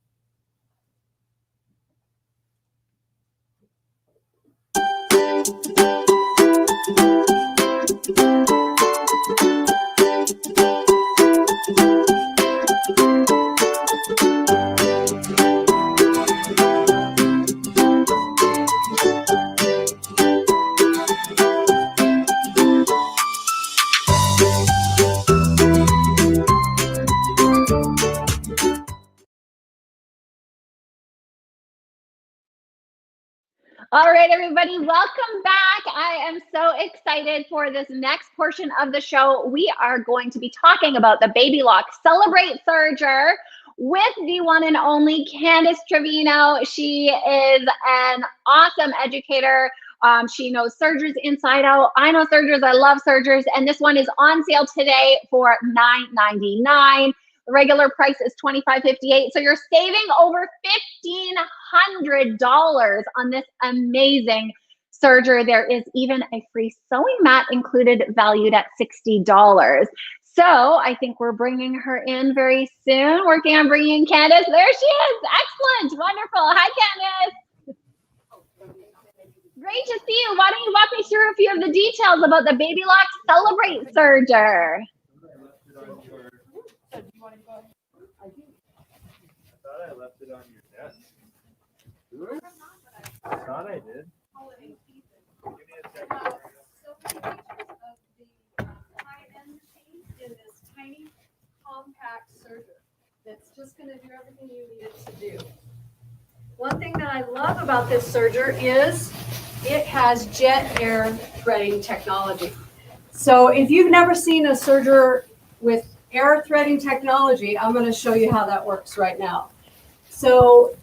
All right, everybody, welcome back. I am so excited for this next portion of the show. We are going to be talking about the Baby Lock Celebrate Serger with the one and only Candace Trevino. She is an awesome educator. She knows sergers inside out. I know sergers. I love sergers. And this one is on sale today for $9.99. The regular price is $25.58. So you're saving over $1,500 on this amazing serger. There is even a free sewing mat included, valued at $60. So I think we're bringing her in very soon, working on bringing in Candace. There she is. Excellent. Wonderful. Hi, Candace. Great to see you. Why don't you walk me through a few of the details about the Baby Lock Celebrate Serger? I left it on your desk. I thought I did. Give me a second. So many features of the high-end machine in this tiny, compact serger that's just going to do everything you need it to do. One thing that I love about this serger is it has jet air threading technology. So if you've never seen a serger with air threading technology, I'm going to show you how that works right now. So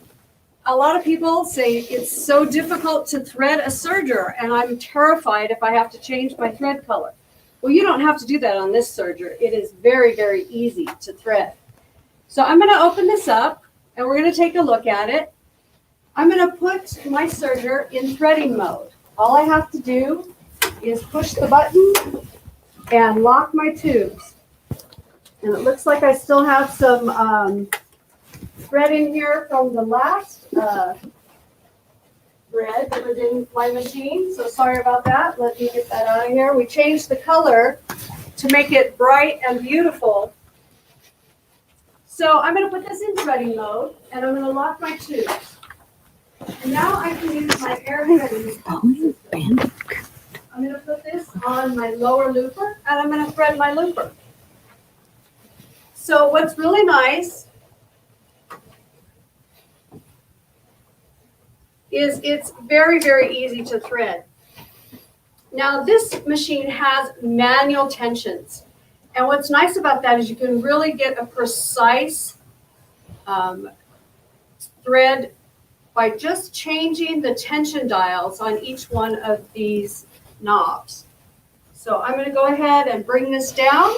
a lot of people say it's so difficult to thread a serger, and I'm terrified if I have to change my thread color. Well, you don't have to do that on this serger. It is very, very easy to thread. So I'm going to open this up, and we're going to take a look at it. I'm going to put my serger in threading mode. All I have to do is push the button and lock my tubes. And it looks like I still have some thread in here from the last thread that was in my machine. So sorry about that. Let me get that out of here. We changed the color to make it bright and beautiful. So I'm going to put this in threading mode, and I'm going to lock my tubes. And now I can use my air threading. I'm going to put this on my lower looper, and I'm going to thread my looper. So what's really nice is it's very, very easy to thread. Now this machine has manual tensions. And what's nice about that is you can really get a precise thread by just changing the tension dials on each one of these knobs. So I'm going to go ahead and bring this down.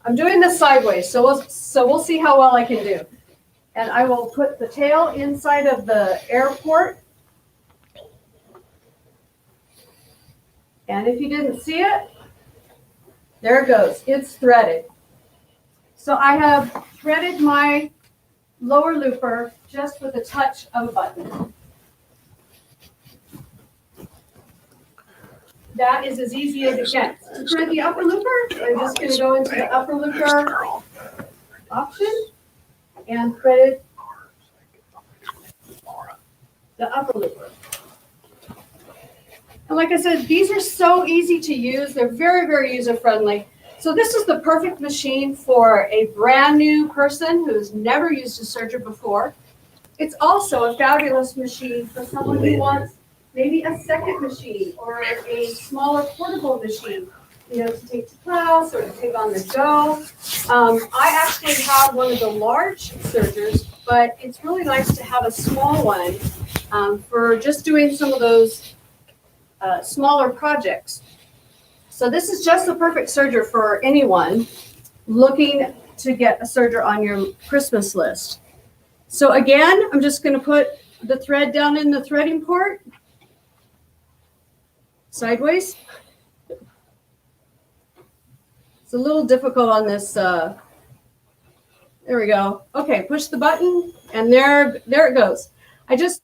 I'm doing this sideways, so we'll see how well I can do. And I will put the tail inside of the air port. And if you didn't see it, there it goes. It's threaded. So I have threaded my lower looper just with a touch of a button. that is as easy as it gets. To thread the upper looper, I'm just going to go into the upper looper option and thread it the upper looper. And like I said, these are so easy to use. They're very, very user-friendly. So this is the perfect machine for a brand new person who's never used a serger before. It's also a fabulous machine for someone who wants maybe a second machine or a smaller portable machine, you know, to take to class or to take on the go. I actually have one of the large sergers, but it's really nice to have a small one for just doing some of those smaller projects. So this is just the perfect serger for anyone looking to get a serger on your Christmas list. So again, I'm just going to put the thread down in the threading port, sideways. It's a little difficult on this. There we go. Okay, push the button, and there it goes. I just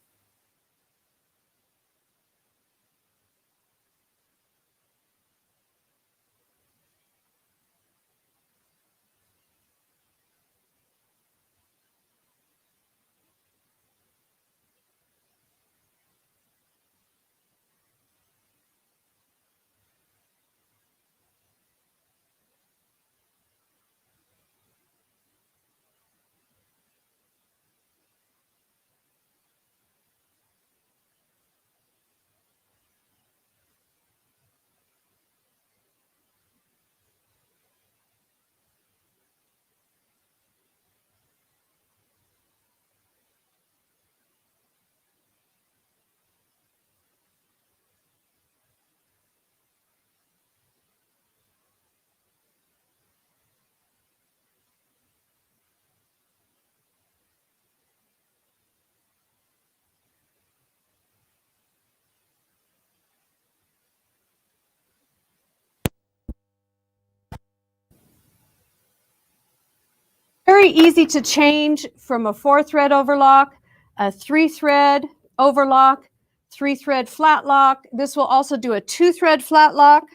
very easy to change from a 4-thread overlock, a 3-thread overlock, 3-thread flat lock. This will also do a 2-thread flat lock.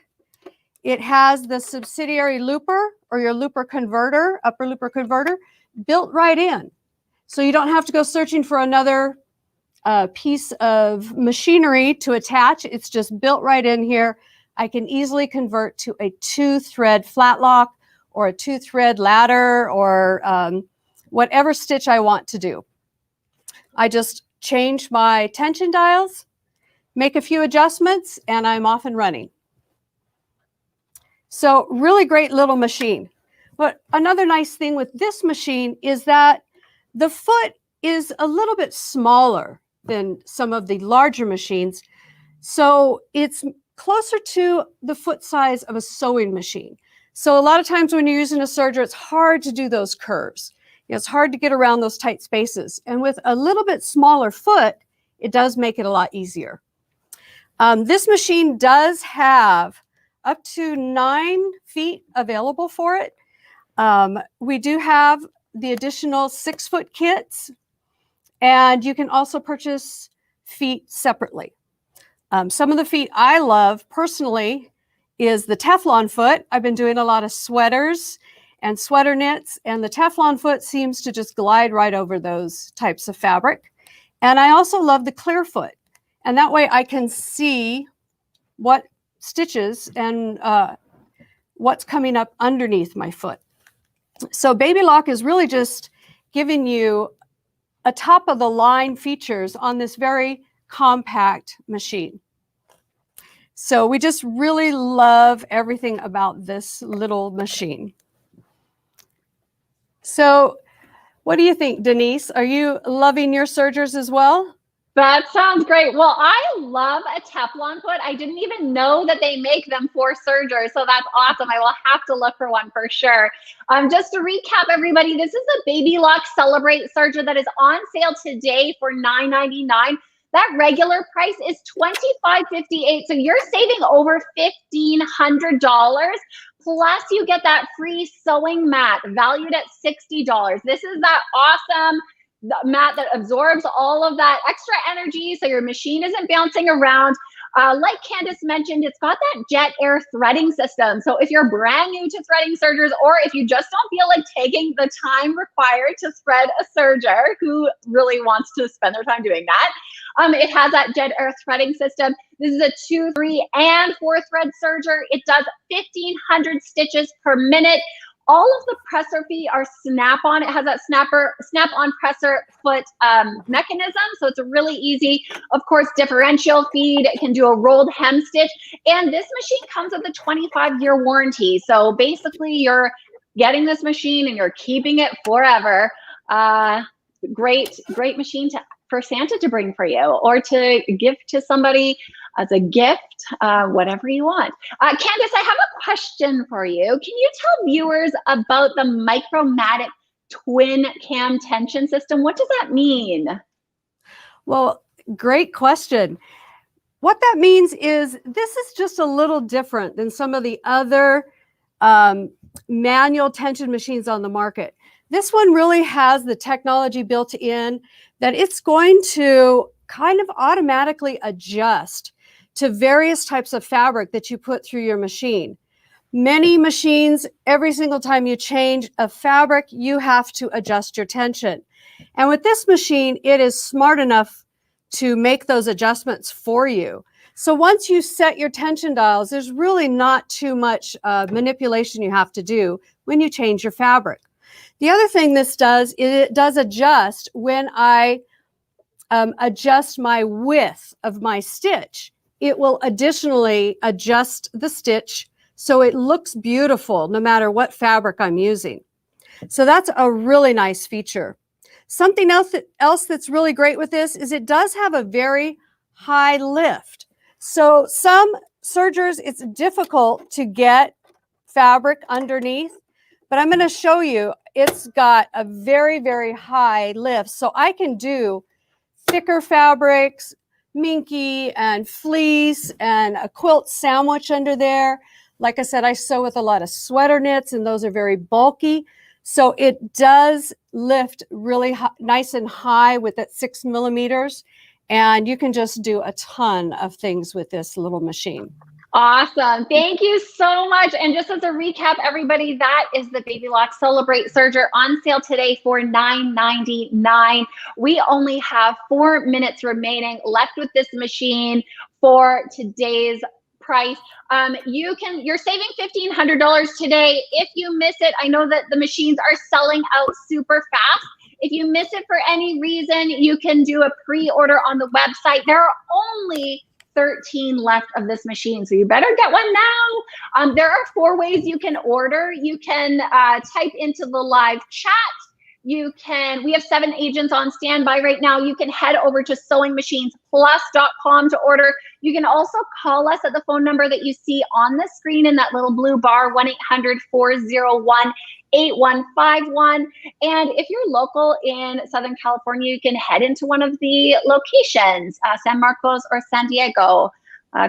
It has the subsidiary looper or your looper converter, upper looper converter, built right in. So you don't have to go searching for another piece of machinery to attach. It's just built right in here. I can easily convert to a 2-thread flat lock or a 2-thread ladder or whatever stitch I want to do. I just change my tension dials, make a few adjustments, and I'm off and running. So really great little machine. But another nice thing with this machine is that the foot is a little bit smaller than some of the larger machines. So it's closer to the foot size of a sewing machine. So a lot of times when you're using a serger, it's hard to do those curves. You know, it's hard to get around those tight spaces. And with a little bit smaller foot, it does make it a lot easier. This machine does have up to 9 feet available for it. We do have the additional 6-foot kits, and you can also purchase feet separately. Some of the feet I love personally is the Teflon foot. I've been doing a lot of sweaters and sweater knits, and the Teflon foot seems to just glide right over those types of fabric. And I also love the clear foot, and that way I can see what stitches and what's coming up underneath my foot. So Baby Lock is really just giving you a top of the line features on this very compact machine. So we just really love everything about this little machine. So what do you think, Denise? Are you loving your sergers as well? That sounds great. Well, I love a Teflon foot. I didn't even know that they make them for sergers, so that's awesome. I will have to look for one for sure. Just to recap, everybody, this is the Baby Lock Celebrate serger that is on sale today for $9.99. That regular price is $25.58, so you're saving over $1,500. Plus, you get that free sewing mat valued at $60. This is that awesome mat that absorbs all of that extra energy so your machine isn't bouncing around. Like Candace mentioned, it's got that jet air threading system. So if you're brand new to threading sergers, or if you just don't feel like taking the time required to thread a serger, who really wants to spend their time doing that, it has that jet air threading system. This is a 2, 3, and 4 thread serger. It does 1,500 stitches per minute. All of the presser feet are snap-on. It has that snap-on presser foot mechanism, so it's really easy. Of course, differential feed. It can do a rolled hem stitch, and this machine comes with a 25-year warranty. So basically, you're getting this machine and you're keeping it forever. Great machine for Santa to bring for you, or to give to somebody as a gift, whatever you want. Candace, I have a question for you. Can you tell viewers about the Micromatic twin cam tension system? What does that mean? Well, great question. What that means is this is just a little different than some of the other manual tension machines on the market. This one really has the technology built in that it's going to kind of automatically adjust to various types of fabric that you put through your machine. Many machines, every single time you change a fabric, you have to adjust your tension. And with this machine, it is smart enough to make those adjustments for you. So once you set your tension dials, there's really not too much manipulation you have to do when you change your fabric. The other thing this does is it does adjust when I adjust my width of my stitch. It will additionally adjust the stitch so it looks beautiful no matter what fabric I'm using. So that's a really nice feature. Something else that's really great with this is it does have a very high lift. So some sergers, it's difficult to get fabric underneath, but I'm going to show you it's got a very, very high lift. So I can do thicker fabrics, minky and fleece and a quilt sandwich under there. Like I said, I sew with a lot of sweater knits and those are very bulky. So it does lift really nice and high with that 6 millimeters. And you can just do a ton of things with this little machine. Awesome. Thank you so much. And just as a recap, everybody, that is the Baby Lock Celebrate Serger on sale today for $9.99. We only have 4 minutes remaining left with this machine for today's price. You're saving $1,500 today. If you miss it, I know that the machines are selling out super fast. If you miss it for any reason, you can do a pre-order on the website. There are only 13 left of this machine, so you better get one now. There are 4 ways you can order. You can type into the live chat. We have 7 agents on standby right now. You can head over to SewingMachinesPlus.com to order. You can also call us at the phone number that you see on the screen in that little blue bar, 1-800-401-8151. And if you're local in Southern California, you can head into one of the locations, San Marcos or San Diego.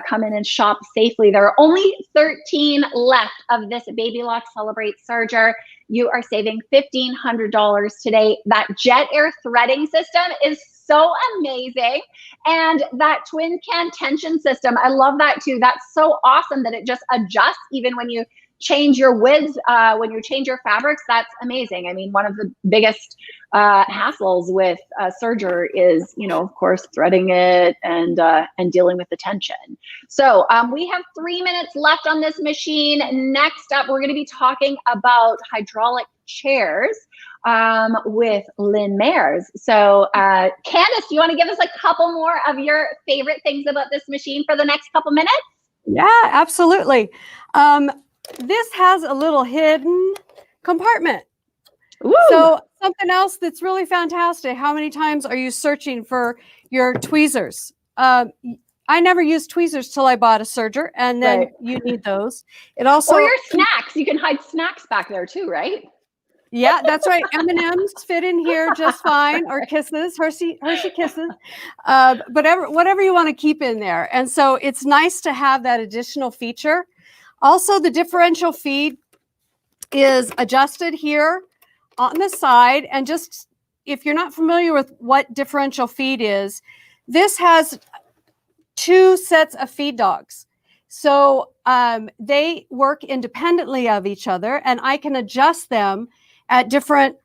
Come in and shop safely. There are only 13 left of this Baby Lock Celebrate Serger. You are saving $1,500 today. That jet air threading system is so amazing. And that twin can tension system, I love that too. That's so awesome that it just adjusts even when you change your widths, when you change your fabrics. That's amazing. I mean, one of the biggest hassles with a serger is, of course, threading it and dealing with the tension. So we have 3 minutes left on this machine. Next up, we're going to be talking about hydraulic chairs with Lynn Mayers. So Candace, do you want to give us a couple more of your favorite things about this machine for the next couple minutes? Yeah, absolutely. This has a little hidden compartment. Ooh. So something else that's really fantastic. How many times are you searching for your tweezers? I never used tweezers till I bought a serger, and then you need those. It also, or your snacks. You can hide snacks back there too, right? Yeah, that's right. M&Ms fit in here just fine, or Kisses, Hershey Kisses, whatever you want to keep in there. And so it's nice to have that additional feature. Also, the differential feed is adjusted here on the side. And just if you're not familiar with what differential feed is, this has 2 sets of feed dogs. So they work independently of each other, and I can adjust them at different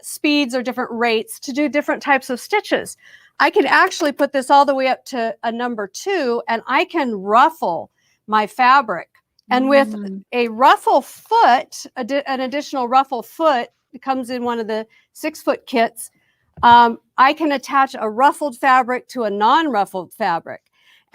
speeds or different rates to do different types of stitches. I can actually put this all the way up to a number 2, and I can ruffle my fabric. And with a ruffle foot, an additional ruffle foot, it comes in one of the 6-foot kits, I can attach a ruffled fabric to a non-ruffled fabric.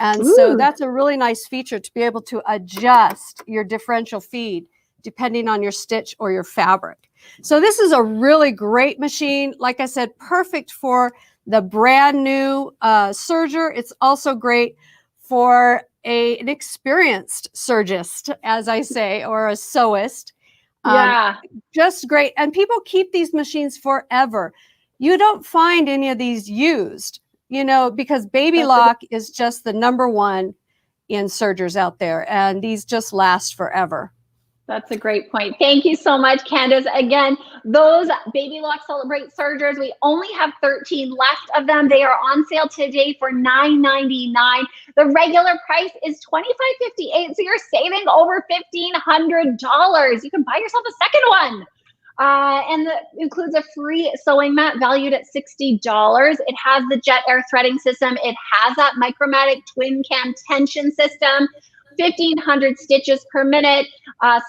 And so that's a really nice feature, to be able to adjust your differential feed depending on your stitch or your fabric. So this is a really great machine. Like I said, perfect for the brand new serger. It's also great for an experienced sergist, as I say, or a sewist. Yeah. Just great. And people keep these machines forever. You don't find any of these used, because Baby Lock is just the number one in sergers out there, and these just last forever. That's a great point. Thank you so much, Candace. Again, those Baby Lock Celebrate sergers, we only have 13 left of them. They are on sale today for $9.99. The regular price is $25.58, so you're saving over $1,500. You can buy yourself a second one. And that includes a free sewing mat valued at $60. It has the jet air threading system. It has that Micromatic twin cam tension system, 1,500 stitches per minute,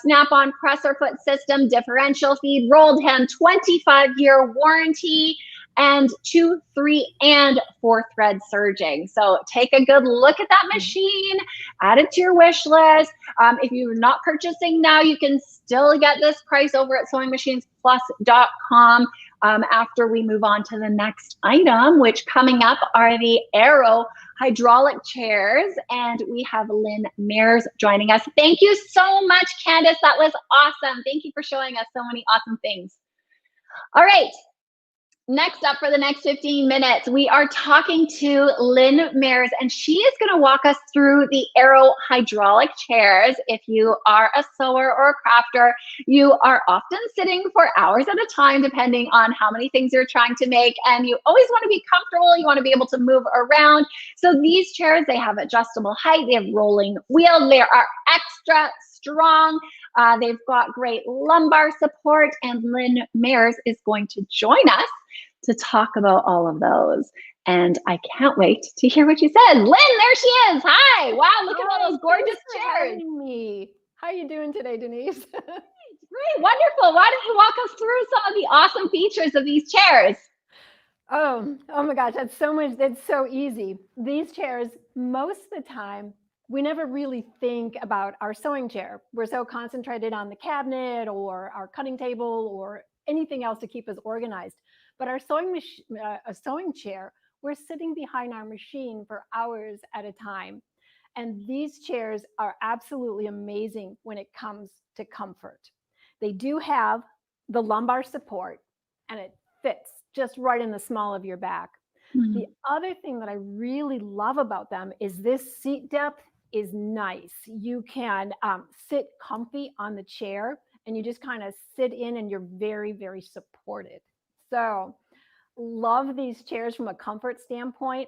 snap-on presser foot system, differential feed, rolled hem, 25-year warranty, and 2, 3, and 4 thread serging. So take a good look at that machine, add it to your wish list. If you're not purchasing now, you can still get this price over at SewingMachinesPlus.com after we move on to the next item, which coming up are the Aero hydraulic chairs, and we have Lynn Mears joining us. Thank you so much, Candace. That was awesome. Thank you for showing us so many awesome things. All right. Next up for the next 15 minutes, we are talking to Lynn Mears, and she is going to walk us through the Aero hydraulic chairs. If you are a sewer or a crafter, you are often sitting for hours at a time, depending on how many things you're trying to make, and you always want to be comfortable. You want to be able to move around. So these chairs, they have adjustable height, they have rolling wheels, they are extra strong. They've got great lumbar support, and Lynn Mears is going to join us to talk about all of those. And I can't wait to hear what she says. Lynn, there she is. Hi. Wow, look at all those gorgeous chairs. Me. How are you doing today, Denise? Great, wonderful. Why don't you walk us through some of the awesome features of these chairs? Oh my gosh, that's so much. That's so easy. These chairs, most of the time, we never really think about our sewing chair. We're so concentrated on the cabinet or our cutting table or anything else to keep us organized. But our sewing chair, we're sitting behind our machine for hours at a time. And these chairs are absolutely amazing when it comes to comfort. They do have the lumbar support, and it fits just right in the small of your back. The other thing that I really love about them is this seat depth is nice. You can sit comfy on the chair, and you just kind of sit in, and you're very, very supported. So love these chairs from a comfort standpoint.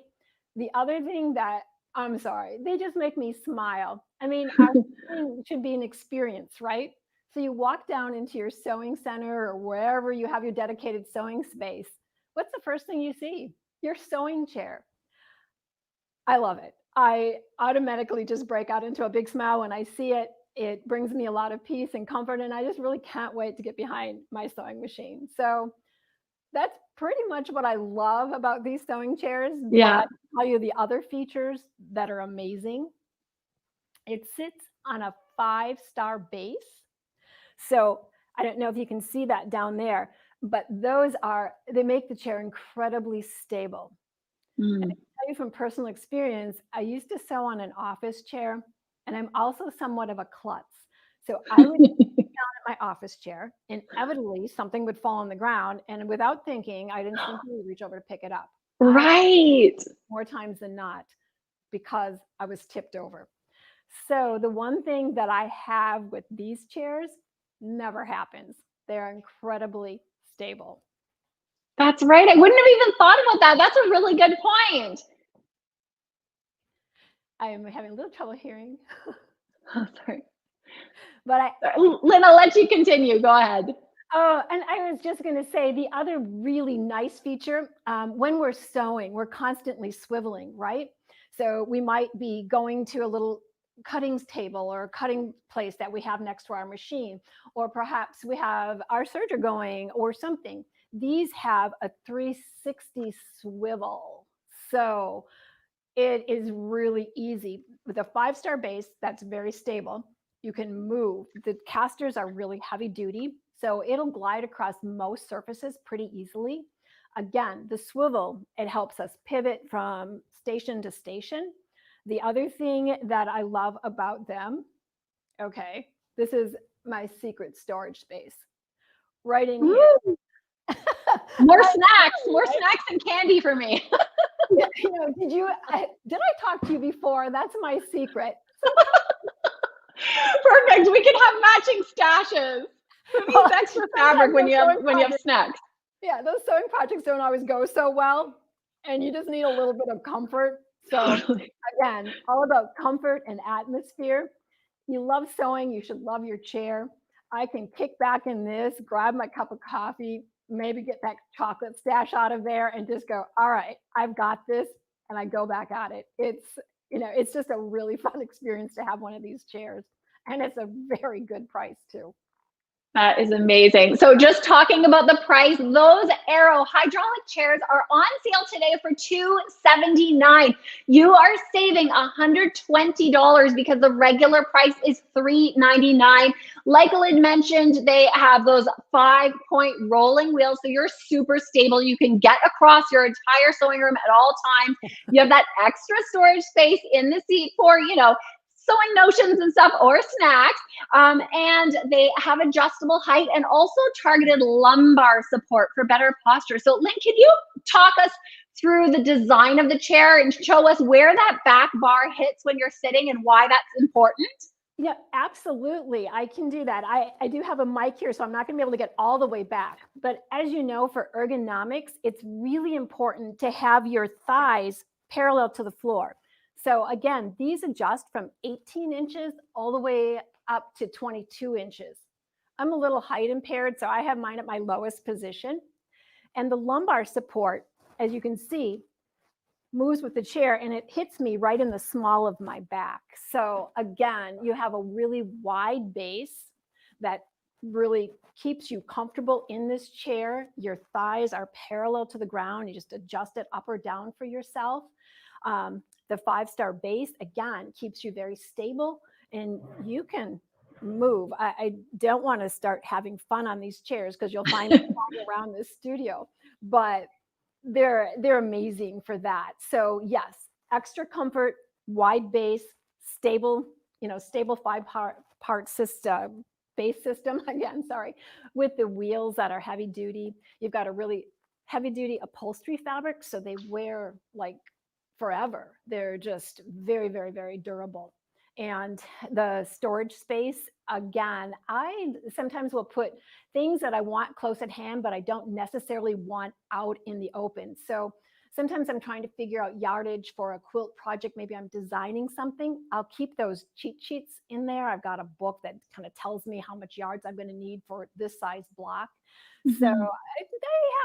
The other thing that, I'm sorry, they just make me smile. I mean, our sewing should be an experience, right? So you walk down into your sewing center or wherever you have your dedicated sewing space. What's the first thing you see? Your sewing chair. I love it. I automatically just break out into a big smile when I see it. It brings me a lot of peace and comfort, and I just really can't wait to get behind my sewing machine. So that's pretty much what I love about these sewing chairs. Yeah. But I'll tell you the other features that are amazing. It sits on a 5-star base. So I don't know if you can see that down there, but they make the chair incredibly stable. And I can tell you from personal experience, I used to sew on an office chair, and I'm also somewhat of a klutz. So I would sit down at my office chair, inevitably something would fall on the ground, and without thinking, I'd instinctively reach over to pick it up. Right. More times than not, because I was tipped over. So the one thing that I have with these chairs never happens. They're incredibly stable. That's right. I wouldn't have even thought about that. That's a really good point. I am having a little trouble hearing. Oh, sorry. But Lynn, I'll let you continue. Go ahead. Oh, and I was just going to say the other really nice feature, when we're sewing, we're constantly swiveling, right? So we might be going to a little cuttings table or cutting place that we have next to our machine, or perhaps we have our serger going or something. These have a 360 swivel. So it is really easy. With a 5-star base, that's very stable. You can move. The casters are really heavy duty, so it'll glide across most surfaces pretty easily. Again, the swivel, it helps us pivot from station to station. The other thing that I love about them, okay, this is my secret storage space. Right in here. More snacks and candy for me. Yeah, did I talk to you before? That's my secret. Perfect. We can have matching stashes. Who needs extra fabric when you have snacks? Yeah, those sewing projects don't always go so well, and you just need a little bit of comfort. So again, all about comfort and atmosphere. You love sewing, you should love your chair. I can kick back in this, grab my cup of coffee, maybe get that chocolate stash out of there and just go, all right, I've got this, and I go back at it. It's just a really fun experience to have one of these chairs, and it's a very good price too. That is amazing. So just talking about the price, those Aero hydraulic chairs are on sale today for $279. You are saving $120 because the regular price is $399. Like Lynn mentioned, they have those 5-point rolling wheels, so you're super stable. You can get across your entire sewing room at all times. You have that extra storage space in the seat for, sewing notions and stuff or snacks. And they have adjustable height and also targeted lumbar support for better posture. So Lynn, can you talk us through the design of the chair and show us where that back bar hits when you're sitting and why that's important? Yeah, absolutely. I can do that. I do have a mic here, so I'm not going to be able to get all the way back. But as you know, for ergonomics, it's really important to have your thighs parallel to the floor. So again, these adjust from 18 inches all the way up to 22 inches. I'm a little height impaired, so I have mine at my lowest position. And the lumbar support, as you can see, moves with the chair and it hits me right in the small of my back. So again, you have a really wide base that really keeps you comfortable in this chair. Your thighs are parallel to the ground. You just adjust it up or down for yourself. The 5-star base, again, keeps you very stable and you can move. I don't want to start having fun on these chairs because you'll find them around this studio, but they're amazing for that. So yes, extra comfort, wide base, stable 5-part system, base system again, sorry, with the wheels that are heavy duty. You've got a really heavy duty upholstery fabric, so they wear like forever. They're just very, very, very durable. And the storage space, again, I sometimes will put things that I want close at hand, but I don't necessarily want out in the open. So sometimes I'm trying to figure out yardage for a quilt project. Maybe I'm designing something. I'll keep those cheat sheets in there. I've got a book that kind of tells me how much yards I'm going to need for this size block. Mm-hmm. So I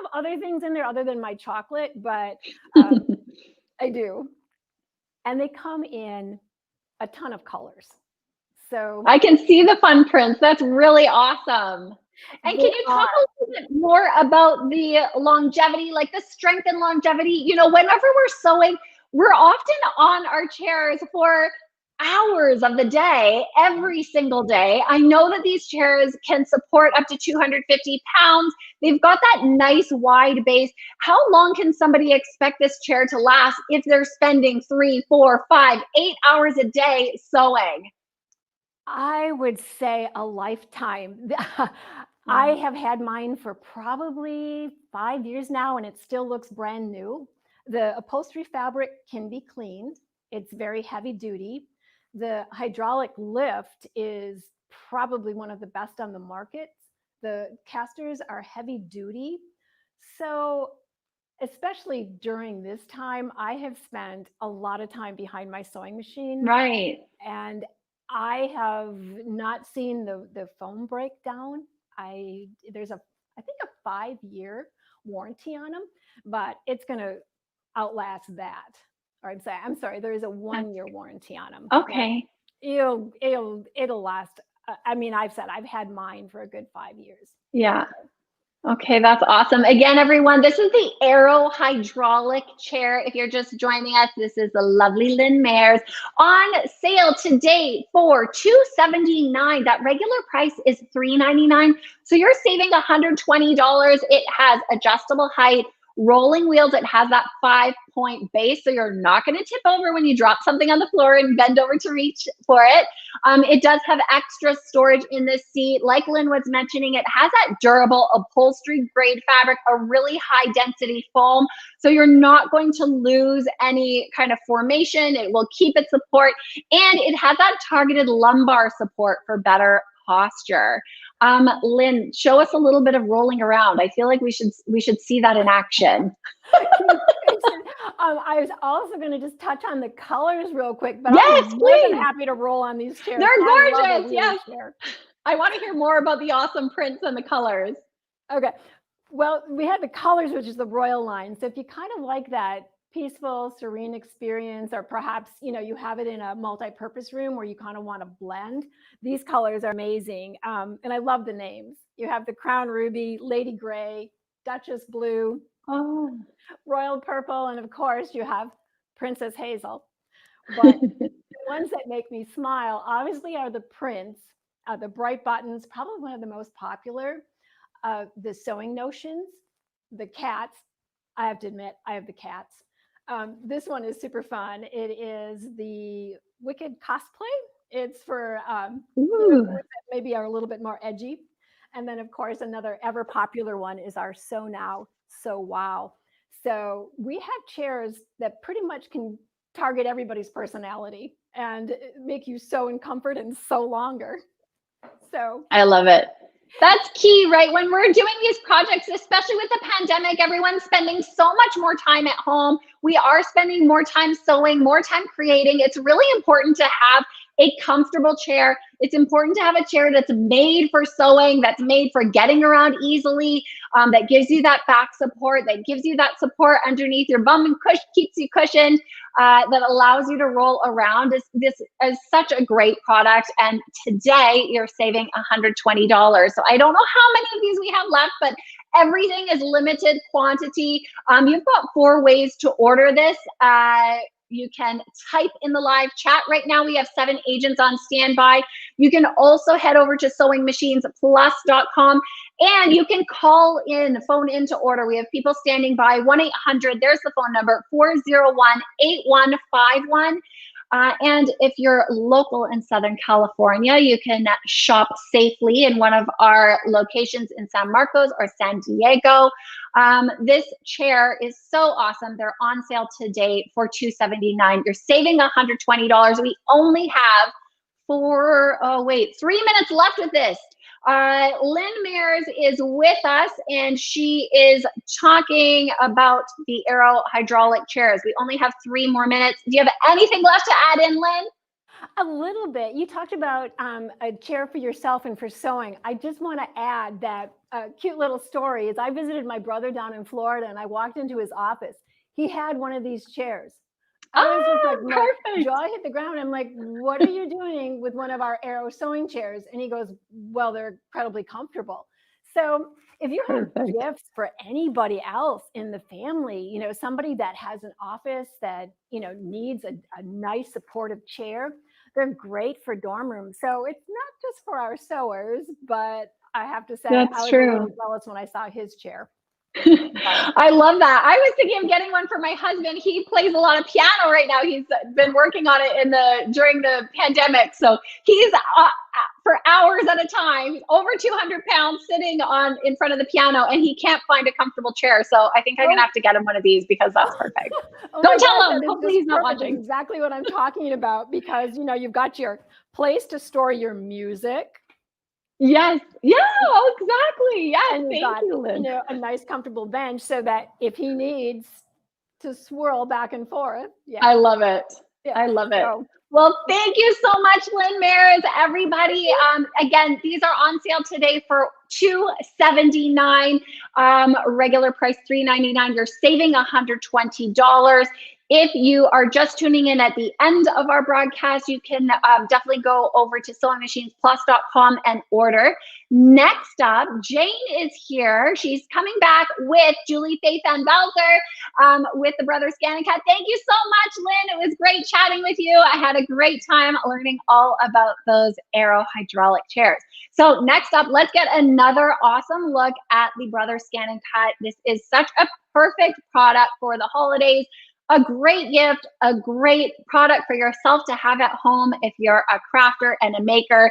have other things in there other than my chocolate, but I do. And they come in a ton of colors. So I can see the fun prints. That's really awesome. And can you talk a little bit more about the longevity, like the strength and longevity? Whenever we're sewing, we're often on our chairs for hours of the day, every single day. I know that these chairs can support up to 250 pounds. They've got that nice wide base. How long can somebody expect this chair to last if they're spending 3, 4, 5, 8 hours a day sewing? I would say a lifetime. I have had mine for probably 5 years now, and it still looks brand new. The upholstery fabric can be cleaned. It's very heavy duty. The hydraulic lift is probably one of the best on the market. The casters are heavy duty. So especially during this time, I have spent a lot of time behind my sewing machine. Right. And I have not seen the foam break down. There's I think a 5-year warranty on them, but it's going to outlast that. Or I'm sorry, there is a 1-year warranty on them. Okay. It'll last. I mean, I've had mine for a good 5 years. Yeah. Okay, that's awesome. Again, everyone, this is the Aero hydraulic chair. If you're just joining us, this is the lovely Lynn Mayers on sale today for $279. That regular price is $399. So you're saving $120. It has adjustable height, rolling wheels. It has that 5-point base, so you're not going to tip over when you drop something on the floor and bend over to reach for it. It does have extra storage in this seat. Like Lynn was mentioning, it has that durable upholstery grade fabric, a really high density foam, so you're not going to lose any kind of formation. It will keep its support, and it has that targeted lumbar support for better posture. Lynn, show us a little bit of rolling around. I feel like we should see that in action. I was also going to just touch on the colors real quick, but yes, I'm more than happy to roll on these chairs. They're gorgeous. Yes. I want to hear more about the awesome prints and the colors. Okay. Well, we had the colors, which is the royal line. So if you kind of like that peaceful, serene experience, or perhaps, you have it in a multi-purpose room where you kind of want to blend, these colors are amazing. And I love the names. You have the Crown Ruby, Lady Gray, Duchess Blue, Royal Purple, and of course you have Princess Hazel. But the ones that make me smile obviously are the prints, the bright buttons, probably one of the most popular, the sewing notions, the cats. I have to admit, I have the cats. This one is super fun. It is the Wicked Cosplay. It's for that maybe are a little bit more edgy. And then, of course, another ever popular one is our Sew Now, Sew Wow. So we have chairs that pretty much can target everybody's personality and make you sew in comfort and sew longer. So I love it. That's key, right? When we're doing these projects, especially with the pandemic, everyone's spending so much more time at home. We are spending more time sewing, more time creating. It's really important to have a comfortable chair. It's important to have a chair that's made for sewing, that's made for getting around easily, that gives you that back support, that gives you that support underneath your bum and keeps you cushioned, that allows you to roll around. This is such a great product. And today you're saving $120. So I don't know how many of these we have left, but everything is limited quantity. You've got 4 ways to order this. You can type in the live chat. Right now we have 7 agents on standby. You can also head over to SewingMachinesPlus.com and you can phone in to order. We have people standing by. 1-800, there's the phone number, 401-8151. And if you're local in Southern California, you can shop safely in one of our locations in San Marcos or San Diego. This chair is so awesome. They're on sale today for $279. You're saving $120. We only have 3 minutes left with this. Lynn Mayers is with us and she is talking about the Aero hydraulic chairs. We only have 3 more minutes. Do you have anything left to add in, Lynn? A little bit. You talked about a chair for yourself and for sewing. I just want to add that cute little story is I visited my brother down in Florida and I walked into his office. He had one of these chairs. I was just like, my jaw hit the ground. I'm like, what are you doing with one of our Aero sewing chairs? And he goes, well, they're incredibly comfortable. So if you have gifts for anybody else in the family, somebody that has an office that, needs a nice supportive chair, they're great for dorm rooms. So it's not just for our sewers, but I have to say, I was a little jealous when I saw his chair. I love that. I was thinking of getting one for my husband. He plays a lot of piano right now. He's been working on it during the pandemic. So he's for hours at a time, over 200 pounds sitting in front of the piano, and he can't find a comfortable chair. So I think I'm gonna have to get him one of these because that's perfect. Don't tell him. Hopefully he's not watching. Exactly what I'm talking about because you've got your place to store your music. Yes. Yeah, exactly. Yes. And you've Thank got, you, Lynn. a nice comfortable bench so that if he needs to swirl back and forth. Yeah. I love it. Yeah. I love it. So, Well, thank you so much, Lynn Maris, everybody. Again, these are on sale today for $279. Regular price $399. You're saving $120. If you are just tuning in at the end of our broadcast, you can definitely go over to SewingMachinesPlus.com and order. Next up, Jane is here. She's coming back with Julie Faith and Belzer with the Brother Scan and Cut. Thank you so much, Lynn. It was great chatting with you. I had a great time learning all about those Aero hydraulic chairs. So next up, let's get another awesome look at the Brother Scan and Cut. This is such a perfect product for the holidays. A great gift, a great product for yourself to have at home if you're a crafter and a maker.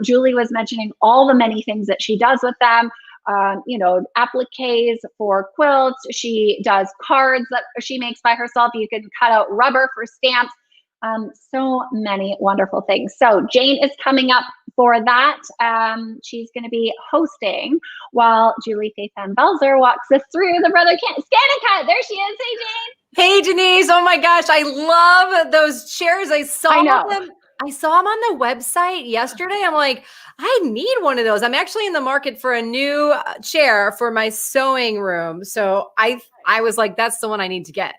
Julie was mentioning all the many things that she does with them. Appliques for quilts. She does cards that she makes by herself. You can cut out rubber for stamps. So many wonderful things. So Jane is coming up for that. She's going to be hosting while Julie Faith and Belzer walks us through the Brother Scan and Cut. There she is. Hey, Jane. Hey, Denise. Oh my gosh. I love those chairs. I saw them on the website yesterday. I'm like, I need one of those. I'm actually in the market for a new chair for my sewing room. So I was like, that's the one I need to get.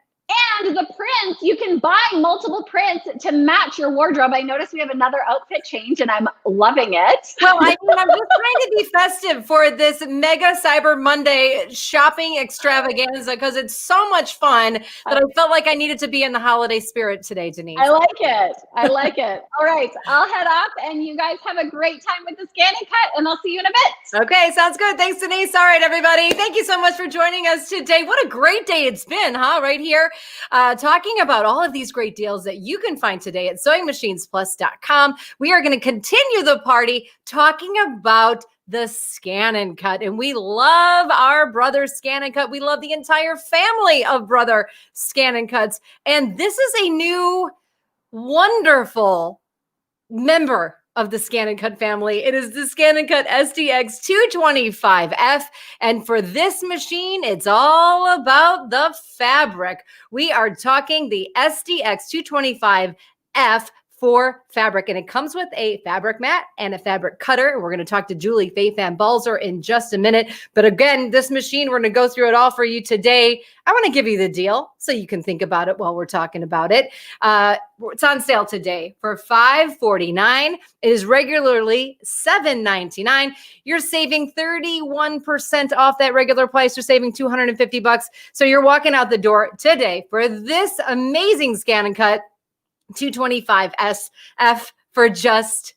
And the prints, you can buy multiple prints to match your wardrobe. I noticed we have another outfit change and I'm loving it. Well, I'm just trying to be festive for this Mega Cyber Monday shopping extravaganza because it's so much fun that I felt like I needed to be in the holiday spirit today, Denise. I like it. I like it. All right. I'll head up and you guys have a great time with the Scan and Cut and I'll see you in a bit. Okay. Sounds good. Thanks, Denise. All right, everybody. Thank you so much for joining us today. What a great day it's been, huh? Right here. Talking about all of these great deals that you can find today at SewingMachinesPlus.com. We are going to continue the party talking about the Scan and Cut. And we love our Brother Scan and Cut. We love the entire family of Brother Scan and Cuts. And this is a new, wonderful member of the Scan and Cut family. It is the Scan and Cut SDX 225F. And for this machine, it's all about the fabric. We are talking the SDX 225F for fabric, and it comes with a fabric mat and a fabric cutter. We're going to talk to Julie Faith and Balzer in just a minute. But again, this machine, we're going to go through it all for you today. I want to give you the deal so you can think about it while we're talking about it. It's on sale today for $549. It is regularly $799. You're saving 31% off that regular price. You're saving $250. So you're walking out the door today for this amazing Scan and Cut 225SF for just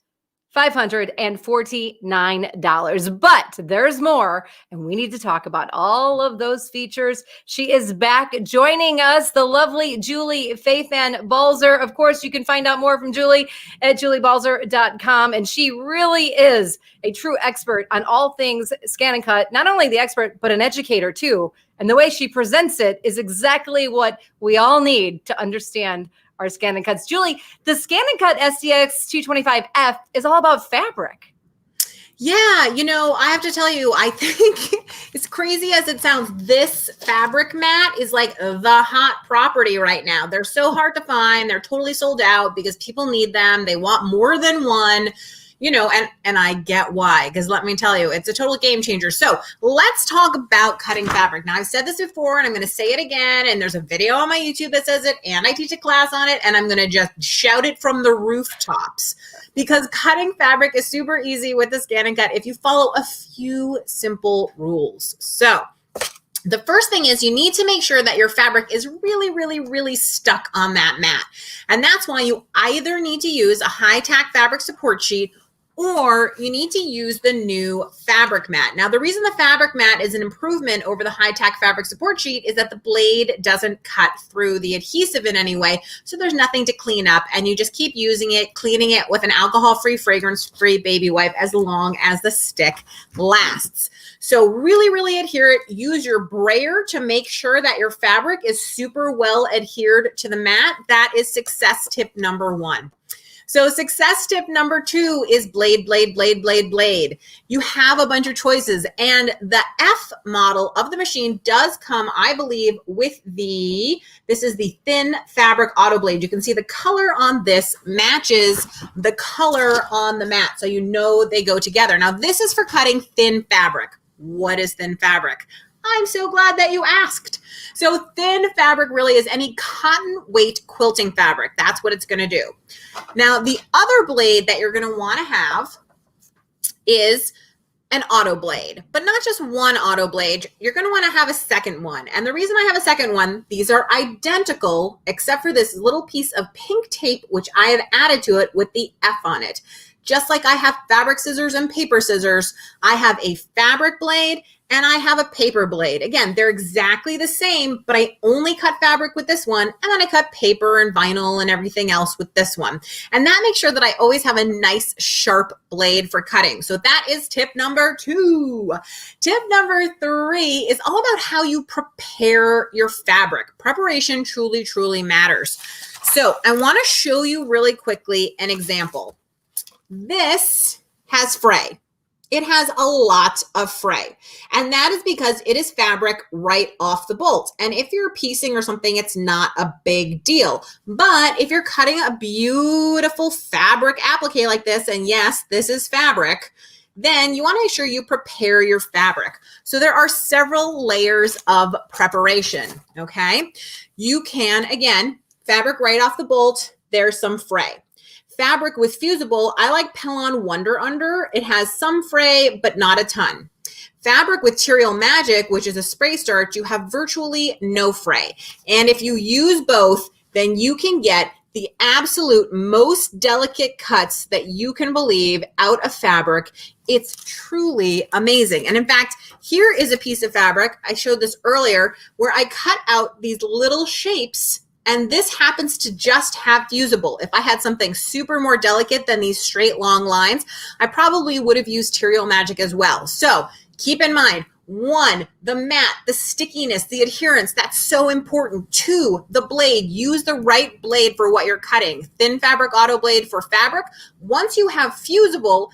$549. But there's more, and we need to talk about all of those features. She is back joining us, the lovely Julie Faith and Balzer. Of course, you can find out more from Julie at juliebalzer.com. And she really is a true expert on all things Scan and Cut. Not only the expert, but an educator too. And the way she presents it is exactly what we all need to understand our Scan and Cuts. Julie, the Scan and Cut SDX 225F is all about fabric. Yeah, I have to tell you, I think as crazy as it sounds, this fabric mat is like the hot property right now. They're so hard to find. They're totally sold out because people need them. They want more than one. And I get why, because let me tell you, it's a total game changer. So let's talk about cutting fabric. Now, I've said this before, and I'm going to say it again, and there's a video on my YouTube that says it, and I teach a class on it, and I'm going to just shout it from the rooftops, because cutting fabric is super easy with the Scan and Cut if you follow a few simple rules. So the first thing is you need to make sure that your fabric is really, really, really stuck on that mat. And that's why you either need to use a high-tack fabric support sheet or you need to use the new fabric mat. Now, the reason the fabric mat is an improvement over the high-tack fabric support sheet is that the blade doesn't cut through the adhesive in any way, so there's nothing to clean up, and you just keep using it, cleaning it with an alcohol-free, fragrance-free baby wipe as long as the stick lasts. So really, really adhere it. Use your brayer to make sure that your fabric is super well adhered to the mat. That is success tip number one. So success tip number 2 is blade, blade, blade, blade, blade. You have a bunch of choices, and the F model of the machine does come, I believe, with this is the thin fabric auto blade. You can see the color on this matches the color on the mat, so you know they go together. Now this is for cutting thin fabric. What is thin fabric? I'm so glad that you asked. So thin fabric really is any cotton weight quilting fabric. That's what it's going to do. Now, the other blade that you're going to want to have is an auto blade, but not just one auto blade. You're going to want to have a second one. And the reason I have a second one, these are identical, except for this little piece of pink tape, which I have added to it with the F on it. Just like I have fabric scissors and paper scissors, I have a fabric blade and I have a paper blade. Again, they're exactly the same, but I only cut fabric with this one, and then I cut paper and vinyl and everything else with this one. And that makes sure that I always have a nice sharp blade for cutting. So that is tip number 2. Tip number 3 is all about how you prepare your fabric. Preparation truly, truly matters. So I want to show you really quickly an example. This has fray. It has a lot of fray, and that is because it is fabric right off the bolt. And if you're piecing or something, it's not a big deal. But if you're cutting a beautiful fabric applique like this, and yes, this is fabric, then you want to make sure you prepare your fabric. So there are several layers of preparation, okay? You can, again, fabric right off the bolt, there's some fray. Fabric with fusible, I like Pellon Wonder Under. It has some fray, but not a ton. Fabric with Material Magic, which is a spray starch, you have virtually no fray. And if you use both, then you can get the absolute most delicate cuts that you can believe out of fabric. It's truly amazing. And in fact, here is a piece of fabric, I showed this earlier, where I cut out these little shapes. And this happens to just have fusible. If I had something super more delicate than these straight long lines, I probably would have used Material Magic as well. So keep in mind, 1, the mat, the stickiness, the adherence, that's so important. 2, the blade, use the right blade for what you're cutting. Thin fabric auto blade for fabric. Once you have fusible,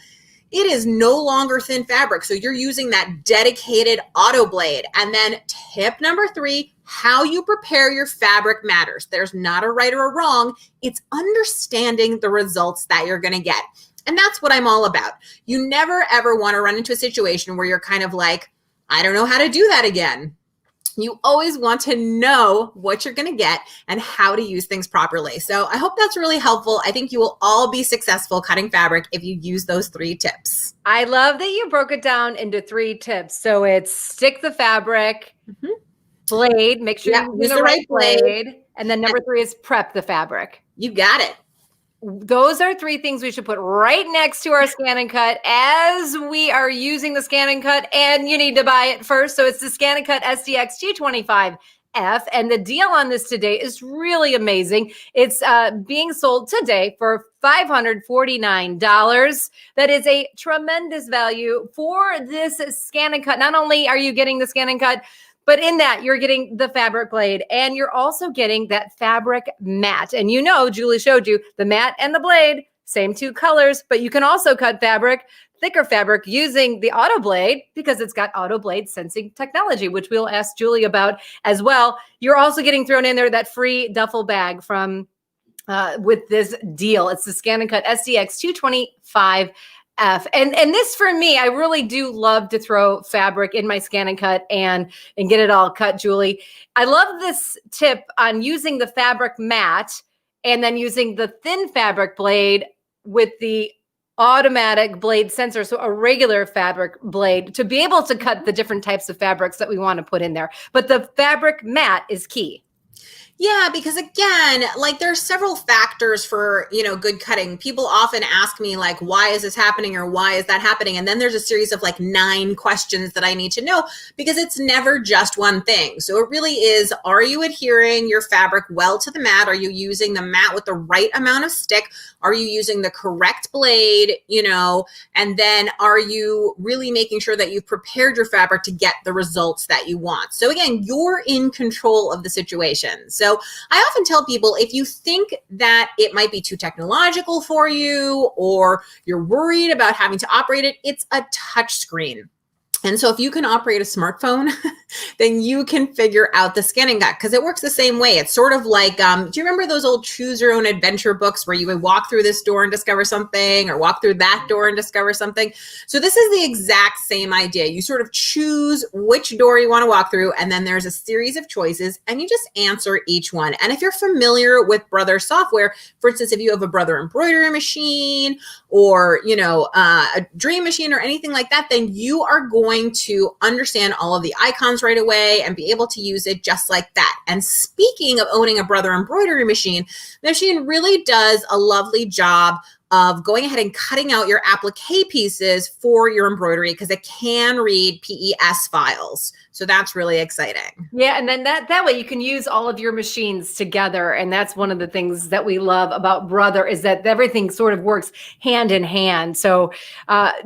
it is no longer thin fabric. So you're using that dedicated auto blade. And then tip number 3, how you prepare your fabric matters. There's not a right or a wrong. It's understanding the results that you're going to get. And that's what I'm all about. You never, ever want to run into a situation where you're kind of like, I don't know how to do that again. You always want to know what you're going to get and how to use things properly. So I hope that's really helpful. I think you will all be successful cutting fabric if you use those 3 tips. I love that you broke it down into 3 tips. So it's stick the fabric, blade, make sure you use the right blade. And then number 3 is prep the fabric. You got it. Those are 3 things we should put right next to our Scan and Cut as we are using the Scan and Cut, and you need to buy it first. So it's the Scan and Cut SDX G25F, and the deal on this today is really amazing. It's being sold today for $549. That is a tremendous value for this Scan and Cut. Not only are you getting the Scan and Cut, but in that, you're getting the fabric blade, and you're also getting that fabric mat. And you know, Julie showed you the mat and the blade, same 2 colors, but you can also cut fabric, thicker fabric, using the auto blade because it's got auto blade sensing technology, which we'll ask Julie about as well. You're also getting thrown in there that free duffel bag from with this deal. It's the Scan and Cut SDX 225F. And this, for me, I really do love to throw fabric in my Scan and Cut and get it all cut, Julie. I love this tip on using the fabric mat and then using the thin fabric blade with the automatic blade sensor, so a regular fabric blade, to be able to cut the different types of fabrics that we want to put in there. But the fabric mat is key. Yeah, because again, like there are several factors for, good cutting. People often ask me like, why is this happening or why is that happening? And then there's a series of like 9 questions that I need to know because it's never just one thing. So it really is, are you adhering your fabric well to the mat? Are you using the mat with the right amount of stick? Are you using the correct blade, and then are you really making sure that you've prepared your fabric to get the results that you want? So again, you're in control of the situation. So So I often tell people, if you think that it might be too technological for you, or you're worried about having to operate it, it's a touch screen. And so if you can operate a smartphone, then you can figure out the scanning cut, because it works the same way. It's sort of like, do you remember those old choose your own adventure books where you would walk through this door and discover something, or walk through that door and discover something? So this is the exact same idea. You sort of choose which door you want to walk through, and then there's a series of choices, and you just answer each one. And if you're familiar with Brother software, for instance, if you have a Brother embroidery machine, or, you know, a dream machine or anything like that, then you are going to understand all of the icons right away and be able to use it just like that. And speaking of owning a Brother embroidery machine, the machine really does a lovely job of going ahead and cutting out your applique pieces for your embroidery, because it can read PES files. So that's really exciting. Yeah, and then that way you can use all of your machines together. And that's one of the things that we love about Brother, is that everything sort of works hand in hand. So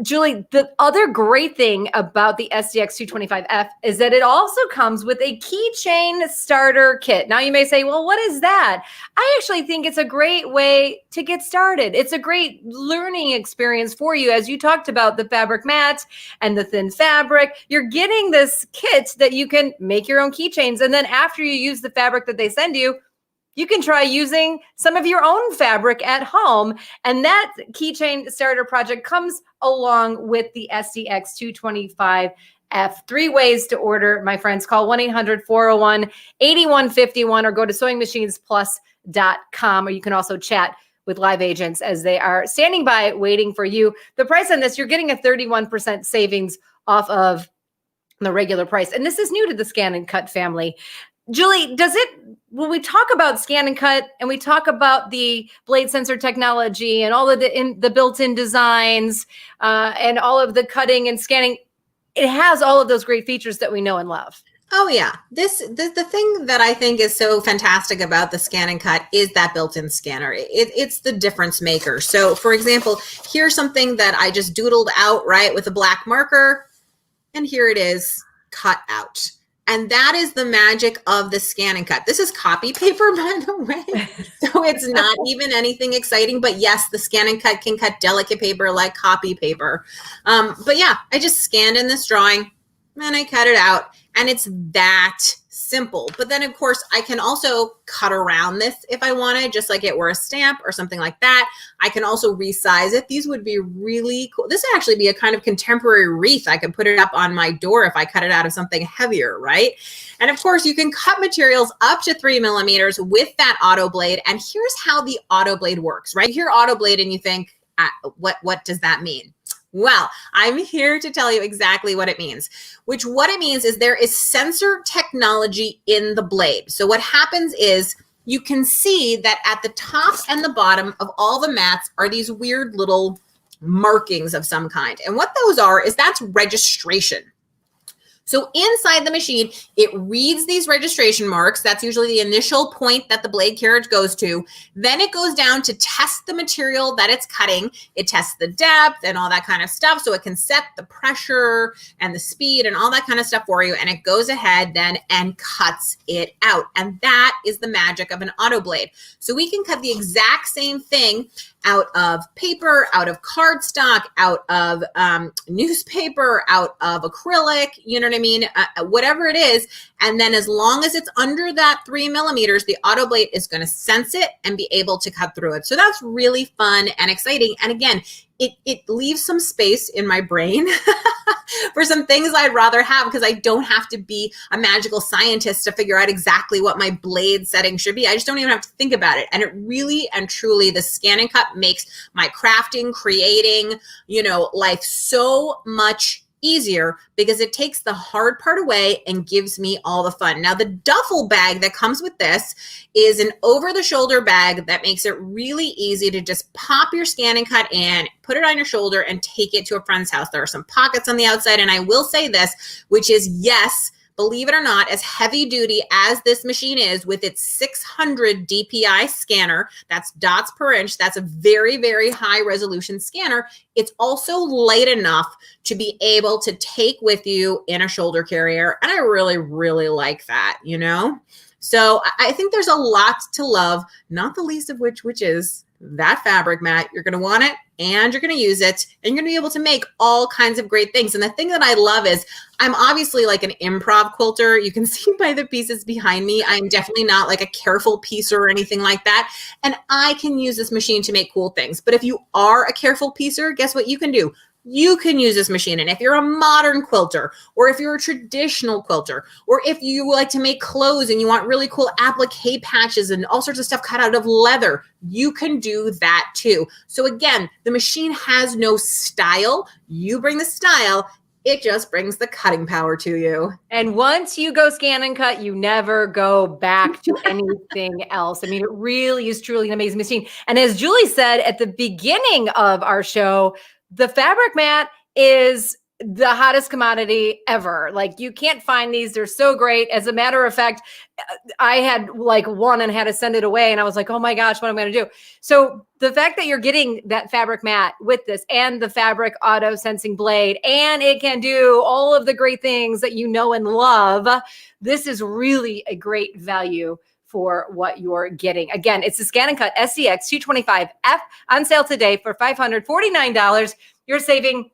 Julie, the other great thing about the SDX225F is that it also comes with a keychain starter kit. Now you may say, well, what is that? I actually think it's a great way to get started. It's a great learning experience for you. As you talked about the fabric mats and the thin fabric, you're getting this kit that you can make your own keychains. And then after you use the fabric that they send you, you can try using some of your own fabric at home. And that keychain starter project comes along with the SDX225F. 3 ways to order, my friends. Call 1-800-401-8151 or go to SewingMachinesPlus.com, or you can also chat with live agents as they are standing by waiting for you. The price on this, you're getting a 31% savings off of the regular price. And this is new to the Scan and Cut family. Julie, when we talk about Scan and Cut and we talk about the blade sensor technology and all of the built-in designs and all of the cutting and scanning, it has all of those great features that we know and love. Oh yeah, the thing that I think is so fantastic about the Scan and Cut is that built-in scanner. It's the difference maker. So for example, here's something that I just doodled out, right, with a black marker, and here it is cut out. And that is the magic of the Scan and Cut. This is copy paper, by the way. So it's not even anything exciting, but yes, the Scan and Cut can cut delicate paper like copy paper. But yeah, I just scanned in this drawing and I cut it out, and it's that simple. But then of course I can also cut around this if I wanted, just like it were a stamp or something like that. I can also resize it. These would be really cool. This would actually be a kind of contemporary wreath. I could put it up on my door if I cut it out of something heavier, right? And of course you can cut materials up to 3 millimeters with that auto blade. And here's how the auto blade works, right? You hear auto blade and you think, what does that mean? Well, I'm here to tell you exactly what it means. What it means is there is sensor technology in the blade. So what happens is you can see that at the top and the bottom of all the mats are these weird little markings of some kind. And what those are is that's registration. So inside the machine, it reads these registration marks. That's usually the initial point that the blade carriage goes to. Then it goes down to test the material that it's cutting. It tests the depth and all that kind of stuff. So it can set the pressure and the speed and all that kind of stuff for you. And it goes ahead then and cuts it out. And that is the magic of an auto blade. So we can cut the exact same thing out of paper, out of cardstock, out of newspaper, out of acrylic, you know what I mean? Whatever it is. And then as long as it's under that 3 millimeters, the auto blade is going to sense it and be able to cut through it. So that's really fun and exciting. And again, it leaves some space in my brain for some things I'd rather have, because I don't have to be a magical scientist to figure out exactly what my blade setting should be. I just don't even have to think about it. And it really and truly, the Scan and Cut makes my crafting, creating, life so much easier, because it takes the hard part away and gives me all the fun. Now, the duffel bag that comes with this is an over-the-shoulder bag that makes it really easy to just pop your Scan and Cut in, put it on your shoulder, and take it to a friend's house. There are some pockets on the outside, and I will say this, which is, yes, believe it or not, as heavy duty as this machine is with its 600 DPI scanner, that's dots per inch, that's a very, very high resolution scanner. It's also light enough to be able to take with you in a shoulder carrier. And I really, really like that, So I think there's a lot to love, not the least of which is that fabric mat. You're going to want it and you're going to use it and you're going to be able to make all kinds of great things. And the thing that I love is I'm obviously like an improv quilter. You can see by the pieces behind me, I'm definitely not like a careful piecer or anything like that. And I can use this machine to make cool things. But if you are a careful piecer, guess what you can do? You can use this machine. And if you're a modern quilter, or if you're a traditional quilter, or if you like to make clothes and you want really cool applique patches and all sorts of stuff cut out of leather, you can do that too. So again, the machine has no style. You bring the style. It just brings the cutting power to you. And once you go scan and cut, you never go back to anything else. I mean, it really is truly an amazing machine. And as Julie said at the beginning of our show, the fabric mat is the hottest commodity ever. Like, you can't find these. They're so great. As a matter of fact, I had like one and had to send it away. And I was like, oh my gosh, what am I going to do? So the fact that you're getting that fabric mat with this and the fabric auto sensing blade, and it can do all of the great things that you know and love, this is really a great value for what you're getting. Again, it's the Scan and Cut SCX 225F on sale today for $549. You're saving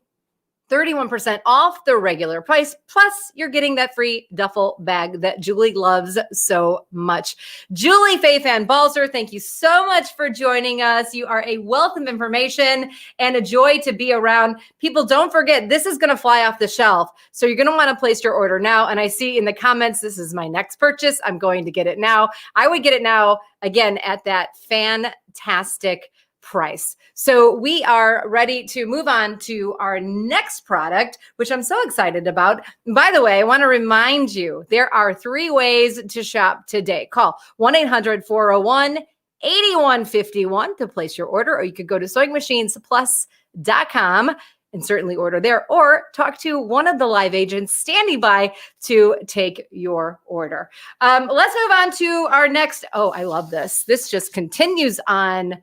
31% off the regular price. Plus, you're getting that free duffel bag that Julie loves so much. Julie Faye-Fan Balzer, thank you so much for joining us. You are a wealth of information and a joy to be around. People, don't forget, this is going to fly off the shelf. So you're going to want to place your order now. And I see in the comments, this is my next purchase. I'm going to get it now. I would get it now, again, at that fantastic price. So we are ready to move on to our next product, which I'm so excited about. By the way, I want to remind you, there are 3 ways to shop today. Call 1-800-401-8151 to place your order, or you could go to SewingMachinesPlus.com and certainly order there, or talk to one of the live agents standing by to take your order. Let's move on to our next. Oh, I love this. This just continues on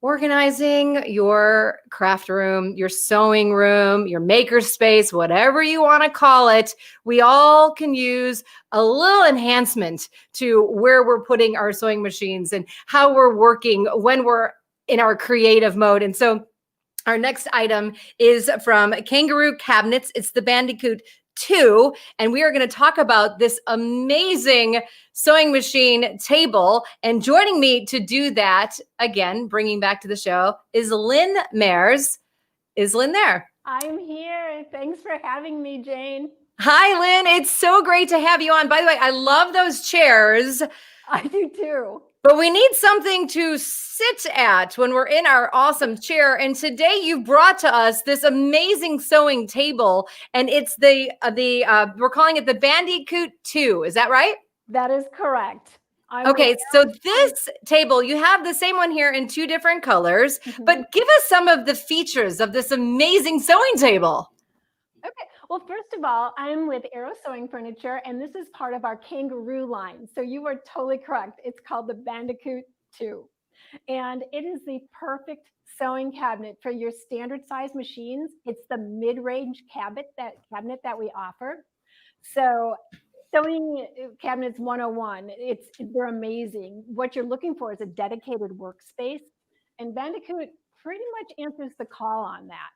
organizing your craft room, your sewing room, your maker space, whatever you want to call it. We all can use a little enhancement to where we're putting our sewing machines and how we're working when we're in our creative mode. And so our next item is from Kangaroo Cabinets. It's the Bandicoot 2, and we are going to talk about this amazing sewing machine table. And joining me to do that, again, bringing back to the show, is Lynn Mares. Is Lynn there? I'm here. Thanks for having me, Jane. Hi, Lynn. It's so great to have you on. By the way, I love those chairs. I do too. But we need something to sit at when we're in our awesome chair. And today you brought to us this amazing sewing table, and it's we're calling it the Bandicoot 2. Is that right? That is correct. Okay, so this table, you have the same one here in 2 different colors, but give us some of the features of this amazing sewing table. Okay. Well, first of all, I'm with Arrow Sewing Furniture, and this is part of our Kangaroo line. So you are totally correct. It's called the Bandicoot 2. And it is the perfect sewing cabinet for your standard size machines. It's the mid-range cabinet that we offer. So sewing cabinets 101, they're amazing. What you're looking for is a dedicated workspace. And Bandicoot pretty much answers the call on that.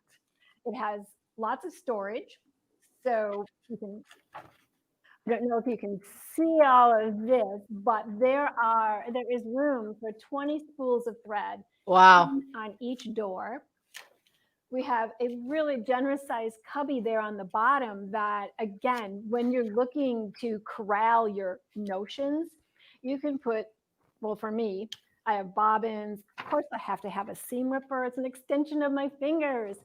It has lots of storage. So you can, I don't know if you can see all of this, but there is room for 20 spools of thread. Wow. On each door. We have a really generous sized cubby there on the bottom that, again, when you're looking to corral your notions, you can put, well, for me, I have bobbins. Of course, I have to have a seam ripper. It's an extension of my fingers.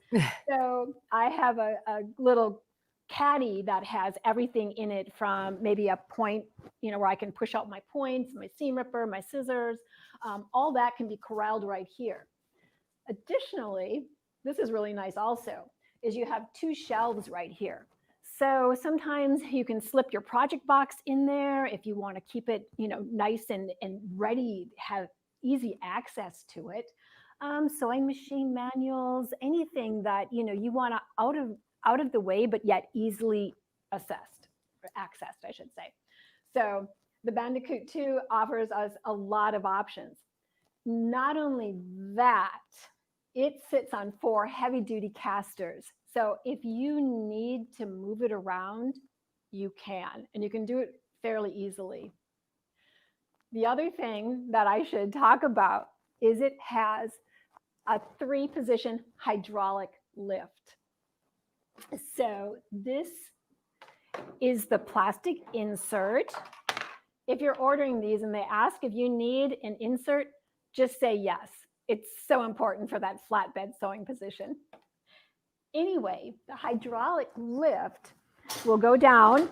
So I have a little caddy that has everything in it, from maybe a point, where I can push out my points, my seam ripper, my scissors. All that can be corralled right here. Additionally, this is really nice also, is you have 2 shelves right here. So sometimes you can slip your project box in there if you want to keep it, nice and ready, have easy access to it. Sewing machine manuals, anything that, you want to out of the way, but yet easily accessed, I should say. So The Bandicoot 2 offers us a lot of options. Not only that, it sits on 4 heavy-duty casters. So if you need to move it around, you can, and you can do it fairly easily. The other thing that I should talk about is it has a 3-position hydraulic lift. So this is the plastic insert. If you're ordering these and they ask if you need an insert, just say yes. It's so important for that flatbed sewing position. Anyway, the hydraulic lift will go down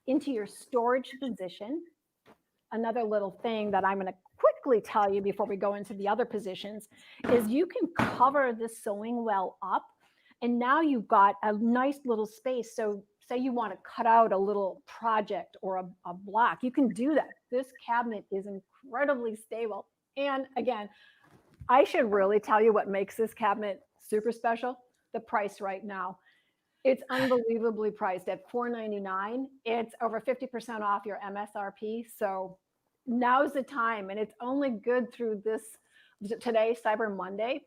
into your storage position. Another little thing that I'm going to quickly tell you before we go into the other positions is you can cover the sewing well up, and now you've got a nice little space. So say you want to cut out a little project or a block, you can do that. This cabinet is incredibly stable. And again, I should really tell you what makes this cabinet super special. The price right now. It's unbelievably priced at $499. It's over 50% off your MSRP. So now's the time, and it's only good through today, Cyber Monday.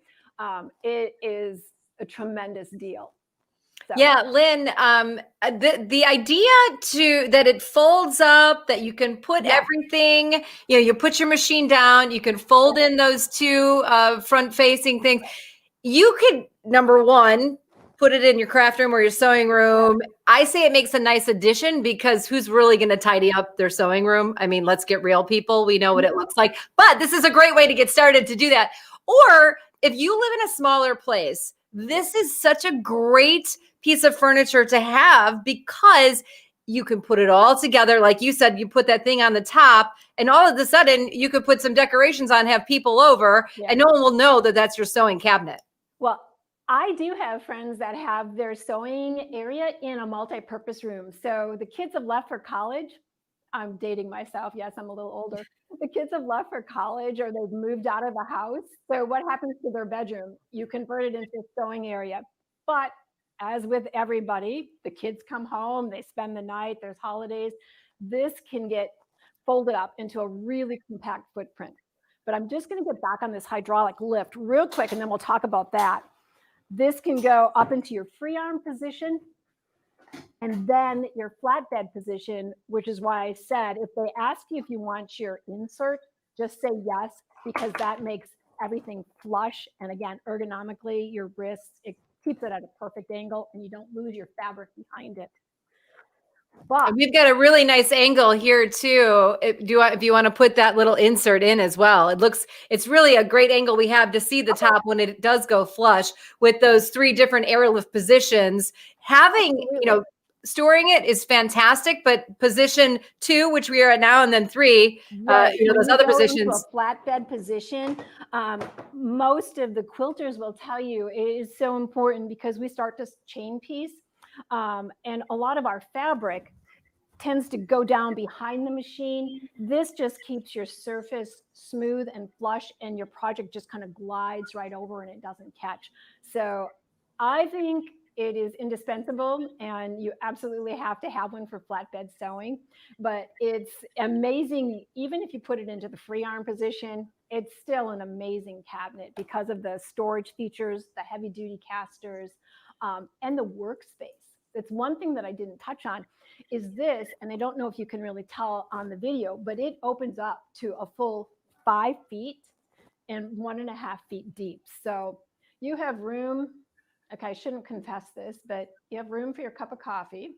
It is a tremendous deal. So. Yeah, Lynn, the idea that it folds up, that you can put everything, you put your machine down, you can fold in those 2 front-facing things. You could, number one, put it in your craft room or your sewing room. I say it makes a nice addition because who's really going to tidy up their sewing room? I mean, let's get real, people. We know what it looks like, but this is a great way to get started to do that. Or if you live in a smaller place, this is such a great piece of furniture to have because you can put it all together. Like you said, you put that thing on the top and all of a sudden you could put some decorations on, have people over, and no one will know that that's your sewing cabinet. Well, I do have friends that have their sewing area in a multi-purpose room. So the kids have left for college. I'm dating myself. Yes, I'm a little older. The kids have left for college or they've moved out of the house. So what happens to their bedroom? You convert it into a sewing area. But as with everybody, the kids come home, they spend the night, there's holidays. This can get folded up into a really compact footprint. But I'm just going to get back on this hydraulic lift real quick, and then we'll talk about that. This can go up into your free arm position and then your flatbed position, which is why I said, if they ask you if you want your insert, just say yes, because that makes everything flush. And again, ergonomically, your wrists, it keeps it at a perfect angle and you don't lose your fabric behind it. But we've got a really nice angle here too. If you want to put that little insert in as well, it's really a great angle we have to see the top when it does go flush with those 3 different airlift positions. Having, storing it is fantastic, but position 2, which we are at now, and then 3, those other positions. A flatbed position. Most of the quilters will tell you it is so important because we start to chain piece. And a lot of our fabric tends to go down behind the machine. This just keeps your surface smooth and flush, and your project just kind of glides right over and it doesn't catch. So I think it is indispensable, and you absolutely have to have one for flatbed sewing. But it's amazing, even if you put it into the free arm position, it's still an amazing cabinet because of the storage features, the heavy duty casters, and the workspace. It's one thing that I didn't touch on is this, and I don't know if you can really tell on the video, but it opens up to a full 5 feet and 1.5 feet deep. So you have room. Okay, I shouldn't confess this, but you have room for your cup of coffee.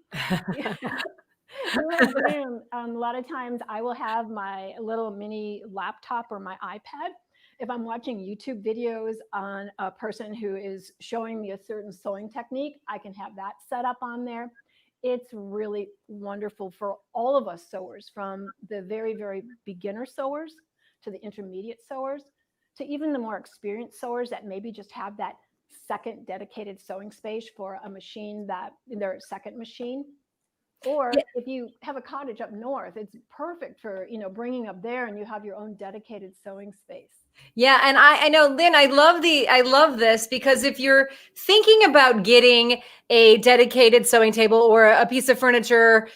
You have room. A lot of times I will have my little mini laptop or my iPad. If I'm watching YouTube videos on a person who is showing me a certain sewing technique, I can have that set up on there. It's really wonderful for all of us sewers, from the very, very beginner sewers to the intermediate sewers to even the more experienced sewers that maybe just have that second dedicated sewing space for a machine, that their second machine. Or if you have a cottage up north, it's perfect for, bringing up there and you have your own dedicated sewing space. Yeah. And I know, Lynn, I love this because if you're thinking about getting a dedicated sewing table or a piece of furniture,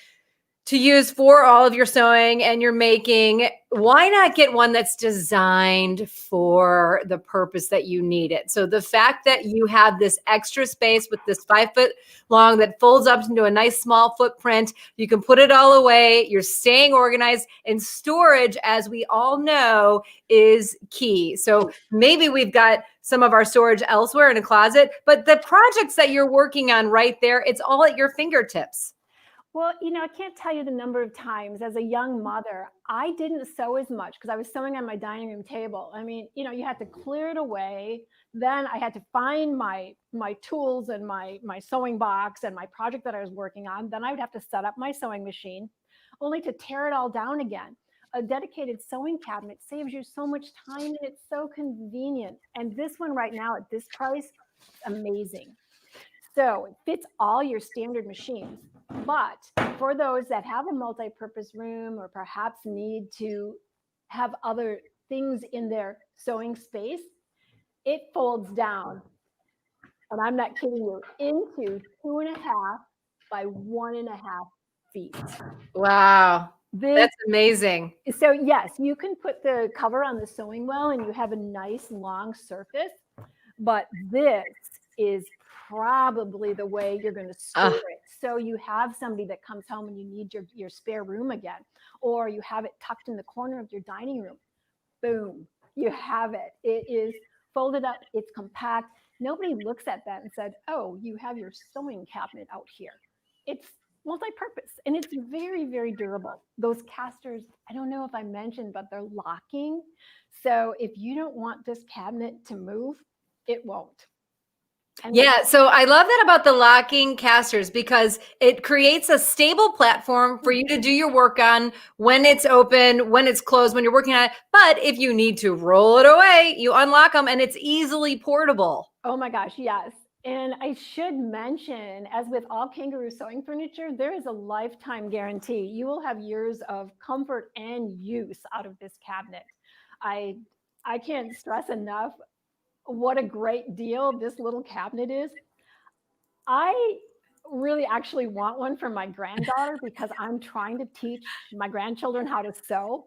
to use for all of your sewing and your making, why not get one that's designed for the purpose that you need it? So the fact that you have this extra space with this 5 foot long that folds up into a nice small footprint, you can put it all away. You're staying organized, and storage, as we all know, is key. So maybe we've got some of our storage elsewhere in a closet, but the projects that you're working on right there, it's all at your fingertips. Well, I can't tell you the number of times as a young mother, I didn't sew as much because I was sewing on my dining room table. I mean, you had to clear it away. Then I had to find my tools and my sewing box and my project that I was working on. Then I would have to set up my sewing machine, only to tear it all down again. A dedicated sewing cabinet saves you so much time, and it's so convenient. And this one right now at this price, amazing. So it fits all your standard machines. But for those that have a multi-purpose room or perhaps need to have other things in their sewing space, it folds down, and I'm not kidding you, into 2.5 by 1.5 feet. Wow. That's amazing. So yes, you can put the cover on the sewing well and you have a nice long surface, but this is probably the way you're going to store it. So you have somebody that comes home and you need your spare room again, or you have it tucked in the corner of your dining room. Boom, you have it. It is folded up, it's compact. Nobody looks at that and said, oh, you have your sewing cabinet out here. It's multi-purpose, and it's very, very durable. Those casters, I don't know if I mentioned, but they're locking. So if you don't want this cabinet to move, it won't. Yeah, so I love that about the locking casters, because it creates a stable platform for you to do your work on when it's open, when it's closed, when you're working on it. But if you need to roll it away, you unlock them, and it's easily portable. Oh my gosh, yes. And I should mention, as with all Kangaroo sewing furniture, there is a lifetime guarantee. You will have years of comfort and use out of this cabinet. I can't stress enough what a great deal this little cabinet is. I really actually want one for my granddaughter because I'm trying to teach my grandchildren how to sew.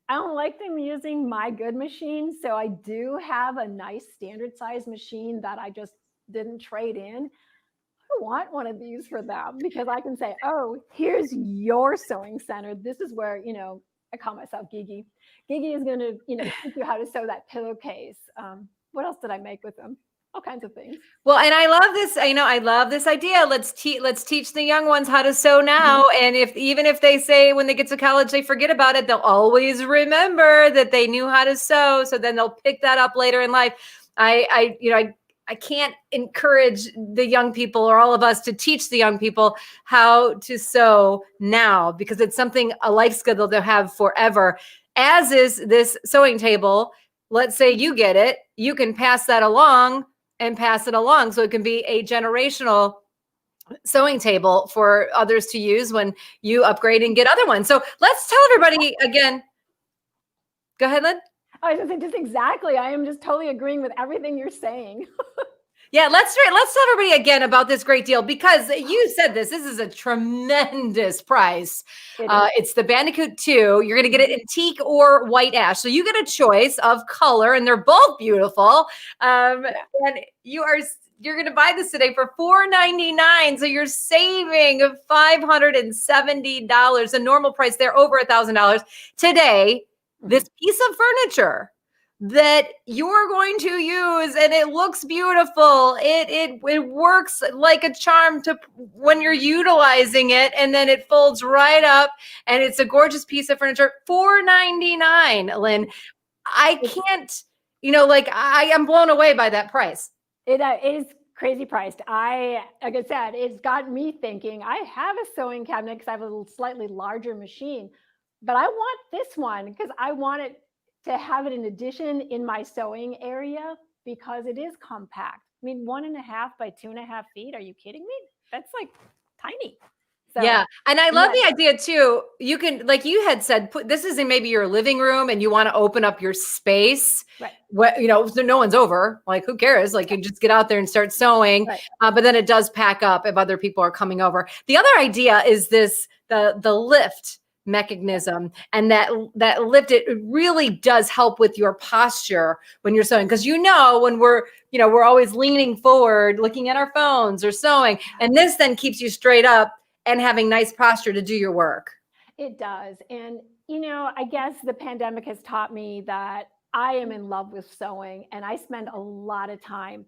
I don't like them using my good machine, so I do have a nice standard size machine that I just didn't trade in. I want one of these for them because I can say, oh, here's your sewing center. This is where, I call myself Gigi. Gigi is going to, teach you how to sew that pillowcase. What else did I make with them? All kinds of things. Well, and I love this, I love this idea. Let's teach the young ones how to sew now. And even if they say when they get to college, they forget about it, they'll always remember that they knew how to sew. So then they'll pick that up later in life. I can't encourage the young people or all of us to teach the young people how to sew now, because it's a life skill that they'll have forever, as is this sewing table. Let's say you get it, you can pass that along and pass it along. So it can be a generational sewing table for others to use when you upgrade and get other ones. So let's tell everybody again. Go ahead, Lynn. I was going to say, just exactly. I am just totally agreeing with everything you're saying. Yeah, let's tell everybody again about this great deal, because you said this is a tremendous price. It's the Bandicoot 2. You're going to get it in teak or white ash. So you get a choice of color, and they're both beautiful. And you're going to buy this today for $499. So you're saving $570. The normal price there, over $1,000 today. This piece of furniture that you're going to use, and it looks beautiful. It works like a charm when you're utilizing it, and then it folds right up, and it's a gorgeous piece of furniture. $499, Lynn. I can't, I am blown away by that price. It is crazy priced. Like I said, it's got me thinking. I have a sewing cabinet because I have a slightly larger machine, but I want this one because I want it to have it in addition in my sewing area because it is compact. I mean, 1.5 by 2.5 feet. Are you kidding me? That's like tiny. So, yeah. And I love yeah. the idea too. You can, like you had said, put this is in maybe your living room and you want to open up your space. Right. What, you know, so no one's over, like, who cares? Like, you just get out there and start sewing. Right. But then it does pack up if other people are coming over. The other idea is this, the lift mechanism, and that lift, it really does help with your posture when you're sewing. Because, you know, when we're always leaning forward, looking at our phones or sewing, and this then keeps you straight up and having nice posture to do your work. It does. And, you know, I guess the pandemic has taught me that I am in love with sewing, and I spend a lot of time.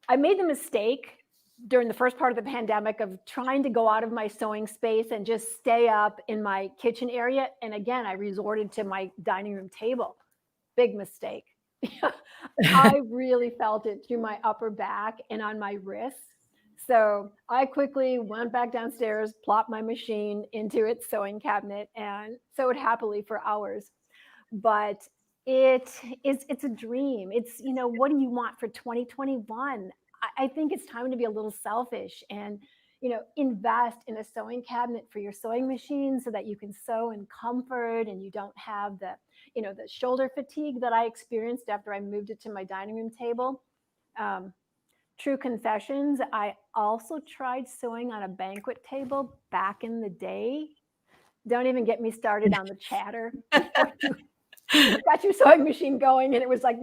I made the mistake during the first part of the pandemic of trying to go out of my sewing space and just stay up in my kitchen area. And again, I resorted to my dining room table. Big mistake. I really felt it through my upper back and on my wrists. So I quickly went back downstairs, plopped my machine into its sewing cabinet, and sewed happily for hours. But it's a dream. It's, you know, what do you want for 2021? I think it's time to be a little selfish and, you know, invest in a sewing cabinet for your sewing machine so that you can sew in comfort and you don't have the, you know, the shoulder fatigue that I experienced after I moved it to my dining room table. True confessions, I also tried sewing on a banquet table back in the day. Don't even get me started on the chatter. Got your sewing machine going and it was like,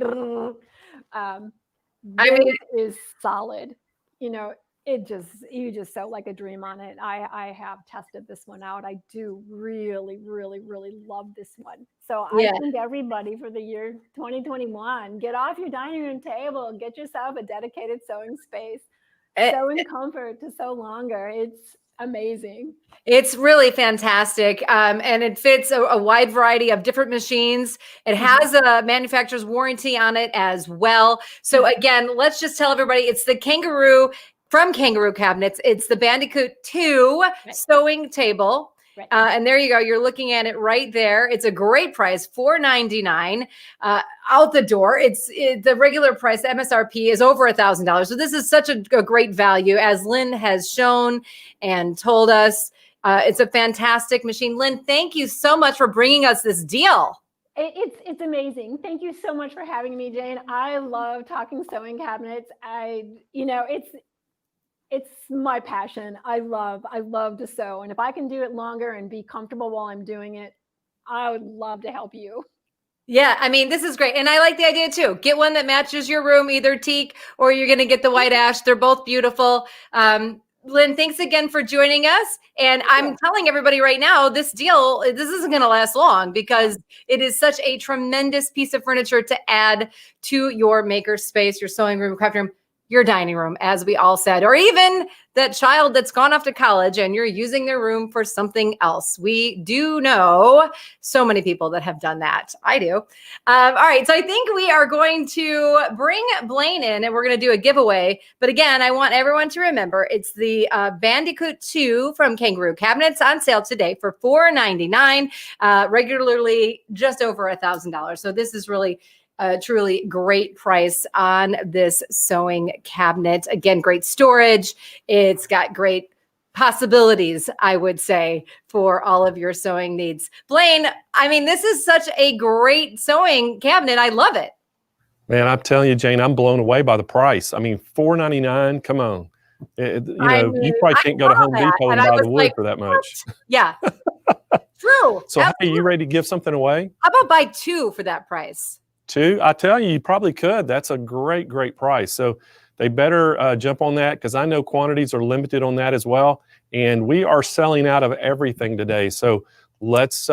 I mean, it is solid. You know, you just sew like a dream on it. I have tested this one out. I do really, really, really love this one. So Yeah. I think everybody for the year 2021, get off your dining room table, get yourself a dedicated sewing space, sew in comfort to sew longer. It's amazing. It's really fantastic. And it fits a wide variety of different machines. It has a manufacturer's warranty on it as well. So again, let's just tell everybody it's the Kangaroo from Kangaroo Cabinets. It's the Bandicoot 2 sewing table. And there you go. You're looking at it right there. It's a great price, $499 out the door. The regular price, the MSRP, is over $1,000. So this is such a great value, as Lynn has shown and told us. It's a fantastic machine. Lynn, thank you so much for bringing us this deal. It's amazing. Thank you so much for having me, Jane. I love talking sewing cabinets. It's my passion. I love to sew. And if I can do it longer and be comfortable while I'm doing it, I would love to help you. Yeah, I mean, this is great. And I like the idea too. Get one that matches your room, either teak or you're going to get the white ash. They're both beautiful. Lynn, thanks again for joining us. And I'm telling everybody right now, this isn't going to last long because it is such a tremendous piece of furniture to add to your maker space, your sewing room, craft room, your dining room, as we all said, or even that child that's gone off to college and you're using their room for something else. We do know so many people that have done that. I do. All right. So I think we are going to bring Blaine in and we're going to do a giveaway. But again, I want everyone to remember it's the Bandicoot 2 from Kangaroo Cabinets, on sale today for $499, regularly just over $1,000. So this is really a truly great price on this sewing cabinet. Again, great storage. It's got great possibilities, I would say, for all of your sewing needs. Blaine, I mean, this is such a great sewing cabinet. I love it. Man, I'm telling you, Jane, I'm blown away by the price. I mean, $499, come on. You probably can't go to Home Depot and buy the wood for that much. Yeah. True. So, hey, you ready to give something away? How about buy 2 for that price? 2? I tell you, you probably could. That's a great, great price. So they better jump on that because I know quantities are limited on that as well. And we are selling out of everything today. So let's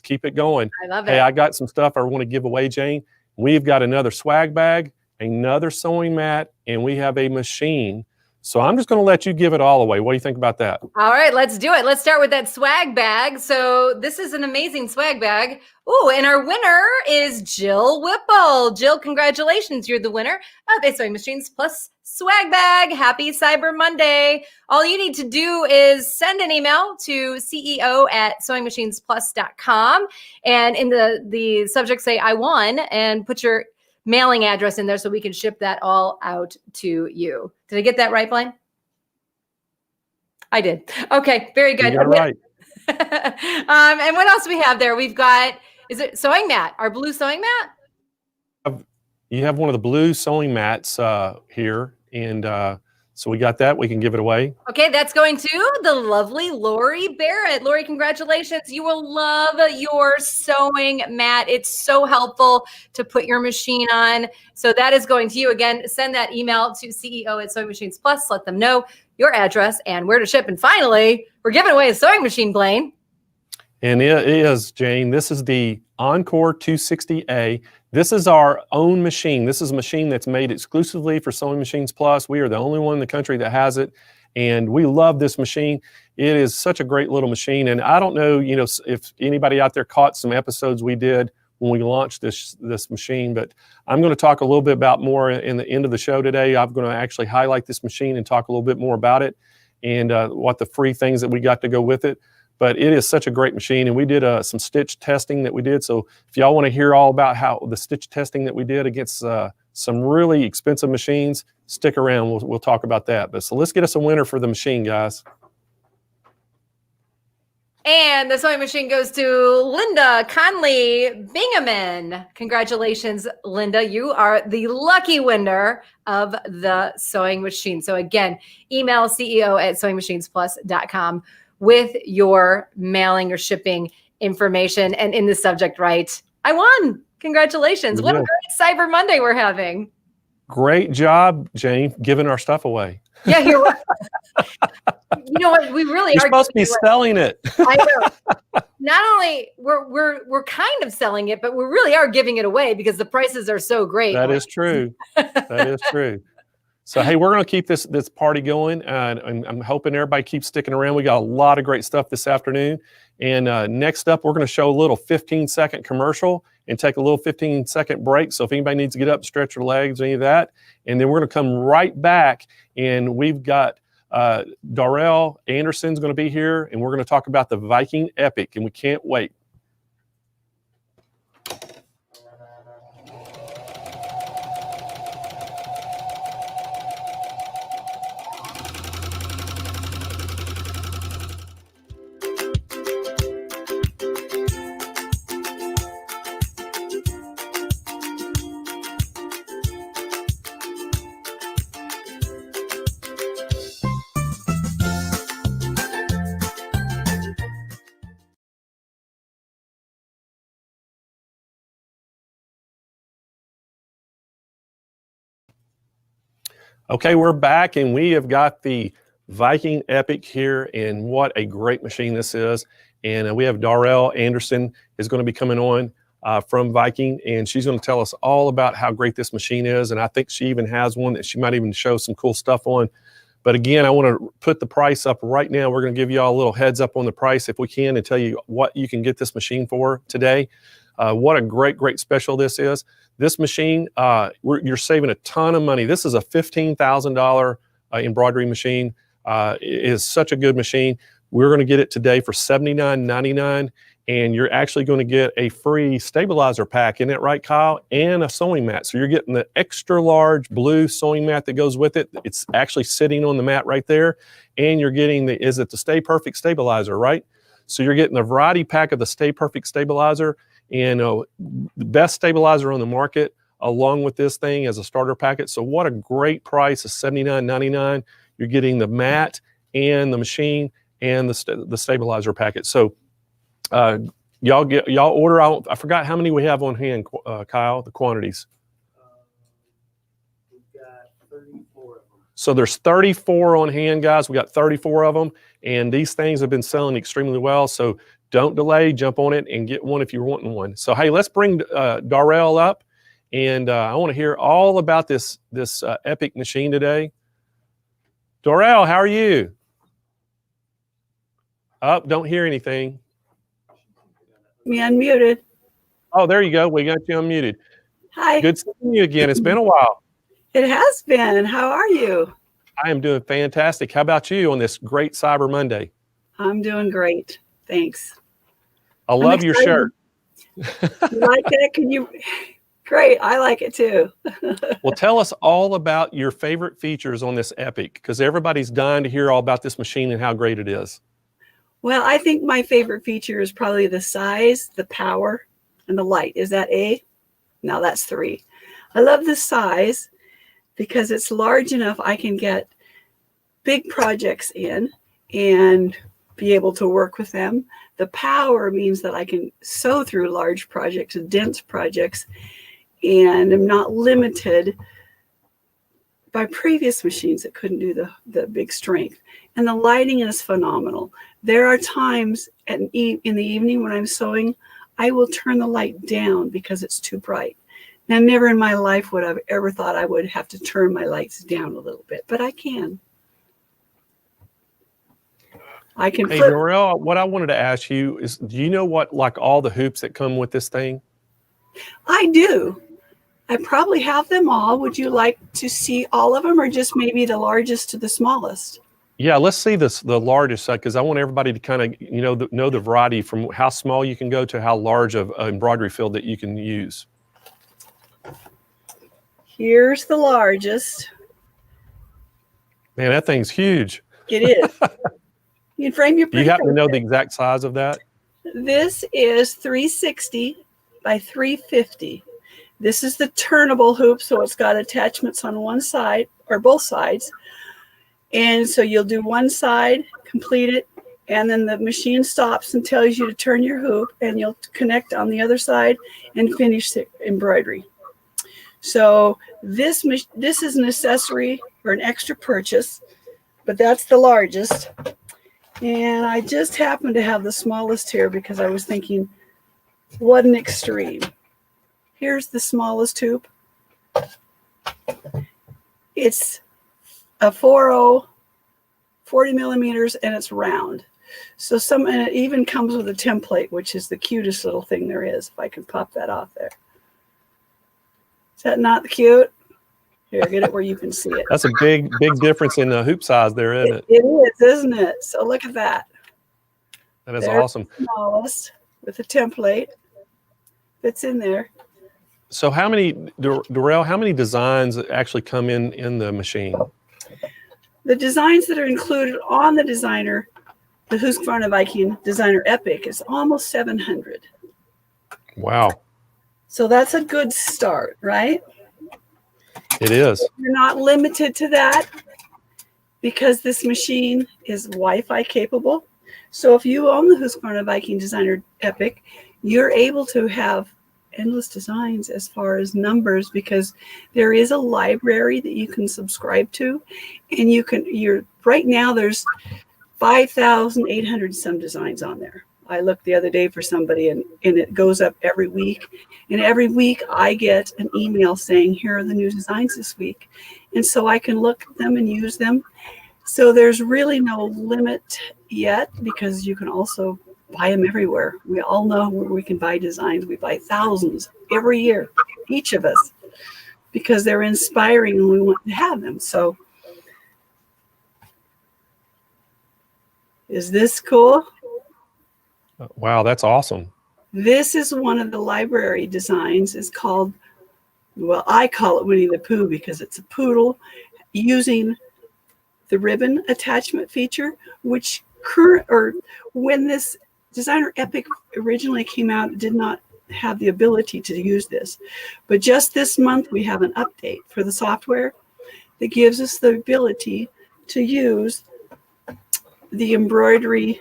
keep it going. I love it. Hey, I got some stuff I want to give away, Jane. We've got another swag bag, another sewing mat, and we have a machine. So I'm just going to let you give it all away. What do you think about that? All right, let's do it. Let's start with that swag bag. So this is an amazing swag bag. Ooh, and our winner is Jill Whipple. Jill, congratulations. You're the winner of a Sewing Machines Plus swag bag. Happy Cyber Monday. All you need to do is send an email to CEO@SewingMachinesPlus.com. And in the subject, say, I won, and put your mailing address in there so we can ship that all out to you. Did I get that right, Blaine? I did. Okay, very good. You got it right. And what else do we have there? We've got, is it sewing mat? Our blue sewing mat? You have one of the blue sewing mats here, and so we got that. We can give it away. Okay, that's going to the lovely Lori Barrett. Lori, congratulations. You will love your sewing mat. It's so helpful to put your machine on. So that is going to you. Again, send that email to CEO@SewingMachinesPlus. Let them know your address and where to ship. And finally, we're giving away a sewing machine, Blaine. And it is, Jane, this is the Encore 260A. This is our own machine. This is a machine that's made exclusively for Sewing Machines Plus. We are the only one in the country that has it, and we love this machine. It is such a great little machine, and I don't know, if anybody out there caught some episodes we did when we launched this machine, but I'm going to talk a little bit about more in the end of the show today. I'm going to actually highlight this machine and talk a little bit more about it and what the free things that we got to go with it. But it is such a great machine, and we did some stitch testing that we did. So if y'all want to hear all about how the stitch testing that we did against some really expensive machines, stick around. We'll talk about that. But so let's get us a winner for the machine, guys. And the sewing machine goes to Linda Conley Bingaman. Congratulations, Linda. You are the lucky winner of the sewing machine. So again, email CEO@SewingMachinesPlus.com with your mailing or shipping information. And in the subject, right, I won. Congratulations. What a great Cyber Monday we're having. Great job, Jane, giving our stuff away. Yeah, you're right. You know what? We really You're are supposed to be selling it. I know. Not only we're kind of selling it, but we really are giving it away because the prices are so great. That is true. That is true. So, hey, we're going to keep this party going, and I'm hoping everybody keeps sticking around. We got a lot of great stuff this afternoon. And next up, we're going to show a little 15-second commercial and take a little 15-second break. So if anybody needs to get up, stretch their legs, any of that. And then we're going to come right back, and we've got Darrell Anderson's going to be here, and we're going to talk about the Viking Epic, and we can't wait. Okay, we're back, and we have got the Viking Epic here, and what a great machine this is. And we have Darrell Anderson is going to be coming on from Viking, and she's going to tell us all about how great this machine is. And I think she even has one that she might even show some cool stuff on. But again, I want to put the price up right now. We're going to give you all a little heads up on the price if we can, and tell you what you can get this machine for today. What a great special this is. This machine, you're saving a ton of money. This is a $15,000 embroidery machine. It is such a good machine. We're going to get it today for $79.99, and you're actually going to get a free stabilizer pack. Isn't that right, Kyle? And a sewing mat. So you're getting the extra large blue sewing mat that goes with it. It's actually sitting on the mat right there. And you're getting the Stay Perfect stabilizer, right? So you're getting the variety pack of the Stay Perfect stabilizer, and the best stabilizer on the market, along with this thing as a starter packet. So what a great price of $79.99. You're getting the mat and the machine and the stabilizer packet. So y'all order out. I forgot how many we have on hand, Kyle, the quantities. We've got 34 of them. So there's 34 on hand, guys. We got 34 of them, and these things have been selling extremely well. So don't delay, jump on it and get one if you're wanting one. So hey, let's bring Darrell up, and I want to hear all about this Epic machine today. Darrell, how are you? Oh, don't hear anything. Me unmuted. Oh, there you go. We got you unmuted. Hi. Good seeing you again. It's been a while. It has been. How are you? I am doing fantastic. How about you on this great Cyber Monday? I'm doing great. Thanks. I love your shirt. You like that? Great. I like it too. Well, tell us all about your favorite features on this Epic, because everybody's dying to hear all about this machine and how great it is. Well, I think my favorite feature is probably the size, the power, and the light. Is that A? No, that's 3. I love the size because it's large enough I can get big projects in and be able to work with them. The power means that I can sew through large projects, dense projects, and I'm not limited by previous machines that couldn't do the big strength. And the lighting is phenomenal. There are times in the evening when I'm sewing, I will turn the light down because it's too bright. Now, never in my life would I've ever thought I would have to turn my lights down a little bit, but I can. I can Hey, flip. Dorel, what I wanted to ask you is, do you know what, like all the hoops that come with this thing? I do. I probably have them all. Would you like to see all of them, or just maybe the largest to the smallest? Yeah, let's see the largest side, because I want everybody to kind of know the variety from how small you can go to how large of an embroidery field that you can use. Here's the largest. Man, that thing's huge. It is. You can frame your Do you happen to know the exact size of that? This is 360 by 350. This is the turnable hoop, so it's got attachments on one side or both sides. And so you'll do one side, complete it, and then the machine stops and tells you to turn your hoop, and you'll connect on the other side and finish the embroidery. So this is an accessory or an extra purchase, but that's the largest. And I just happened to have the smallest here because I was thinking, what an extreme. Here's the smallest hoop. It's a 40 millimeters, and it's round. So and it even comes with a template, which is the cutest little thing there is. If I can pop that off there. Is that not cute? Here, get it where you can see it. That's a big difference in the hoop size there, isn't it? It is, isn't it? So look at that. That is There's awesome. the smallest with a template that's in there. So how many, Dorel, how many designs actually come in the machine? The designs that are included on the Husqvarna Viking Designer Epic is almost 700. Wow. So that's a good start, right? It is. You're not limited to that because this machine is Wi-Fi capable. So if you own the Husqvarna Viking Designer Epic, you're able to have endless designs as far as numbers, because there is a library that you can subscribe to, and right now there's 5,800 some designs on there. I looked the other day for somebody, and it goes up every week. And every week I get an email saying, here are the new designs this week. And so I can look at them and use them. So there's really no limit yet, because you can also buy them everywhere. We all know where we can buy designs. We buy thousands every year, each of us, because they're inspiring and we want to have them. So is this cool? Wow, that's awesome. This is one of the library designs. It's called, well, I call it Winnie the Pooh because it's a poodle using the ribbon attachment feature, which when this Designer Epic originally came out, it did not have the ability to use this. But just this month, we have an update for the software that gives us the ability to use the embroidery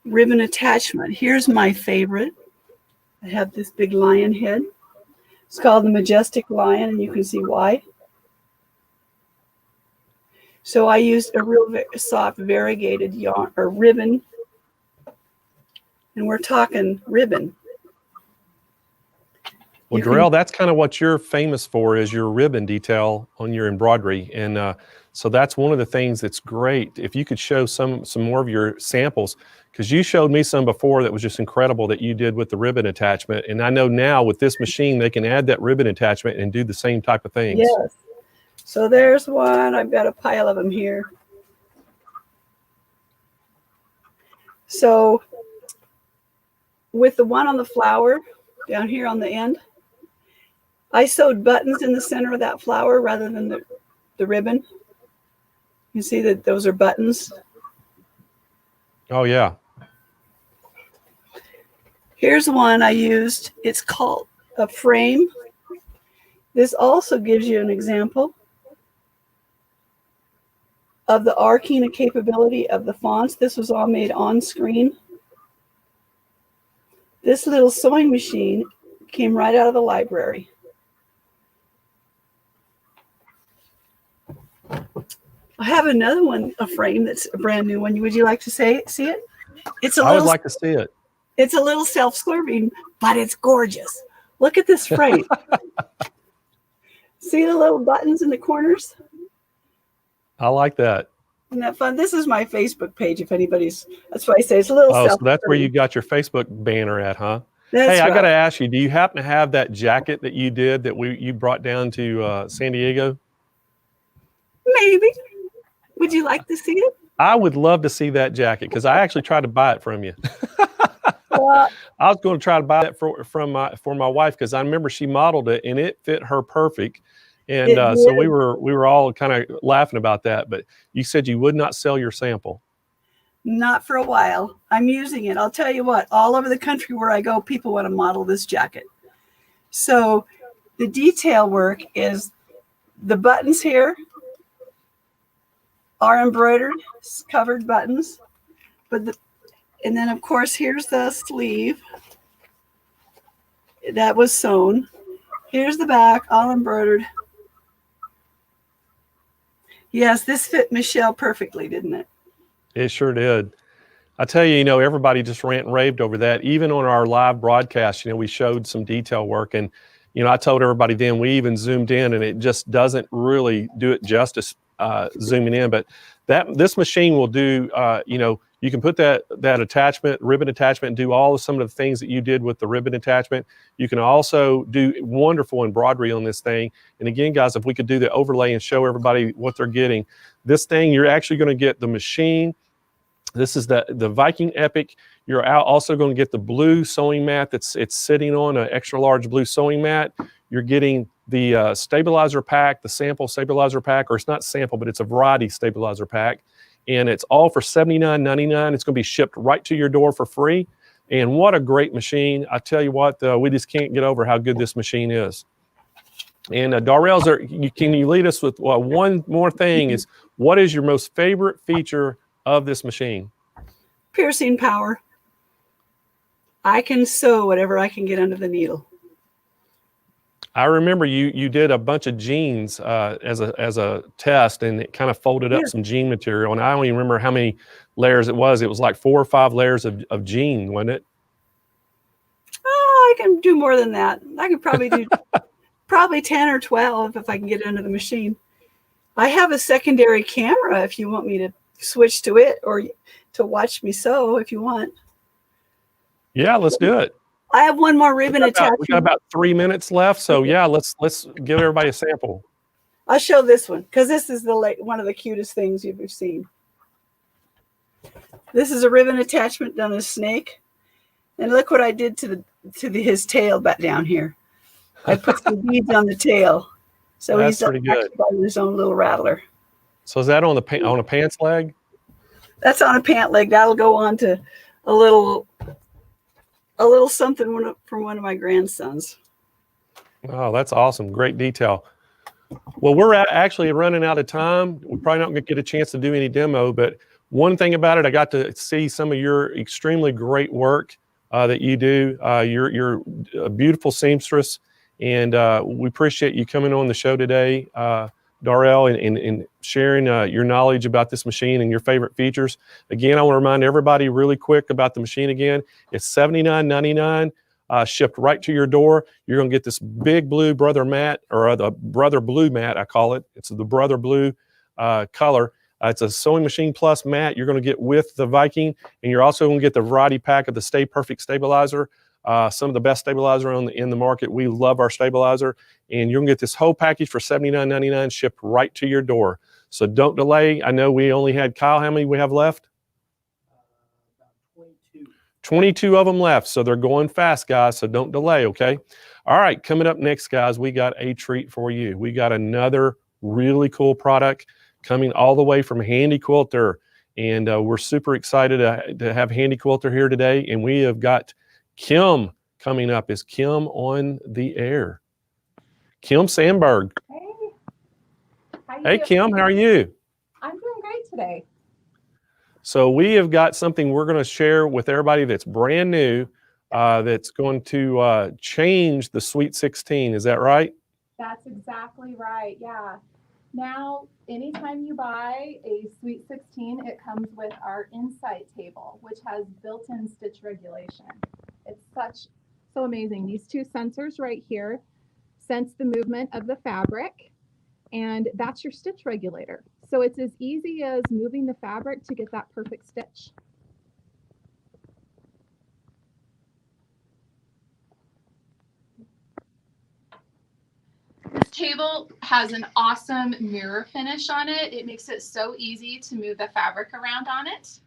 ribbon attachment. Here's my favorite. I have this big lion head. It's called the Majestic Lion, and you can see why. So I used a real soft variegated yarn or ribbon, and we're talking ribbon. Well, Dorel, that's kind of what you're famous for, is your ribbon detail on your embroidery. And so that's one of the things that's great. If you could show some more of your samples, because you showed me some before that was just incredible that you did with the ribbon attachment. And I know now with this machine, they can add that ribbon attachment and do the same type of things. Yes. So there's one. I've got a pile of them here. So with the one on the flower down here on the end, I sewed buttons in the center of that flower rather than the ribbon. You see that those are buttons. Oh yeah. Here's one I used. It's called a frame. This also gives you an example of the arcing capability of the fonts. This was all made on screen. This little sewing machine came right out of the library. I have another one, a frame that's a brand new one. Would you like to see it? It's a I would like to see it. It's a little self-scrubbing, but it's gorgeous. Look at this frame. See the little buttons in the corners? I like that. Isn't that fun? This is my Facebook page. If anybody's, that's why I say it's a little. Oh, so that's where you got your Facebook banner at, huh? That's hey, I right. got to ask you, do you happen to have that jacket that you did that you brought down to San Diego? Maybe. Would you like to see it? I would love to see that jacket because I actually tried to buy it from you. Well, I was going to try to buy it for my wife because I remember she modeled it and it fit her perfect. And so we were all kind of laughing about that. But you said you would not sell your sample. Not for a while. I'm using it. I'll tell you what, all over the country where I go, people want to model this jacket. So the detail work is the buttons here are embroidered, covered buttons. And then of course, here's the sleeve that was sewn. Here's the back, all embroidered. Yes, this fit Michelle perfectly, didn't it? It sure did. I tell you, everybody just rant and raved over that. Even on our live broadcast, we showed some detail work. And, I told everybody then we even zoomed in and it just doesn't really do it justice zooming in. But this machine will do, you can put that ribbon attachment, and do all of some of the things that you did with the ribbon attachment. You can also do wonderful embroidery on this thing. And again, guys, if we could do the overlay and show everybody what they're getting, this thing, you're actually going to get the machine. This is the Viking Epic. You're also going to get the blue sewing mat it's sitting on an extra large blue sewing mat. You're getting the stabilizer pack, the sample stabilizer pack, or it's not sample, but it's a variety stabilizer pack. And it's all for $79.99. It's going to be shipped right to your door for free. And what a great machine. I tell you what, we just can't get over how good this machine is. And Darrell's, can you lead us with one more thing is, what is your most favorite feature of this machine? Piercing power. I can sew whatever I can get under the needle. I remember you did a bunch of jeans as a test, and it kind of folded up some jean material. And I don't even remember how many layers it was. It was like 4 or 5 layers of jean, wasn't it? Oh, I can do more than that. I could probably do probably 10 or 12 if I can get it under the machine. I have a secondary camera if you want me to switch to it, or to watch me sew if you want. Yeah, let's do it. I have one more ribbon attachment. We got about 3 minutes left, so yeah, let's give everybody a sample. I'll show this one because this is one of the cutest things you've seen. This is a ribbon attachment done as snake, and look what I did to his tail back down here. I put some beads on the tail, so That's he's pretty good. by his own little rattler. So is that on a pants leg? That's on a pant leg. That'll go on to a little something from one of my grandsons. Oh, that's awesome. Great detail. Well, we're actually running out of time. We're probably not going to get a chance to do any demo, but one thing about it, I got to see some of your extremely great work that you do. You're a beautiful seamstress, and we appreciate you coming on the show today, Darrell, and sharing your knowledge about this machine and your favorite features. Again, I want to remind everybody really quick about the machine again. It's $79.99, shipped right to your door. You're going to get this big blue brother mat, or the brother blue mat, I call it. It's the brother blue color. It's a Sewing Machine Plus mat you're going to get with the Viking, and you're also going to get the variety pack of the Stay Perfect stabilizer. Some of the best stabilizer in the market. We love our stabilizer, and you're gonna get this whole package for $79.99 shipped right to your door. So don't delay. I know we only had Kyle. How many we have left? 22. 22 of them left, so they're going fast, guys, so don't delay, okay? All right, coming up next, guys, we got a treat for you. We got another really cool product coming all the way from Handy Quilter, and we're super excited to have Handy Quilter here today, and we have got Kim coming up. Is Kim on the air? Kim Sandberg. Hey, Kim, how are you? I'm doing great today. So we have got something we're going to share with everybody that's brand new, that's going to change the Sweet 16. Is that right? That's exactly right. Yeah. Now, anytime you buy a Sweet 16, it comes with our Insight table, which has built-in stitch regulation. It's so amazing. These two sensors right here sense the movement of the fabric, and that's your stitch regulator. So it's as easy as moving the fabric to get that perfect stitch. This table has an awesome mirror finish on it. It makes it so easy to move the fabric around on it.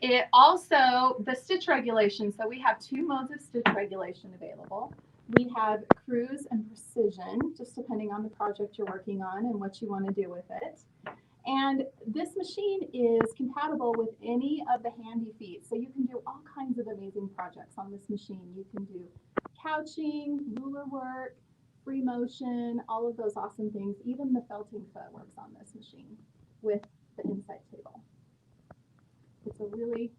It also, the stitch regulation, so we have two modes of stitch regulation available. We have cruise and precision, just depending on the project you're working on and what you want to do with it. And this machine is compatible with any of the Handy feet. So you can do all kinds of amazing projects on this machine. You can do couching, ruler work, free motion, all of those awesome things. Even the felting foot works on this machine with the Insight table. It's a really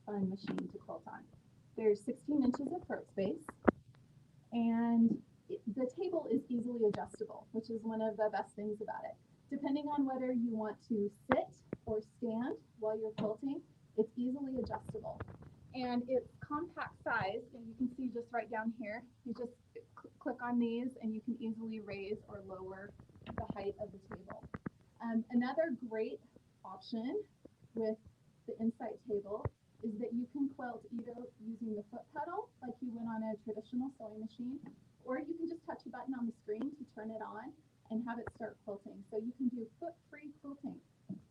fun machine to quilt on. There's 16 inches of throat space, and the table is easily adjustable, which is one of the best things about it. Depending on whether you want to sit or stand while you're quilting, it's easily adjustable. And it's compact size, and you can see just right down here, you just click on these and you can easily raise or lower the height of the table. Another great option with the Insight table is that you can quilt either using the foot pedal, like you would on a traditional sewing machine, or you can just touch a button on the screen to turn it on and have it start quilting. So you can do foot-free quilting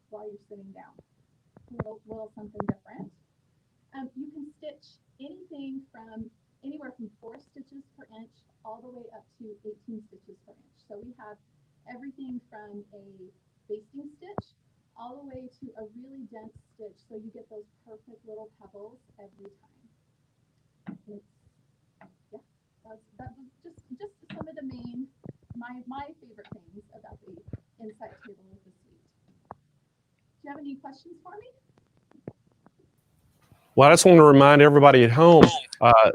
while you're sitting down. Little something different. You can stitch anything from anywhere from 4 stitches per inch all the way up to 18 stitches per inch. So we have everything from a basting stitch all the way to a really dense stitch, so you get those perfect little pebbles every time. That was just some of the my favorite things about the Insight table with the suite. Do you have any questions for me? Well, I just want to remind everybody at home,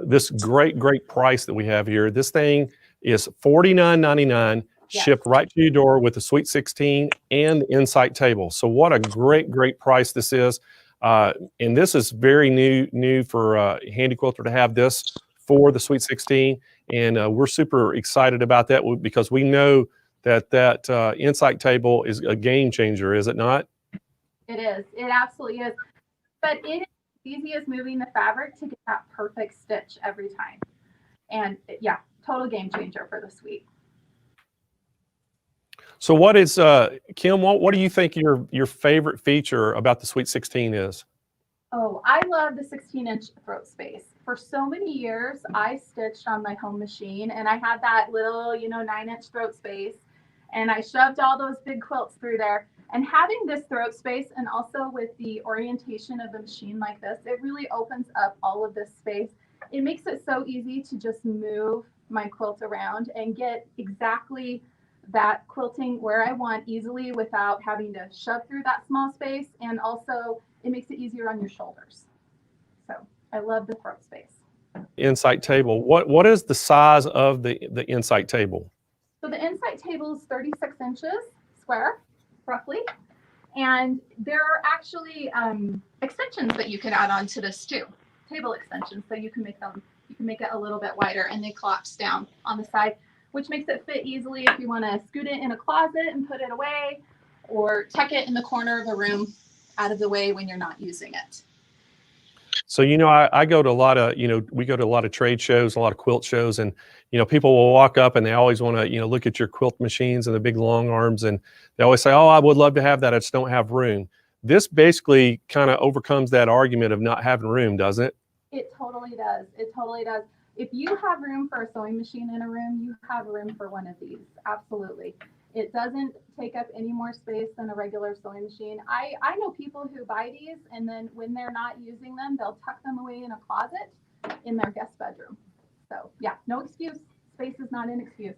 this great price that we have here. This thing is $49.99, shipped right to your door with the Sweet 16 and the Insight table. So what a great price this is. And this is very new for Handy Quilter to have this for the Sweet 16. And we're super excited about that because we know that Insight table is a game changer, is it not? It is. It absolutely is. But it is as easy as moving the fabric to get that perfect stitch every time. And yeah, total game changer for the suite. So what is, Kim, what do you think your favorite feature about the Sweet 16 is? Oh, I love the 16-inch throat space. For so many years, I stitched on my home machine, and I had that little, 9-inch throat space, and I shoved all those big quilts through there. And having this throat space, and also with the orientation of the machine like this, it really opens up all of this space. It makes it so easy to just move my quilt around and get exactly that quilting where I want easily without having to shove through that small space. And also it makes it easier on your shoulders. So I love the throat space. Insight table. What is the size of the Insight table? So the Insight table is 36 inches square, roughly. And there are actually extensions that you can add on to this too, table extensions. So you can make it a little bit wider, and they collapse down on the side, which makes it fit easily if you want to scoot it in a closet and put it away, or tuck it in the corner of a room out of the way when you're not using it. So, I go to a lot of, we go to a lot of trade shows, a lot of quilt shows, and, people will walk up and they always want to, look at your quilt machines and the big long arms. And they always say, oh, I would love to have that. I just don't have room. this basically kind of overcomes that argument of not having room, doesn't it? It totally does. It totally does. If you have room for a sewing machine in a room, you have room for one of these. Absolutely. It doesn't take up any more space than a regular sewing machine. I know people who buy these, and then when they're not using them, they'll tuck them away in a closet in their guest bedroom. So yeah, no excuse. Space is not an excuse.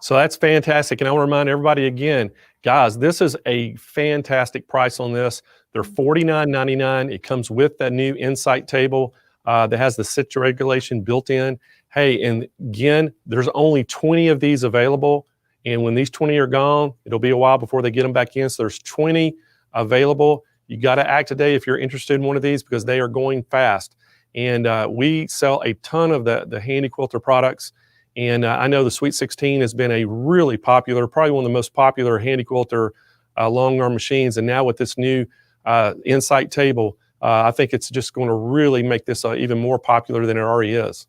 So that's fantastic. And I want to remind everybody again, guys, this is a fantastic price on this. They're $49.99. It comes with that new Insight table that has the stitch regulation built in. Hey, and again, there's only 20 of these available. And when these 20 are gone, it'll be a while before they get them back in. So there's 20 available. You got to act today if you're interested in one of these, because they are going fast. And we sell a ton of the Handy Quilter products. And I know the Sweet 16 has been a really popular, probably one of the most popular Handy Quilter long arm machines. And now with this new Insight table, I think it's just going to really make this even more popular than it already is.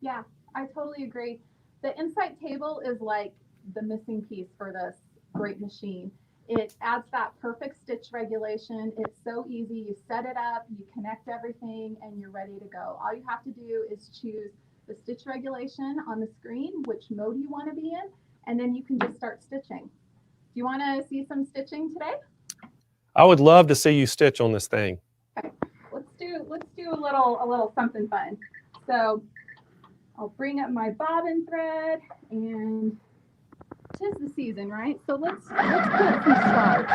Yeah, I totally agree. The Insight table is like the missing piece for this great machine. It adds that perfect stitch regulation. It's so easy. You set it up, you connect everything, and you're ready to go. All you have to do is choose the stitch regulation on the screen, which mode you want to be in, and then you can just start stitching. Do you want to see some stitching today? I would love to see you stitch on this thing. Okay, let's do a little something fun. So I'll bring up my bobbin thread, and 'tis the season, right? So let's put some stars.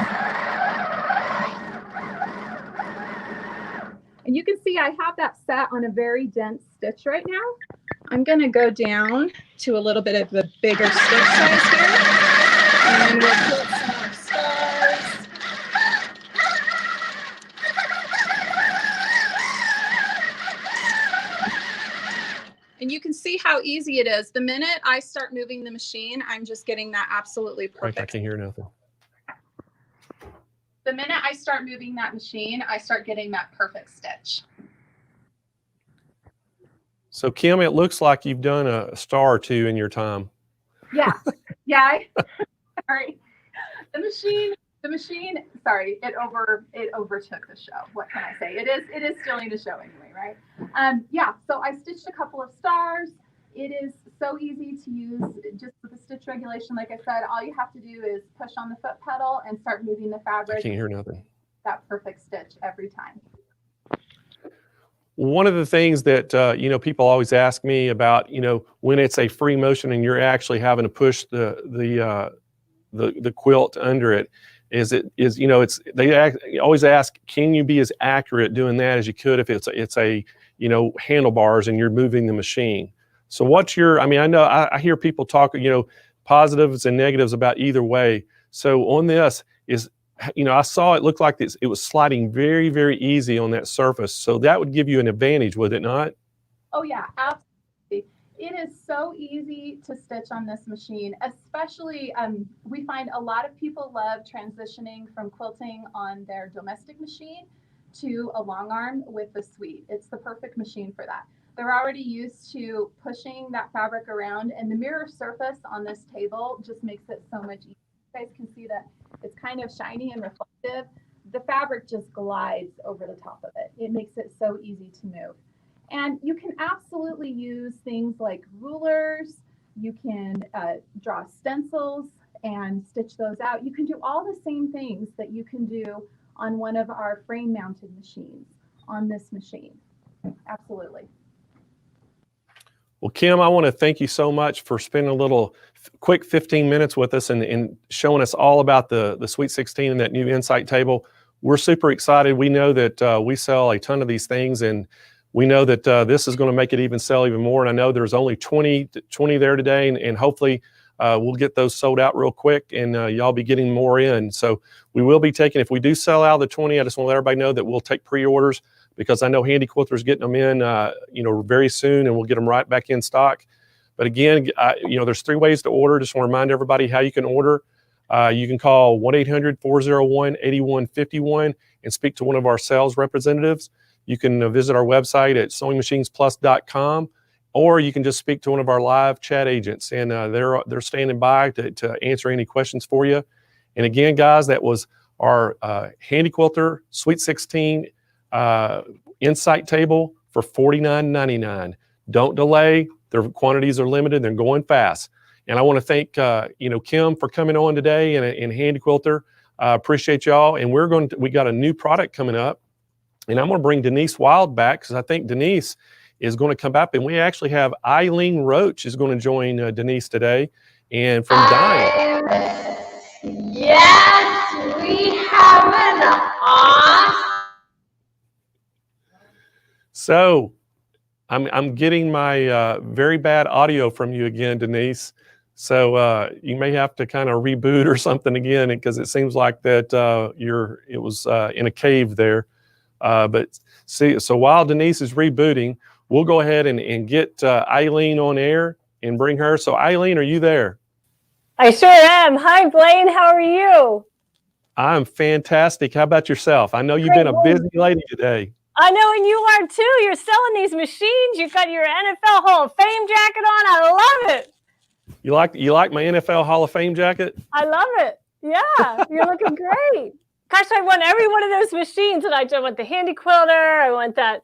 And you can see I have that set on a very dense stitch right now. I'm going to go down to a little bit of a bigger stitch size here, and we'll put some more stars. And you can see how easy it is. The minute I start moving the machine, I'm just getting that absolutely perfect. I can't hear nothing. The minute I start moving that machine, I start getting that perfect stitch. So Kim, it looks like you've done a star or two in your time. Yeah, yeah. Sorry, the machine. Sorry, it overtook the show. What can I say? It is stealing the show anyway, right? Yeah. So I stitched a couple of stars. It is so easy to use. Just with the stitch regulation, like I said, all you have to do is push on the foot pedal and start moving the fabric. I can't hear nothing. That perfect stitch every time. One of the things that people always ask me about, when it's a free motion and you're actually having to push the quilt under it, they always ask, can you be as accurate doing that as you could if it's a handlebars and you're moving the machine? So what's your? I mean, I know I hear people talk, positives and negatives about either way. So on this is. I saw it looked like it was sliding very, very easy on that surface. So that would give you an advantage, would it not? Oh yeah, absolutely. It is so easy to stitch on this machine, especially we find a lot of people love transitioning from quilting on their domestic machine to a long arm with the Sweet. It's the perfect machine for that. They're already used to pushing that fabric around, and the mirror surface on this table just makes it so much easier. You guys can see that it's kind of shiny and reflective. The fabric just glides over the top of it. It makes it so easy to move. And you can absolutely use things like rulers. You can draw stencils and stitch those out. You can do all the same things that you can do on one of our frame mounted machines on this machine. Absolutely. Well, Kim, I want to thank you so much for spending a little quick 15 minutes with us and showing us all about the Sweet 16 and that new Insight table. We're super excited. We know that we sell a ton of these things, and we know that this is going to make it sell even more. And I know there's only 20 there today, and hopefully we'll get those sold out real quick, and y'all be getting more in. So we will be taking, if we do sell out of the 20, I just want to let everybody know that we'll take pre-orders, because I know Handy Quilter is getting them in, very soon, and we'll get them right back in stock. But again, there's 3 ways to order. Just want to remind everybody how you can order. You can call 1-800-401-8151 and speak to one of our sales representatives. You can visit our website at SewingMachinesPlus.com, or you can just speak to one of our live chat agents, and they're standing by to answer any questions for you. And again, guys, that was our handy quilter Sweet 16 Insight table for $49.99. Don't delay. Their quantities are limited. They're going fast. And I want to thank Kim for coming on today and Handy Quilter. Appreciate y'all. And we got a new product coming up. And I'm going to bring Denise Wild back because I think Denise is going to come up. And we actually have Eileen Roach is going to join Denise today. And from Dine. Yes, we have an awesome. So I'm getting my very bad audio from you again, Denise. So you may have to kind of reboot or something again because it seems like that it was in a cave there. But see, so while Denise is rebooting, we'll go ahead and get Eileen on air and bring her. So Eileen, are you there? I sure am. Hi, Blaine. How are you? I'm fantastic. How about yourself? I know you've been a busy lady today. I know, and you are too. You're selling these machines. You've got your NFL Hall of Fame jacket on. I love it. You like my NFL Hall of Fame jacket? I love it. Yeah, you're looking great. Gosh, I want every one of those machines, and I want the Handy Quilter. I want that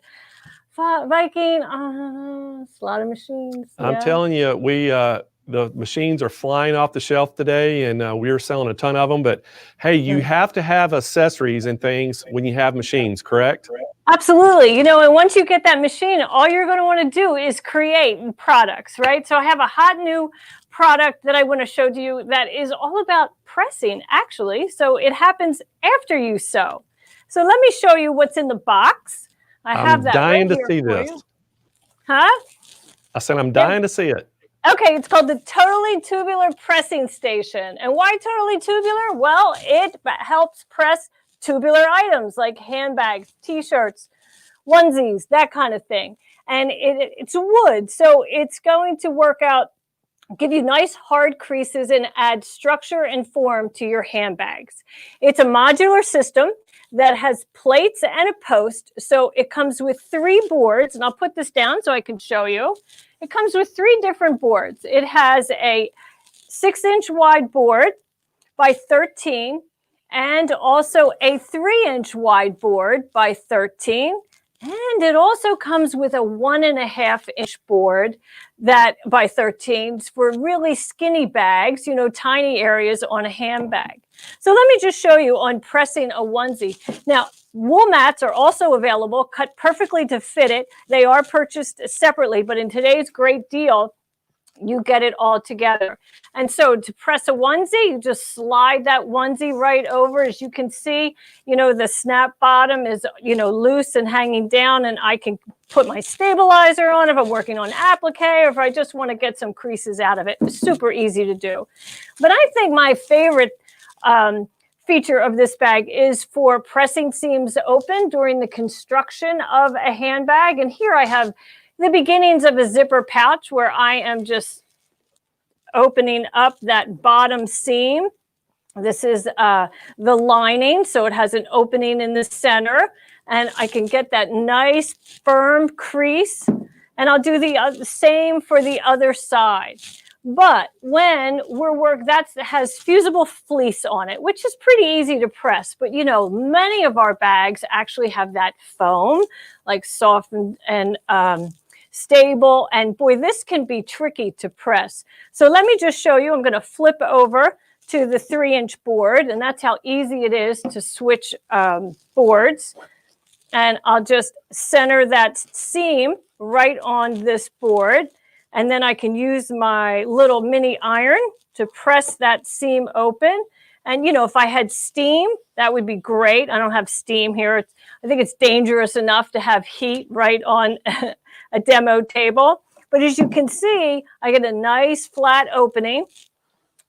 Viking. It's a lot of machines. I'm telling you, the machines are flying off the shelf today, and we are selling a ton of them. But hey, you have to have accessories and things when you have machines, correct? Absolutely. And once you get that machine, all you're going to want to do is create products, right? So I have a hot new product that I want to show to you that is all about pressing, actually. So it happens after you sew. So let me show you what's in the box. I'm dying to see this. Huh? I said I'm dying to see it. Okay, it's called the Totally Tubular Pressing Station. And why totally tubular? Well, it helps press tubular items like handbags, t-shirts, onesies, that kind of thing. And it's wood, so it's going to work out, give you nice hard creases and add structure and form to your handbags. It's a modular system that has plates and a post. So it comes with 3 boards, and I'll put this down so I can show you. It comes with 3 different boards. It has a 6-inch wide board by 13, and also a 3-inch wide board by 13. And it also comes with a 1.5-inch board that by 13 for really skinny bags, tiny areas on a handbag. So let me just show you on pressing a onesie. Now, wool mats are also available, cut perfectly to fit it. They are purchased separately, but in today's great deal, you get it all together. And so to press a onesie, you just slide that onesie right over. As you can see, the snap bottom is, loose and hanging down, and I can put my stabilizer on if I'm working on applique or if I just want to get some creases out of it. It's super easy to do. But I think my favorite feature of this bag is for pressing seams open during the construction of a handbag. And here I have the beginnings of a zipper pouch where I am just opening up that bottom seam. This is the lining, so it has an opening in the center, and I can get that nice firm crease, and I'll do the same for the other side. But when that has fusible fleece on it, which is pretty easy to press, but many of our bags actually have that foam, like soft and stable, and boy, this can be tricky to press. So let me just show you. I'm going to flip over to the 3-inch board, and that's how easy it is to switch boards. And I'll just center that seam right on this board, and then I can use my little mini iron to press that seam open. And if I had steam, that would be great. I don't have steam here. I think it's dangerous enough to have heat right on a demo table. But as you can see, I get a nice flat opening.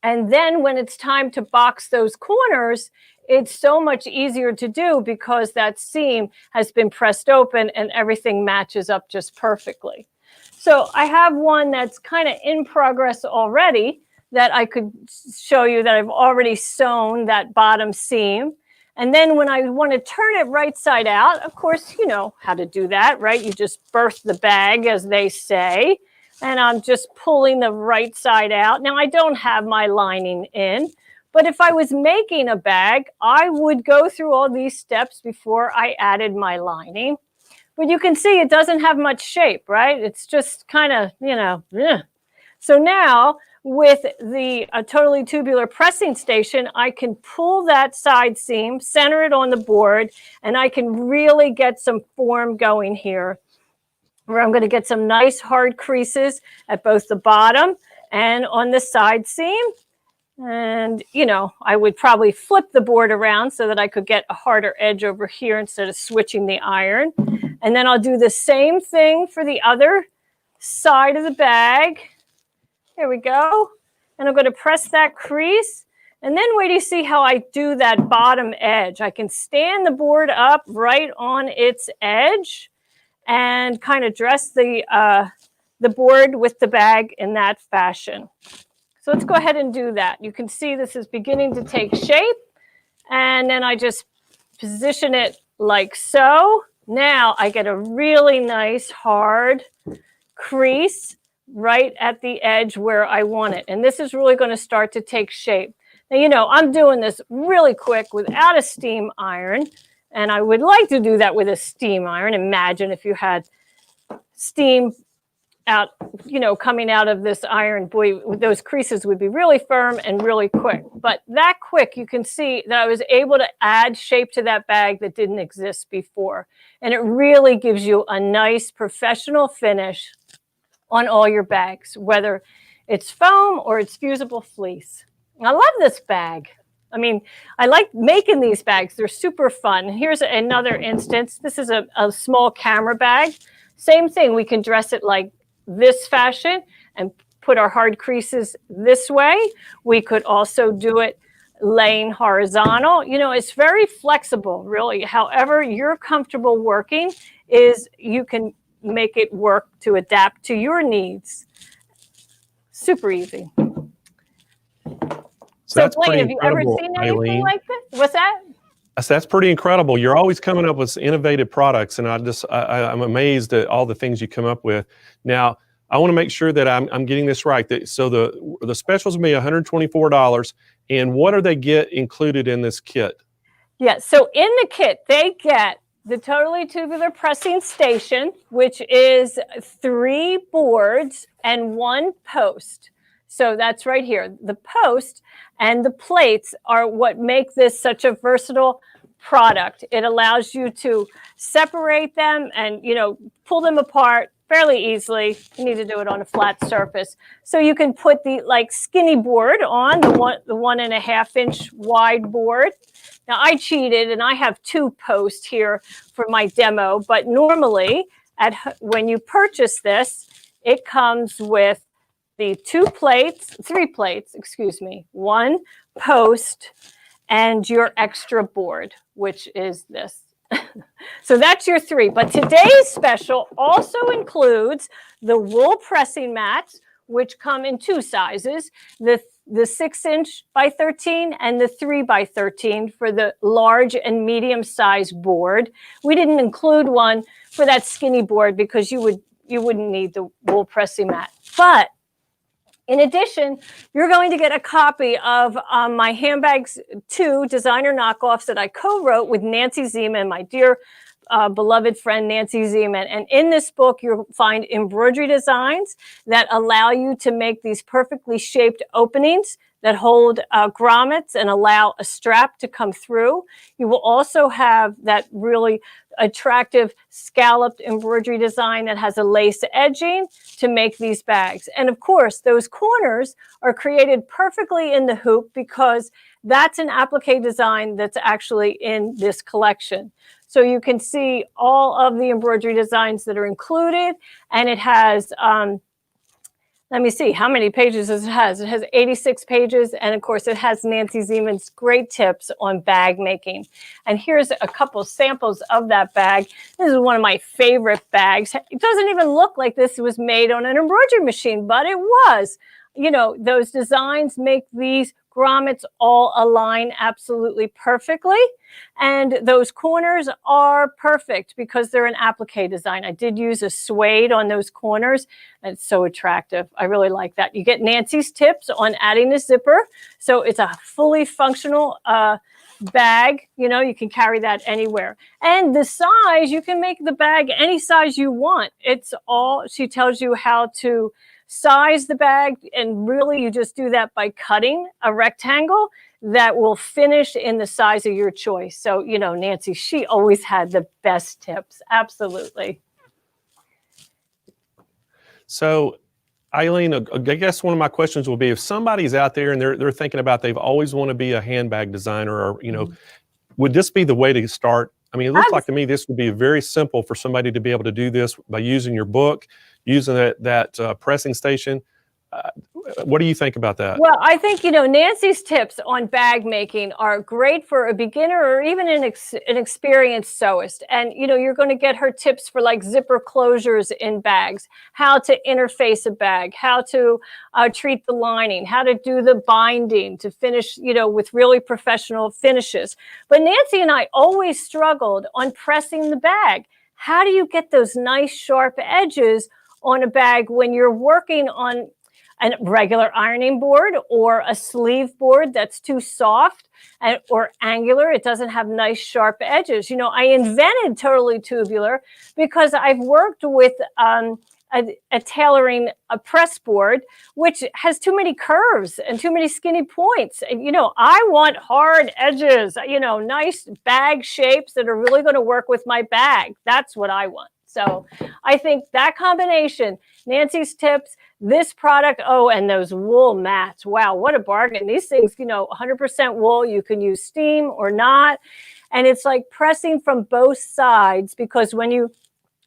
And then when it's time to box those corners, it's so much easier to do because that seam has been pressed open and everything matches up just perfectly. So I have one that's kind of in progress already that I could show you that I've already sewn that bottom seam. And then when I want to turn it right side out, of course, you know how to do that, right? You just birth the bag, as they say. And I'm just pulling the right side out. Now, I don't have my lining in, But if I was making a bag, I would go through all these steps before I added my lining. But you can see it doesn't have much shape, right? It's just kind of, you know, ugh. So now with the totally tubular pressing station, I can pull that side seam, center it on the board, and I can really get some form going here, where I'm going to get some nice hard creases at both the bottom and on the side seam. And, you know, I would probably flip the board around so that I could get a harder edge over here instead of switching the iron. And then I'll do the same thing for the other side of the bag. Here we go. And I'm going to press that crease. And then wait till you see how I do that bottom edge. I can stand the board up right on its edge and kind of dress the board with the bag in that fashion. So let's go ahead and do that. You can see this is beginning to take shape. And then I just position it like so. Now I get a really nice hard crease right at the edge where I want it. And this is really going to start to take shape. Now, you know, I'm doing this really quick without a steam iron. And I would like to do that with a steam iron. Imagine if you had steam out, you know, coming out of this iron, boy, those creases would be really firm and really quick. But that quick, you can see that I was able to add shape to that bag that didn't exist before. And it really gives you a nice professional finish on all your bags, whether it's foam or it's fusible fleece. I love this bag. I mean, I like making these bags. They're super fun. Here's another instance. This is a small camera bag. Same thing. We can dress it like this fashion and put our hard creases this way. We could also do it laying horizontal. You know, it's very flexible, really. However you're comfortable working is you can make it work to adapt to your needs. Super easy. So that's Blaine, pretty have you ever incredible, seen anything Eileen. like this? What's that? That's pretty incredible. You're always coming up with innovative products, and I'm amazed at all the things you come up with. Now, I want to make sure that I'm getting this right. So the specials will be $124, and what do they get included in this kit? Yeah, so in the kit, they get the totally tubular pressing station, which is 3 boards and 1 post. So that's right here. The post and the plates are what make this such a versatile product. It allows you to separate them and, you know, pull them apart fairly easily. You need to do it on a flat surface. So you can put the like skinny board on, the 1.5 inch wide board. Now I cheated and I have 2 posts here for my demo, but normally when you purchase this, it comes with the 3 plates, excuse me, 1 post and your extra board, which is this. So that's your 3. But today's special also includes the wool pressing mats, which come in 2 sizes, the 6 inch by 13 and the 3 by 13 for the large and medium size board. We didn't include one for that skinny board because you wouldn't need the wool pressing mat. But in addition, you're going to get a copy of my Handbags 2 designer knockoffs that I co-wrote with Nancy Zeman, my dear beloved friend Nancy Zeman. And in this book, you'll find embroidery designs that allow you to make these perfectly shaped openings that hold grommets and allow a strap to come through. You will also have that really attractive scalloped embroidery design that has a lace edging to make these bags. And of course, those corners are created perfectly in the hoop because that's an applique design that's actually in this collection. So you can see all of the embroidery designs that are included, and it has, let me see, how many pages does it has? It has 86 pages, and of course it has Nancy Zeman's great tips on bag making. And here's a couple samples of that bag. This is one of my favorite bags. It doesn't even look like this was made on an embroidery machine, but it was. those designs make these grommets all align absolutely perfectly. And those corners are perfect because they're an applique design. I did use a suede on those corners, and it's so attractive. I really like that. You get Nancy's tips on adding the zipper. So it's a fully functional bag. You can carry that anywhere. And the size, you can make the bag any size you want. She tells you how to size the bag, and really you just do that by cutting a rectangle that will finish in the size of your choice. So, Nancy, she always had the best tips. Absolutely. So, Eileen, I guess one of my questions will be, if somebody's out there and they're thinking about they've always want to be a handbag designer, or would this be the way to start? I mean, it looks like to me this would be very simple for somebody to be able to do this by using your book, using that pressing station. What do you think about that? Well, I think, Nancy's tips on bag making are great for a beginner or even an experienced sewist. And, you're going to get her tips for like zipper closures in bags, how to interface a bag, how to treat the lining, how to do the binding to finish, with really professional finishes. But Nancy and I always struggled on pressing the bag. How do you get those nice sharp edges on a bag when you're working on a regular ironing board or a sleeve board that's too soft or angular? It doesn't have nice sharp edges. I invented Totally Tubular because I've worked with a tailoring a press board, which has too many curves and too many skinny points. And, I want hard edges, nice bag shapes that are really going to work with my bag. That's what I want. So I think that combination, Nancy's tips, this product, and those wool mats. Wow, what a bargain. These things, 100% wool, you can use steam or not. And it's like pressing from both sides, because when you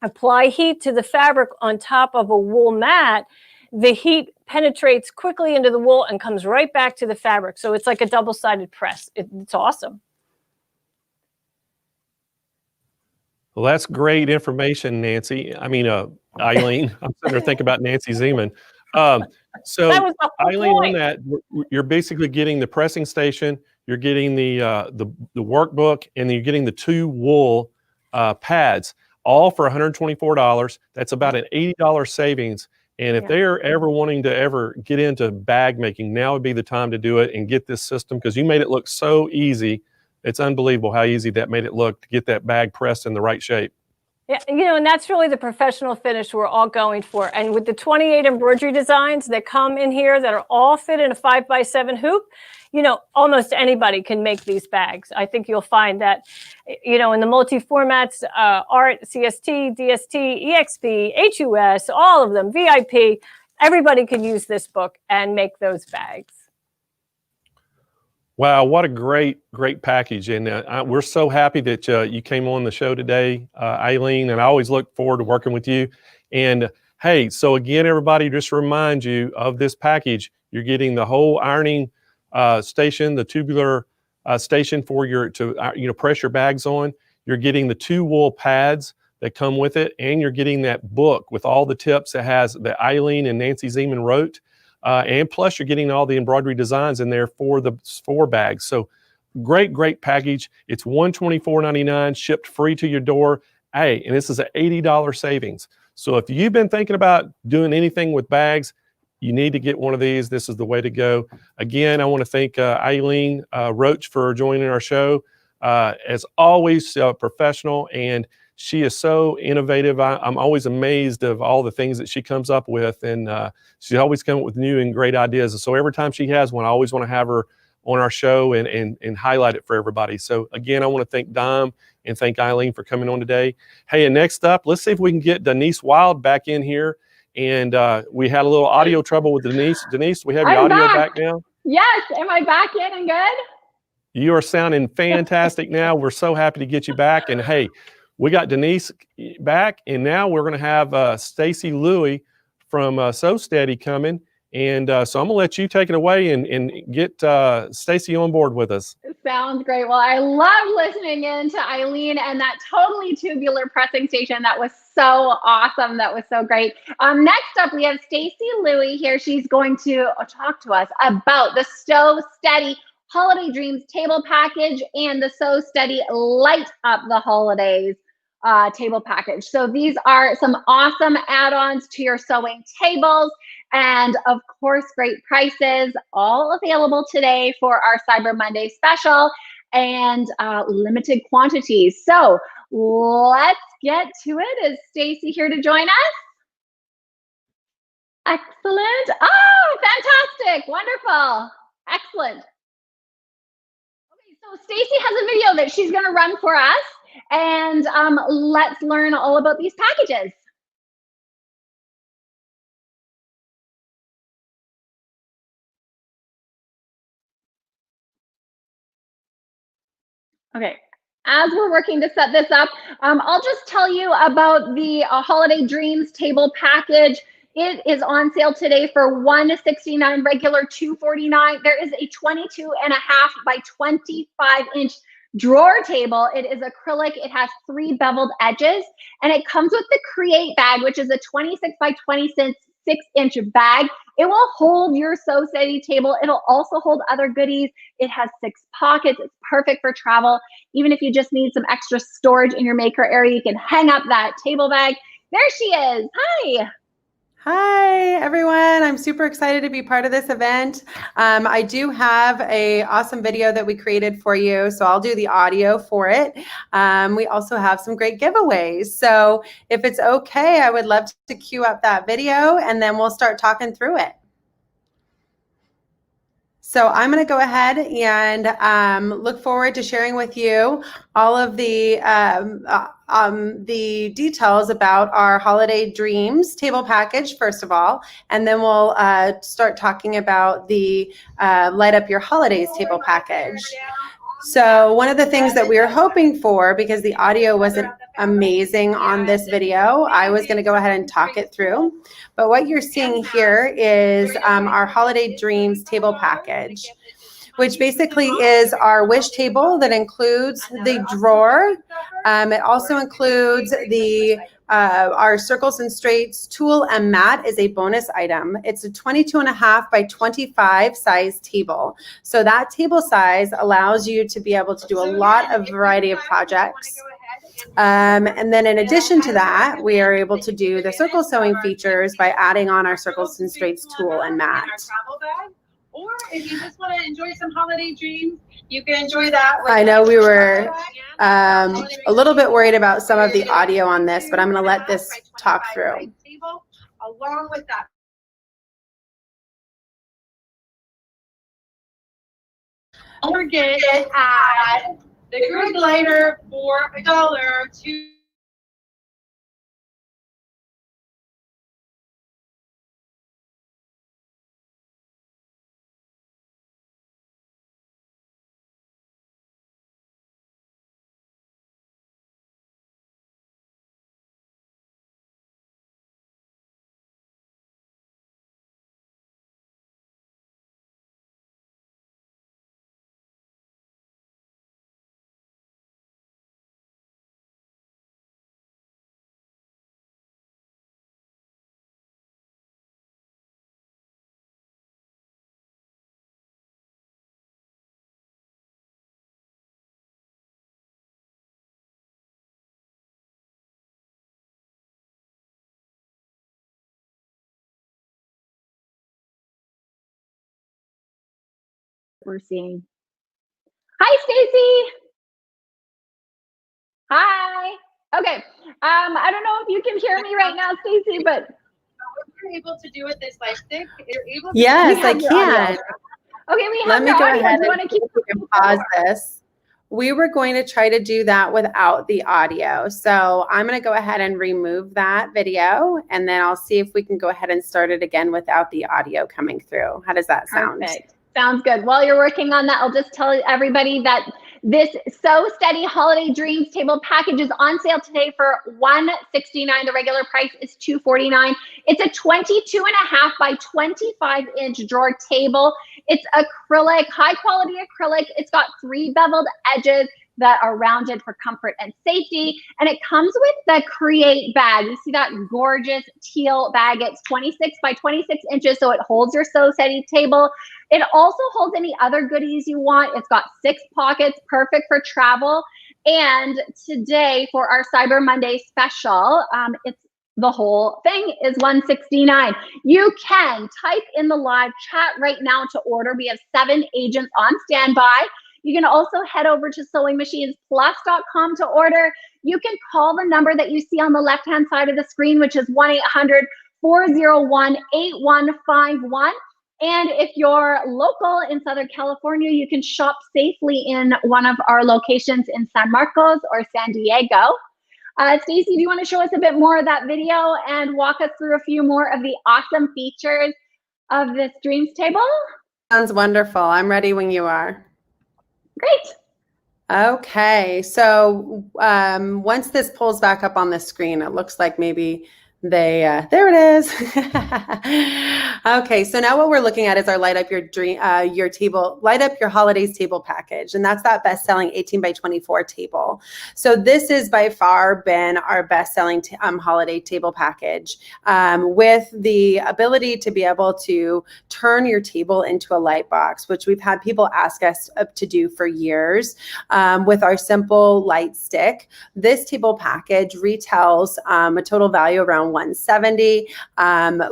apply heat to the fabric on top of a wool mat, the heat penetrates quickly into the wool and comes right back to the fabric. So it's like a double-sided press. It's awesome. Well, that's great information, Nancy. I mean, Eileen. I'm sitting there thinking about Nancy Zeman. So, that was the whole Eileen, point. on that, you're basically getting the pressing station, you're getting the workbook, and then you're getting the 2 wool pads, all for $124. That's about an $80 savings. And if they're ever wanting to ever get into bag making, now would be the time to do it and get this system, because you made it look so easy. It's unbelievable how easy that made it look to get that bag pressed in the right shape. Yeah, and that's really the professional finish we're all going for. And with the 28 embroidery designs that come in here that are all fit in a 5x7 hoop, almost anybody can make these bags. I think you'll find that, in the multi-formats, Art, CST, DST, EXP, HUS, all of them, VIP, everybody can use this book and make those bags. Wow, what a great package. And we're so happy that you came on the show today, Eileen, and I always look forward to working with you. And hey, so again, everybody, just remind you of this package. You're getting the whole ironing station, the tubular station for to press your bags on. You're getting the 2 wool pads that come with it, and you're getting that book with all the tips that Eileen and Nancy Zeman wrote. And plus you're getting all the embroidery designs in there for the 4 bags. So great package. It's $124.99, shipped free to your door. Hey, and this is an $80 savings. So if you've been thinking about doing anything with bags, you need to get one of these. This is the way to go. Again, I want to thank Eileen Roach for joining our show. As always, professional, and she is so innovative. I'm always amazed of all the things that she comes up with, and she's always come up with new and great ideas. And so every time she has one, I always want to have her on our show and highlight it for everybody. So again, I want to thank Dom and thank Eileen for coming on today. Hey, and next up, let's see if we can get Denise Wild back in here. And we had a little audio trouble with Denise. Denise, we have your audio back now? Yes, am I back in and good? You are sounding fantastic now. We're so happy to get you back. And hey, we got Denise back, and now we're going to have Stacy Louie from Sew Steady coming, And so I'm gonna let you take it away and get Stacy on board with us. Sounds great. Well, I love listening in to Eileen and that totally tubular pressing station. That was so awesome. That was so great. Next up, we have Stacy Louie here. She's going to talk to us about the Sew Steady Holiday Dreams table package and the Sew Steady Light Up the Holidays table package. So these are some awesome add-ons to your sewing tables, and of course, great prices, all available today for our Cyber Monday special and limited quantities. So let's get to it. Is Stacy here to join us? Excellent. Oh, fantastic. Wonderful. Excellent. Okay, so Stacy has a video that she's going to run for us, and let's learn all about these packages. Okay, as we're working to set this up, I'll just tell you about the Holiday Dreams table package. It is on sale today for $169, regular $249. There is a 22.5 by 25-inch drawer table. It is acrylic. It has 3 beveled edges, and it comes with the Create bag, which is a 26 by 26-inch bag. It will hold your Sew Steady table. It'll also hold other goodies. It has 6 pockets. It's perfect for travel. Even if you just need some extra storage in your maker area, you can hang up that table bag. There she is. Hi. Hi, everyone. I'm super excited to be part of this event. I do have an awesome video that we created for you, so I'll do the audio for it. We also have some great giveaways. So if it's okay, I would love to queue up that video, and then we'll start talking through it. So I'm going to go ahead and look forward to sharing with you all of the details about our Holiday Dreams table package, first of all, and then we'll start talking about the Light Up Your Holidays table package. So one of the things that we were hoping for, because the audio wasn't amazing on this video, I was going to go ahead and talk it through. But what you're seeing here is our Holiday Dreams table package, which basically is our wish table that includes the drawer. It also includes the our Circles and Straights tool and mat is a bonus item. It's a 22.5 by 25 size table. So that table size allows you to be able to do a lot of variety of projects. And then in addition to that, we are able to do the circle sewing features by adding on our Circles and Straights tool and mat. Or if you just want to enjoy some holiday dreams, you can enjoy that. I know we were a little bit worried about some of the audio on this, but I'm going to let this talk through. Along with that. Don't forget to add the grid glider for $1 to We're seeing. Hi, Stacy. Hi. Okay. I don't know if you can hear me right now, Stacy, but if you're able to do it this like stick, you're able to. Yes, I can. Okay, we have Let me your go audio. ahead Do you want to keep and pause this. We were going to try to do that without the audio. So I'm going to go ahead and remove that video, and then I'll see if we can go ahead and start it again without the audio coming through. How does that sound? Perfect. Sounds good. While you're working on that, I'll just tell everybody that This So Steady Holiday Dreams table package is on sale today for $169. The regular price is $249. It's a 22.5 by 25 inch drawer table. It's acrylic, high quality acrylic. It's got 3 beveled edges that are rounded for comfort and safety. And it comes with the Create bag. You see that gorgeous teal bag. It's 26 by 26 inches, so it holds your So Steady table. It also holds any other goodies you want. It's got 6 pockets, perfect for travel. And today for our Cyber Monday special, it's the whole thing is $169. You can type in the live chat right now to order. We have 7 agents on standby. You can also head over to SewingMachinesPlus.com to order. You can call the number that you see on the left-hand side of the screen, which is 1-800-401-8151. And if you're local in Southern California, you can shop safely in one of our locations in San Marcos or San Diego. Stacy, do you want to show us a bit more of that video and walk us through a few more of the awesome features of this Dreams table? Sounds wonderful. I'm ready when you are. Great. Okay, so once this pulls back up on the screen, it looks like maybe they, there it is. Okay, so now what we're looking at is our Light Up Your Dream, your table, Light Up Your Holidays table package. And that's that best-selling 18 by 24 table. So this has by far been our best-selling holiday table package, with the ability to be able to turn your table into a light box, which we've had people ask us to do for years, with our simple light stick. This table package retails a total value around $170.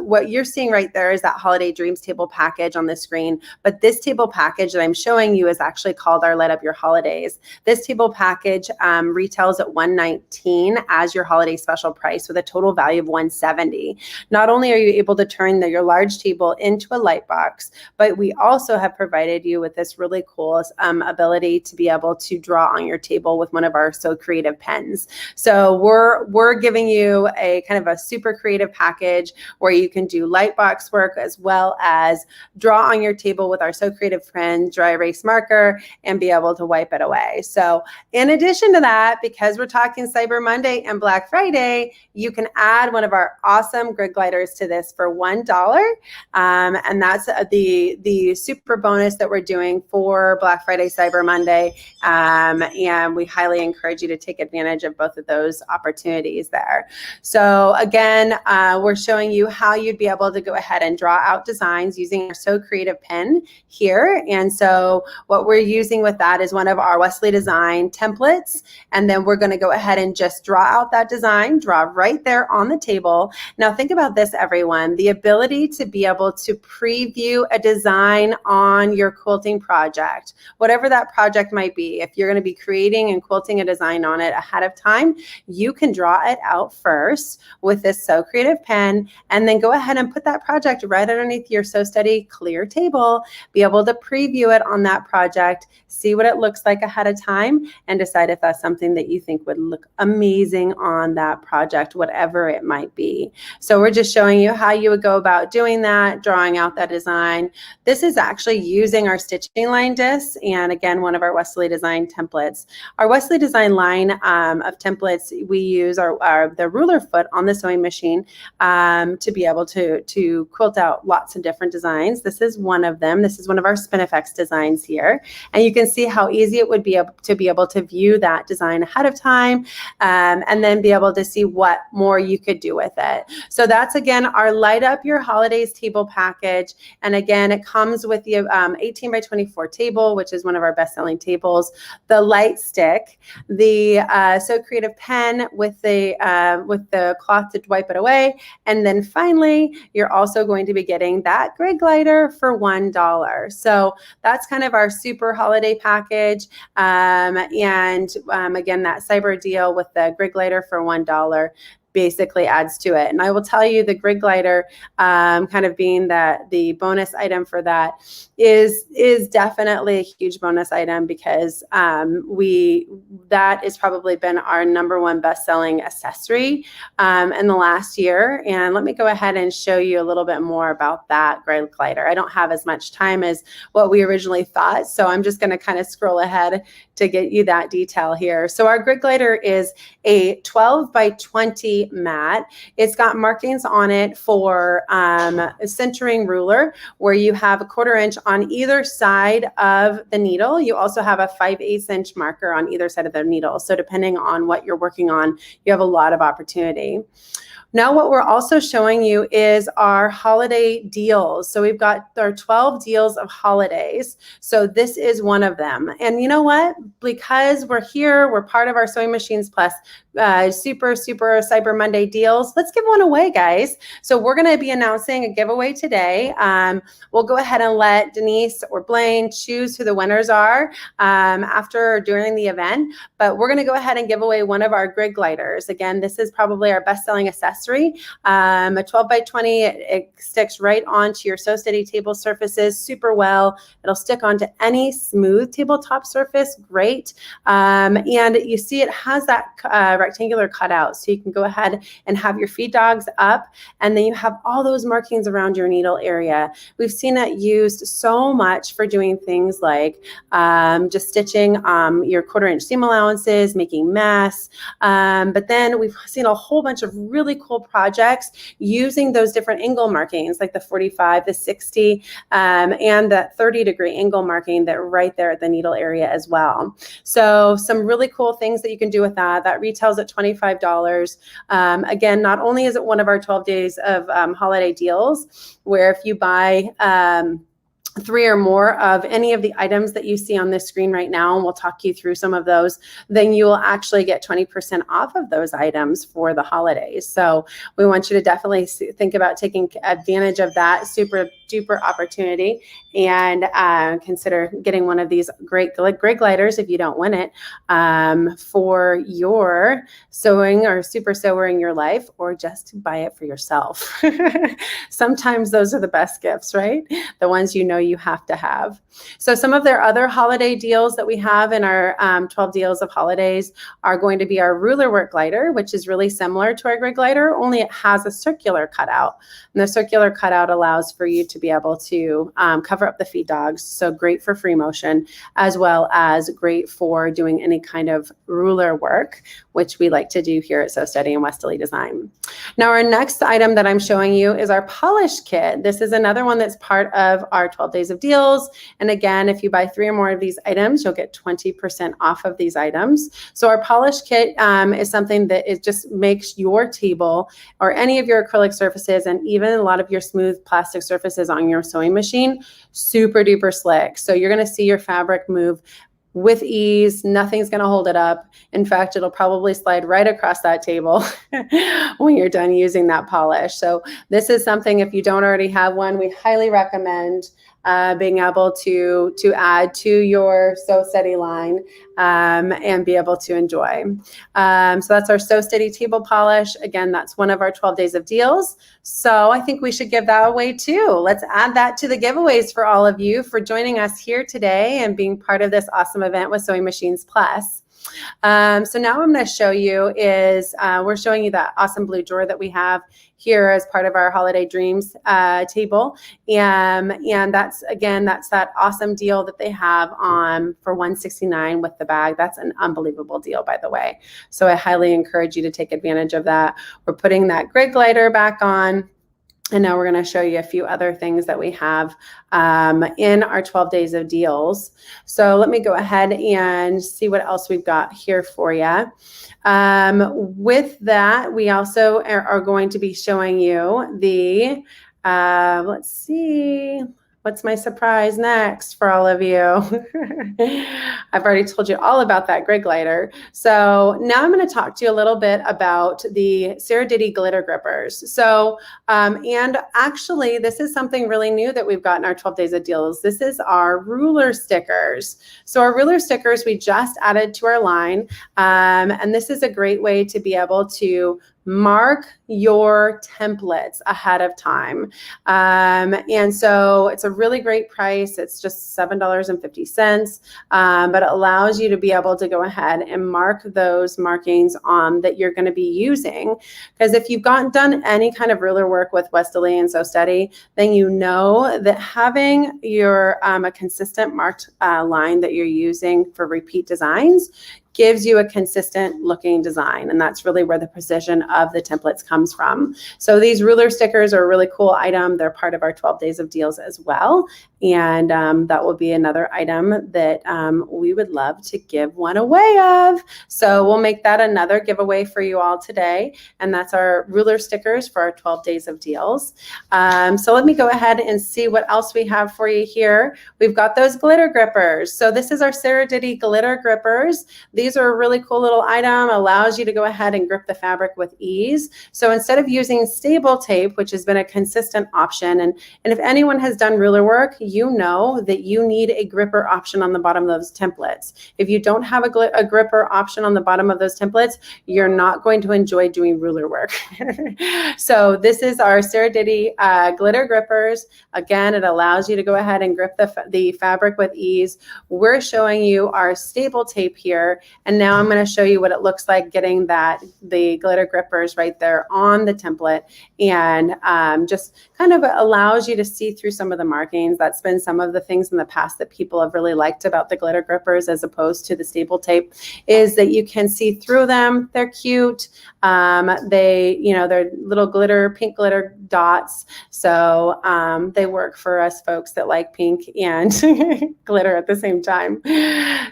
What you're seeing right there is that Holiday Dreams table package on the screen, but this table package that I'm showing you is actually called our Light Up Your Holidays. This table package retails at $119 as your holiday special price with a total value of $170. Not only are you able to turn your large table into a light box, but we also have provided you with this really cool ability to be able to draw on your table with one of our So Creative pens. So we're giving you a kind of a super creative package where you can do light box work as well as draw on your table with our So Creative pen, dry erase marker, and be able to wipe it away. So in addition to that, because we're talking Cyber Monday and Black Friday, you can add one of our awesome grid gliders to this for $1. And that's the super bonus that we're doing for Black Friday, Cyber Monday. And we highly encourage you to take advantage of both of those opportunities there. So again, we're showing you how you'd be able to go ahead and draw out designs using our So Creative pen here. And so what we're using with that is one of our Wesley Design templates. And then we're going to go ahead and just draw out that design, draw right there on the table. Now think about this, everyone, the ability to be able to preview a design on your quilting project, whatever that project might be. If you're going to be creating and quilting a design on it ahead of time, you can draw it out first with this So Creative pen, and then go ahead and put that project right underneath your So Steady clear table, be able to preview it on that project, see what it looks like ahead of time, and decide if that's something that you think would look amazing on that project, whatever it might be. So we're just showing you how you would go about doing that, drawing out that design. This is actually using our stitching line discs, and again, one of our Wesley Design templates. Our Wesley Design line of templates, we use the ruler foot on the sewing machine to be able to quilt out lots of different designs. This is one of them. This is one of our Spinifex designs here. And you can see how easy it would be to be able to view that design ahead of time, and then be able to see what more you could do with it. So that's, again, our Light Up Your Holidays table package. And again, it comes with the 18 by 24 table, which is one of our best-selling tables, the light stick, the So Creative pen with the cloth to wipe it away, and then finally, you're also going to be getting that grid glider for $1. So that's kind of our super holiday package. And again, that cyber deal with the grid glider for $1. basically adds to it. And I will tell you, the grid glider, kind of being the bonus item for that, is definitely a huge bonus item, because that has probably been our #1 best-selling accessory in the last year. And let me go ahead and show you a little bit more about that grid glider. I don't have as much time as what we originally thought, so I'm just going to kind of scroll ahead to get you that detail here. So our grid glider is a 12 by 20 mat. It's got markings on it for a centering ruler, where you have a 1/4 inch on either side of the needle. You also have a 5/8 inch marker on either side of the needle. So depending on what you're working on, you have a lot of opportunity. Now, what we're also showing you is our holiday deals. So we've got our 12 deals of holidays. So this is one of them. And you know what? Because we're here, we're part of our Sewing Machines Plus super Cyber Monday deals. Let's give one away, guys. So we're going to be announcing a giveaway today. We'll go ahead and let Denise or Blaine choose who the winners are after or during the event. But we're going to go ahead and give away one of our grid gliders. Again, this is probably our best-selling accessory. A 12 by 20, it sticks right onto your Sew Steady table surfaces super well. It'll stick onto any smooth tabletop surface, great. And you see it has that rectangular cutout, so you can go ahead and have your feed dogs up, and then you have all those markings around your needle area. We've seen it used so much for doing things like just stitching your 1/4 inch seam allowances, making masks, but then we've seen a whole bunch of really cool projects using those different angle markings, like the 45, the 60, and the 30-degree angle marking that right there at the needle area as well. So some really cool things that you can do with that. That retails at $25. Again, not only is it one of our 12 days of holiday deals, where if you buy 3 or more of any of the items that you see on this screen right now, and we'll talk you through some of those, then you will actually get 20% off of those items for the holidays. So we want you to definitely think about taking advantage of that super duper opportunity, and consider getting one of these great grid gliders if you don't win it, for your sewing or super sewer in your life, or just buy it for yourself. Sometimes those are the best gifts, right? The ones you know you have to have. So some of their other holiday deals that we have in our 12 deals of holidays are going to be our ruler work glider, which is really similar to our grid glider, only it has a circular cutout. And the circular cutout allows for you to be able to cover up the feed dogs. So great for free motion, as well as great for doing any kind of ruler work, which we like to do here at Sew Steady and Westerly Design. Now, our next item that I'm showing you is our polish kit. This is another one that's part of our 12 days of deals. And again, if you buy 3 or more of these items, you'll get 20% off of these items. So our polish kit is something that it just makes your table or any of your acrylic surfaces, and even a lot of your smooth plastic surfaces on your sewing machine, super duper slick. So you're going to see your fabric move with ease. Nothing's going to hold it up. In fact, it'll probably slide right across that table when you're done using that polish. So this is something, if you don't already have one, we highly recommend being able to add to your Sew Steady line and be able to enjoy. So that's our Sew Steady table polish. Again, that's one of our 12 days of deals. So I think we should give that away too. Let's add that to the giveaways for all of you for joining us here today and being part of this awesome event with Sewing Machines Plus. So now I'm going to show you is we're showing you that awesome blue drawer that we have here as part of our Holiday Dreams table. And that's that awesome deal that they have on for $169 with the bag. That's an unbelievable deal, by the way. So I highly encourage you to take advantage of that. We're putting that grid glider back on. And now we're going to show you a few other things that we have in our 12 days of deals. So let me go ahead and see what else we've got here for you. With that, we also are going to be showing you the, let's see, what's my surprise next for all of you? I've already told you all about that grid glider. So now I'm going to talk to you a little bit about the Sarah Diddy glitter grippers. So, and actually this is something really new that we've got in our 12 days of deals. This is our ruler stickers. So our ruler stickers we just added to our line. And this is a great way to be able to mark your templates ahead of time. And so it's a really great price. It's just $7.50, but it allows you to be able to go ahead and mark those markings on that you're going to be using. Because if you've done any kind of ruler work with Westerly and So Steady, then you know that having your a consistent marked line that you're using for repeat designs gives you a consistent looking design. And that's really where the precision of the templates comes from. So these ruler stickers are a really cool item. They're part of our 12 days of deals as well. And that will be another item that we would love to give one away of. So we'll make that another giveaway for you all today. And that's our ruler stickers for our 12 days of deals. So let me go ahead and see what else we have for you here. We've got those glitter grippers. So this is our Sarah Diddy glitter grippers. These are a really cool little item, allows you to go ahead and grip the fabric with ease. So instead of using stable tape, which has been a consistent option, and if anyone has done ruler work, you know that you need a gripper option on the bottom of those templates. If you don't have a gripper option on the bottom of those templates, you're not going to enjoy doing ruler work. So this is our Sarah Diddy glitter grippers. Again, it allows you to go ahead and grip the fabric with ease. We're showing you our stable tape here. And now I'm going to show you what it looks like getting the glitter grippers right there on the template, and just kind of allows you to see through some of the markings. That's been some of the things in the past that people have really liked about the glitter grippers as opposed to the staple tape, is that you can see through them. They're cute. They're little pink glitter dots. So they work for us folks that like pink and glitter at the same time.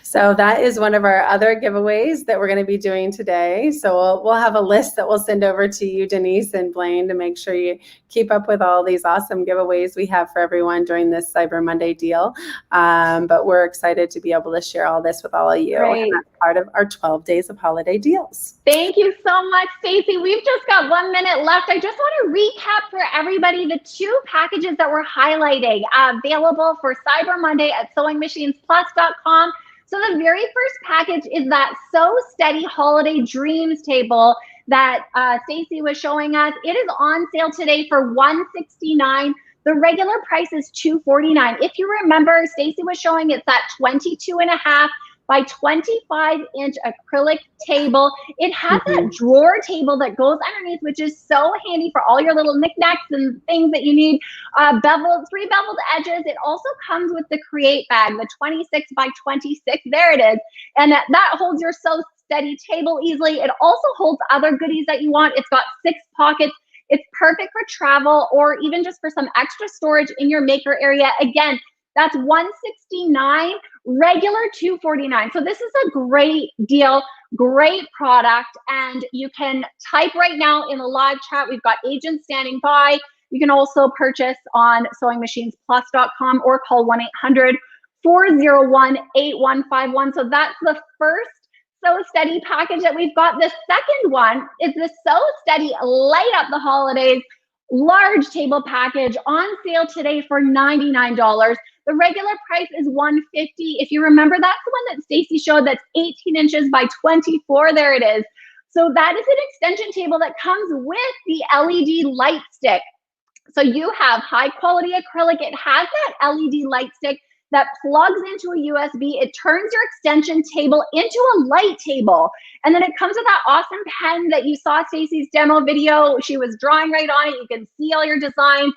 So that is one of our other giveaways that we're going to be doing today. So we'll have a list that we'll send over to you, Denise and Blaine, to make sure you keep up with all these awesome giveaways we have for everyone during this Cyber Monday deal. But we're excited to be able to share all this with all of you. Great. And that's part of our 12 days of holiday deals. Thank you so much, Stacy. We've just got 1 minute left. I just want to recap for everybody the 2 packages that we're highlighting available for Cyber Monday at SewingMachinesPlus.com. So the very first package is that So Steady Holiday Dreams table that Stacy was showing us. It is on sale today for $169. The regular price is $249. If you remember, Stacy was showing it's that 22.5 by 25-inch acrylic table. It has that drawer table that goes underneath, which is so handy for all your little knickknacks and things that you need. 3 beveled edges. It also comes with the Create bag, the 26 by 26. There it is. And that holds your So Steady table easily. It also holds other goodies that you want. It's got 6 pockets. It's perfect for travel or even just for some extra storage in your maker area. Again, that's $169, regular $249. So this is a great deal, great product. And you can type right now in the live chat. We've got agents standing by. You can also purchase on SewingMachinesPlus.com or call 1-800-401-8151. So that's the first So Steady package that we've got. The second one is the So Steady Light Up the Holidays large table package on sale today for $99. The regular price is $150. If you remember, that's the one that Stacy showed that's 18 inches by 24. There it is. So that is an extension table that comes with the LED light stick. So you have high quality acrylic. It has that LED light stick that plugs into a USB. It turns your extension table into a light table. And then it comes with that awesome pen that you saw Stacy's demo video. She was drawing right on it. You can see all your designs.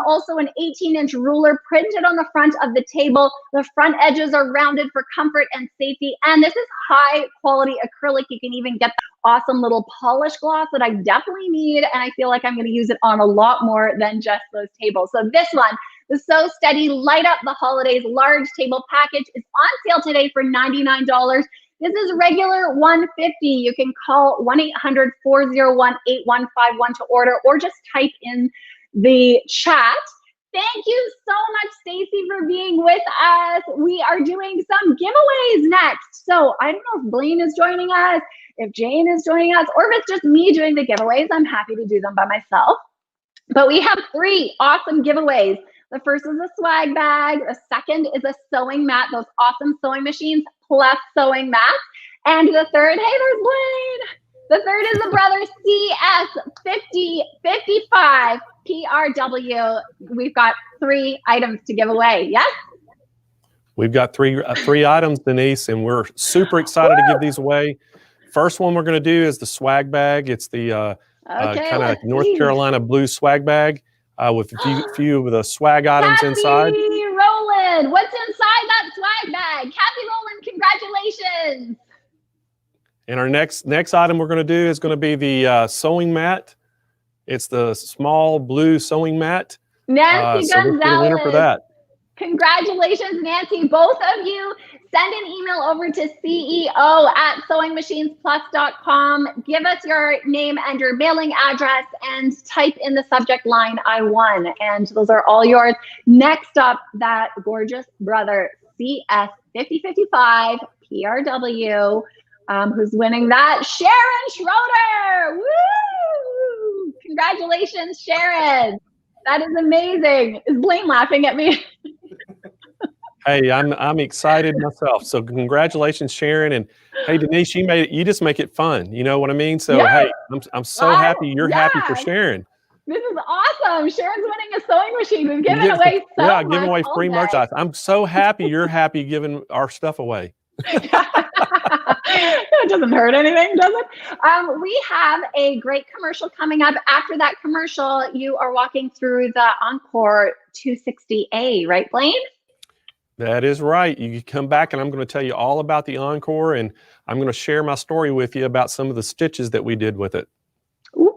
Also an 18-inch ruler printed on the front of the table. The front edges are rounded for comfort and safety. And this is high quality acrylic. You can even get the awesome little polish gloss that I definitely need. And I feel like I'm going to use it on a lot more than just those tables. So this one, the So Steady Light Up the Holidays large table package, is on sale today for $99. This is regular $150. You can call 1-800-401-8151 to order, or just type in the chat. Thank you so much, Stacy, for being with us. We are doing some giveaways next. So I don't know if Blaine is joining us, if Jane is joining us, or if it's just me doing the giveaways. I'm happy to do them by myself. But we have 3 awesome giveaways. The first is a swag bag. The second is a sewing mat, those awesome Sewing Machines Plus sewing mats. And the third, hey, there's Blaine. The third is the brother CS5055 PRW. We've got 3 items to give away. Yes? We've got three items, Denise, and we're super excited to give these away. First one we're going to do is the swag bag. It's the kind of North Carolina blue swag bag with a few of the swag items inside. Kathy Rowland, what's inside that swag bag? Kathy Rowland, congratulations. And our next item we're going to do is going to be the sewing mat. It's the small blue sewing mat. Nancy so we'll put a winner for Gonzalez. that. Congratulations, Nancy. Both of you, send an email over to CEO@SewingMachinesPlus.com. Give us your name and your mailing address and type in the subject line, I won. And those are all yours. Next up, that gorgeous brother, CS5055 PRW, who's winning that, Sharon Schroeder. Woo! Congratulations, Sharon. That is amazing. Is Blaine laughing at me? Hey, I'm excited myself. So congratulations, Sharon. And hey, Denise, you just make it fun. You know what I mean? So hey, I'm so happy you're happy for Sharon. This is awesome. Sharon's winning a sewing machine. We've given away so much. Giving away free merchandise. I'm so happy you're happy giving our stuff away. It doesn't hurt anything, does it? We have a great commercial coming up. After that commercial, you are walking through the Encore 260A, right, Blaine? That is right. You come back and I'm going to tell you all about the Encore, and I'm going to share my story with you about some of the stitches that we did with it. Ooh.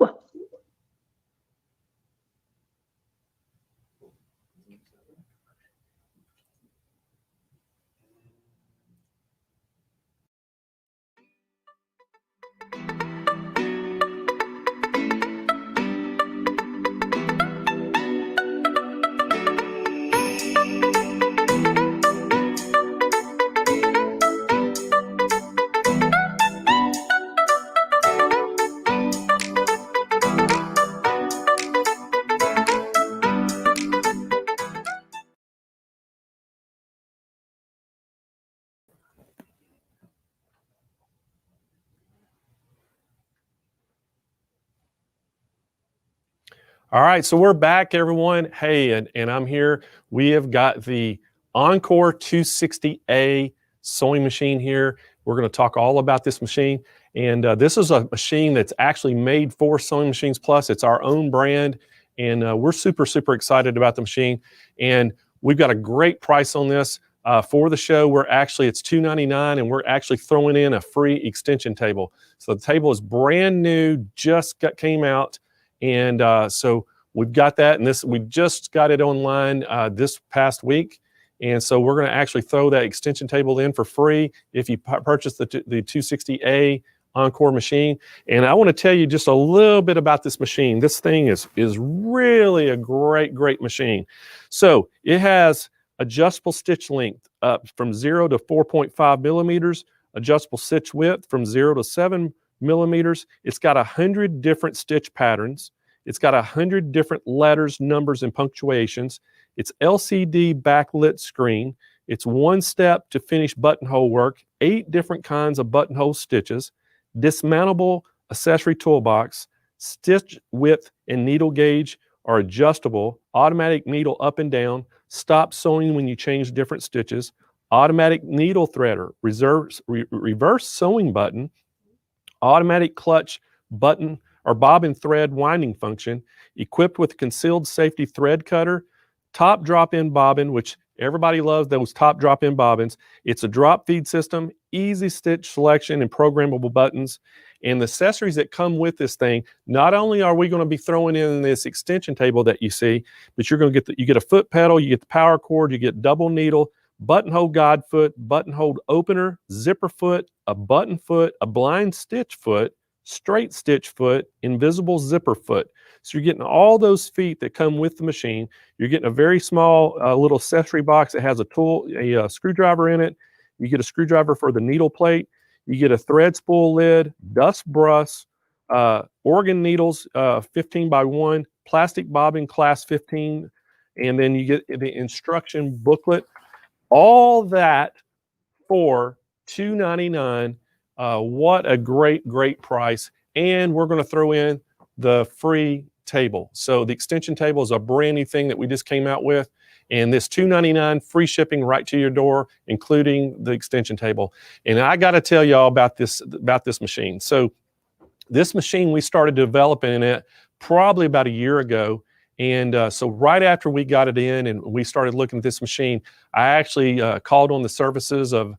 All right, so we're back, everyone. Hey, and I'm here. We have got the Encore 260A sewing machine here. We're going to talk all about this machine. And this is a machine that's actually made for Sewing Machines Plus. It's our own brand, and we're super, super excited about the machine. And we've got a great price on this. For the show, it's $299, and we're actually throwing in a free extension table. So the table is brand new, came out. And so we've got that, and we just got it online this past week. And so we're going to actually throw that extension table in for free if you purchase the 260A Encore machine. And I want to tell you just a little bit about this machine. This thing is really a great machine. So it has adjustable stitch length up from 0 to 4.5 millimeters, adjustable stitch width from 0 to 7 millimeters. It's got 100 different stitch patterns. It's got 100 different letters, numbers, and punctuations. It's LCD backlit screen. It's one step to finish buttonhole work, 8 different kinds of buttonhole stitches, dismountable accessory toolbox, stitch width and needle gauge are adjustable, automatic needle up and down, stop sewing when you change different stitches, automatic needle threader, reverse sewing button, automatic clutch button or bobbin thread winding function, equipped with concealed safety thread cutter, top drop-in bobbin, which everybody loves those top drop-in bobbins. It's a drop feed system, easy stitch selection, and programmable buttons. And the accessories that come with this thing, not only are we going to be throwing in this extension table that you see, but you're going to get you get a foot pedal, you get the power cord, you get double needle, buttonhole guide foot, buttonhole opener, zipper foot, a button foot, a blind stitch foot, straight stitch foot, invisible zipper foot. So you're getting all those feet that come with the machine. You're getting a very small little accessory box that has a screwdriver in it. You get a screwdriver for the needle plate. You get a thread spool lid, dust brush, organ needles, 15 by 1, plastic bobbin class 15, and then you get the instruction booklet. All that for $299. What a great price. and we're going to throw in the free table. So the extension table is a brand new thing that we just came out with. And this $2.99 free shipping right to your door, including the extension table. And I got to tell y'all about this machine. So this machine, we started developing it probably about a year ago. And so right after we got it in and we started looking at this machine, I actually called on the services of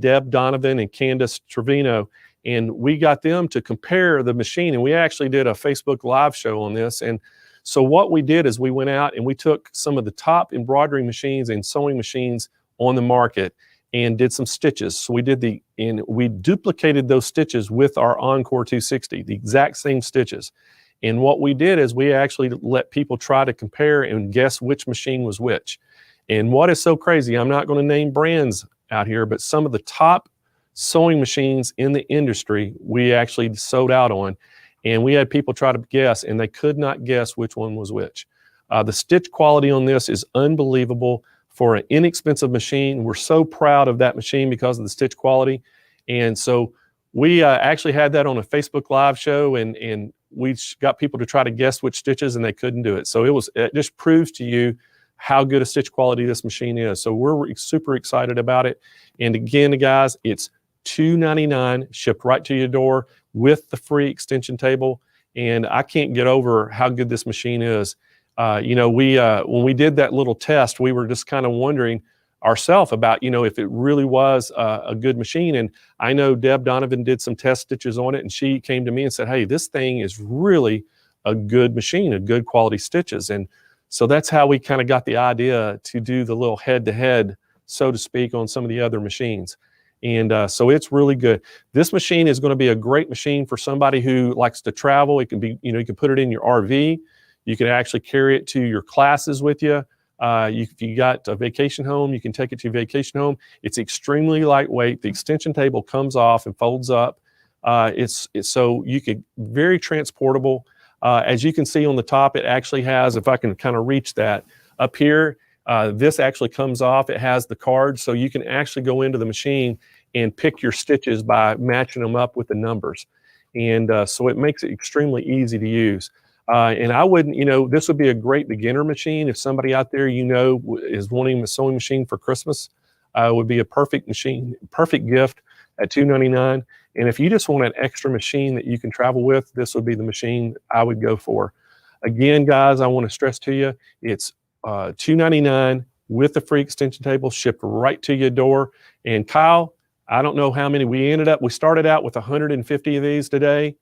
Deb Donovan and Candace Trevino, and we got them to compare the machine. And we actually did a Facebook Live show on this. And so what we did is we went out and we took some of the top embroidery machines and sewing machines on the market and did some stitches. So we duplicated those stitches with our Encore 260, the exact same stitches. And what we did is we actually let people try to compare and guess which machine was which. And what is so crazy, I'm not going to name brands out here, but some of the top sewing machines in the industry we actually sold out on. And we had people try to guess, and they could not guess which one was which. The stitch quality on this is unbelievable for an inexpensive machine. We're so proud of that machine because of the stitch quality. And so we actually had that on a Facebook Live show, and we got people to try to guess which stitches, and they couldn't do it. So it just proves to you how good a stitch quality this machine is. So we're super excited about it. And again, guys, it's $2.99 shipped right to your door with the free extension table. And I can't get over how good this machine is. When we did that little test, we were just kind of wondering ourselves about, if it really was a good machine. And I know Deb Donovan did some test stitches on it, and she came to me and said, hey, this thing is really a good machine, a good quality stitches. And so that's how we kind of got the idea to do the little head-to-head, so to speak, on some of the other machines. And so it's really good. This machine is going to be a great machine for somebody who likes to travel. It can be, you can put it in your RV. You can actually carry it to your classes with you. If you got a vacation home, you can take it to your vacation home. It's extremely lightweight. The extension table comes off and folds up. It's so you could very transportable. As you can see on the top, it actually has, if I can kind of reach that up here, this actually comes off. It has the cards, so you can actually go into the machine and pick your stitches by matching them up with the numbers. And so it makes it extremely easy to use. And I wouldn't, this would be a great beginner machine. If somebody out there, is wanting a sewing machine for Christmas, would be a perfect machine, perfect gift at $2.99. And if you just want an extra machine that you can travel with, this would be the machine I would go for. Again, guys, I want to stress to you, it's $2.99 with the free extension table shipped right to your door. And Kyle, I don't know how many we started out with 150 of these today.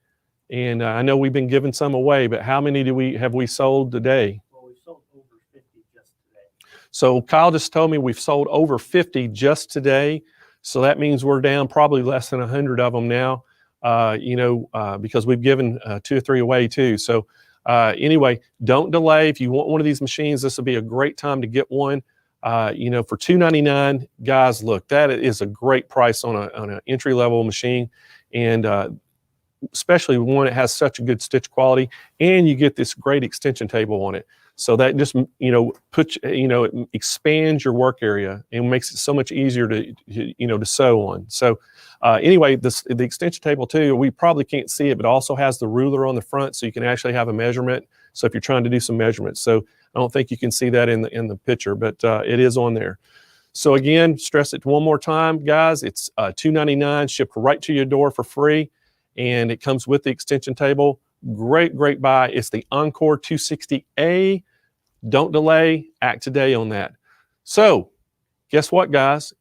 And I know we've been giving some away, but how many have we sold today? Well, we sold over 50 just today. So Kyle just told me we've sold over 50 just today. So that means we're down probably less than 100 of them now, because we've given 2 or 3 away too. So anyway, don't delay. If you want one of these machines, this will be a great time to get one. For $2.99, guys, look, that is a great price on an entry-level machine. And especially one that has such a good stitch quality, and you get this great extension table on it. So that just, it expands your work area and makes it so much easier to sew on. So anyway, the extension table too, we probably can't see it, but also has the ruler on the front, so you can actually have a measurement. So if you're trying to do some measurements, so I don't think you can see that in the picture, but it is on there. So again, stress it one more time, guys. It's $2.99 shipped right to your door for free. And it comes with the extension table. Great buy. It's the Encore 260A. Don't delay. Act today on that. So guess what, guys?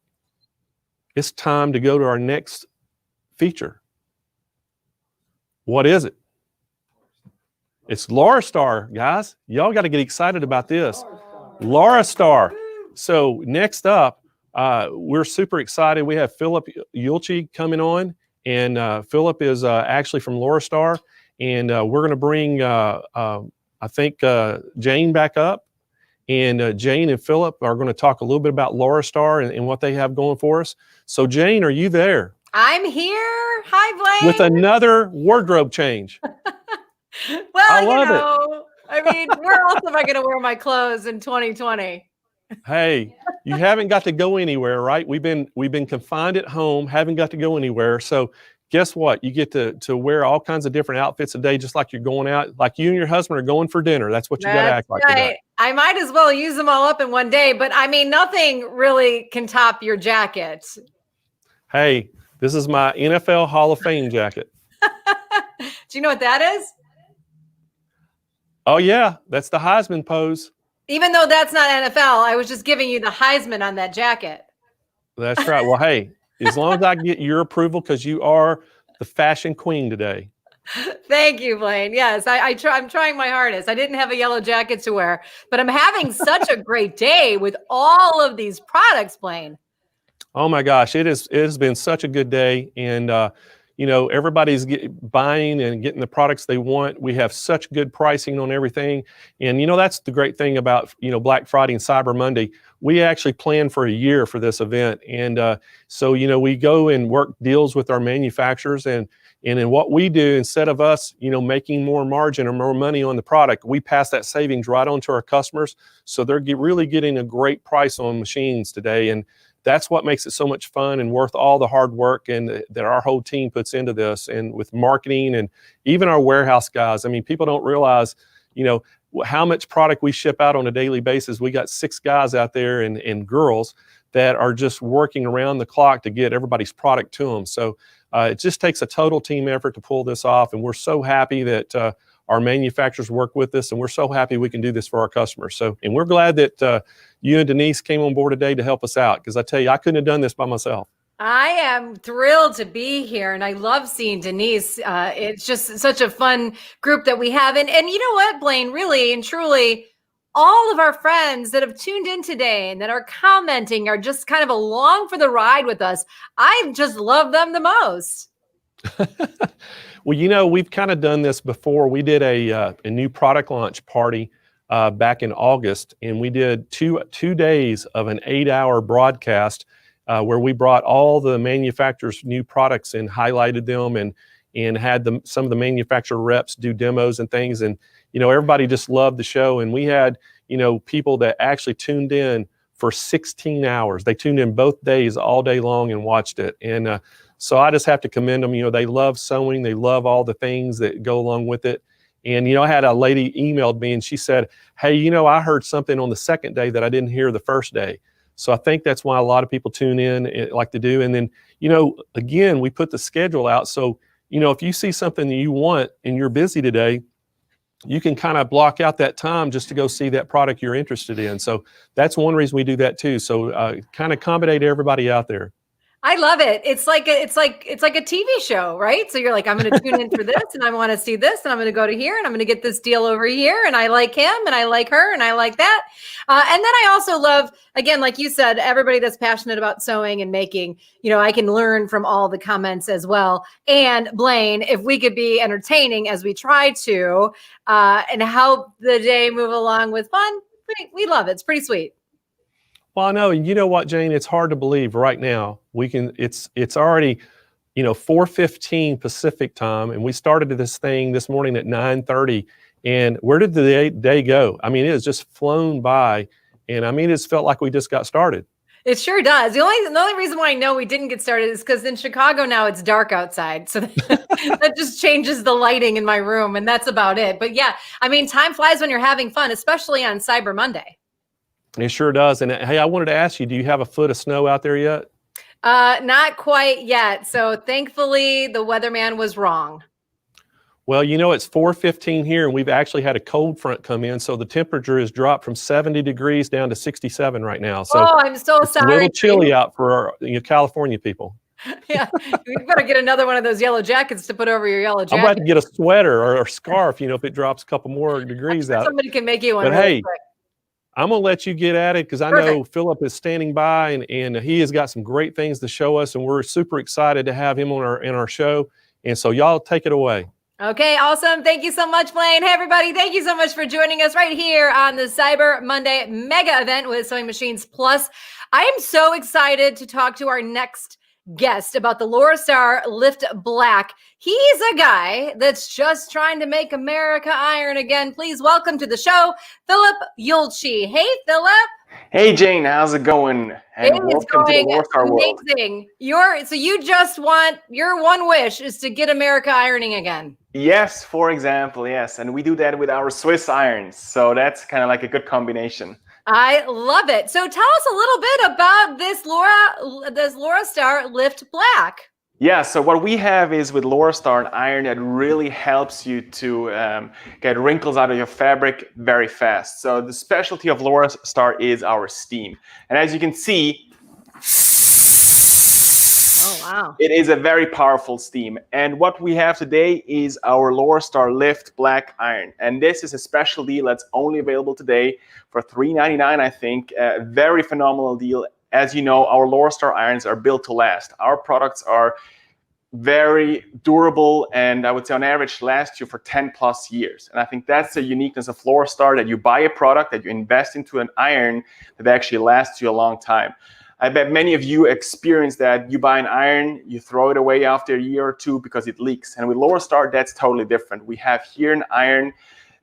It's time to go to our next feature. What is it? It's Laura Star, guys. Y'all got to get excited about this. Laura Star. So next up, we're super excited. We have Philip Yulchi coming on. And Philip is actually from Laura Star, and we're going to bring, I think, Jane back up. And Jane and Philip are going to talk a little bit about Laura Star and what they have going for us. So Jane, are you there? I'm here. Hi, Blaine. With another wardrobe change. Well, I mean, where else am I going to wear my clothes in 2020? Hey, you haven't got to go anywhere, right? We've been confined at home, haven't got to go anywhere. So guess what? You get to wear all kinds of different outfits a day, just like you're going out, like you and your husband are going for dinner. That's what you got to act like. Right. I might as well use them all up in one day, but I mean, nothing really can top your jacket. Hey, this is my NFL Hall of Fame jacket. Do you know what that is? Oh yeah, that's the Heisman pose. Even though that's not NFL, I was just giving you the Heisman on that jacket. That's right. Well, hey, as long as I get your approval, because you are the fashion queen today. Thank you, Blaine. Yes, I'm trying my hardest. I didn't have a yellow jacket to wear, but I'm having such a great day with all of these products, Blaine. Oh my gosh, it has been such a good day, and everybody's buying and getting the products they want. We have such good pricing on everything, and that's the great thing about Black Friday and Cyber Monday. We actually plan for a year for this event, and so we go and work deals with our manufacturers, and in what we do, instead of us making more margin or more money on the product, we pass that savings right on to our customers, so they're really getting a great price on machines today. And that's what makes it so much fun and worth all the hard work and that our whole team puts into this, and with marketing and even our warehouse guys. I mean, people don't realize, how much product we ship out on a daily basis. We got 6 guys out there and girls that are just working around the clock to get everybody's product to them. So it just takes a total team effort to pull this off. And we're so happy that our manufacturers work with us, and we're so happy we can do this for our customers. So, and we're glad that you and Denise came on board today to help us out, because I tell you, I couldn't have done this by myself. I am thrilled to be here, and I love seeing Denise. It's just such a fun group that we have. And you know what, Blaine, really and truly, all of our friends that have tuned in today and that are commenting are just kind of along for the ride with us. I just love them the most. Well, we've kind of done this before. We did a new product launch party back in August, and we did two days of an 8-hour broadcast where we brought all the manufacturers' new products and highlighted them, and had some of the manufacturer reps do demos and things. And everybody just loved the show. And we had people that actually tuned in for 16 hours. They tuned in both days, all day long, and watched it. And so I just have to commend them. They love sewing. They love all the things that go along with it. And, I had a lady emailed me, and she said, hey, I heard something on the second day that I didn't hear the first day. So I think that's why a lot of people tune in, like to do. And then, again, we put the schedule out. So, if you see something that you want and you're busy today, you can kind of block out that time just to go see that product you're interested in. So that's one reason we do that too. So kind of accommodate everybody out there. I love it. It's like a TV show, right? So you're like, I'm going to tune in for this, and I want to see this, and I'm going to go to here, and I'm going to get this deal over here, and I like him, and I like her, and I like that. And then I also love, again, like you said, everybody that's passionate about sewing and making, I can learn from all the comments as well. And Blaine, if we could be entertaining as we try to, and help the day move along with fun, we love it. It's pretty sweet. Well, I know, and you know what, Jane, it's hard to believe right now. It's already, 4:15 Pacific time, and we started this thing this morning at 9:30. And where did the day go? I mean, it has just flown by, and I mean, it's felt like we just got started. It sure does. The only reason why I know we didn't get started is because in Chicago now it's dark outside, so that just changes the lighting in my room, and that's about it. But yeah, I mean, time flies when you're having fun, especially on Cyber Monday. It sure does. And hey, I wanted to ask you, do you have a foot of snow out there yet? Not quite yet. So thankfully the weatherman was wrong. Well, it's 4:15 here, and we've actually had a cold front come in. So the temperature has dropped from 70 degrees down to 67 right now. So I'm so it's sorry. a little chilly out for our California people. Yeah, you better get another one of those yellow jackets to put over your yellow jacket. I'm about to get a sweater or a scarf, if it drops a couple more degrees out. Somebody can make you one. But really hey, quick. I'm going to let you get at it, because I know Philip is standing by, and he has got some great things to show us, and we're super excited to have him in our show. And so y'all take it away. Okay, awesome. Thank you so much, Blaine. Hey, everybody. Thank you so much for joining us right here on the Cyber Monday mega event with Sewing Machines Plus. I am so excited to talk to our next guest about the Lorastar Lift Black. He's a guy that's just trying to make America iron again. Please welcome to the show, Philip Yulchi. Hey, Philip. Hey Jane, how's it going? And It is welcome to the going Lorastar world. amazing. So you just want, your one wish is to get America ironing again. Yes, for example, yes. And we do that with our Swiss irons. So that's kind of like a good combination. I love it. So tell us a little bit about this Lorastar Lift Black. Yeah, so what we have is with Lorastar, an iron that really helps you to get wrinkles out of your fabric very fast. So the specialty of Lorastar is our steam. And as you can see, oh wow, it is a very powerful steam. And what we have today is our Lorastar Lift Black iron. And this is a special deal that's only available today for $3.99, I think. A very phenomenal deal. As you know, our Lorastar irons are built to last. Our products are very durable, and I would say on average last you for 10 plus years. And I think that's the uniqueness of Lorastar, that you buy a product, that you invest into an iron that actually lasts you a long time. I bet many of you experience that. You buy an iron, you throw it away after a year or two because it leaks. And with Lorastar, that's totally different. We have here an iron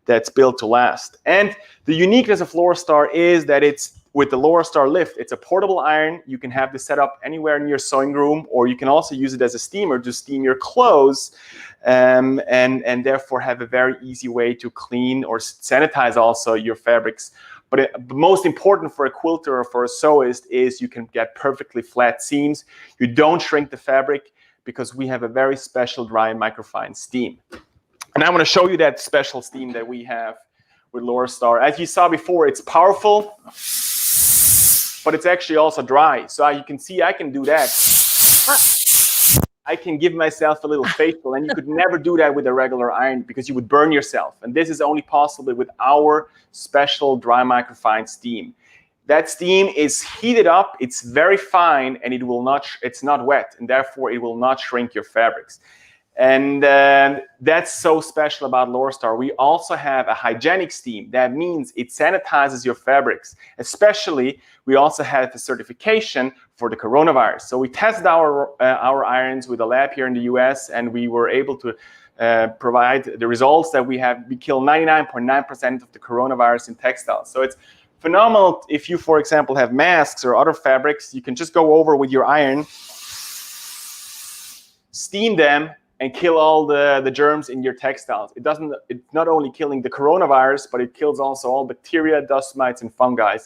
that's built to last. And the uniqueness of Lorastar is that it's with the Lorastar Lift, it's a portable iron. You can have this set up anywhere in your sewing room, or you can also use it as a steamer to steam your clothes, and therefore have a very easy way to clean or sanitize also your fabrics. But the most important for a quilter or for a sewist is you can get perfectly flat seams. You don't shrink the fabric because we have a very special dry and microfine steam. And I want to show you that special steam that we have with Lorastar. As you saw before, it's powerful, but it's actually also dry. So you can see I can do that. I can give myself a little facial, and you could never do that with a regular iron because you would burn yourself. And this is only possible with our special dry microfine steam. That steam is heated up, it's very fine, and it's not wet, and therefore it will not shrink your fabrics. And that's so special about Lorastar. We also have a hygienic steam. That means it sanitizes your fabrics. Especially, we also have a certification for the coronavirus. So we tested our irons with a lab here in the US, and we were able to provide the results that we have. We kill 99.9% of the coronavirus in textiles. So it's phenomenal. If you, for example, have masks or other fabrics, you can just go over with your iron, steam them, and kill all the germs in your textiles. It's not only killing the coronavirus, but it kills also all bacteria, dust mites, and fungi.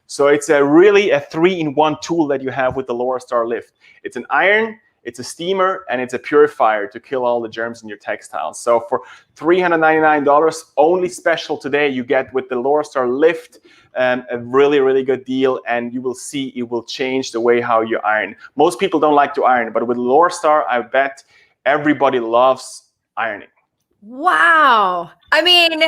So it's really a 3-in-1 tool that you have with the Lorastar Lift. It's an iron, it's a steamer, and it's a purifier to kill all the germs in your textiles. So for $399, only special today, you get with the Lorastar Lift a really, really good deal, and you will see it will change the way how you iron. Most people don't like to iron, but with Lorastar, I bet everybody loves ironing. Wow. I mean,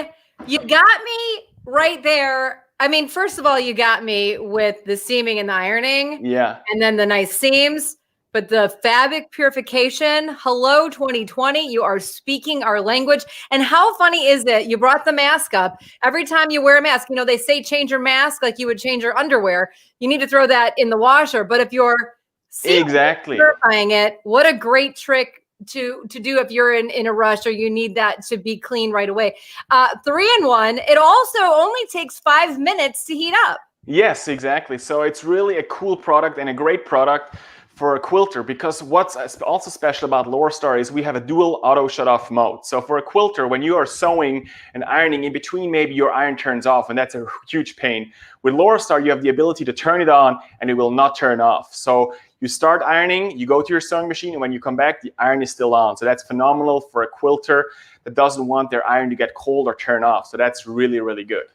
you got me right there. I mean, first of all, you got me with the seaming and the ironing. Yeah. And then the nice seams. But the fabric purification, hello 2020, you are speaking our language. And how funny is it? You brought the mask up. Every time you wear a mask, you know, they say change your mask like you would change your underwear. You need to throw that in the washer. But if you're purifying it, what a great trick to do if you're in a rush or you need that to be clean right away. 3-in-1, it also only takes 5 minutes to heat up. Yes, exactly. So it's really a cool product and a great product for a quilter, because what's also special about Lorastar is we have a dual auto shut-off mode. So for a quilter, when you are sewing and ironing, in between maybe your iron turns off, and that's a huge pain. With Lorastar, you have the ability to turn it on and it will not turn off. So you start ironing, you go to your sewing machine, and when you come back, the iron is still on. So that's phenomenal for a quilter that doesn't want their iron to get cold or turn off. So that's really, really good.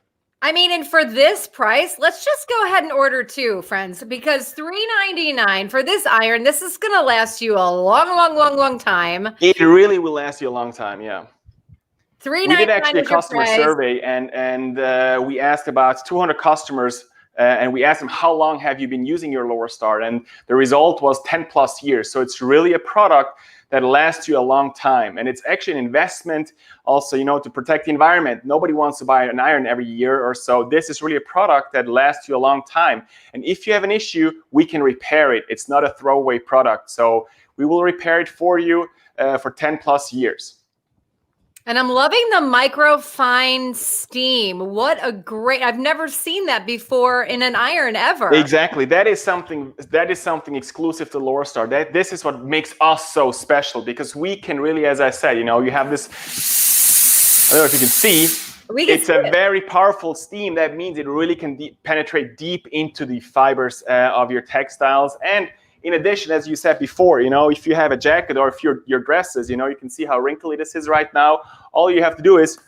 I mean, and for this price, let's just go ahead and order 2, friends, because $3.99 for this iron, this is going to last you a long time. It really will last you a long time, yeah. $3.99 We did actually a is your customer price. survey, and we asked about 200 customers and we asked them, how long have you been using your Lower Star? And the result was 10 plus years. So it's really a product that lasts you a long time. And it's actually an investment also, to protect the environment. Nobody wants to buy an iron every year or so. This is really a product that lasts you a long time. And if you have an issue, we can repair it. It's not a throwaway product. So we will repair it for you for 10 plus years. And I'm loving the microfine steam. What a great, I've never seen that before in an iron ever. Exactly. That is something exclusive to Lower Star. This is what makes us so special, because we can really, as I said, you have this, I don't know if you can see, it's a very powerful steam. That means it really can penetrate deep into the fibers of your textiles. And in addition, as you said before, if you have a jacket or if your dresses, you can see how wrinkly this is right now. All you have to do is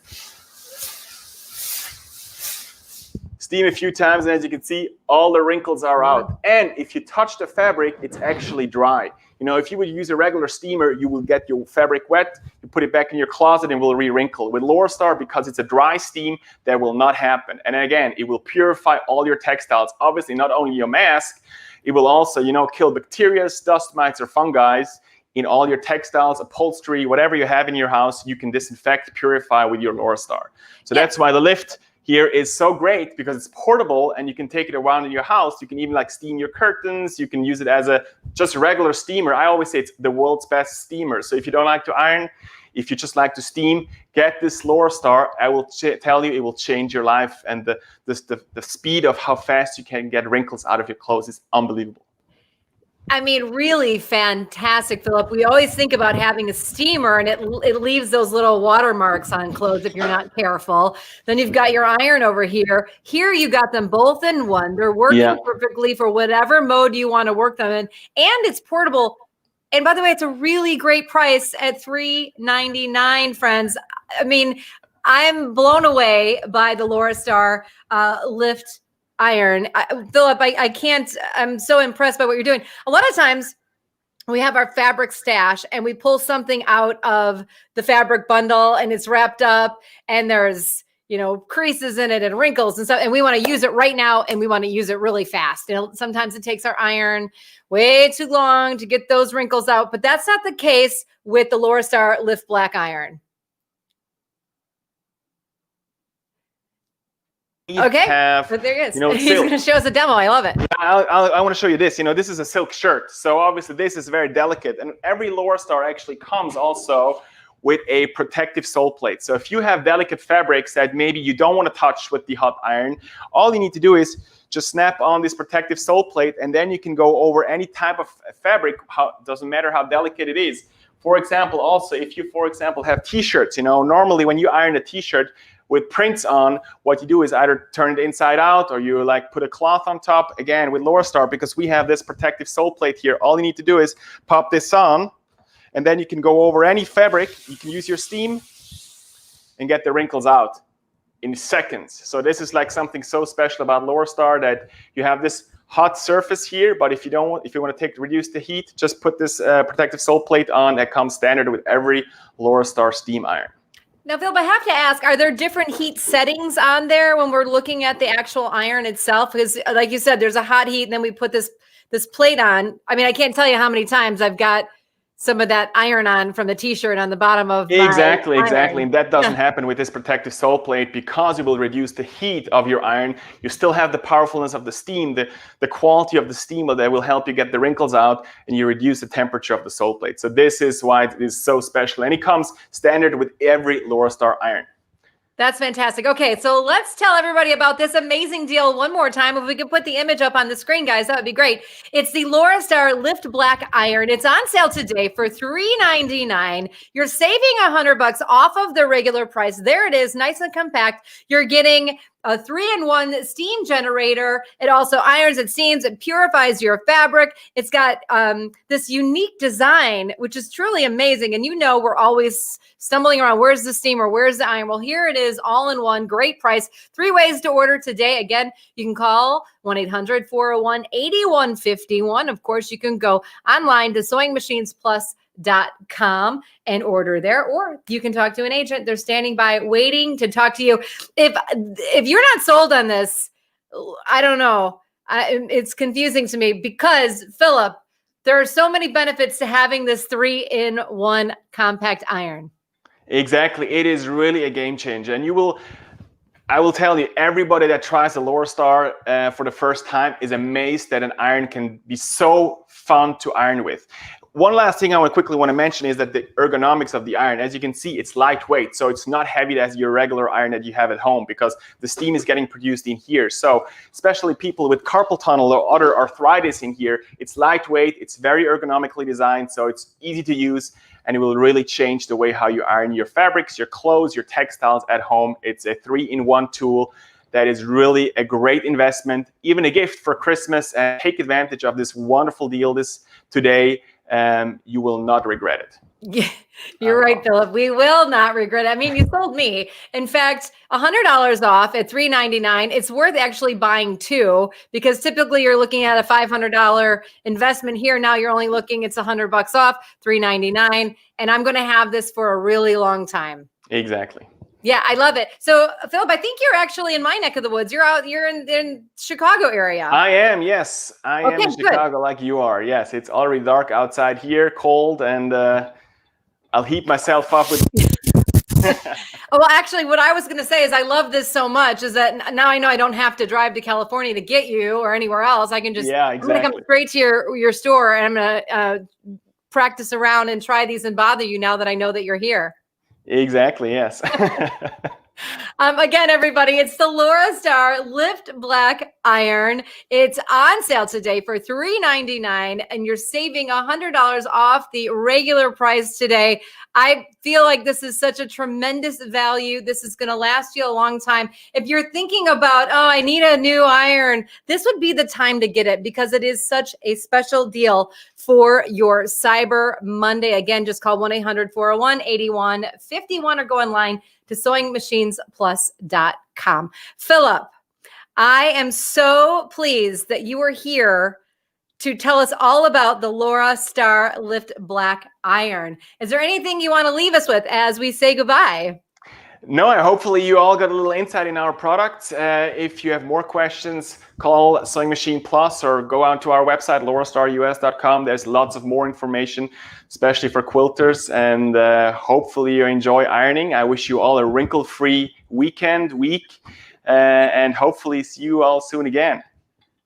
steam a few times, and as you can see, all the wrinkles are out. And if you touch the fabric, it's actually dry. If you would use a regular steamer, you will get your fabric wet, you put it back in your closet and it will re-wrinkle. With Lower Star, because it's a dry steam, that will not happen. And again, it will purify all your textiles. Obviously, not only your mask, it will also, kill bacteria, dust mites, or fungi in all your textiles, upholstery, whatever you have in your house. You can disinfect, purify with your Lower Star. So that's why the lift here is so great, because it's portable and you can take it around in your house. You can even steam your curtains. You can use it as just a regular steamer. I always say it's the world's best steamer. So if you don't like to iron, if you just like to steam, get this Lower Star. I will tell you, it will change your life. And the speed of how fast you can get wrinkles out of your clothes is unbelievable. I mean, really fantastic, Philip. We always think about having a steamer, and it leaves those little watermarks on clothes if you're not careful. Then you've got your iron over here. Here you got them both in one. They're working perfectly for whatever mode you want to work them in. And it's portable. And by the way, it's a really great price at $3.99, friends. I mean, I'm blown away by the Lower Star lift iron. Philip, I can't, I'm so impressed by what you're doing. A lot of times we have our fabric stash and we pull something out of the fabric bundle and it's wrapped up and there's, creases in it and wrinkles and stuff. And we want to use it right now and we want to use it really fast. Sometimes it takes our iron way too long to get those wrinkles out, but that's not the case with the Lower Star Lift Black Iron. Okay, but there he is. He's going to show us a demo. I love it. I want to show you this. This is a silk shirt. So obviously this is very delicate. And every Lower Star actually comes also with a protective sole plate. So if you have delicate fabrics that maybe you don't want to touch with the hot iron, all you need to do is just snap on this protective sole plate, and then you can go over any type of fabric. Doesn't matter how delicate it is. For example, also, if you, for example, have T-shirts, normally when you iron a T-shirt with prints on, what you do is either turn it inside out or you put a cloth on top. Again, with Lower Star, because we have this protective sole plate here, all you need to do is pop this on, and then you can go over any fabric. You can use your steam and get the wrinkles out in seconds. So this is something so special about Lower Star, that you have this hot surface here, but if you want to reduce the heat, just put this protective sole plate on. That comes standard with every Lower Star steam iron. Now, Phil, I have to ask, are there different heat settings on there when we're looking at the actual iron itself? Because like you said, there's a hot heat and then we put this plate on. I mean, I can't tell you how many times I've got some of that iron on from the T-shirt on the bottom of Exactly. And that doesn't happen with this protective sole plate, because it will reduce the heat of your iron. You still have the powerfulness of the steam, the quality of the steam that will help you get the wrinkles out, and you reduce the temperature of the sole plate. So this is why it is so special. And it comes standard with every Lower Star iron. That's fantastic. Okay, so let's tell everybody about this amazing deal one more time. If we could put the image up on the screen, guys, that would be great. It's the Lower Star Lift Black Iron. It's on sale today for $3.99. You're saving $100 off of the regular price. There it is, nice and compact. You're getting a 3-in-1 steam generator. It also irons, it steams, it purifies your fabric. It's got this unique design, which is truly amazing. And we're always stumbling around, where's the steamer, where's the iron? Well, here it is, all in one, great price. 3 ways to order today. Again, you can call 1-800-401-8151. Of course, you can go online to SewingMachinesPlus.com and order there, or you can talk to an agent. They're standing by waiting to talk to you. If you're not sold on this, I don't know. It's confusing to me because, Philip, there are so many benefits to having this 3-in-1 compact iron. Exactly. It is really a game changer. And I will tell you, everybody that tries the Laura Star for the first time is amazed that an iron can be so fun to iron with. One last thing I quickly want to mention is that the ergonomics of the iron, as you can see, it's lightweight. So it's not heavy as your regular iron that you have at home because the steam is getting produced in here. So especially people with carpal tunnel or other arthritis in here, it's lightweight, it's very ergonomically designed, so it's easy to use, and it will really change the way how you iron your fabrics, your clothes, your textiles at home. It's a 3-in-1 tool that is really a great investment, even a gift for Christmas. And take advantage of this wonderful deal today. You will not regret it. Yeah, you're right, Philip. We will not regret it. I mean, you sold me. In fact, $100 off at $3.99. It's worth actually buying two because typically you're looking at a $500 investment here. Now you're only looking, it's $100 off, $3.99. And I'm going to have this for a really long time. Exactly. Yeah, I love it. So, Philip, I think you're actually in my neck of the woods. You're in Chicago area. I am, yes. I am in Chicago like you are. Yes, it's already dark outside here, cold, and I'll heat myself up with... Well, actually, what I was going to say is I love this so much is that now I know I don't have to drive to California to get you or anywhere else. I can just, I'm going to come straight to your store and I'm going to practice around and try these and bother you now that I know that you're here. Exactly, yes. Again, everybody, it's the Laura Star Lift Black Iron. It's on sale today for $3.99, and you're saving $100 off the regular price today. I feel like this is such a tremendous value. This is going to last you a long time. If you're thinking about, oh, I need a new iron, this would be the time to get it because it is such a special deal for your Cyber Monday. Again, just call 1-800-401-8151 or go online to SewingMachinesPlus.com. Philip, I am so pleased that you are here to tell us all about the Laura Star Lift Black Iron. Is there anything you want to leave us with as we say goodbye? No, hopefully you all got a little insight in our product. If you have more questions, call Sewing Machine Plus or go out to our website, laurastarus.com. There's lots of more information, especially for quilters. And hopefully you enjoy ironing. I wish you all a wrinkle-free week, and hopefully see you all soon again.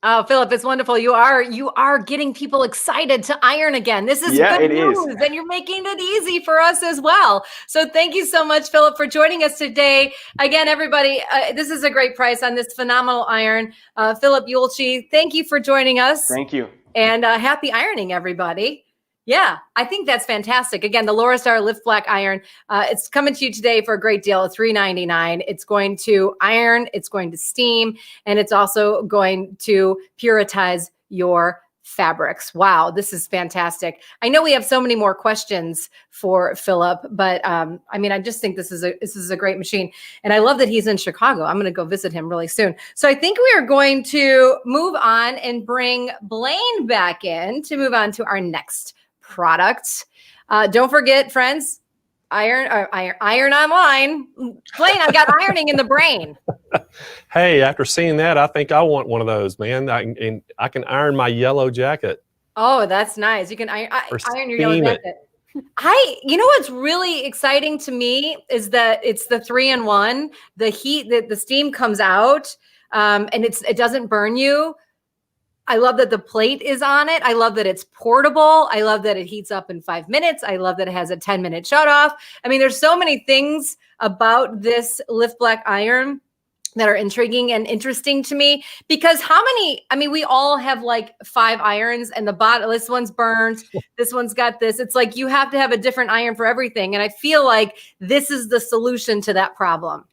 Oh, Philip, it's wonderful. You are getting people excited to iron again. This is good news, and you're making it easy for us as well. So thank you so much, Philip, for joining us today. Again, everybody, this is a great price on this phenomenal iron. Philip Yulchi, thank you for joining us. Thank you. And happy ironing, everybody. Yeah, I think that's fantastic. Again, the Laura Star Lift Black Iron, it's coming to you today for a great deal of $3.99. It's going to iron, it's going to steam, and it's also going to puritize your fabrics. Wow, this is fantastic. I know we have so many more questions for Philip, but I mean, I just think this is a great machine. And I love that he's in Chicago. I'm going to go visit him really soon. So I think we are going to move on and bring Blaine back in to move on to our next products. Don't forget, friends, iron online. Blaine, I've got ironing in the brain. Hey, after seeing that, I think I want one of those, man. I can iron my yellow jacket. Oh, that's nice. You can iron your yellow jacket. You know what's really exciting to me is that it's the 3-in-1. The heat, the steam comes out, and it doesn't burn you. I love that the plate is on it. I love that it's portable. I love that it heats up in 5 minutes. I love that it has a 10-minute shut off. I mean, there's so many things about this Lift Black Iron that are intriguing and interesting to me because we all have like 5 irons and the bottom, this one's burnt. This one's got this. It's like, you have to have a different iron for everything. And I feel like this is the solution to that problem.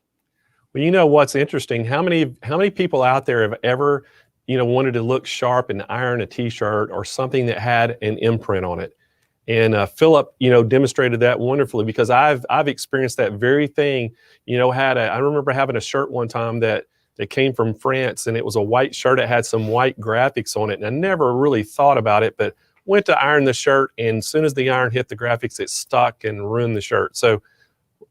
Well, you know, what's interesting, how many people out there have ever wanted to look sharp and iron a t-shirt or something that had an imprint on it? And Philip, demonstrated that wonderfully because I've experienced that very thing. I remember having a shirt one time that came from France, and it was a white shirt. It had some white graphics on it, and I never really thought about it, but went to iron the shirt, and as soon as the iron hit the graphics, it stuck and ruined the shirt. So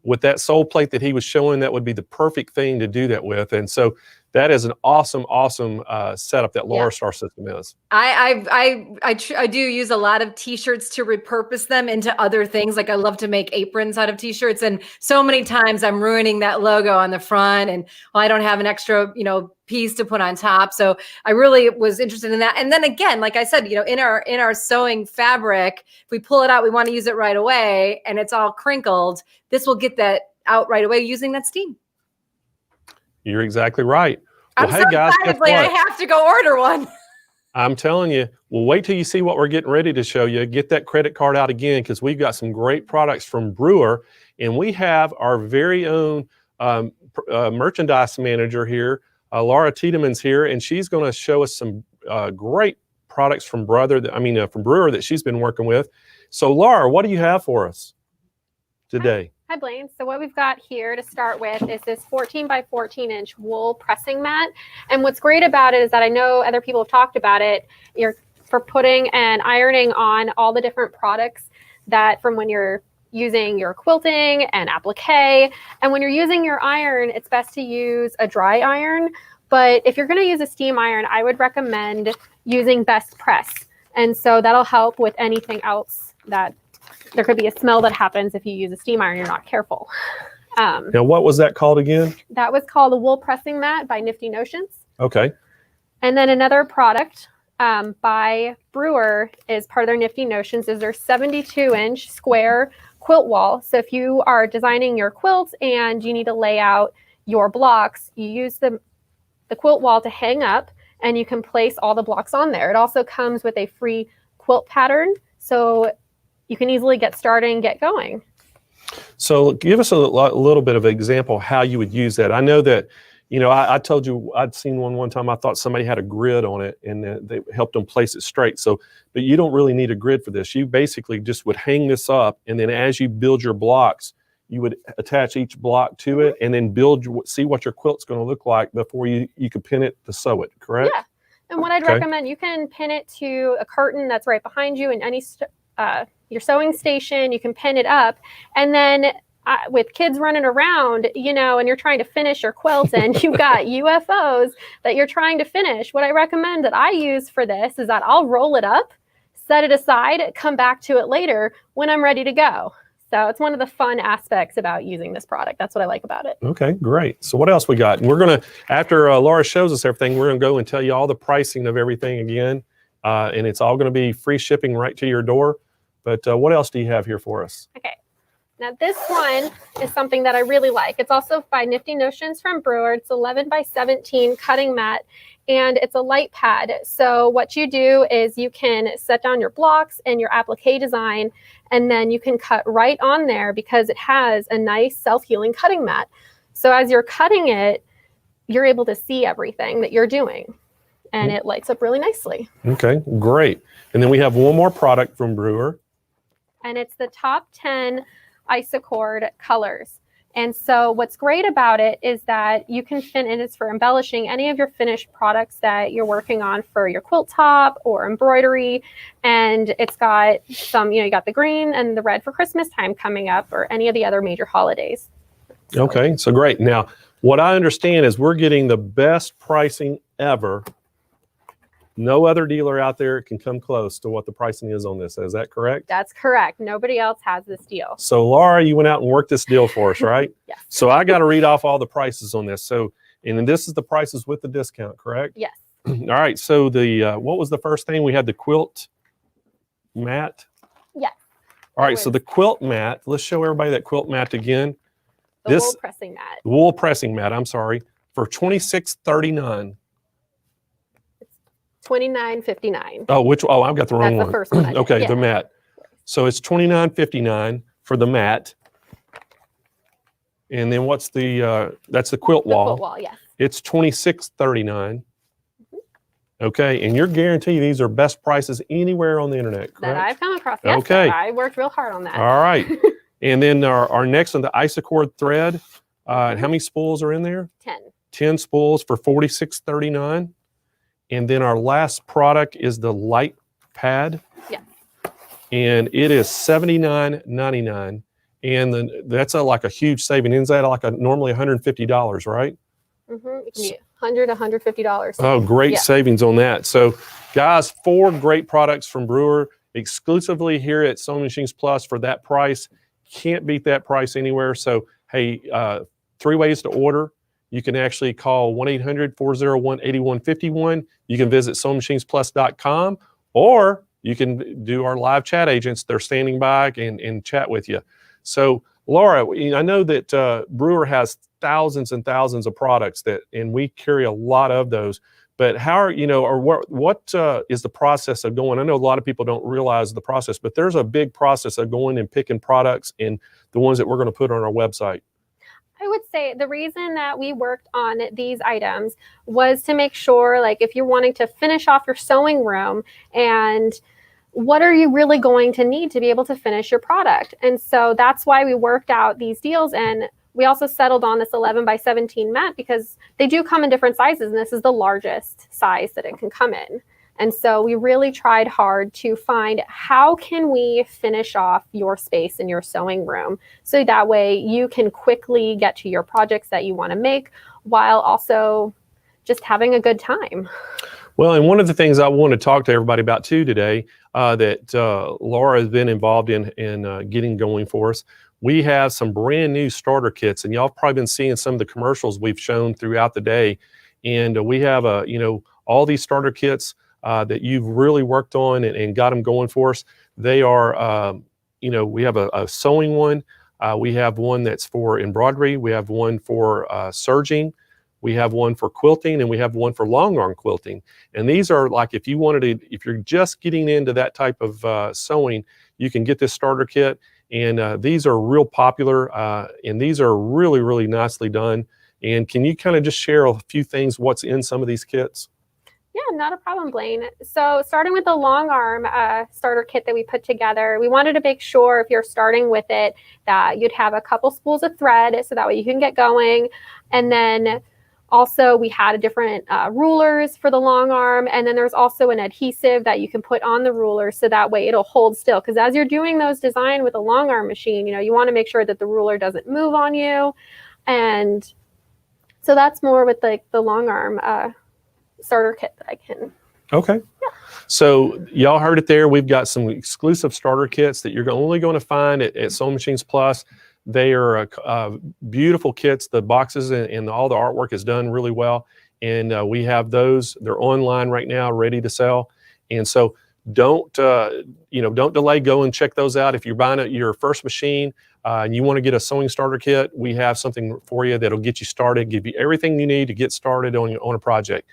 with that sole plate that he was showing, that would be the perfect thing to do that with. And so that is an awesome setup that Laura Star System is. I do use a lot of t-shirts to repurpose them into other things. Like I love to make aprons out of t-shirts, and so many times I'm ruining that logo on the front, and I don't have an extra, piece to put on top. So I really was interested in that. And then again, like I said, in our sewing fabric, if we pull it out, we want to use it right away, and it's all crinkled. This will get that out right away using that steam. You're exactly right. Well, I'm hey so guys, excited, guess Blaine. I what? have to go order one. I'm telling you, well, wait till you see what we're getting ready to show you. Get that credit card out again, because we've got some great products from Brewer, and we have our very own merchandise manager here, Laura Tiedemann's here, and she's going to show us some great products from Brewer that she's been working with. So, Laura, what do you have for us today? Hi, Blaine. So what we've got here to start with is this 14 by 14 inch wool pressing mat. And what's great about it is that I know other people have talked about it. You're for putting and ironing on all the different products that from when you're using your quilting and applique. And when you're using your iron, it's best to use a dry iron. But if you're going to use a steam iron, I would recommend using Best Press. And so that'll help with anything else that there could be a smell that happens if you use a steam iron, you're not careful. Now, what was that called again? That was called the wool pressing mat by Nifty Notions. Okay. And then another product by Brewer is part of their Nifty Notions is their 72-inch square quilt wall. So if you are designing your quilts and you need to lay out your blocks, you use the quilt wall to hang up, and you can place all the blocks on there. It also comes with a free quilt pattern, so you can easily get started and get going. So give us a little bit of an example how you would use that. I know that, I told you I'd seen one time. I thought somebody had a grid on it, and they helped them place it straight. So, but you don't really need a grid for this. You basically just would hang this up, and then as you build your blocks, you would attach each block to it, and then see what your quilt's going to look like before you could pin it to sew it, correct? Yeah. And what I'd recommend, you can pin it to a curtain that's right behind you in any your sewing station. You can pin it up, and then with kids running around, and you're trying to finish your quilt, and you've got UFOs that you're trying to finish. What I recommend that I use for this is that I'll roll it up, set it aside, come back to it later when I'm ready to go. So it's one of the fun aspects about using this product. That's what I like about it. Okay, great. So what else we got? We're going to, after Laura shows us everything, we're going to go and tell you all the pricing of everything again. And it's all going to be free shipping right to your door. But what else do you have here for us? Okay. Now this one is something that I really like. It's also by Nifty Notions from Brewer. It's 11 by 17 cutting mat, and it's a light pad. So what you do is you can set down your blocks and your applique design, and then you can cut right on there because it has a nice self-healing cutting mat. So as you're cutting it, you're able to see everything that you're doing, and it lights up really nicely. Okay, great. And then we have one more product from Brewer. And it's the top 10 Isocord colors. And so what's great about it is that you can and it's for embellishing any of your finished products that you're working on for your quilt top or embroidery. And it's got some, you got the green and the red for Christmas time coming up, or any of the other major holidays. Okay, so great. Now, what I understand is we're getting the best pricing ever. No other dealer out there can come close to what the pricing is on this. Is that correct? That's correct. Nobody else has this deal. So Laura, you went out and worked this deal for us, right? Yes. So I got to read off all the prices on this. So, and then this is the prices with the discount, correct? Yes. All right. So the, what was the first thing? We had the quilt mat. Yes. All right. So the quilt mat, let's show everybody that quilt mat again. The wool pressing mat. Wool pressing mat, I'm sorry, for $26.39. $29.59. Oh, I've got the wrong one. That's the first one. Okay, Yeah. the mat. So it's $29.59 for the mat. And then what's the that's the quilt wall. Quilt wall, yes. It's $26.39. Okay, and you're guaranteed these are best prices anywhere on the internet, correct? That I've come across. Yes, Okay. I worked real hard on that. All right. And then our next one, the Isocord thread. How many spools are in there? 10. 10 spools for $46.39. And then our last product is the light pad. Yeah. And it is $79.99. And then that's like a huge saving. Isn't that like normally $150, right? It can be $100, $150. Oh, great Yeah. savings on that. So, guys, 4 great products from Brewer exclusively here at Sewing Machines Plus for that price. Can't beat that price anywhere. So, hey, 3 ways to order. You can actually call 1-800-401-8151. You can visit SewingMachinesPlus.com, or you can do our live chat agents. They're standing by and chat with you. So, Laura, I know that Brewer has thousands and thousands of products and we carry a lot of those. But how are, or what is the process of going? I know a lot of people don't realize the process, but there's a big process of going and picking products and the ones that we're going to put on our website. I would say the reason that we worked on these items was to make sure, like, if you're wanting to finish off your sewing room, and what are you really going to need to be able to finish your product? And so that's why we worked out these deals. And we also settled on this 11 by 17 mat because they do come in different sizes, and this is the largest size that it can come in. And so we really tried hard to find how can we finish off your space in your sewing room so that way you can quickly get to your projects that you want to make while also just having a good time. Well, and one of the things I want to talk to everybody about too today that Laura has been involved in getting going for us. We have some brand new starter kits, and y'all have probably been seeing some of the commercials we've shown throughout the day. And we have all these starter kits that you've really worked on and got them going for us. They are, we have a sewing one. We have one that's for embroidery. We have one for serging. We have one for quilting, and we have one for long arm quilting. And these are like, if you're just getting into that type of sewing, you can get this starter kit. And these are real popular, and these are really, really nicely done. And can you kind of just share a few things, what's in some of these kits? Yeah, not a problem, Blaine. So starting with the long arm starter kit that we put together, we wanted to make sure if you're starting with it that you'd have a couple spools of thread so that way you can get going. And then also we had different rulers for the long arm. And then there's also an adhesive that you can put on the ruler so that way it'll hold still. Because as you're doing those design with a long arm machine, you want to make sure that the ruler doesn't move on you. And so that's more with the long arm starter kit that I can. Okay. Yeah. So y'all heard it there. We've got some exclusive starter kits that you're only going to find at Sewing Machines Plus. They are beautiful kits. The boxes and all the artwork is done really well. And we have those. They're online right now, ready to sell. And so don't delay. Go and check those out. If you're buying your first machine and you want to get a sewing starter kit, we have something for you that'll get you started, give you everything you need to get started on a project.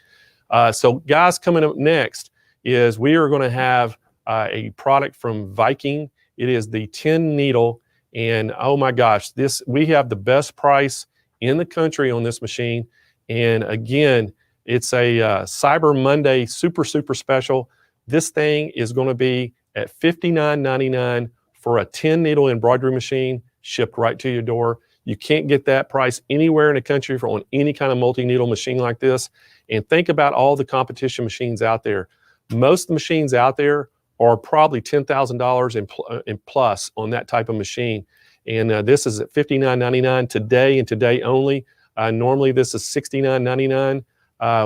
So guys, coming up next is we are going to have a product from Viking. It is the 10 needle, and oh my gosh, we have the best price in the country on this machine. And again, it's a Cyber Monday super special. This thing is going to be at $59.99 for a 10 needle embroidery machine, shipped right to your door. You can't get that price anywhere in the country on any kind of multi-needle machine like this. And think about all the competition machines out there. Most of the machines out there are probably $10,000 and plus on that type of machine. And this is at $59.99 today and today only. Normally this is $69.99,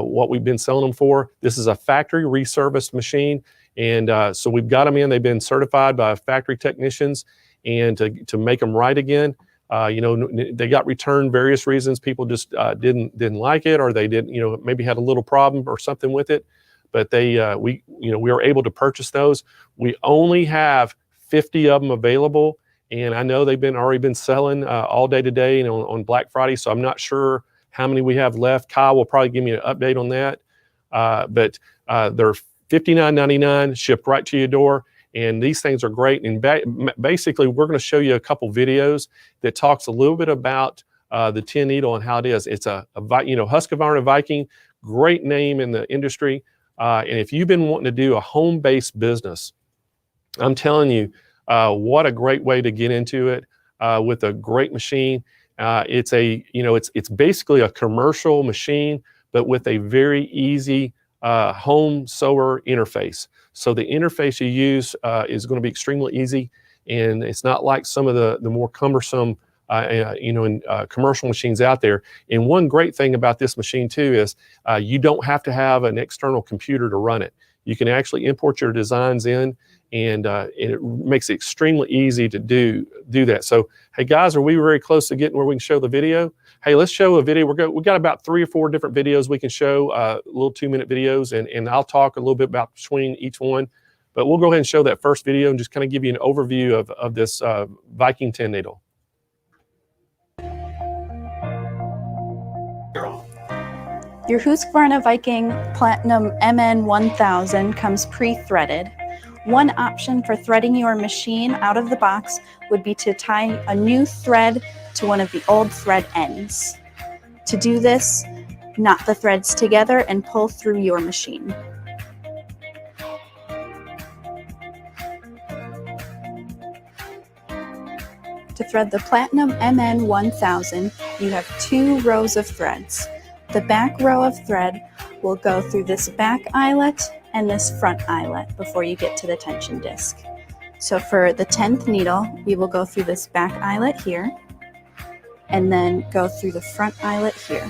what we've been selling them for. This is a factory reserviced machine. And so we've got them in. They've been certified by factory technicians and to make them right again. They got returned various reasons. People just didn't like it, or they didn't, maybe had a little problem or something with it. But we were able to purchase those. We only have 50 of them available, and I know they've already been selling all day today and on Black Friday. So I'm not sure how many we have left. Kyle will probably give me an update on that. But they're $59.99, shipped right to your door. And these things are great. And basically, we're going to show you a couple videos that talks a little bit about the 10 needle and how it is. It's a Husqvarna Viking, great name in the industry. And if you've been wanting to do a home-based business, I'm telling you, what a great way to get into it with a great machine. It's basically a commercial machine, but with a very easy home sewer interface. So the interface you use is going to be extremely easy, and it's not like some of the more cumbersome in commercial machines out there. And one great thing about this machine too is you don't have to have an external computer to run it. You can actually import your designs in, and it makes it extremely easy to do that. So, hey guys, are we very close to getting where we can show the video? Hey, let's show a video. We got about 3 or 4 different videos we can show, little 2-minute videos, and I'll talk a little bit about between each one. But we'll go ahead and show that first video and just kind of give you an overview of this Viking 10 needle. Your Husqvarna Viking Platinum MN1000 comes pre-threaded. One option for threading your machine out of the box would be to tie a new thread to one of the old thread ends. To do this, knot the threads together and pull through your machine. To thread the Platinum MN1000, you have 2 rows of threads. The back row of thread will go through this back eyelet and this front eyelet before you get to the tension disc. So for the 10th needle, we will go through this back eyelet here and then go through the front eyelet here.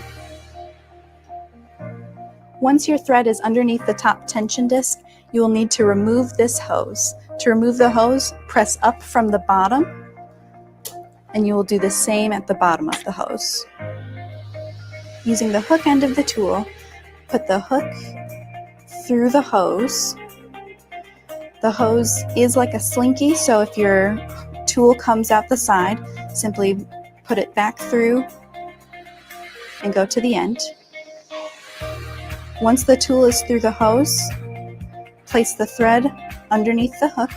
Once your thread is underneath the top tension disc, you will need to remove this hose. To remove the hose, press up from the bottom, and you will do the same at the bottom of the hose. Using the hook end of the tool, put the hook through the hose. The hose is like a slinky, so if your tool comes out the side, simply put it back through and go to the end. Once the tool is through the hose, place the thread underneath the hook,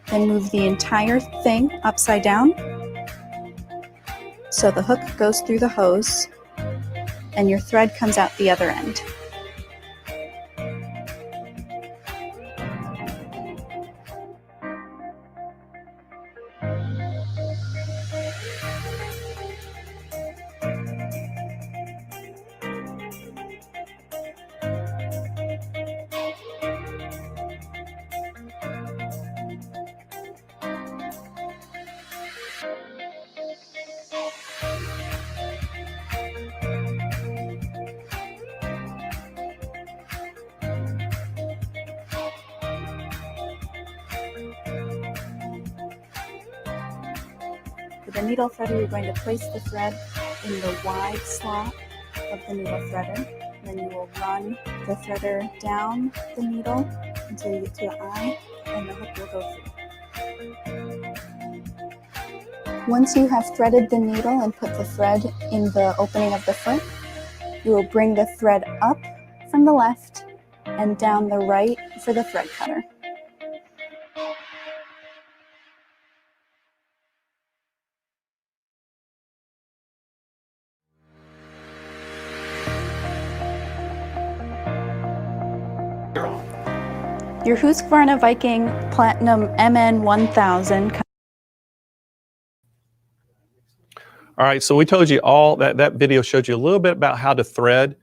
then move the entire thing upside down so the hook goes through the hose and your thread comes out the other end. With the needle threader, you're going to place the thread in the wide slot of the needle threader. Then you will run the threader down the needle until you get to the eye, and the hook will go through. Once you have threaded the needle and put the thread in the opening of the foot, you will bring the thread up from the left and down the right for the thread cutter. Your Husqvarna Viking Platinum MN1000. All right, so we told you all that video showed you a little bit about how to thread.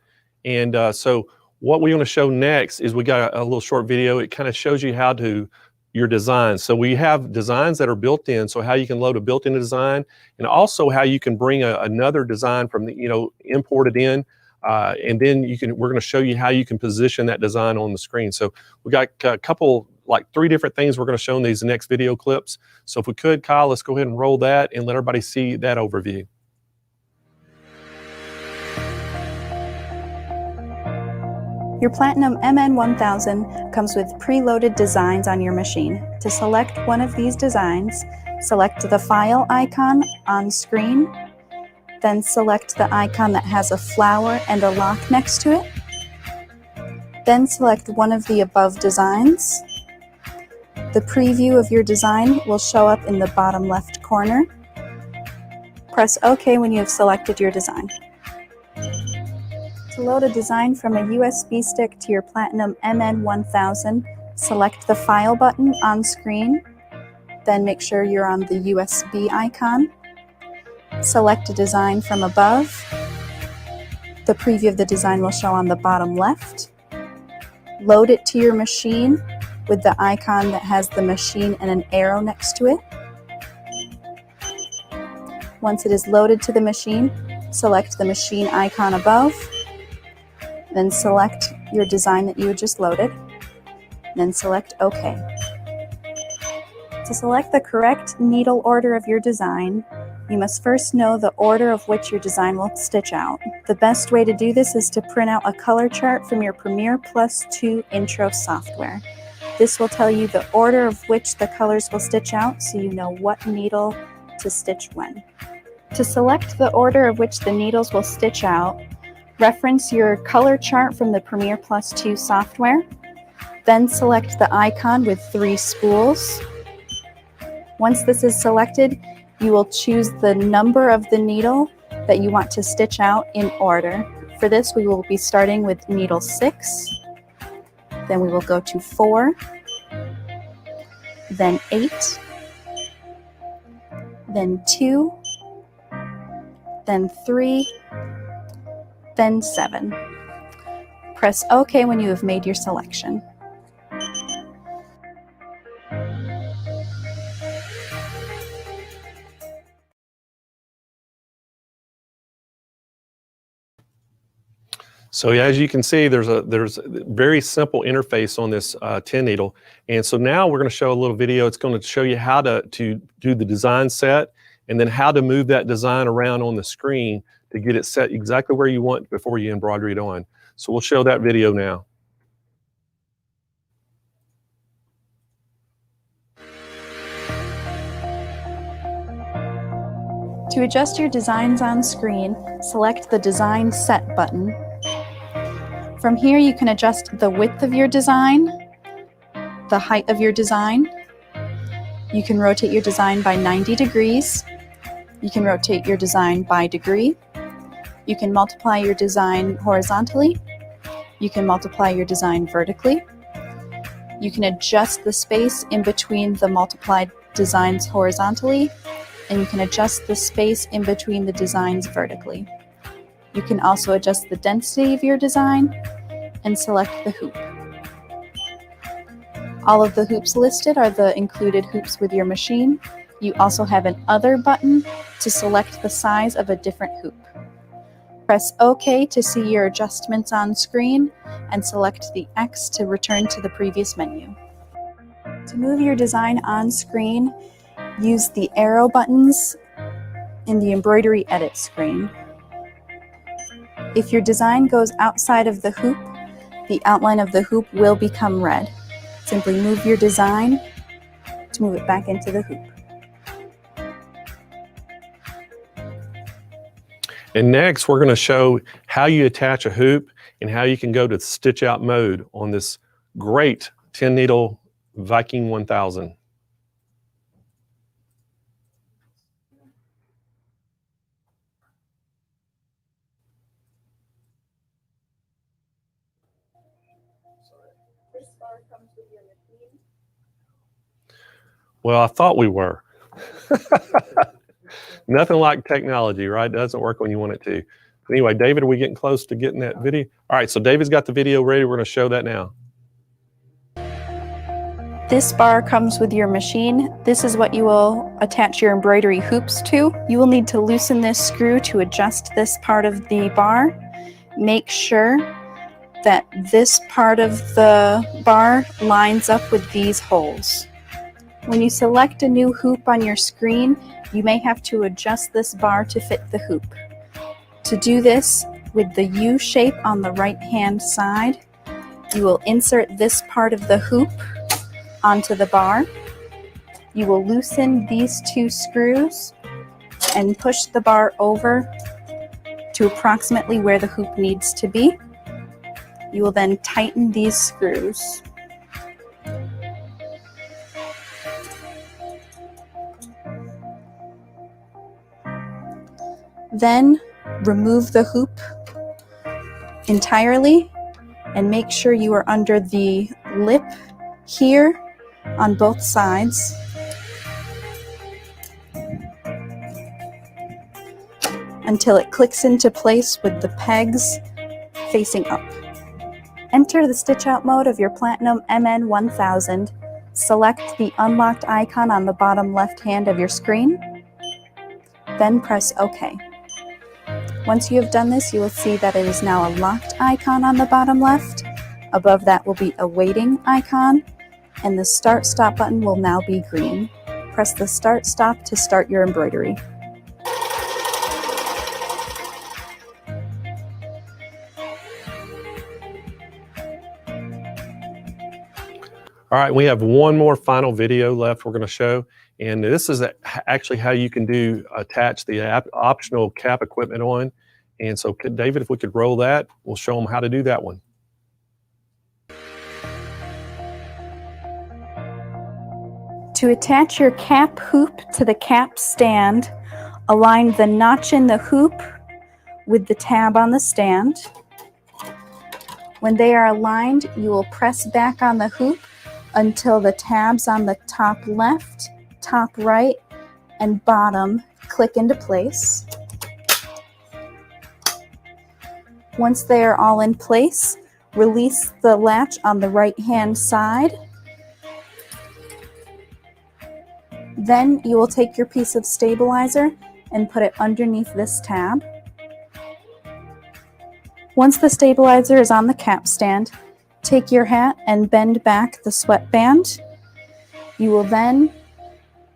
And so what we want to show next is we got a little short video. It kind of shows you how to your designs. So we have designs that are built in, so how you can load a built-in design, and also how you can bring another design from the, imported in. And then we're going to show you how you can position that design on the screen. So we got a couple, like 3 different things we're going to show in these next video clips. So if we could, Kyle, let's go ahead and roll that and let everybody see that overview. Your Platinum MN1000 comes with preloaded designs on your machine. To select one of these designs, select the file icon on screen, then select the icon that has a flower and a lock next to it. Then select one of the above designs. The preview of your design will show up in the bottom left corner. Press OK when you have selected your design. To load a design from a USB stick to your Platinum MN1000, select the File button on screen, then make sure you're on the USB icon. Select a design from above. The preview of the design will show on the bottom left. Load it to your machine with the icon that has the machine and an arrow next to it. Once it is loaded to the machine, select the machine icon above, then select your design that you had just loaded, then select OK. To select the correct needle order of your design, you must first know the order of which your design will stitch out. The best way to do this is to print out a color chart from your Premiere Plus 2 intro software. This will tell you the order of which the colors will stitch out so you know what needle to stitch when. To select the order of which the needles will stitch out, reference your color chart from the Premiere Plus 2 software, then select the icon with 3 spools. Once this is selected, you will choose the number of the needle that you want to stitch out in order. For this, we will be starting with needle 6, then we will go to 4, then 8, then 2, then 3, then 7. Press OK when you have made your selection. So yeah, as you can see, there's a very simple interface on this 10 needle. And so now we're going to show a little video. It's going to show you how to do the design set and then how to move that design around on the screen to get it set exactly where you want before you embroider it on. So we'll show that video now. To adjust your designs on screen, select the Design Set button. From here, you can adjust the width of your design, the height of your design. You can rotate your design by 90 degrees. You can rotate your design by degree. You can multiply your design horizontally. You can multiply your design vertically. You can adjust the space in between the multiplied designs horizontally, and you can adjust the space in between the designs vertically. You can also adjust the density of your design and select the hoop. All of the hoops listed are the included hoops with your machine. You also have an Other button to select the size of a different hoop. Press OK to see your adjustments on screen and select the X to return to the previous menu. To move your design on screen, use the arrow buttons in the embroidery edit screen. If your design goes outside of the hoop, the outline of the hoop will become red. Simply move your design to move it back into the hoop. And next, we're going to show how you attach a hoop and how you can go to stitch out mode on this great 10 needle Viking 1000. Well, I thought we were. Nothing like technology, right? It doesn't work when you want it to. But anyway, David, are we getting close to getting that video? All right, so David's got the video ready. We're going to show that now. This bar comes with your machine. This is what you will attach your embroidery hoops to. You will need to loosen this screw to adjust this part of the bar. Make sure that this part of the bar lines up with these holes. When you select a new hoop on your screen, you may have to adjust this bar to fit the hoop. To do this, with the U shape on the right-hand side, you will insert this part of the hoop onto the bar. You will loosen these 2 screws and push the bar over to approximately where the hoop needs to be. You will then tighten these screws. Then remove the hoop entirely and make sure you are under the lip here on both sides. Until it clicks into place with the pegs facing up. Enter the stitch out mode of your Platinum MN 1000. Select the unlocked icon on the bottom left hand of your screen. then press OK. Once you have done this, you will see that it is now a locked icon on the bottom left. Above that will be a waiting icon, and the Start Stop button will now be green. Press the Start Stop to start your embroidery. All right, we have one more final video left we're going to show, and this is actually how you can attach the optional cap equipment on. And so, David, if we could roll that, we'll show them how to do that one. To attach your cap hoop to the cap stand, align the notch in the hoop with the tab on the stand. When they are aligned, you will press back on the hoop until the tabs on the top left, top right, and bottom click into place. Once they are all in place, release the latch on the right-hand side. Then you will take your piece of stabilizer and put it underneath this tab. Once the stabilizer is on the cap stand, take your hat and bend back the sweatband. You will then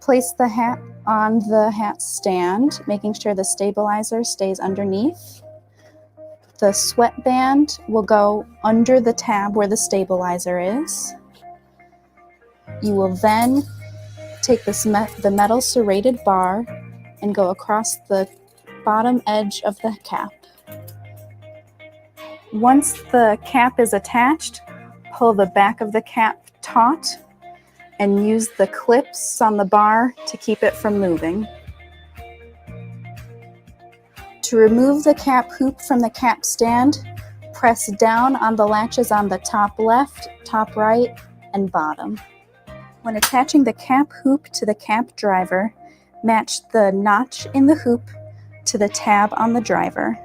place the hat on the hat stand, making sure the stabilizer stays underneath. The sweatband will go under the tab where the stabilizer is. You will then take the metal serrated bar and go across the bottom edge of the cap. Once the cap is attached, pull the back of the cap taut and use the clips on the bar to keep it from moving. To remove the cap hoop from the cap stand, press down on the latches on the top left, top right, and bottom. When attaching the cap hoop to the cap driver, match the notch in the hoop to the tab on the driver.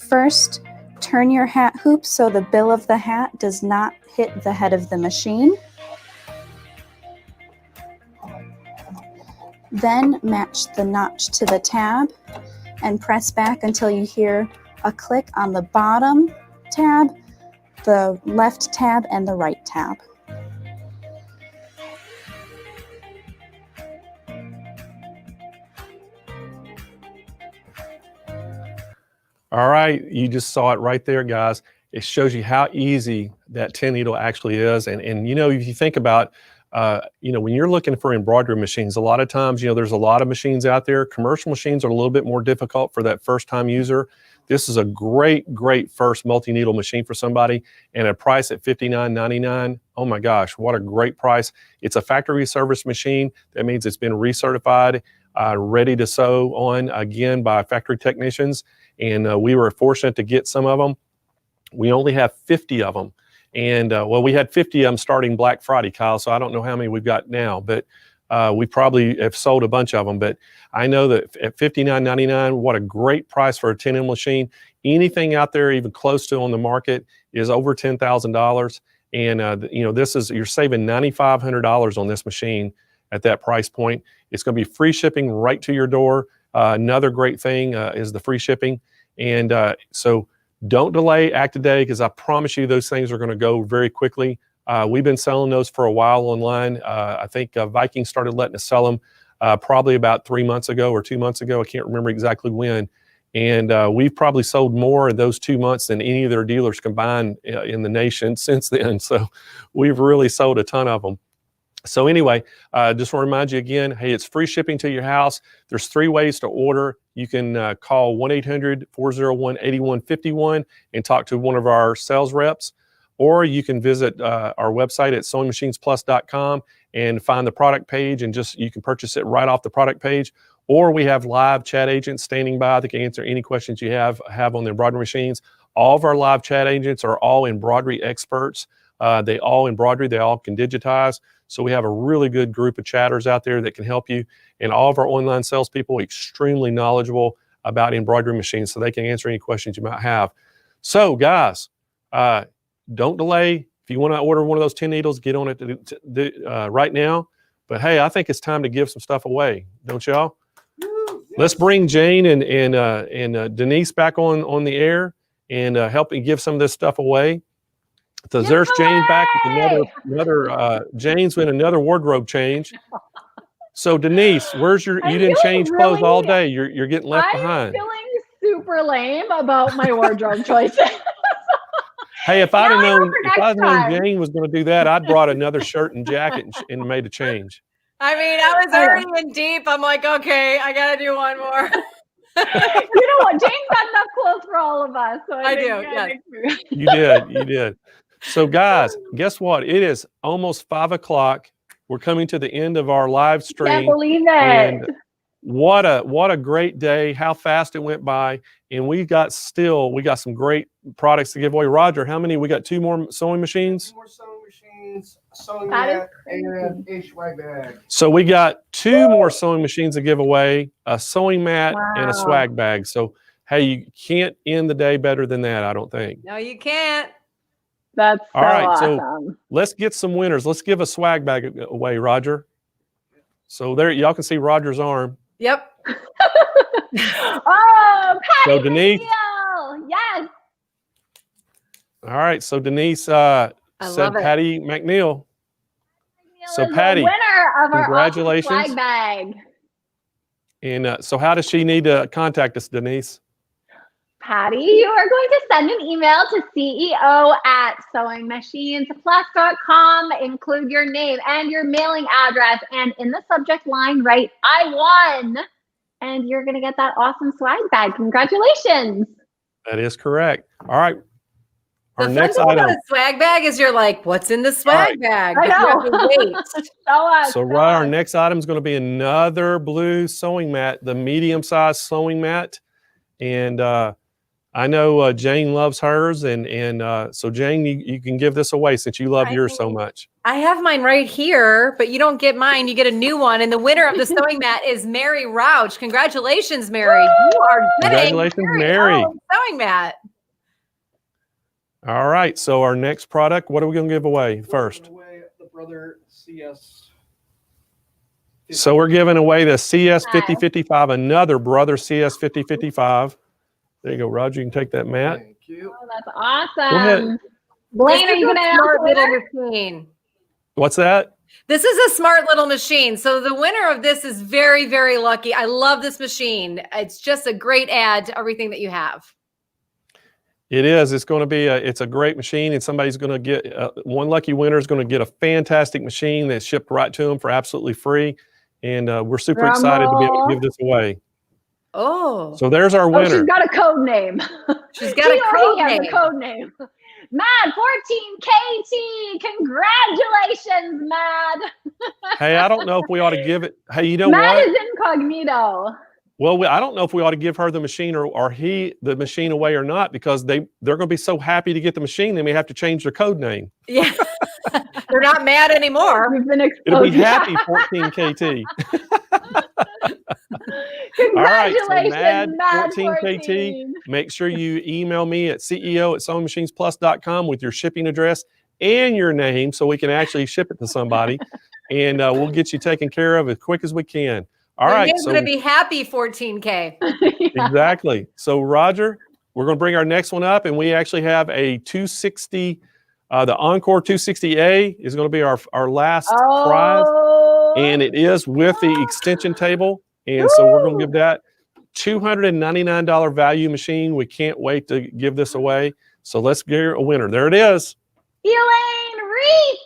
First, turn your hat hoop so the bill of the hat does not hit the head of the machine. Then match the notch to the tab and press back until you hear a click on the bottom tab, the left tab, and the right tab. All right, you just saw it right there, guys. It shows you how easy that 10 needle actually is. And you know, if you think about, when you're looking for embroidery machines, a lot of times, there's a lot of machines out there. Commercial machines are a little bit more difficult for that first-time user. This is a great, great first multi-needle machine for somebody, and a price at $59.99. Oh my gosh, what a great price. It's a factory service machine. That means it's been recertified, ready to sew on again by factory technicians. And we were fortunate to get some of them. We only have 50 of them. And we had 50 of them starting Black Friday, Kyle, so I don't know how many we've got now, but we probably have sold a bunch of them. But I know that at $59.99, what a great price for a 10-inch machine. Anything out there even close to on the market is over $10,000. And this is, you're saving $9,500 on this machine at that price point. It's going to be free shipping right to your door. Another great thing is the free shipping. And so don't delay, act today, because I promise you those things are going to go very quickly. We've been selling those for a while online. I think Viking started letting us sell them probably about 3 months ago or 2 months ago. I can't remember exactly when. And we've probably sold more in those 2 months than any of their dealers combined in the nation since then. So we've really sold a ton of them. So anyway, just want to remind you again, hey, it's free shipping to your house. There's 3 ways to order. You can call 1-800-401-8151 and talk to one of our sales reps, or you can visit our website at SewingMachinesPlus.com and find the product page, and you can purchase it right off the product page. Or we have live chat agents standing by that can answer any questions you have on the embroidery machines. All of our live chat agents are all embroidery experts. They all can digitize. So we have a really good group of chatters out there that can help you. And all of our online salespeople are extremely knowledgeable about embroidery machines, so they can answer any questions you might have. So guys, don't delay. If you want to order one of those 10 needles, get on it right now. But hey, I think it's time to give some stuff away, don't y'all? Let's bring Jane and Denise back on the air and help me give some of this stuff away. So there's Jane back with another Jane's with another wardrobe change. So Denise, where's you didn't change clothes all day. You're getting left behind. I'm feeling super lame about my wardrobe choices. Hey, if I'd known Jane was going to do that, I'd brought another shirt and jacket and made a change. I mean, I was already in deep. I'm like, okay, I got to do one more. You know what? Jane's got enough clothes for all of us. So I do. Yes. You did. So guys, guess what? It is almost 5 o'clock. We're coming to the end of our live stream. Can't believe it. And what a great day. How fast it went by. And we got some great products to give away. Roger, how many? We got 2 more sewing machines? 2 more sewing machines, a sewing mat, and a swag bag. So we got 2 more sewing machines to give away, a sewing mat and a swag bag. So, hey, you can't end the day better than that, I don't think. No, you can't. That's all right. awesome. So let's get some winners. Let's give a swag bag away, Roger. So there, y'all can see Roger's arm. Yep. Oh, Patty So Denise. McNeil. Yes. All right. So Denise said Patty McNeil. So Is Patty, the winner of our congratulations. awesome swag bag. And so how does she need to contact us, Denise? Patty, you are going to send an email to CEO@SewingMachinesPlus.com. Include your name and your mailing address, and in the subject line, write "I won," and you're going to get that awesome swag bag. Congratulations! That is correct. All right. Our The next fun thing item. about a swag bag is you're like, what's in the swag bag? I But you have know. to wait. So right, our next item is going to be another blue sewing mat, the medium-sized sewing mat, and I know Jane loves hers, and so Jane, you can give this away since you love yours so much. I have mine right here, but you don't get mine. You get a new one. And the winner of the sewing mat is Mary Rouch. Congratulations, Mary. You are getting Congratulations, Mary. Sewing mat. All right, so our next product, what are we going to give away first? The Brother CS. So we're giving away the CS5055, another Brother CS5055. There you go, Roger. You can take that mat. Thank you. Oh, that's awesome. Go ahead. Blaine, are you going to announce the winner? Machine. What's that? This is a smart little machine. So the winner of this is very, very lucky. I love this machine. It's just a great add to everything that you have. It is. It's going to be it's a great machine, and somebody's going to get one lucky winner is going to get a fantastic machine that's shipped right to them for absolutely free. And we're super excited to be able to give this away. Oh. So there's our winner. Oh, she's got a code name. She's got a code name. A code name. Mad 14KT. Congratulations, Mad. Hey, I don't know if we ought to give it. Hey, you know Mad what? is incognito. Well, I don't know if we ought to give her the machine or the machine away or not, because they're going to be so happy to get the machine, they may have to change their code name. Yeah. They're not mad anymore. We've been exposed. It'll be happy 14KT. All right, so Mad 14KT. Make sure you email me at CEO@SewingMachinesPlus.com with your shipping address and your name so we can actually ship it to somebody, and we'll get you taken care of as quick as we can. All right, so going to be happy 14K. Exactly. So Roger, we're going to bring our next one up, and we actually have a 260. The Encore 260A is going to be our last prize, and it is with the extension table. And so we're going to give that $299 value machine. We can't wait to give this away. So let's get a winner. There it is. Elaine Reese.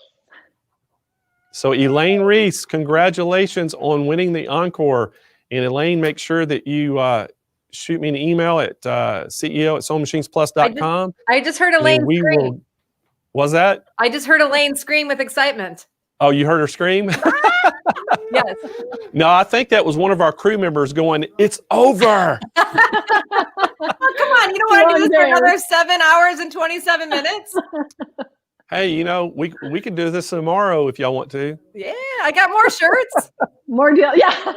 So Elaine Reese, congratulations on winning the Encore. And Elaine, make sure that you shoot me an email at CEO@SewingMachinesPlus.com. I just heard Elaine scream. Was that? I just heard Elaine scream with excitement. Oh, you heard her scream? Yes. No, I think that was one of our crew members going, "It's over." Oh, come on. You don't want to do this for another 7 hours and 27 minutes? Hey, you know, we could do this tomorrow if y'all want to. Yeah, I got more shirts. More deal. Yeah.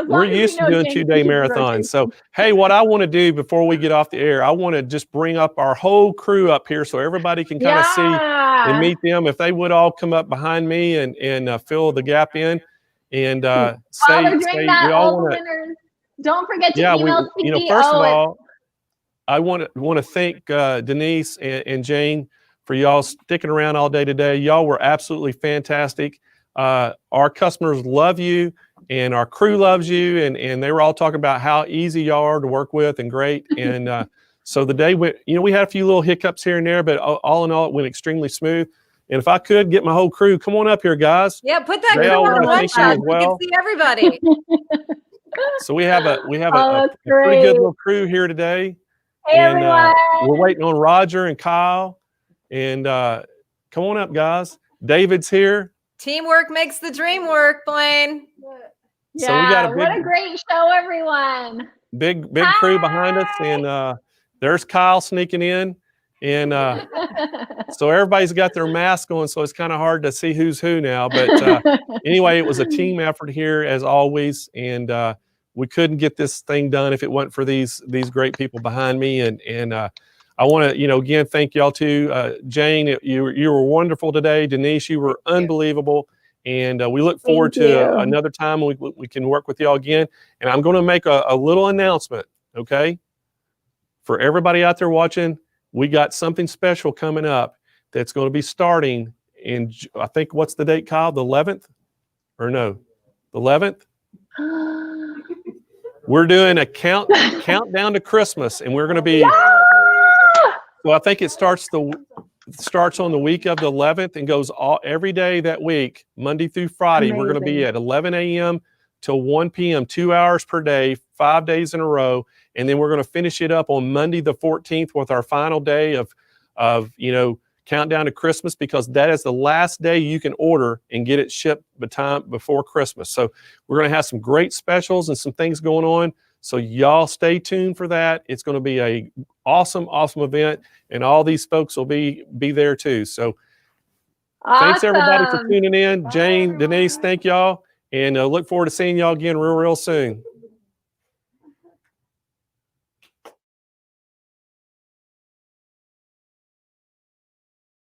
We're used to doing 2-day marathons. So, hey, what I want to do before we get off the air, I want to just bring up our whole crew up here so everybody can kind of see and meet them. If they would all come up behind me and fill the gap in. and While say they're doing we that, all all the want to. winners, don't forget to Yeah, email CEO. first of all, I want to thank Denise and Jane for y'all sticking around all day today. Y'all were absolutely fantastic. Our customers love you, and our crew loves you, and they were all talking about how easy y'all are to work with and great. And so the day went, we had a few little hiccups here and there, but all in all, it went extremely smooth. And if I could get my whole crew, come on up here, guys. Yeah, put that They crew all on want to one thank you shot. as We can well. see everybody. So we have a Oh, that's pretty good great. little crew here today. Hey, And everyone. we're waiting on Roger and Kyle. And come on up, guys. David's here. Teamwork makes the dream work, Blaine. So we got a what a big, great show, everyone. big crew behind us. And there's Kyle sneaking in. And so everybody's got their mask on, so it's kind of hard to see who's who now. But anyway, it was a team effort here as always. And we couldn't get this thing done if it wasn't for these great people behind me. And I want to, again, thank y'all too. Jane, you were wonderful today. Denise, you were unbelievable. And we look forward to another time we can work with y'all again. And I'm going to make a little announcement, okay? For everybody out there watching, we got something special coming up that's going to be starting in, I think, what's the date, Kyle? The 11th? Or no, the 11th? We're doing a countdown to Christmas, and we're going to be. So I think it starts on the week of the 11th and goes every day that week, Monday through Friday. We're going to be at 11 a.m. till 1 p.m., 2 hours per day, 5 days in a row, and then we're going to finish it up on Monday the 14th with our final day of countdown to Christmas, because that is the last day you can order and get it shipped before Christmas. So we're going to have some great specials and some things going on. So y'all stay tuned for that. It's going to be a awesome event, and all these folks will be there too. So thanks everybody for tuning in. Jane, Denise, thank y'all, and look forward to seeing y'all again real soon.